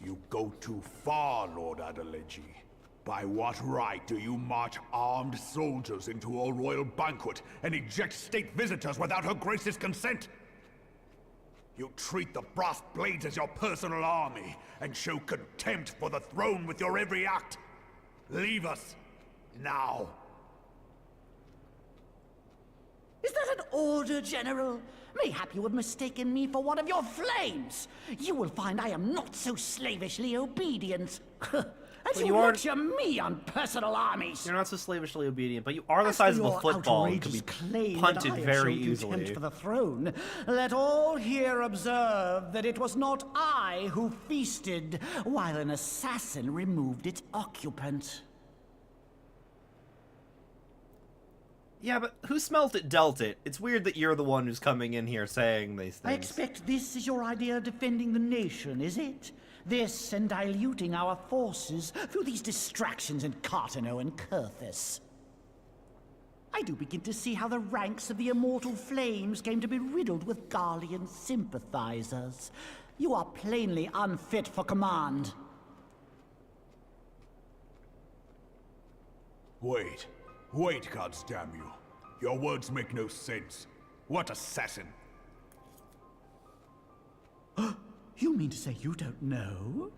You go too far, Lord Adeleji. By what right do you march armed soldiers into a royal banquet and eject state visitors without her grace's consent? You treat the brass blades as your personal army and show contempt for the throne with your every act. Leave us, now. Is that an order, General? Mayhap you have mistaken me for one of your flames. You will find I am not so slavishly obedient. As you lecture me on personal armies. You're not so slavishly obedient, but you are the size of a football and could be punted very easily. For the throne, let all here observe that it was not I who feasted, while an assassin removed its occupant. Yeah, but who smelt it dealt it. It's weird that you're the one who's coming in here saying these things. I expect this is your idea of defending the nation, is it? This and diluting our forces through these distractions in Cartano and Kurthis. I do begin to see how the ranks of the Immortal Flames came to be riddled with Garlean sympathizers. You are plainly unfit for command. Wait. Wait, goddamn you. Your words make no sense. What assassin? You mean to say you don't know?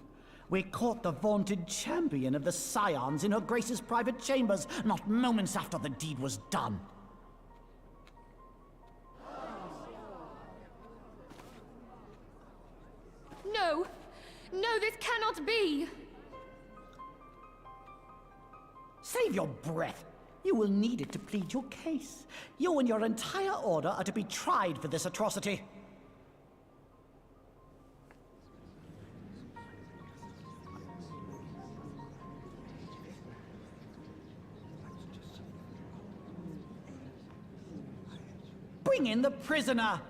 We caught the vaunted champion of the Scions in her Grace's private chambers, not moments after the deed was done. No! No, this cannot be! Save your breath. You will need it to plead your case. You and your entire order are to be tried for this atrocity. Bring in the prisoner!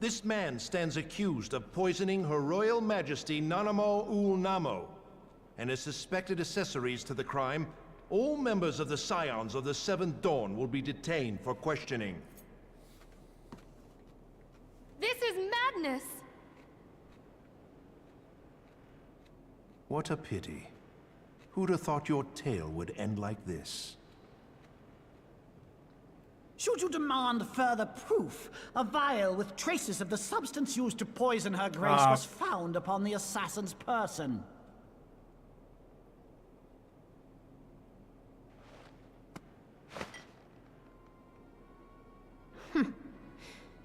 This man stands accused of poisoning Her Royal Majesty Nanamo Ul Namo, and his suspected accessories to the crime. All members of the Scions of the Seventh Dawn will be detained for questioning. This is madness! What a pity. Who'd have thought your tale would end like this? Should you demand further proof, a vial with traces of the substance used to poison her Grace was found upon the assassin's person.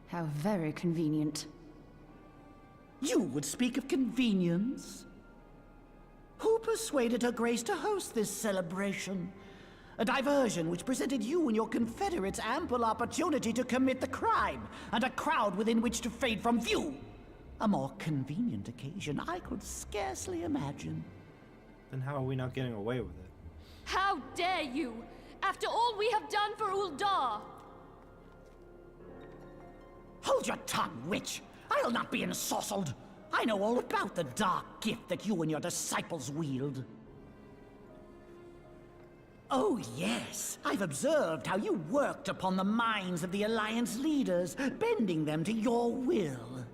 How very convenient. You would speak of convenience? Who persuaded her Grace to host this celebration? A diversion which presented you and your Confederates ample opportunity to commit the crime, and a crowd within which to fade from view. A more convenient occasion I could scarcely imagine. Then how are we not getting away with it? How dare you! After all we have done for Uldar! Hold your tongue, witch! I'll not be ensorcelled! I know all about the dark gift that you and your disciples wield. Oh yes, I've observed how you worked upon the minds of the Alliance leaders, bending them to your will.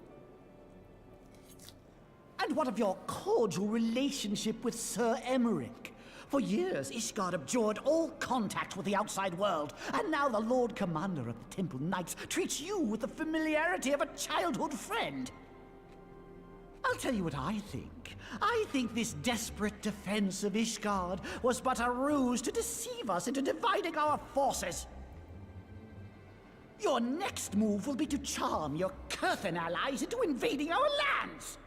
And what of your cordial relationship with Sir Emmerich? For years, Ishgard abjured all contact with the outside world, and now the Lord Commander of the Temple Knights treats you with the familiarity of a childhood friend. I'll tell you what I think. I think this desperate defense of Ishgard was but a ruse to deceive us into dividing our forces. Your next move will be to charm your Kurthan allies into invading our lands.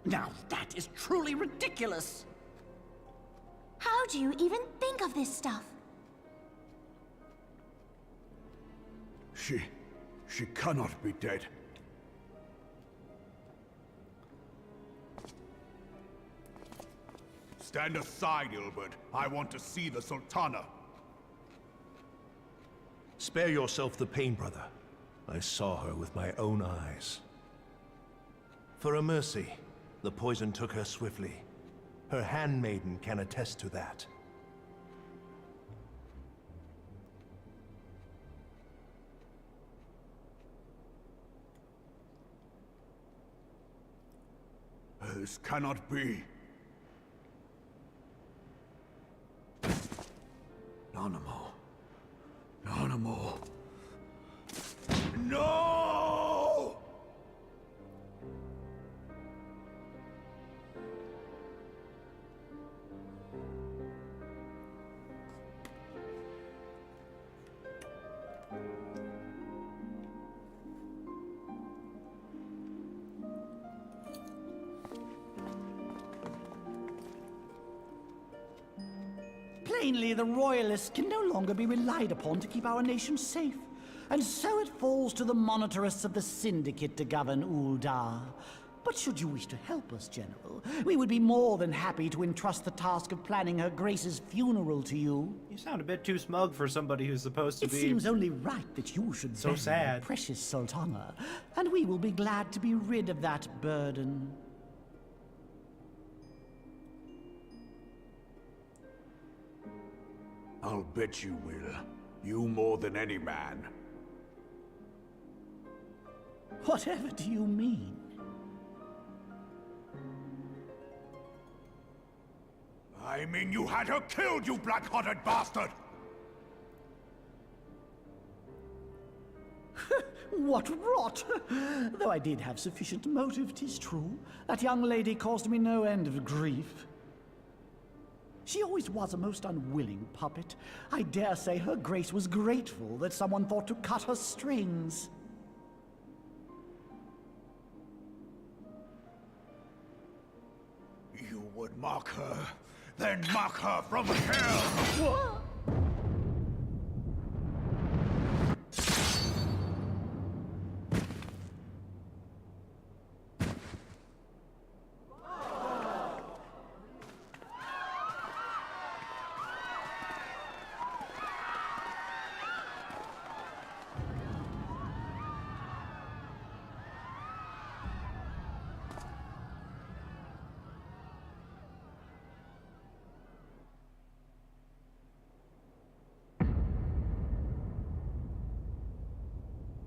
Now that is truly ridiculous. How do you even think of this stuff? She cannot be dead. Stand aside, Ilbert. I want to see the Sultana. Spare yourself the pain, brother. I saw her with my own eyes. For a mercy, the poison took her swiftly. Her handmaiden can attest to that. This cannot be. Nanamo. Nanamo. No! Plainly, the Royalists can no longer be relied upon to keep our nation safe. And so it falls to the monitorists of the Syndicate to govern Uldar. But should you wish to help us, General, we would be more than happy to entrust the task of planning Her Grace's funeral to you. You sound a bit too smug for somebody who's supposed to be... It seems only right that you should so bury sad. the precious Sultana, and we will be glad to be rid of that burden. I'll bet you will. You more than any man. Whatever do you mean? I mean you had her killed, you black-hearted bastard! What rot! Though I did have sufficient motive, 'tis true. That young lady caused me no end of grief. She always was a most unwilling puppet. I dare say her grace was grateful that someone thought to cut her strings. You would mock her, then mock her from hell! What?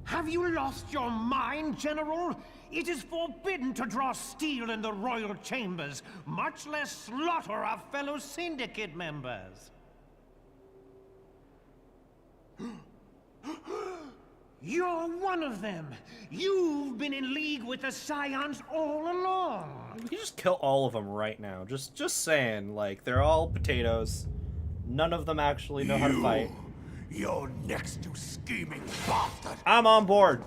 Have you lost your mind, General? It is forbidden to draw steel in the royal chambers, much less slaughter our fellow syndicate members. You're one of them. You've been in league with the Scions all along. We can just kill all of them right now. Just saying, like, they're all potatoes. None of them actually know how to fight. You're next to scheming bastard! I'm on board.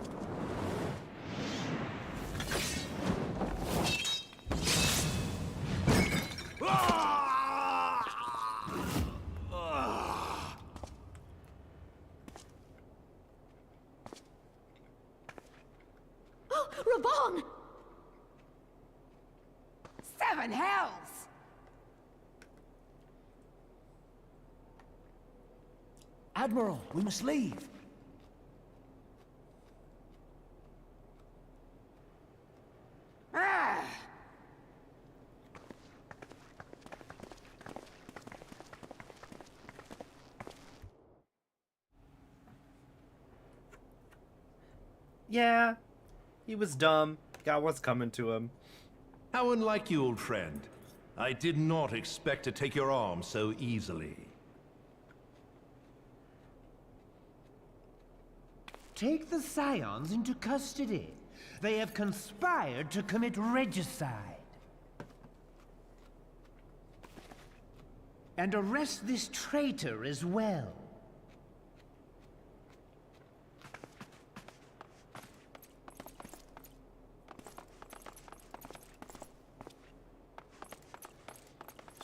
Oh, Raban! 7 hells! Admiral, we must leave. Ah! Yeah, he was dumb. Got what's coming to him. How unlike you, old friend. I did not expect to take your arm so easily. Take the Scions into custody. They have conspired to commit regicide. And arrest this traitor as well.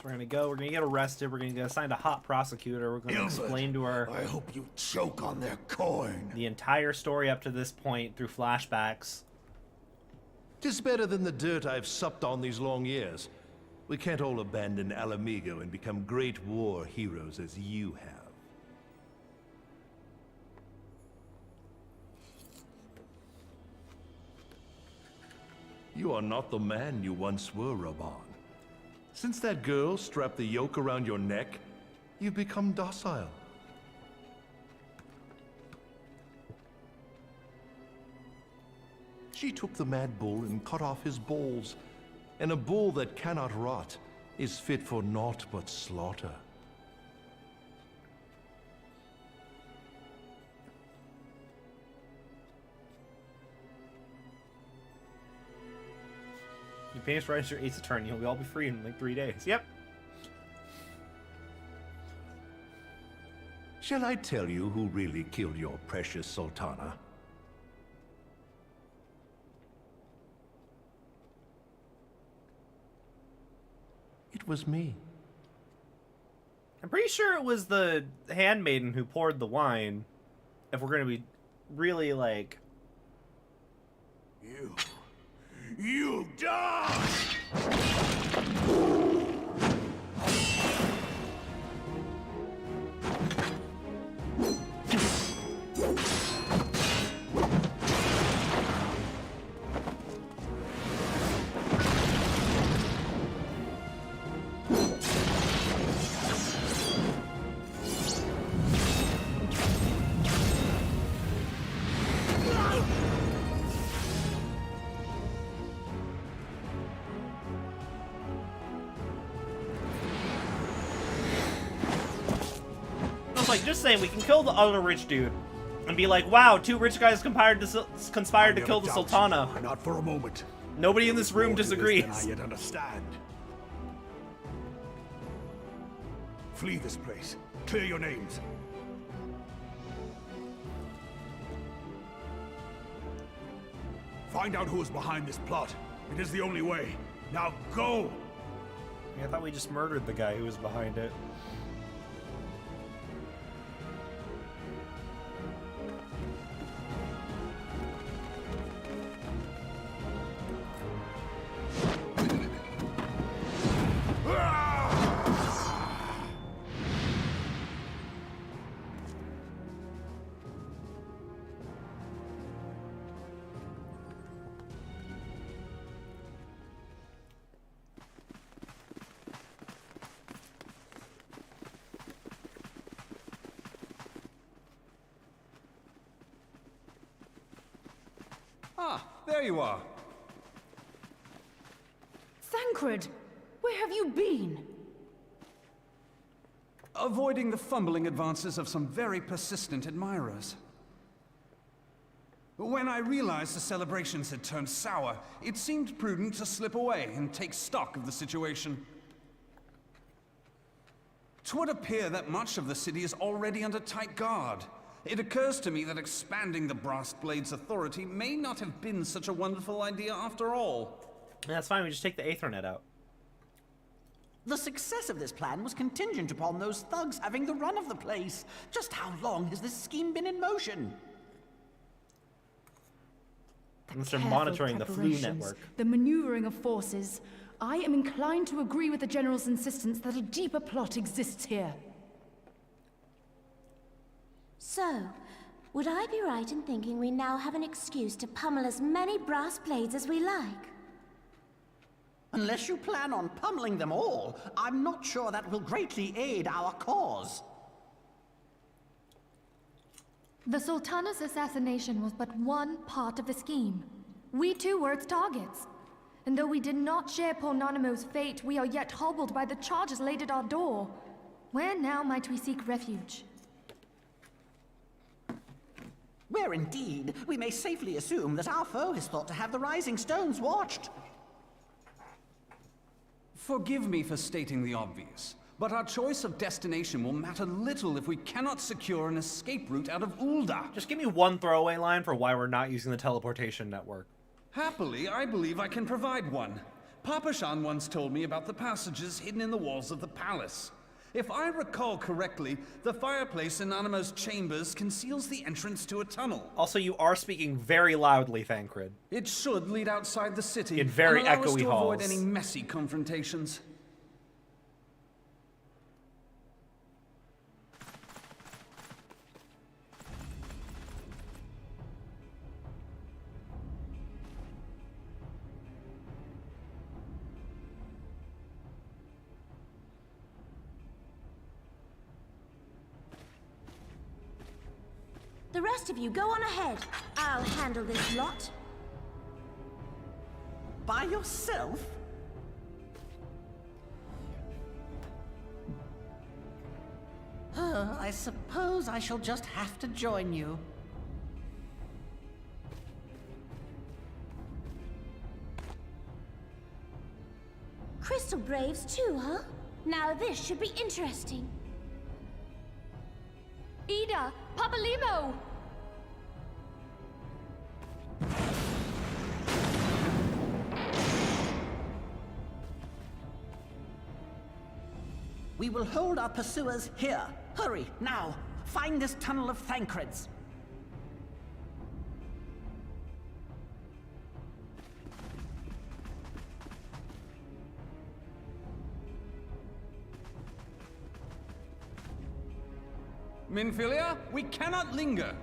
So we're gonna get arrested, we're gonna get assigned a hot prosecutor, we're gonna explain to her I hope you choke on their coin. the entire story up to this point through flashbacks. 'Tis better than the dirt I've supped on these long years. We can't all abandon Alamigo and become great war heroes as you have. You are not the man you once were, Raban. Since that girl strapped the yoke around your neck, you've become docile. She took the mad bull and cut off his balls, and a bull that cannot rot is fit for naught but slaughter. You pay us right your Ace Attorney, we'll all be free in like 3 days. Yep. Shall I tell you who really killed your precious Sultana? It was me. I'm pretty sure it was the handmaiden who poured the wine. If we're gonna be really like... You die! It's like, just saying, we can kill the other rich dude and be like, wow, 2 rich guys conspired to kill the Sultana. Not for a moment. Nobody in this room disagrees. I yet understand. Flee this place. Clear your names. Find out who is behind this plot. It is the only way. Now go! I thought we just murdered the guy who was behind it. Ah, there you are. Thancred, where have you been? Avoiding the fumbling advances of some very persistent admirers. When I realized the celebrations had turned sour, it seemed prudent to slip away and take stock of the situation. 'Twould appear that much of the city is already under tight guard. It occurs to me that expanding the Brass Blade's authority may not have been such a wonderful idea after all. Yeah, that's fine, we just take the Aethernet out. The success of this plan was contingent upon those thugs having the run of the place. Just how long has this scheme been in motion? Unless they're monitoring the flu network. The maneuvering of forces. I am inclined to agree with the General's insistence that a deeper plot exists here. So, would I be right in thinking we now have an excuse to pummel as many brass blades as we like? Unless you plan on pummeling them all, I'm not sure that will greatly aid our cause. The Sultana's assassination was but one part of the scheme. We too were its targets. And though we did not share Pornonimo's fate, we are yet hobbled by the charges laid at our door. Where now might we seek refuge? Where indeed, we may safely assume that our foe is thought to have the Rising Stones watched. Forgive me for stating the obvious, but our choice of destination will matter little if we cannot secure an escape route out of Ul'dah. Just give me one throwaway line for why we're not using the teleportation network. Happily, I believe I can provide one. Papa Shan once told me about the passages hidden in the walls of the palace. If I recall correctly, the fireplace in Animo's chambers conceals the entrance to a tunnel. Also, you are speaking very loudly, Thancred. It should lead outside the city in very and allow us echoey to halls. avoid any messy confrontations. The rest of you, go on ahead. I'll handle this lot. By yourself? I suppose I shall just have to join you. Crystal Braves too, huh? Now this should be interesting. Ida! Papalimo! We will hold our pursuers here. Hurry, now! Find this tunnel of Thancred's. Minfilia, we cannot linger.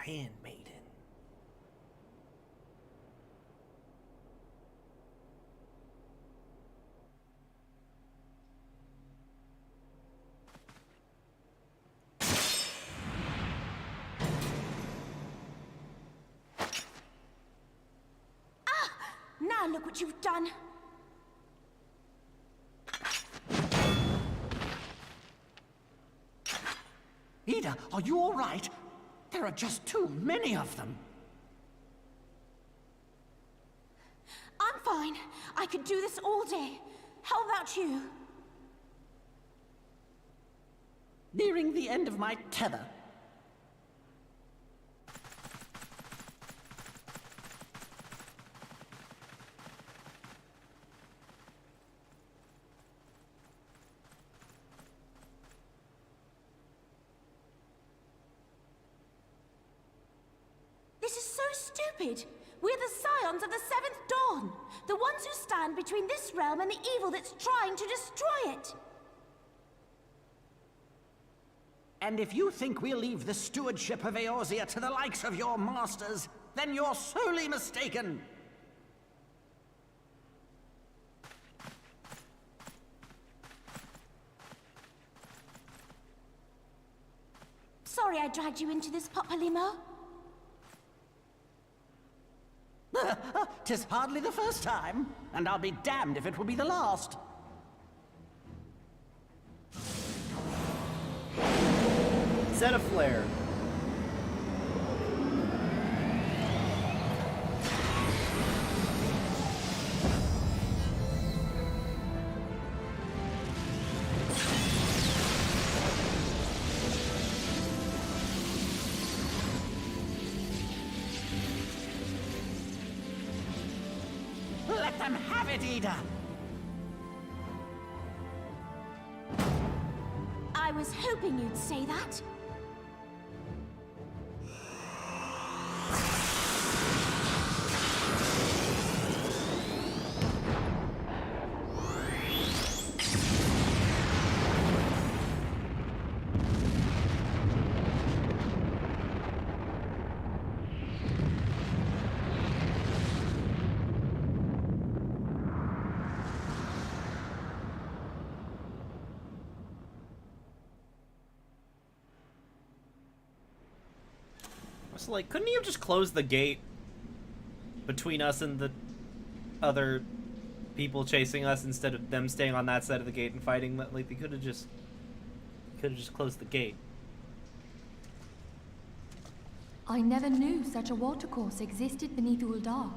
handmaiden. Now look what you've done. Ida, are you all right? There are just too many of them. I'm fine. I could do this all day. How about you? Nearing the end of my tether. This is so stupid. We're the scions of the Seventh Dawn. The ones who stand between this realm and the evil that's trying to destroy it. And if you think we'll leave the stewardship of Eorzea to the likes of your masters, then you're sorely mistaken. Sorry I dragged you into this, Papalymo. 'Tis hardly the first time, and I'll be damned if it will be the last. Set a flare. Let them have it, Ida! I was hoping you'd say that. Like, couldn't he have just closed the gate between us and the other people chasing us instead of them staying on that side of the gate and fighting? Like, they could have just closed the gate. I never knew such a watercourse existed beneath Uldar.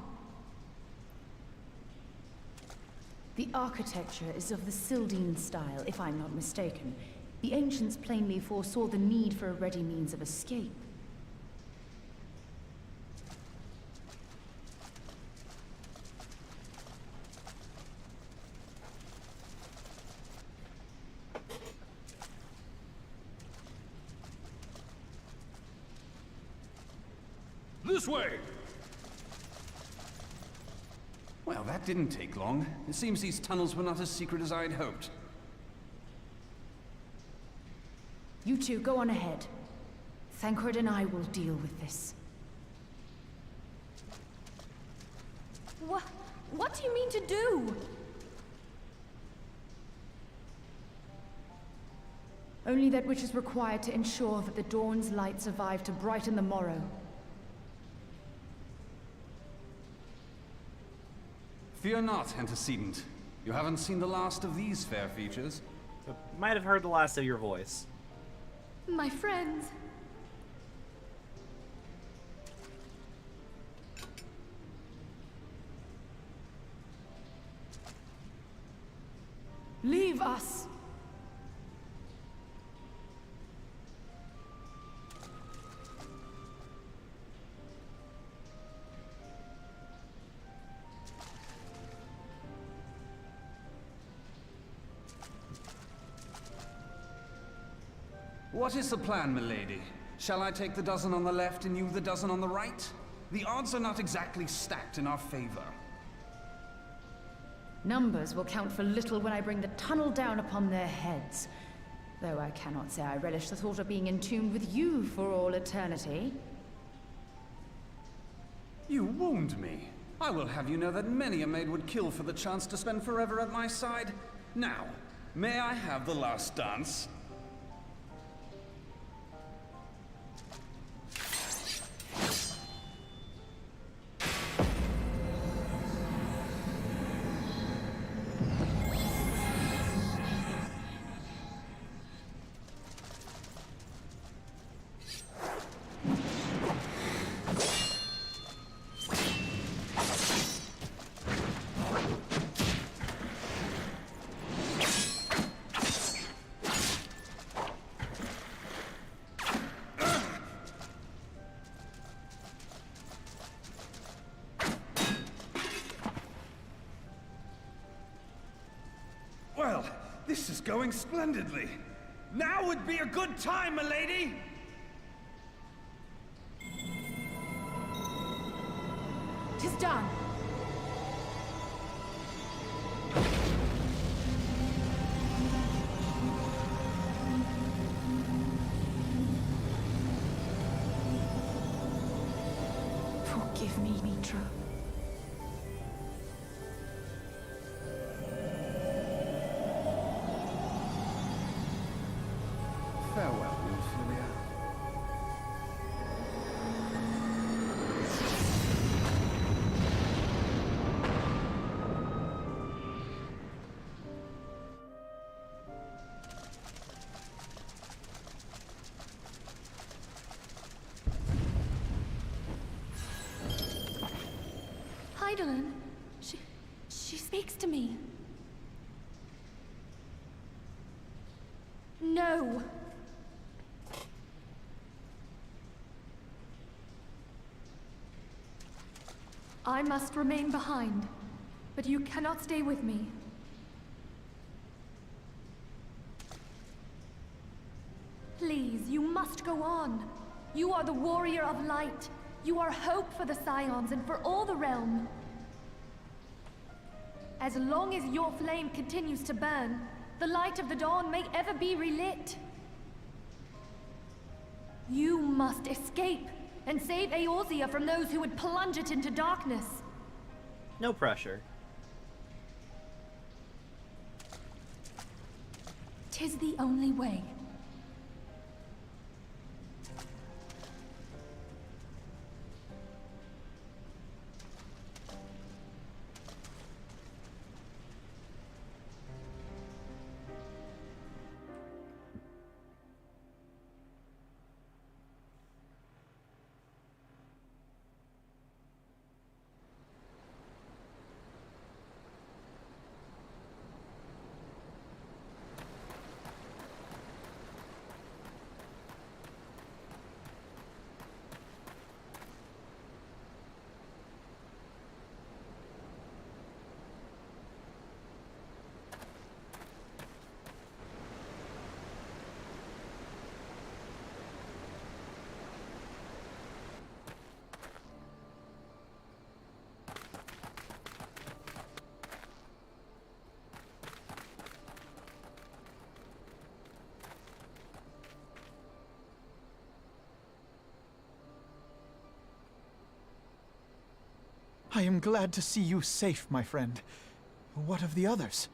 The architecture is of the Sildine style, if I'm not mistaken. The ancients plainly foresaw the need for a ready means of escape. This way! Well, that didn't take long. It seems these tunnels were not as secret as I had hoped. You two, go on ahead. Thancred and I will deal with this. What do you mean to do? Only that which is required to ensure that the dawn's light survive to brighten the morrow. Fear not, antecedent. You haven't seen the last of these fair features. Might have heard the last of your voice. My friends. Leave us! What is the plan, milady? Shall I take the dozen on the left and you the dozen on the right? The odds are not exactly stacked in our favor. Numbers will count for little when I bring the tunnel down upon their heads. Though I cannot say I relish the thought of being entombed with you for all eternity. You wound me. I will have you know that many a maid would kill for the chance to spend forever at my side. Now, may I have the last dance? Well, this is going splendidly. Now would be a good time, milady! Tis done. Forgive me, Mitra. Farewell, Ophelia. Heidelin, she speaks to me. No. I must remain behind, but you cannot stay with me. Please, you must go on. You are the warrior of light. You are hope for the Scions and for all the realm. As long as your flame continues to burn, the light of the dawn may ever be relit. You must escape and save Eorzea from those who would plunge it into darkness. No pressure. 'Tis the only way. I am glad to see you safe, my friend. What of the others?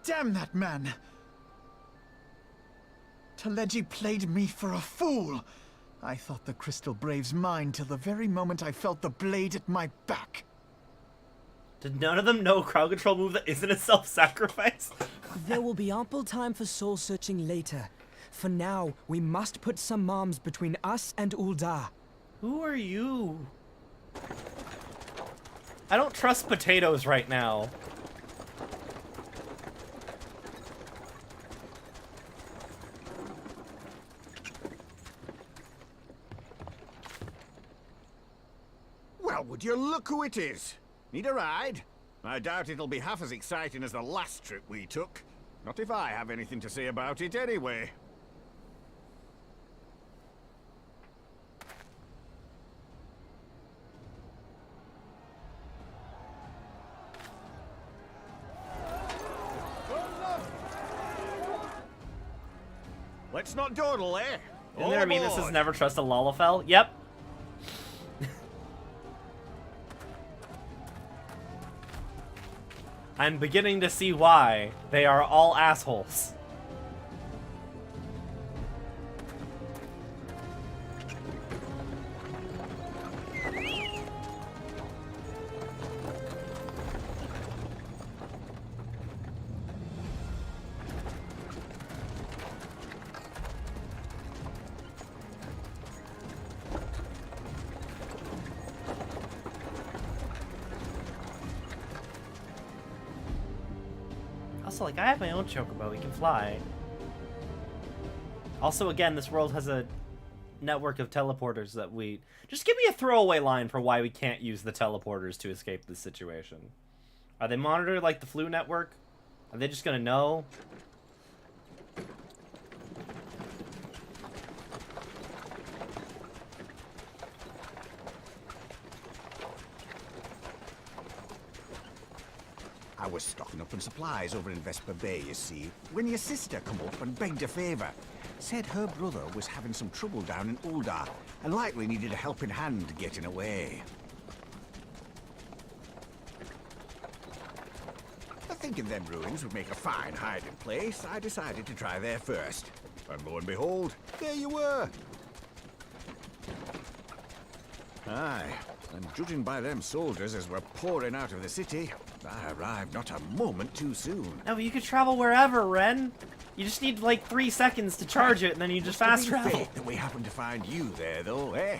Damn that man! Taleji played me for a fool! I thought the Crystal Brave's mine till the very moment I felt the blade at my back. Did none of them know a crowd control move that isn't a self-sacrifice? There will be ample time for soul-searching later. For now, we must put some moms between us and Ul'dah. Who are you? I don't trust potatoes right now. Well, would you look who it is? Need a ride? I doubt it'll be half as exciting as the last trip we took. Not if I have anything to say about it anyway. Let's not dawdle, eh? In there, Minas has never trusted Lalafell. Yep. I'm beginning to see why they are all assholes. Also, like, I have my own chocobo. We can fly. Also, again, this world has a network of teleporters that we... Just give me a throwaway line for why we can't use the teleporters to escape this situation. Are they monitored like the flu network? Are they just gonna know? I was stocking up on supplies over in Vesper Bay, you see, when your sister come up and begged a favour. Said her brother was having some trouble down in Uldar, and likely needed a helping hand getting away. Thinking them ruins would make a fine hiding place, I decided to try there first. And lo and behold, there you were! Aye, and judging by them soldiers as were pouring out of the city, I arrived not a moment too soon. No, but you could travel wherever, Ren. You just need like 3 seconds to charge it, and then you just fast travel. Fate that we happened to find you there, though, eh?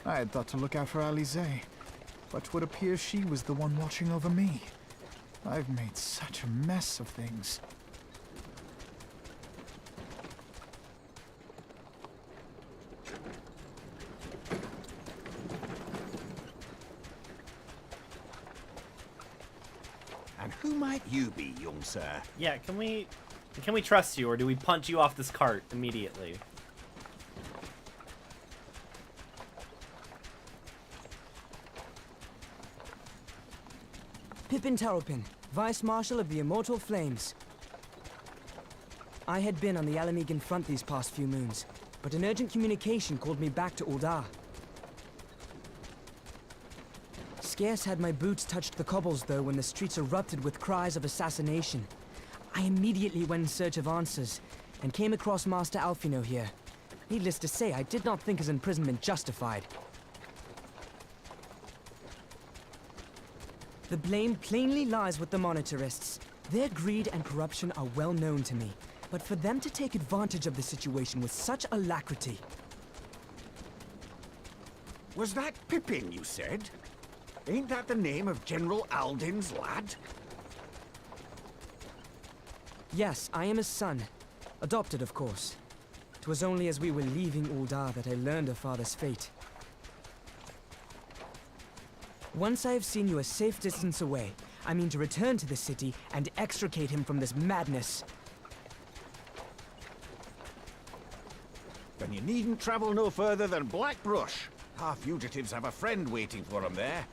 I had thought to look out for Eorzea, but would appear she was the one watching over me. I've made such a mess of things. And who might you be, young sir? Yeah, can we trust you, or do we punch you off this cart immediately? Pippin Taropin, Vice Marshal of the Immortal Flames. I had been on the Alamegan front these past few moons, but an urgent communication called me back to Uldar. Scarce had my boots touched the cobbles, though, when the streets erupted with cries of assassination. I immediately went in search of answers, and came across Master Alfino here. Needless to say, I did not think his imprisonment justified. The blame plainly lies with the Monitarists. Their greed and corruption are well known to me, but for them to take advantage of the situation with such alacrity... Was that Pippin, you said? Ain't that the name of General Alden's lad? Yes, I am his son. Adopted, of course. 'Twas only as we were leaving Uldar that I learned of father's fate. Once I have seen you a safe distance away, I mean to return to the city and extricate him from this madness. Then you needn't travel no further than Blackbrush. Our fugitives have a friend waiting for them there.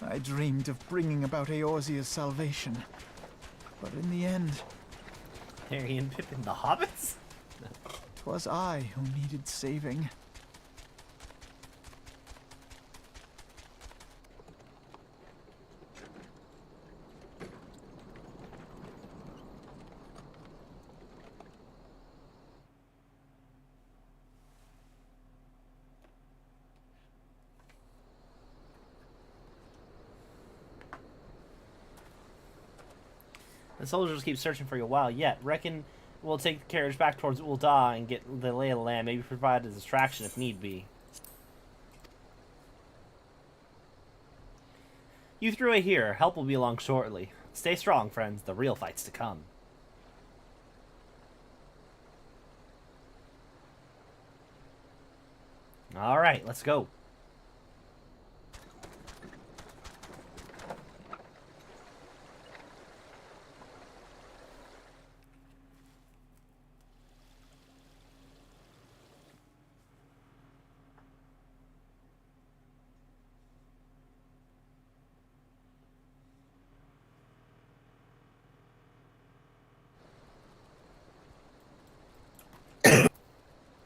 I dreamed of bringing about Eorzea's salvation, but in the end... Harry and Pippin the Hobbits? 'Twas I who needed saving. The soldiers keep searching for you a while yet. Reckon we'll take the carriage back towards Uldar and get the lay of the land, maybe provide a distraction if need be. You threw it here. Help will be along shortly. Stay strong, friends. The real fight's to come. Alright, let's go.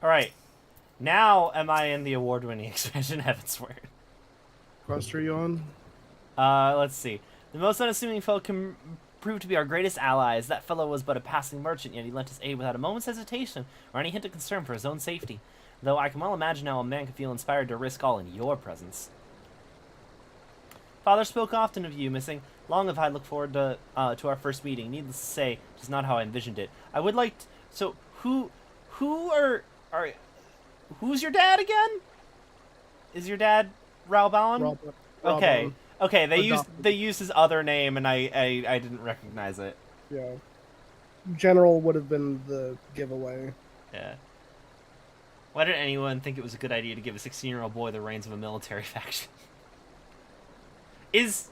Alright. Now am I in the award-winning expansion Heavensward. Quest are you on? Let's see. The most unassuming foe can prove to be our greatest allies. That fellow was but a passing merchant, yet he lent his aid without a moment's hesitation or any hint of concern for his own safety. Though I can well imagine how a man could feel inspired to risk all in your presence. Father spoke often of you, missing. Long have I looked forward to our first meeting. Needless to say, it is not how I envisioned it. I would like to, so who's your dad again? Is your dad Ralbaon? Okay. Okay, they used his other name and I didn't recognize it. Yeah. General would have been the giveaway. Yeah. Why did anyone think it was a good idea to give a 16-year-old boy the reins of a military faction? Which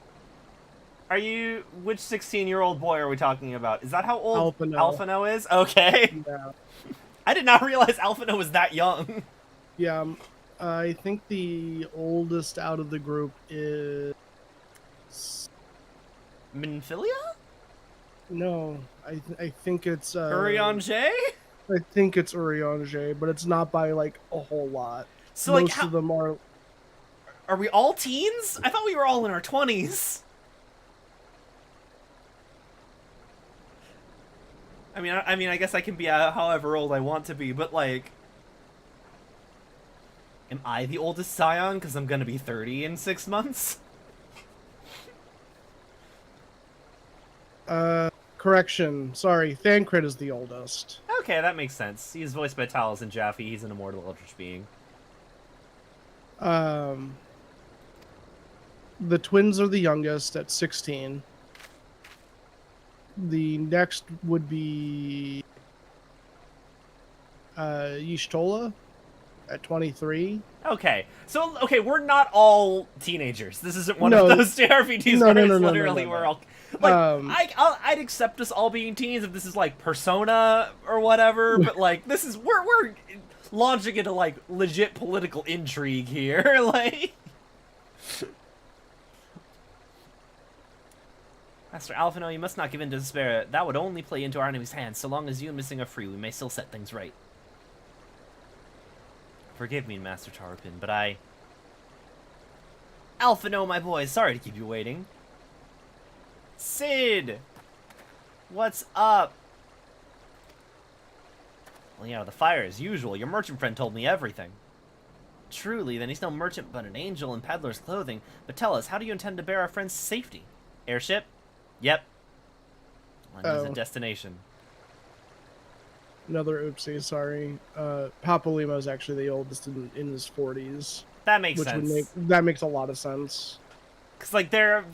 16-year-old boy are we talking about? Is that how old Alphino is? Okay. Yeah. I did not realize Alphino was that young. Yeah, I think the oldest out of the group is... Minfilia? No, I think it's... Eorzea? I think it's Eorzea, but it's not by, like, a whole lot. So, most of them are... Are we all teens? I thought we were all in our 20s. I mean, I guess I can be however old I want to be, but, like... Am I the oldest Scion because I'm gonna be 30 in 6 months? Correction. Sorry, Thancred is the oldest. Okay, that makes sense. He's voiced by Taliesin Jaffe. He's an immortal eldritch being. The twins are the youngest at 16. The next would be Y'shtola at 23. Okay, so we're not all teenagers. This isn't one of those JRPGs where it's literally we're all like I'd accept us all being teens if this is like Persona or whatever, but like this is we're launching into like legit political intrigue here, like. Master Alphino, you must not give in to despair. That would only play into our enemy's hands. So long as you and Missing are free, we may still set things right. Forgive me, Master Tarpin, but Alphino, my boy, sorry to keep you waiting. Sid! What's up? Well, the fire as usual. Your merchant friend told me everything. Truly, then he's no merchant but an angel in peddler's clothing. But tell us, how do you intend to bear our friend's safety? Airship? Yep. There's a destination. Another oopsie, sorry. Papalimo is actually the oldest in his 40s. That makes sense. That makes a lot of sense. Cause like they're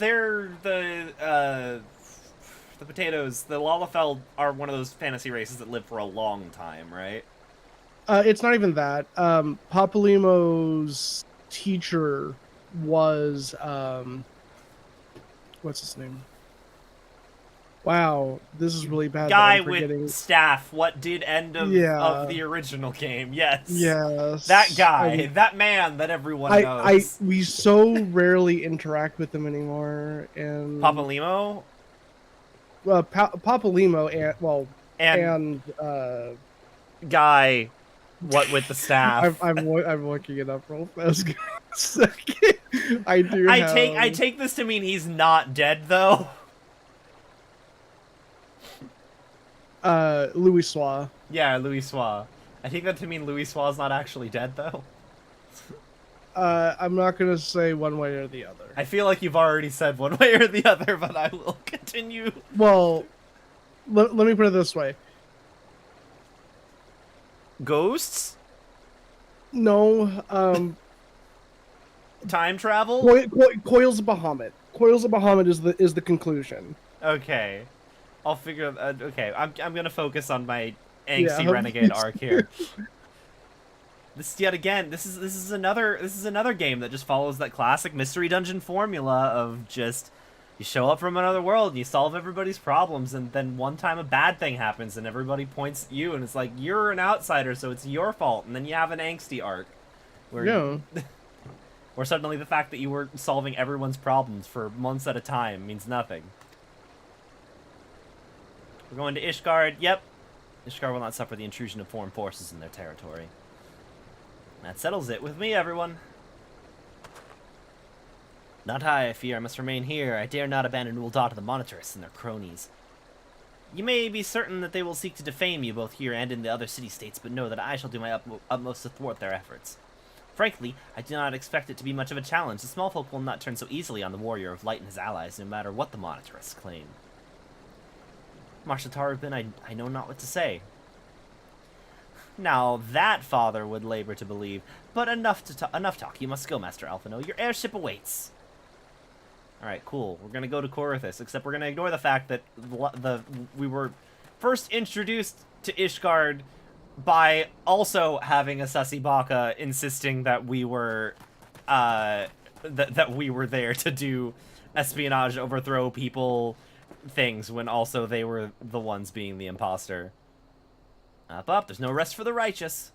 the potatoes. The Lalafell are one of those fantasy races that live for a long time, right? It's not even that. Papalimo's teacher was what's his name? Wow, this is really bad. Guy with staff. What did end of the original game? Yes. Yes. That guy. that man that everyone knows. We so rarely interact with him anymore. And Papalimo. Papalimo and Guy. What with the staff? I'm looking it up real fast. Second. I take this to mean he's not dead though. Louis Sois. Yeah, Louis Sois. I take that to mean Louis Sois is not actually dead though. I'm not gonna say one way or the other. I feel like you've already said one way or the other, but I will continue. Well, let me put it this way. Ghosts? No. Time travel? Coils of Bahamut. Coils of Bahamut is the conclusion. Okay. I'll figure. Okay, I'm gonna focus on my angsty renegade arc here. This is another game that just follows that classic mystery dungeon formula of just you show up from another world and you solve everybody's problems, and then one time a bad thing happens and everybody points at you and it's like you're an outsider, so it's your fault, and then you have an angsty arc where where suddenly the fact that you were solving everyone's problems for months at a time means nothing. We're going to Ishgard. Yep. Ishgard will not suffer the intrusion of foreign forces in their territory. That settles it. With me, everyone. Not I, I fear. I must remain here. I dare not abandon Ul'dah to the Monitarists and their cronies. You may be certain that they will seek to defame you both here and in the other city-states, but know that I shall do my utmost to thwart their efforts. Frankly, I do not expect it to be much of a challenge. The small folk will not turn so easily on the Warrior of Light and his allies, no matter what the Monitarists claim. Marshal Tarubin, I know not what to say. Now that father would labor to believe, but enough talk. You must go, Master Alphino. Your airship awaits. Alright, cool. We're gonna go to Corythus, except we're gonna ignore the fact that we were first introduced to Ishgard by also having a Sussy Baka insisting that we were that we were there to do espionage, overthrow people things, when also they were the ones being the imposter. Up, there's no rest for the righteous.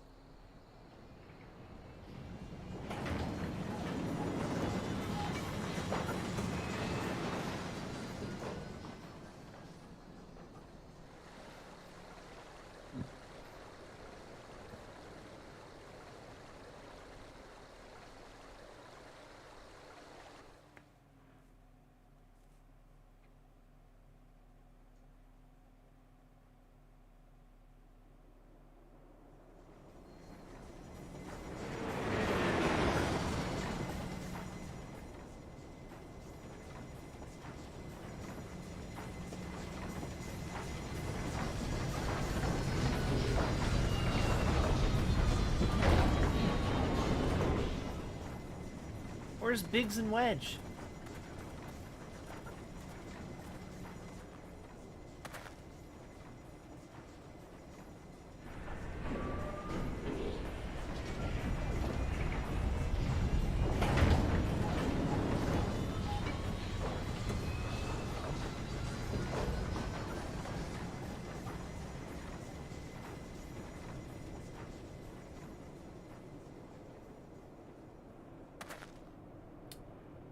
Where's Biggs and Wedge?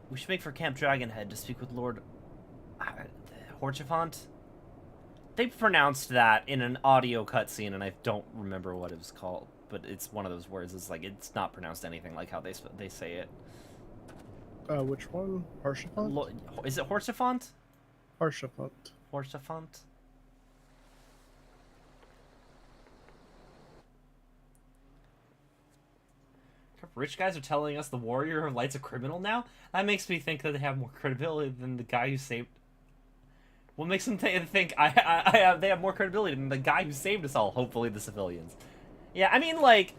We should make for Camp Dragonhead to speak with Lord Horchefant. They pronounced that in an audio cutscene, and I don't remember what it was called, but it's one of those words. It's like it's not pronounced anything like how they say it. Which one? Horchefant? Is it Horchefant? Horchefant. Horchefant. Rich guys are telling us the Warrior of Light's a criminal now? That makes me think that they have more credibility than the guy who saved... What makes them think they have more credibility than the guy who saved us all, hopefully the civilians. Yeah, I mean, like...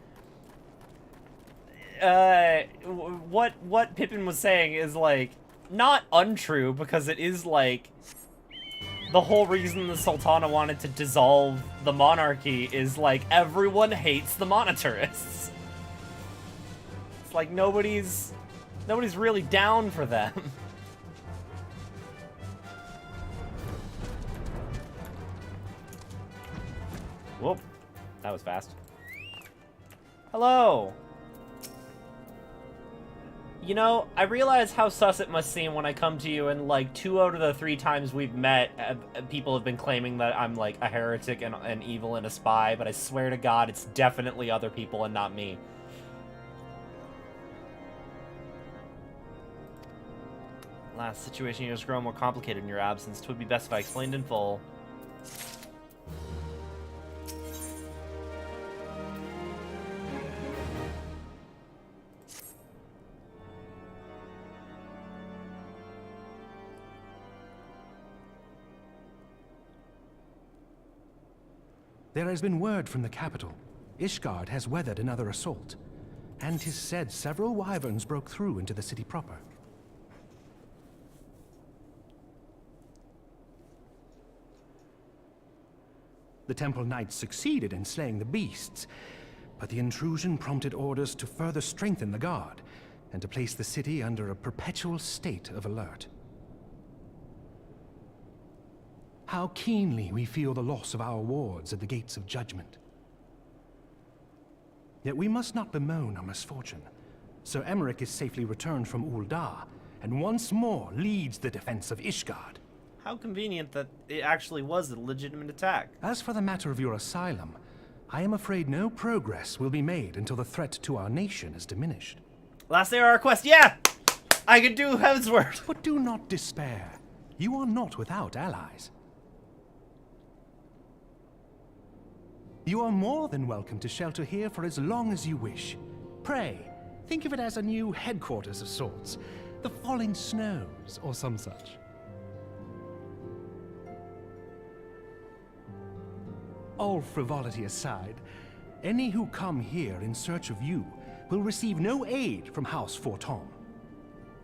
what Pippin was saying is, like, not untrue, because it is, like... The whole reason the Sultana wanted to dissolve the monarchy is, like, everyone hates the Monitarists. It's like nobody's really down for them. Whoop. That was fast. Hello! You know, I realize how sus it must seem when I come to you and, like, 2 out of the 3 times we've met, people have been claiming that I'm, like, a heretic and evil and a spy, but I swear to God, it's definitely other people and not me. Last situation here has grown more complicated in your absence. 'Twould be best if I explained in full. There has been word from the capital. Ishgard has weathered another assault, and 'tis said several wyverns broke through into the city proper. The Temple Knights succeeded in slaying the beasts, but the intrusion prompted orders to further strengthen the guard, and to place the city under a perpetual state of alert. How keenly we feel the loss of our wards at the gates of judgment. Yet we must not bemoan our misfortune. Sir Emmerich is safely returned from Ul'dah, and once more leads the defense of Ishgard. How convenient that it actually was a legitimate attack. As for the matter of your asylum, I am afraid no progress will be made until the threat to our nation is diminished. Last day of our quest, yeah! I can do Heavensward! But do not despair. You are not without allies. You are more than welcome to shelter here for as long as you wish. Pray, think of it as a new headquarters of sorts. The Falling Snows, or some such. All frivolity aside, any who come here in search of you will receive no aid from House Forton.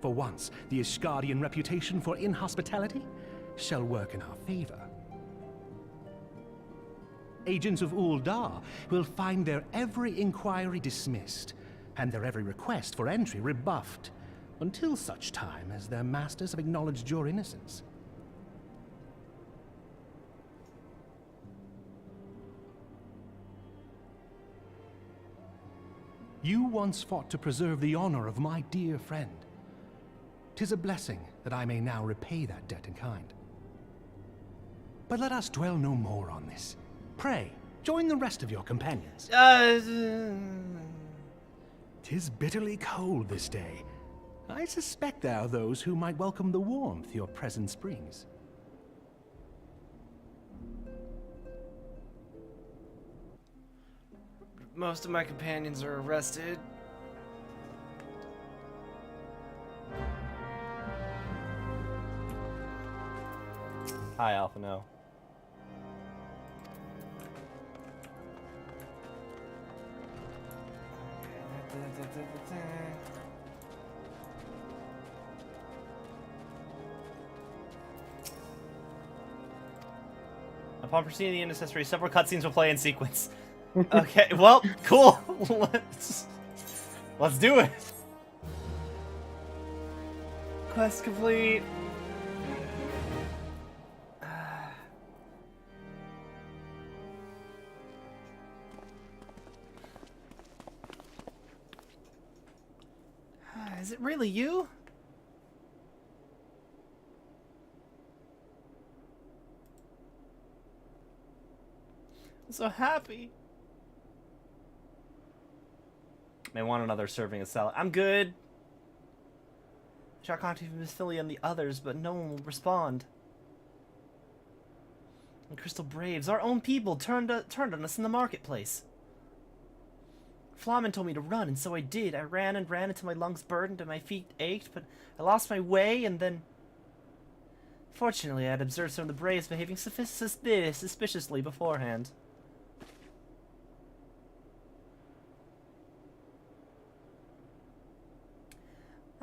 For once, the Ishgardian reputation for inhospitality shall work in our favor. Agents of Uldar will find their every inquiry dismissed, and their every request for entry rebuffed, until such time as their masters have acknowledged your innocence. You once fought to preserve the honor of my dear friend. 'Tis a blessing that I may now repay that debt in kind. But let us dwell no more on this. Pray, join the rest of your companions. 'Tis bitterly cold this day. I suspect there are those who might welcome the warmth your presence brings. Most of my companions are arrested. Hi, Alpha No. Upon proceeding the intercessory, several cutscenes will play in sequence. Okay, well, cool. Let's do it. Quest complete. Is it really you? I'm so happy. May want another serving of salad. I'm good. Try contacting Miss Philly and the others, but no one will respond. And Crystal Braves, our own people, turned on us in the marketplace. Flamen told me to run, and so I did. I ran and ran until my lungs burdened and my feet ached, but I lost my way, and then... Fortunately, I had observed some of the Braves behaving suspiciously beforehand.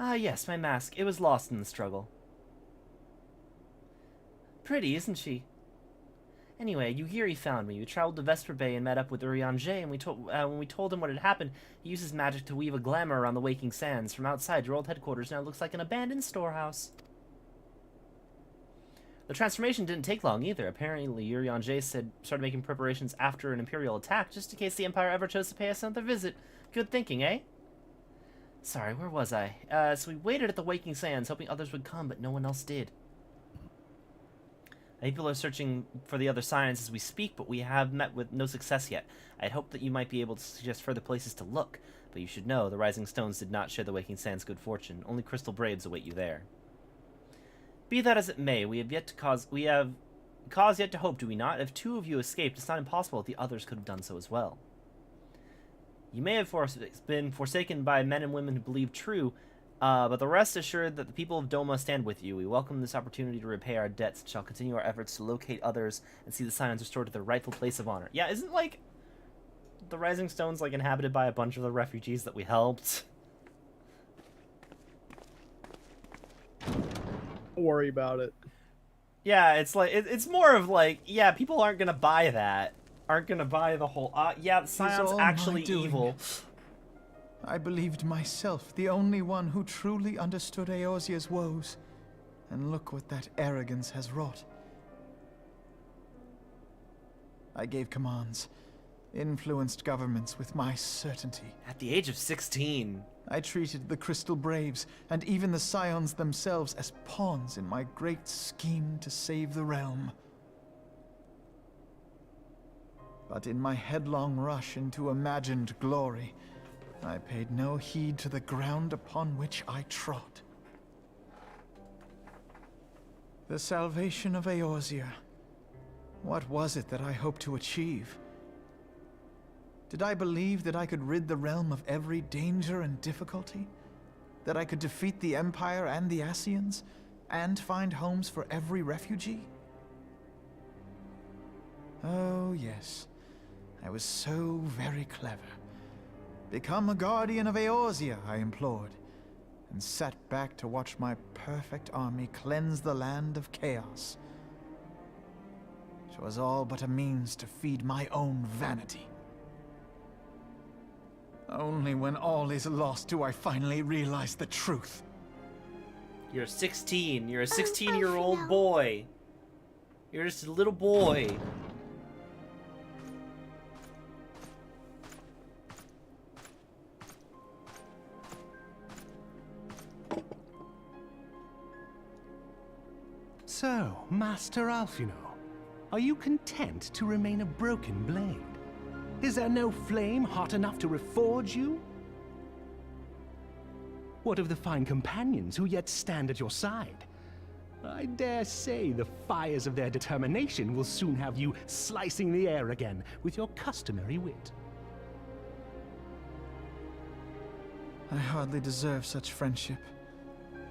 Ah, yes, my mask. It was lost in the struggle. Pretty, isn't she? Anyway, Yugiri found me. We traveled to Vesper Bay and met up with Eorzea, and when we told him what had happened, he used his magic to weave a glamour around the waking sands. From outside, your old headquarters now looks like an abandoned storehouse. The transformation didn't take long either. Apparently, Eorzea started making preparations after an Imperial attack, just in case the Empire ever chose to pay us another visit. Good thinking, eh? Sorry, where was I? So we waited at the waking sands, hoping others would come, but no one else did. People are searching for the other signs as we speak, but we have met with no success yet. I had hoped that you might be able to suggest further places to look, but you should know the Rising Stones did not share the Waking Sands' good fortune. Only Crystal Braves await you there. Be that as it may, we have cause yet to hope, do we not? If two of you escaped, it's not impossible that the others could have done so as well. You may have been forsaken by men and women who believe true, but the rest assured that the people of Doma stand with you. We welcome this opportunity to repay our debts and shall continue our efforts to locate others and see the Scions restored to their rightful place of honor. Yeah, isn't, like, the Rising Stones, like, inhabited by a bunch of the refugees that we helped? Don't worry about it. Yeah, it's like, it's more of like, yeah, people aren't gonna buy that. Aren't gonna buy the whole, yeah, the Scion's actually evil. I believed myself the only one who truly understood Eorzea's woes. And look what that arrogance has wrought. I gave commands, influenced governments with my certainty. At the age of 16. I treated the Crystal Braves, and even the Scions themselves, as pawns in my great scheme to save the realm. But in my headlong rush into imagined glory, I paid no heed to the ground upon which I trod. The salvation of Eorzea. What was it that I hoped to achieve? Did I believe that I could rid the realm of every danger and difficulty? That I could defeat the Empire and the Ascians, and find homes for every refugee? Oh, yes. I was so very clever. Become a guardian of Eorzea, I implored, and sat back to watch my perfect army cleanse the land of chaos. It was all but a means to feed my own vanity. Only when all is lost do I finally realize the truth. You're 16. You're a 16-year-old boy. You're just a little boy. So, Master Alfino, are you content to remain a broken blade? Is there no flame hot enough to reforge you? What of the fine companions who yet stand at your side? I dare say the fires of their determination will soon have you slicing the air again with your customary wit. I hardly deserve such friendship.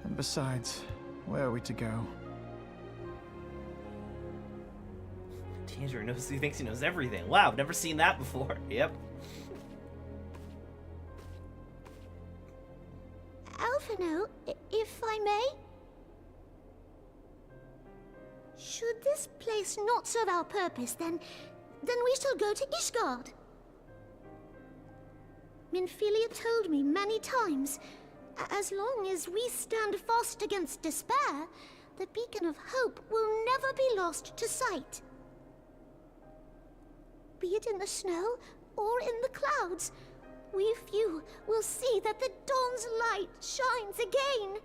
And besides, where are we to go? Teenager knows, he thinks he knows everything. Wow, I've never seen that before. Yep. Alfino, if I may? Should this place not serve our purpose, then we shall go to Ishgard. Minfilia told me many times, as long as we stand fast against despair, the beacon of hope will never be lost to sight. Be it in the snow or in the clouds, we few will see that the dawn's light shines again.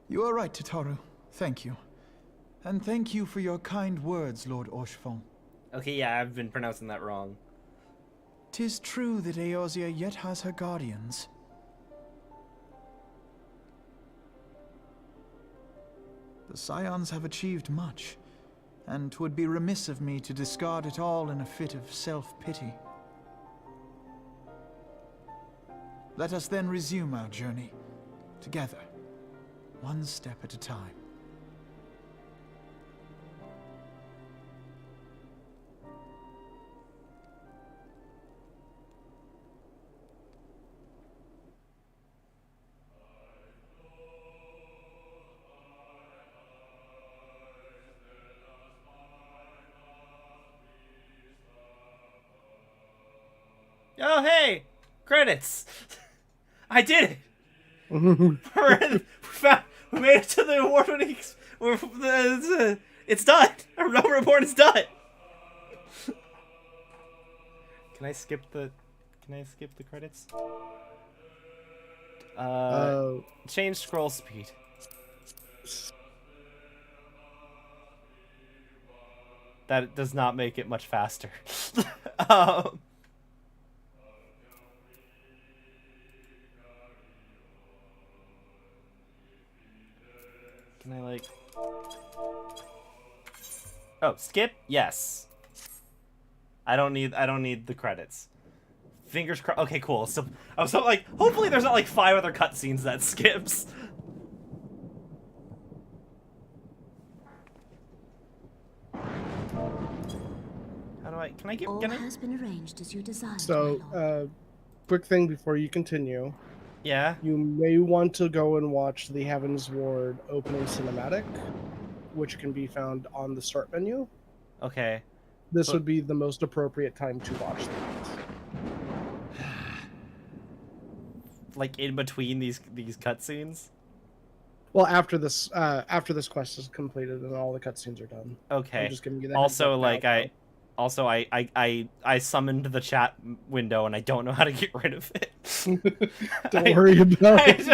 You are right, Tataru. Thank you. And thank you for your kind words, Lord Orchefon. Okay, yeah, I've been pronouncing that wrong. 'Tis true that Eorzea yet has her guardians. The Scions have achieved much, and 'twould be remiss of me to discard it all in a fit of self-pity. Let us then resume our journey, together, one step at a time. Oh, hey! Credits! I did it! We made it to the award-winning... It's done! Our number report is done! Can I skip the credits? Change scroll speed. That does not make it much faster. Can I like... Oh, skip? Yes. I don't need the credits. Fingers crossed. Okay, cool. So I was like, hopefully there's not like 5 other cutscenes that skips. How do I? Can I get? All has been arranged as you desired. So, quick thing before you continue. Yeah. You may want to go and watch the Heavensward opening cinematic, which can be found on the start menu. Okay. This would be the most appropriate time to watch that. Like in between these cutscenes. Well, after this quest is completed and all the cutscenes are done. Okay. I'm just giving you that Also, heads up like now. I summoned the chat window and I don't know how to get rid of it. Don't worry about it.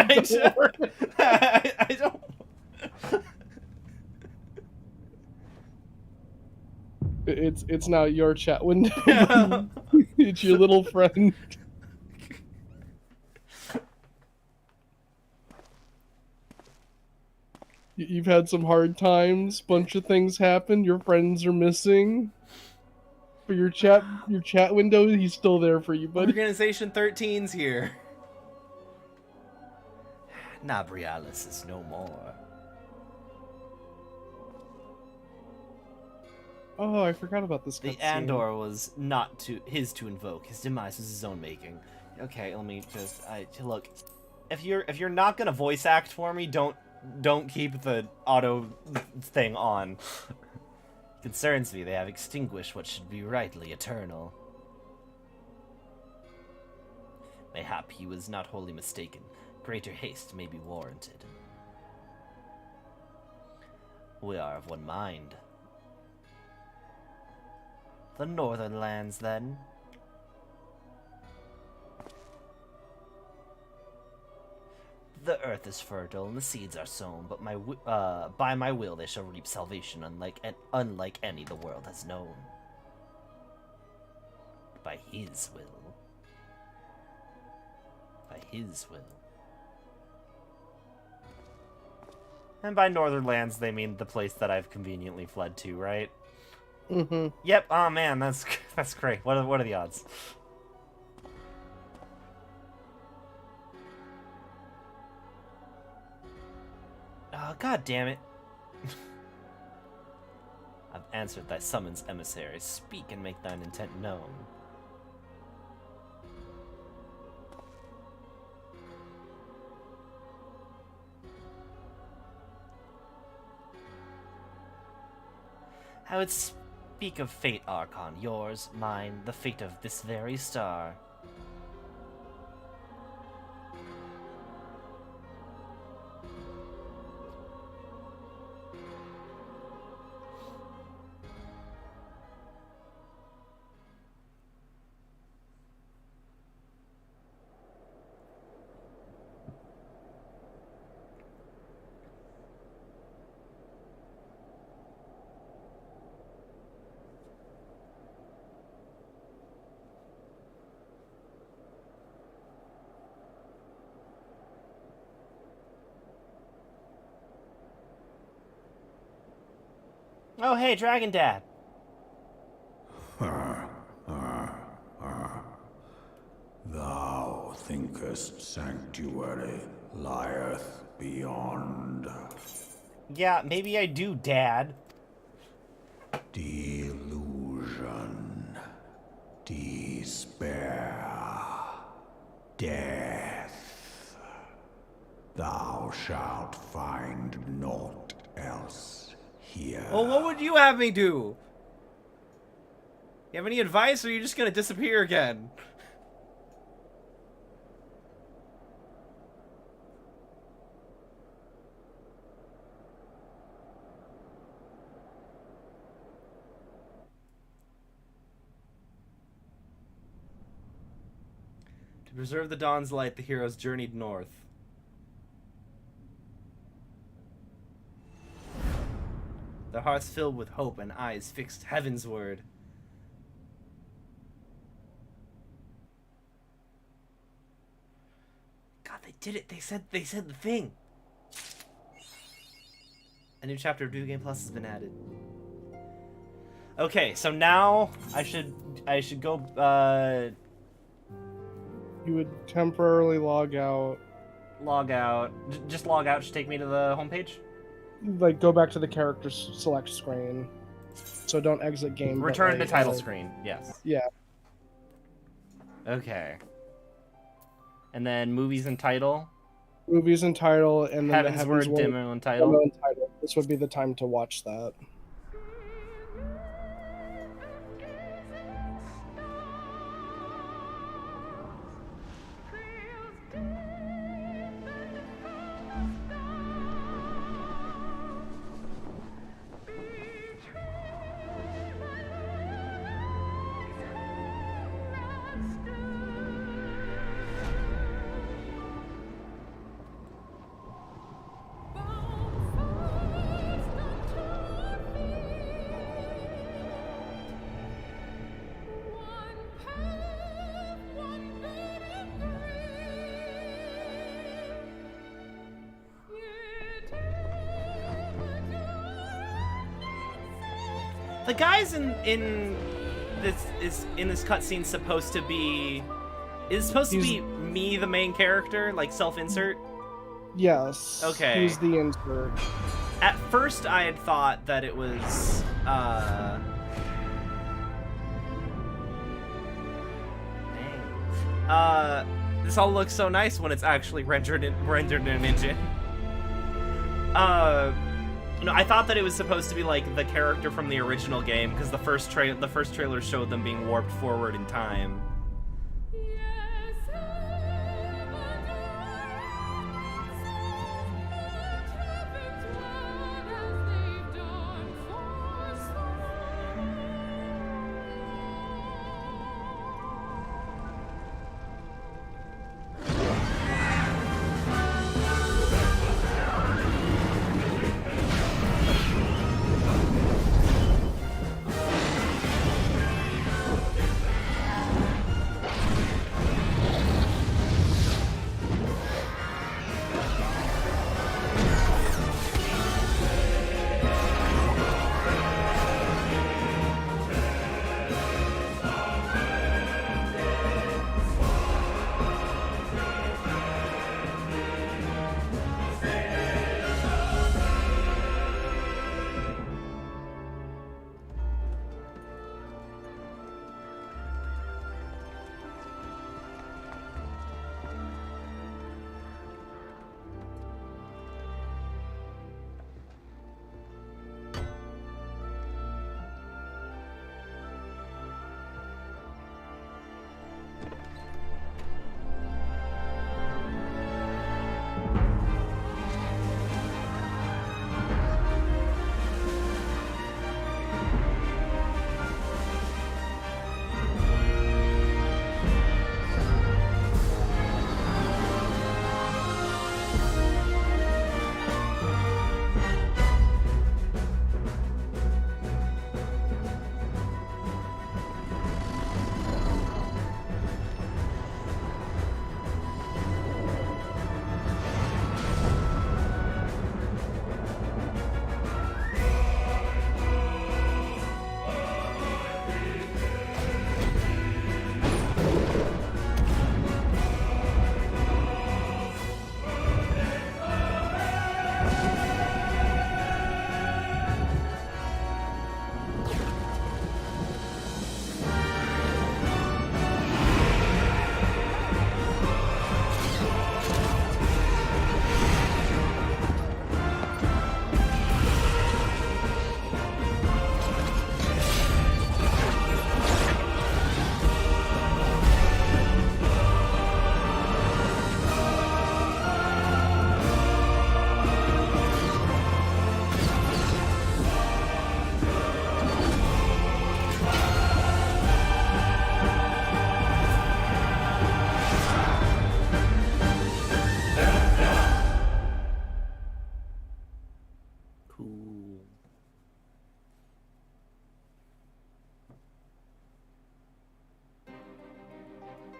I don't. It's not your chat window. It's your little friend. You've had some hard times. Bunch of things happen. Your friends are missing. For your chat window, he's still there for you, buddy. Organization 13's here. Nabrialis is no more. Oh, I forgot about this. The Andor was not his to invoke. His demise was his own making. Okay, let me just. Look. If you're not gonna voice act for me, don't keep the auto thing on. Concerns me they have extinguished what should be rightly eternal. Mayhap he was not wholly mistaken. Greater haste may be warranted. We are of one mind. The northern lands, then. The earth is fertile and the seeds are sown, but by my will they shall reap salvation, unlike any the world has known. By his will. By his will. And by northern lands, they mean the place that I've conveniently fled to, right? Mm-hmm. Yep. Oh man, that's great. What are the odds? Oh, god damn it. I've answered thy summons, emissary. Speak and make thine intent known. I would speak of fate, Archon. Yours, mine, the fate of this very star. Oh, hey, Dragon Dad. Thou thinkest sanctuary lieth beyond. Yeah, maybe I do, Dad. Delusion, despair, death. Thou shalt find naught else here. Well, what would you have me do? You have any advice, or are you just gonna disappear again? To preserve the dawn's light, the heroes journeyed north. Their hearts filled with hope and eyes fixed heavensward. God, they did it. They said the thing. A new chapter of Video Game Plus has been added. Okay, so now I should go You would temporarily log out. Log out. Just log out should take me to the homepage? Like, go back to the character select screen. So don't exit game. Return to title screen, yes. Yeah. Okay. And then movies and title? Movies and title, and then Heavensward, the demo and title. This would be the time to watch that. The guys in this cutscene supposed to be... Is it supposed to be me, the main character? Like, self-insert? Yes. Okay. He's the insert. At first, I had thought that it was, this all looks so nice when it's actually rendered in engine. No, I thought that it was supposed to be like the character from the original game, because the first trailer showed them being warped forward in time.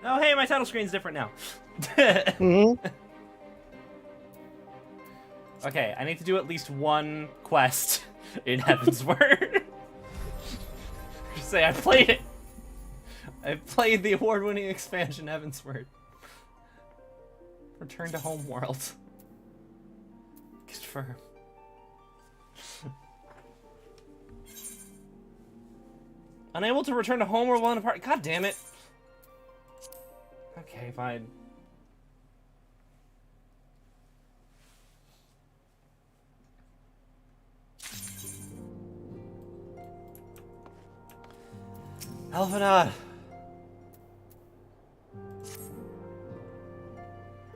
Oh, hey, my title screen's different now. Okay, I need to do at least one quest in Heavensward. Just say I played it. I played the award-winning expansion Heavensward. Return to Homeworld. Confirm. Unable to return to Homeworld while in a party. God damn it. Okay, fine. Alvanad.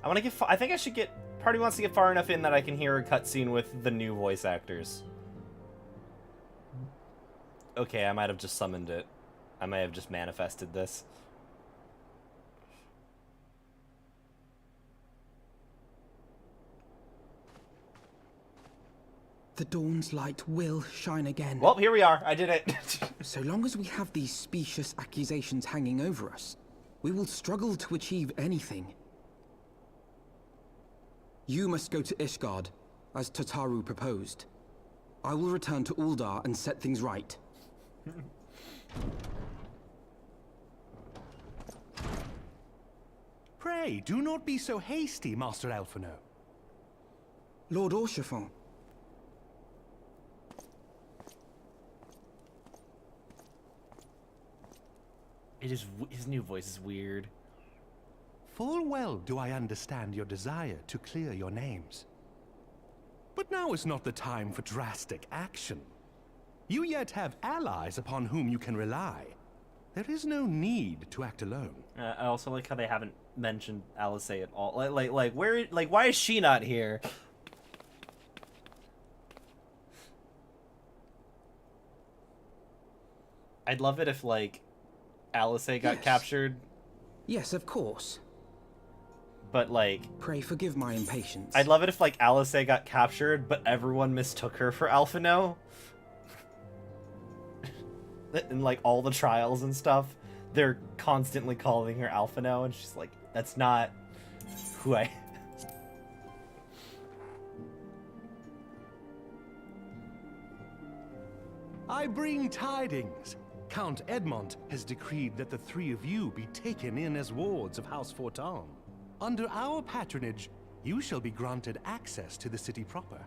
I think I should get... Party wants to get far enough in that I can hear a cutscene with the new voice actors. Okay, I might have just summoned it. I may have just manifested this. The dawn's light will shine again. Well, here we are. I did it. So long as we have these specious accusations hanging over us, we will struggle to achieve anything. You must go to Ishgard, as Tataru proposed. I will return to Uldar and set things right. Pray, do not be so hasty, Master Alphino. Lord Orchefon. His new voice is weird. Full well do I understand your desire to clear your names. But now is not the time for drastic action. You yet have allies upon whom you can rely. There is no need to act alone. I also like how they haven't mentioned Eorzea at all. Why is she not here? I'd love it if like Eorzea got captured. Yes, of course. But like, pray forgive my impatience. I'd love it if like Eorzea got captured, but everyone mistook her for Alphino. In like all the trials and stuff, they're constantly calling her Alphino, and she's like, "That's not who I." I bring tidings. Count Edmond has decreed that the three of you be taken in as wards of House Forton. Under our patronage, you shall be granted access to the city proper.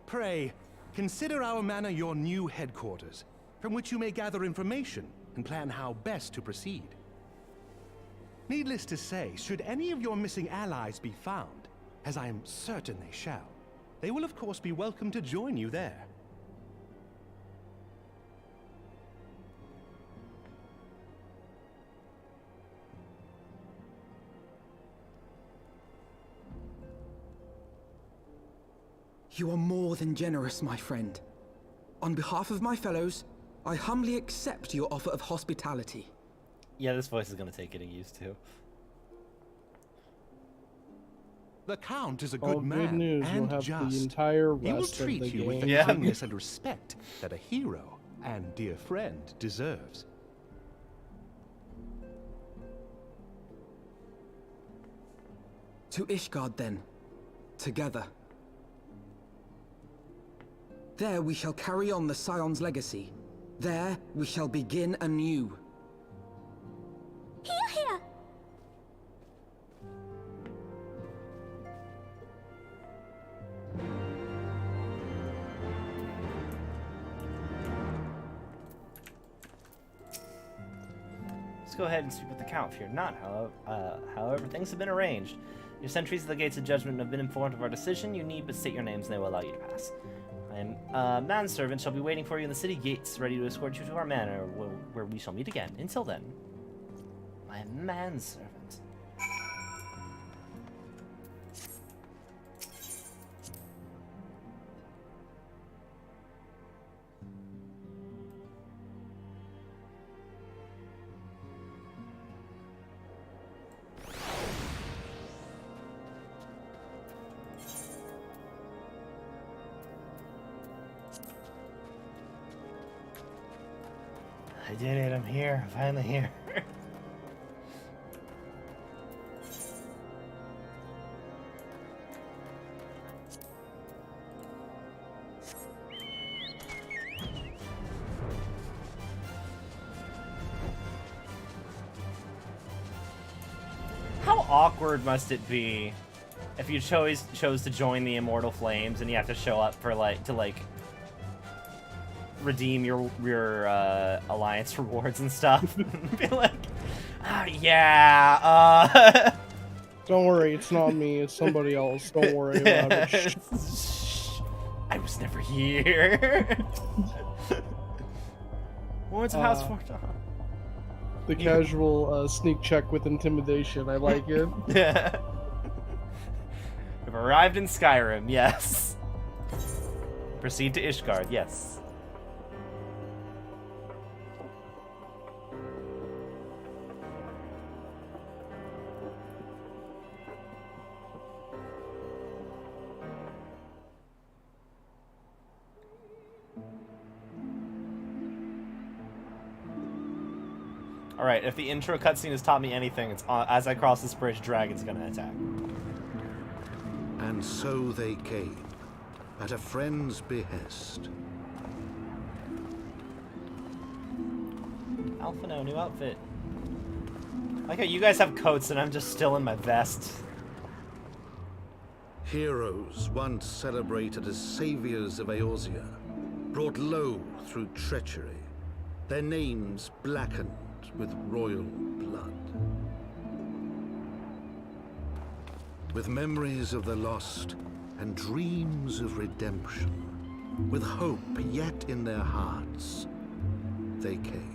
Pray, consider our manor your new headquarters, from which you may gather information and plan how best to proceed. Needless to say, should any of your missing allies be found, as I am certain they shall, they will of course be welcome to join you there. You are more than generous, my friend. On behalf of my fellows, I humbly accept your offer of hospitality. Yeah, this voice is gonna take getting used to. The Count is a good man good news. and You'll have just. the entire He will rest treat of the you with the game. kindness and respect that a hero and dear friend deserves. To Ishgard, then. Together. There we shall carry on the Scion's legacy. There we shall begin anew. Here, here! Let's go ahead and speak with the Count if you're not. However, things have been arranged. Your sentries at the gates of judgment have been informed of our decision. You need but state your names and they will allow you to pass. I am a manservant, shall be waiting for you in the city gates, ready to escort you to our manor, where we shall meet again. Until then, I am manservant. I did it, I'm here, I'm finally here. How awkward must it be if you chose to join the Immortal Flames and you have to show up for to redeem your alliance rewards and stuff? Be like, yeah. Don't worry, it's not me. It's somebody else. Don't worry about it. I was never here. Wards of House Forton. The casual sneak check with intimidation. I like it. Yeah. We've arrived in Skyrim. Yes. Proceed to Ishgard. Yes. Alright, if the intro cutscene has taught me anything, it's as I cross this bridge, Dragon's gonna attack. And so they came, at a friend's behest. Alphino, new outfit. I like how you guys have coats and I'm just still in my vest. Heroes once celebrated as saviors of Eorzea, brought low through treachery, their names blackened with royal blood. With memories of the lost and dreams of redemption, with hope yet in their hearts, they came.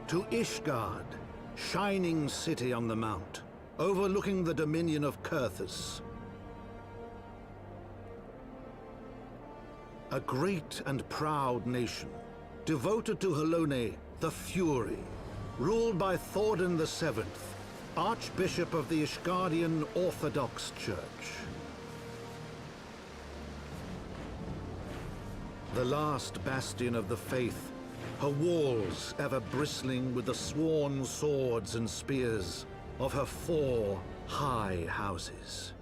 To Ishgard, shining city on the mount, overlooking the dominion of Kurthus. A great and proud nation, devoted to Halone, the Fury, ruled by Thordan VII, Archbishop of the Ishgardian Orthodox Church. The last bastion of the faith, her walls ever bristling with the sworn swords and spears of her 4 high houses.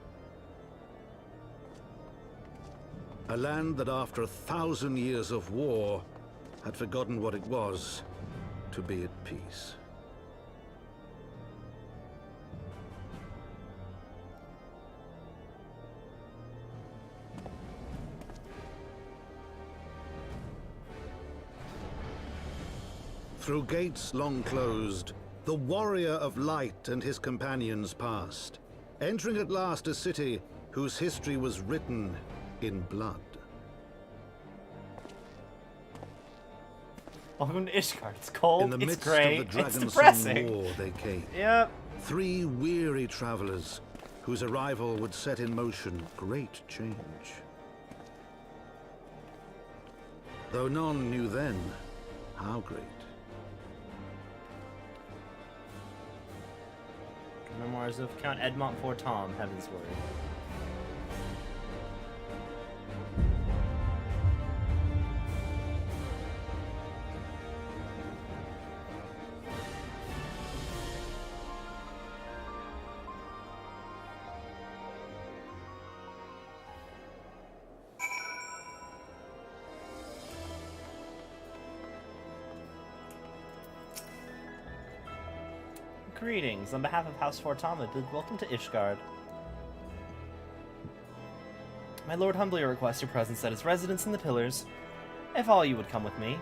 A land that after 1,000 years of war had forgotten what it was to be at peace. Through gates long closed, the warrior of light and his companions passed, entering at last a city whose history was written in blood. Welcome to Ishgard. It's cold, in the it's midst gray, of the it's Dragonsong depressing. War they came. Yep. 3 weary travelers whose arrival would set in motion great change. Though none knew then how great. Memoirs of Count Edmont Fortom, Heavensward. Greetings. On behalf of House Fortama, welcome to Ishgard. My lord humbly requests your presence at his residence in the Pillars, if all you would come with me.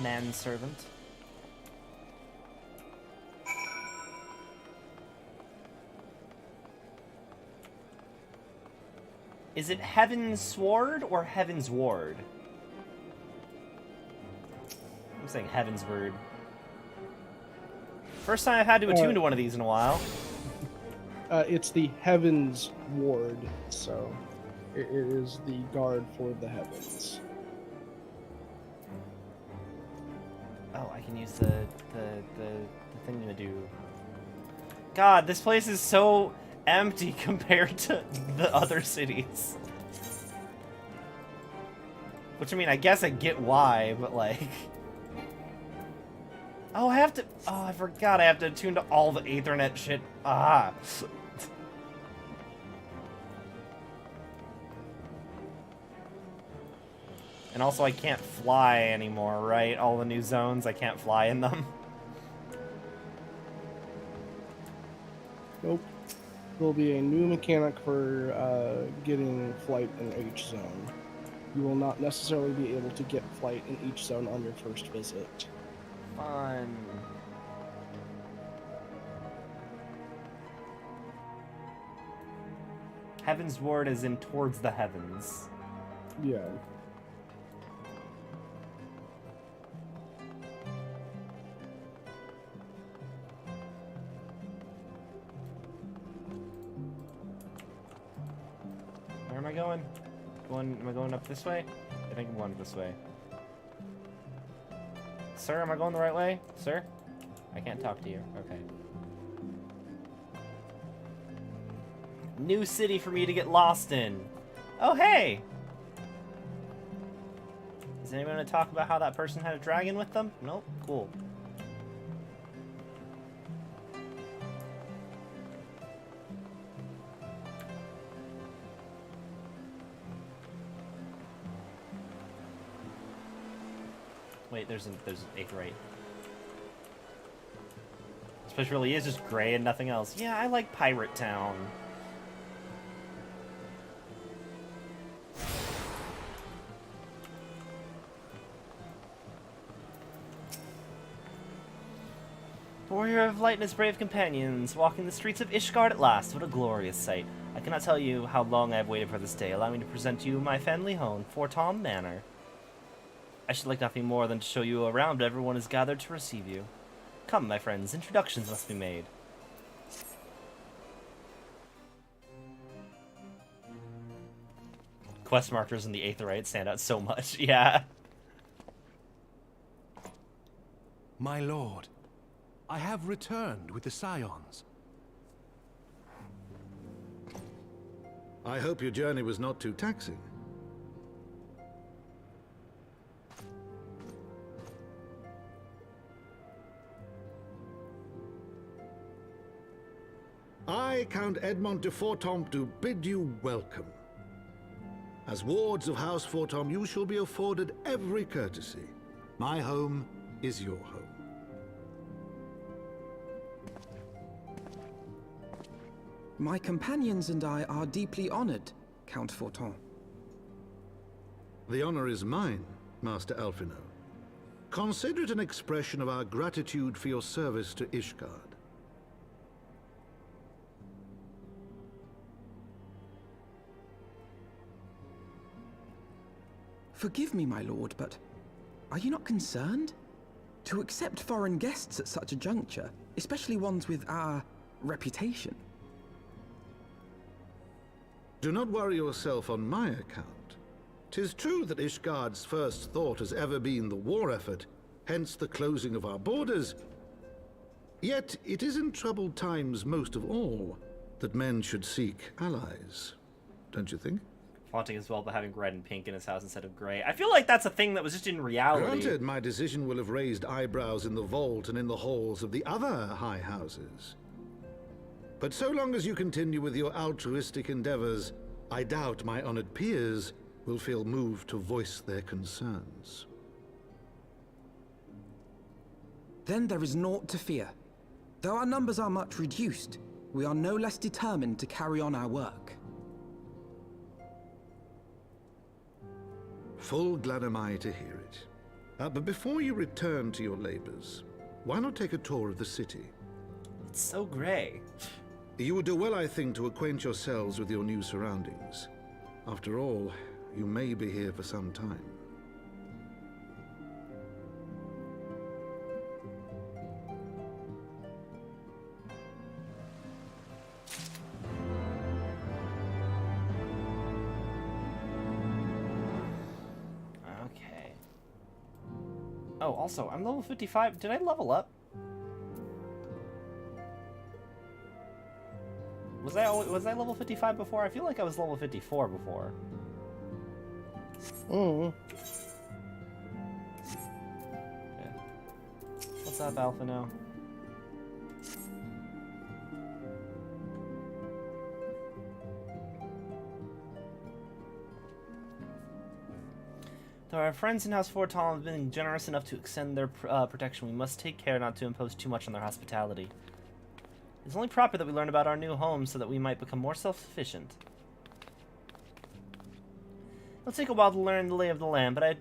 Manservant. Is it Heavensward or Heavensward? I'm saying Heavensward. First time I've had to attune to one of these in a while. It's the Heavens Ward, so it is the guard for the heavens. Oh, I can use the thing to do. God, this place is so empty compared to the other cities. Which, I mean, I guess I get why, but like... Oh, I have to... Oh, I forgot I have to attune to all the Aethernet shit. Ah. And also I can't fly anymore, right? All the new zones, I can't fly in them. Nope. There'll be a new mechanic for getting flight in H zone. You will not necessarily be able to get flight in each zone on your first visit. Fun. Heavensward is in towards the heavens. Yeah. Where am I going? Am I going up this way? I think I'm going this way. Sir, am I going the right way? Sir? I can't talk to you. Okay. New city for me to get lost in. Oh, hey! Is anyone going to talk about how that person had a dragon with them? Nope. Cool. Wait, there's an Aetheryte. This place really is just gray and nothing else. Yeah, I like Pirate Town. Warrior of Light and his brave companions, walking the streets of Ishgard at last. What a glorious sight. I cannot tell you how long I have waited for this day. Allow me to present to you my family home, Fort Tom Manor. I should like nothing more than to show you around. Everyone is gathered to receive you. Come, my friends, introductions must be made. Quest markers in the Aetheryte stand out so much, yeah. My lord, I have returned with the Scions. I hope your journey was not too taxing. I, Count Edmond de Fortom, do bid you welcome. As wards of House Fortom, you shall be afforded every courtesy. My home is your home. My companions and I are deeply honored, Count Fortom. The honor is mine, Master Alphino. Consider it an expression of our gratitude for your service to Ishgard. Forgive me, my lord, but are you not concerned? To accept foreign guests at such a juncture, especially ones with our reputation. Do not worry yourself on my account. 'Tis true that Ishgard's first thought has ever been the war effort, hence the closing of our borders. Yet it is in troubled times most of all that men should seek allies. Don't you think? Flaunting as well, but having red and pink in his house instead of gray. I feel like that's a thing that was just in reality. Granted, my decision will have raised eyebrows in the vault and in the halls of the other high houses. But so long as you continue with your altruistic endeavors, I doubt my honored peers will feel moved to voice their concerns. Then there is naught to fear. Though our numbers are much reduced, we are no less determined to carry on our work. Full glad am I to hear it. But before you return to your labors, why not take a tour of the city? It's so gray. You would do well, I think, to acquaint yourselves with your new surroundings. After all, you may be here for some time. Oh, also, I'm level 55. Did I level up? Was I level 55 before? I feel like I was level 54 before. Oh. Okay. What's up, Alpha now? Though our friends in House Fortom have been generous enough to extend their protection, we must take care not to impose too much on their hospitality. It's only proper that we learn about our new home so that we might become more self-sufficient. It'll take a while to learn the lay of the land, but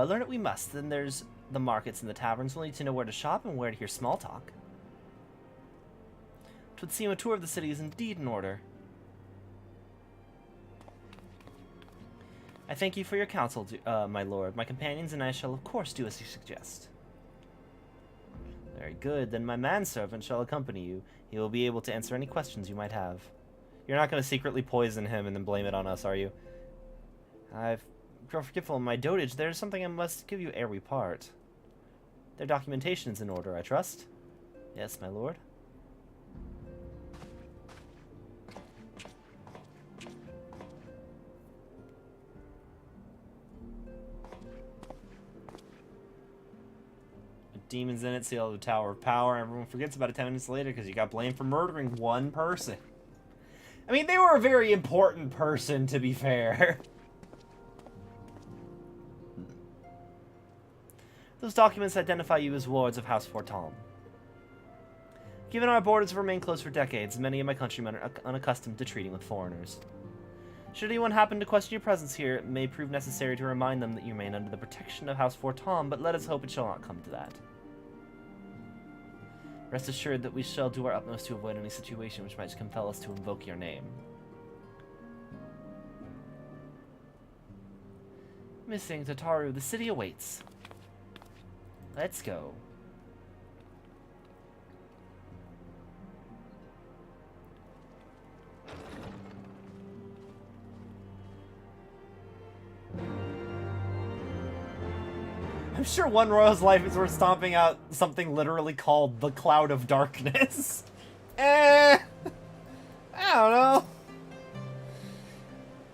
learn it we must. Then there's the markets and the taverns. We'll need to know where to shop and where to hear small talk. It would seem a tour of the city is indeed in order. I thank you for your counsel, my lord. My companions and I shall of course do as you suggest. Very good, then my manservant shall accompany you. He will be able to answer any questions you might have. You're not going to secretly poison him and then blame it on us, are you? I've grown forgetful in my dotage. There's something I must give you ere we part. Their documentation is in order, I trust? Yes, my lord. demons in it, seal the Tower of Power. Everyone forgets about it 10 minutes later because you got blamed for murdering one person. I mean, they were a very important person, to be fair. Those documents identify you as wards of House Fortom. Given our borders have remained closed for decades, many of my countrymen are unaccustomed to treating with foreigners. Should anyone happen to question your presence here, it may prove necessary to remind them that you remain under the protection of House Fortom, but let us hope it shall not come to that. Rest assured that we shall do our utmost to avoid any situation which might compel us to invoke your name. Missing Tataru, the city awaits. Let's go. I'm sure one royal's life is worth stomping out something literally called the Cloud of Darkness. I don't know.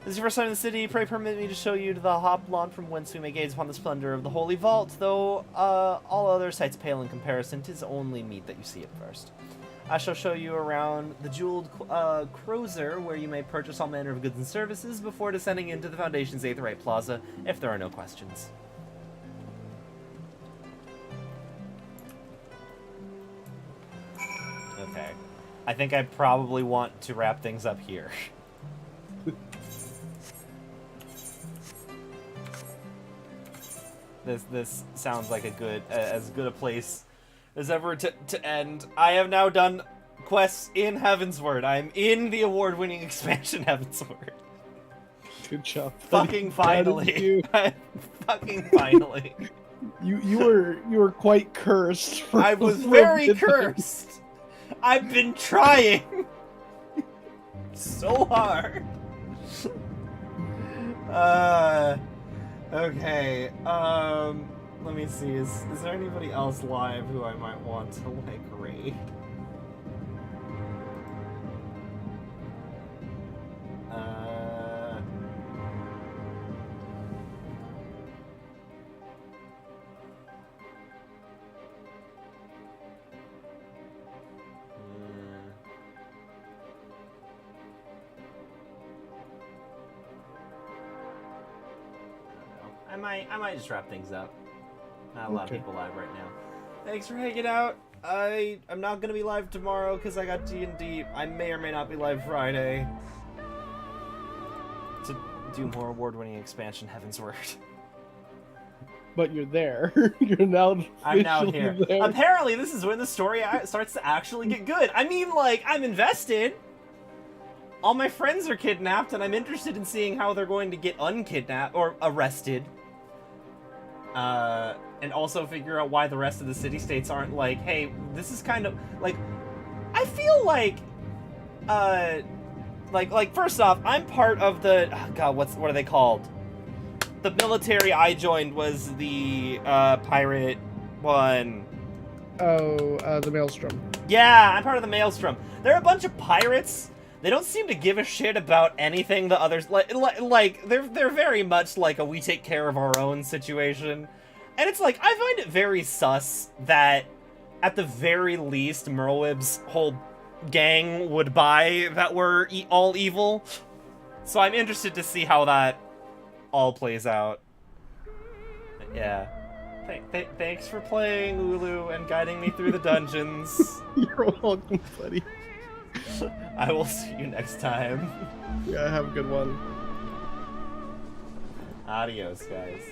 This is your first time in the city. Pray permit me to show you to the hop lawn from whence we may gaze upon the splendor of the Holy Vault, though all other sights pale in comparison. 'Tis only meet that you see it first. I shall show you around the jeweled cruiser, where you may purchase all manner of goods and services before descending into the Foundation's Aetheryte Plaza, if there are no questions. Okay. I think I probably want to wrap things up here. This sounds like a good, as good a place as ever to end. I have now done quests in Heavensward. I'm in the award-winning expansion Heavensward. Good job. Fucking finally. Fucking finally. You were quite cursed. I was very cursed. I've been trying so hard. Okay. Let me see. Is there anybody else live who I might want to like raid? I might just wrap things up. Not a lot of people live right now. Thanks for hanging out. I'm not gonna be live tomorrow because I got D&D. I may or may not be live Friday to do more award-winning expansion Heavensward. But you're there. You're now. I'm now here. There. Apparently, this is when the story starts to actually get good. I mean, like, I'm invested. All my friends are kidnapped, and I'm interested in seeing how they're going to get unkidnapped or arrested. And also figure out why the rest of the city-states aren't like, hey, this is kind of, like, I feel like, first off, I'm part of the, oh God, what are they called? The military I joined was the, pirate one. Oh, the Maelstrom. Yeah, I'm part of the Maelstrom. They're a bunch of pirates. They don't seem to give a shit about anything the others, like, they're very much like a we take care of our own situation. And it's like, I find it very sus that, at the very least, Merlwyb's whole gang would buy that we're all evil. So I'm interested to see how that all plays out. But yeah. Thanks for playing, Ulu, and guiding me through the dungeons. You're welcome, buddy. I will see you next time. Yeah, have a good one. Adios, guys.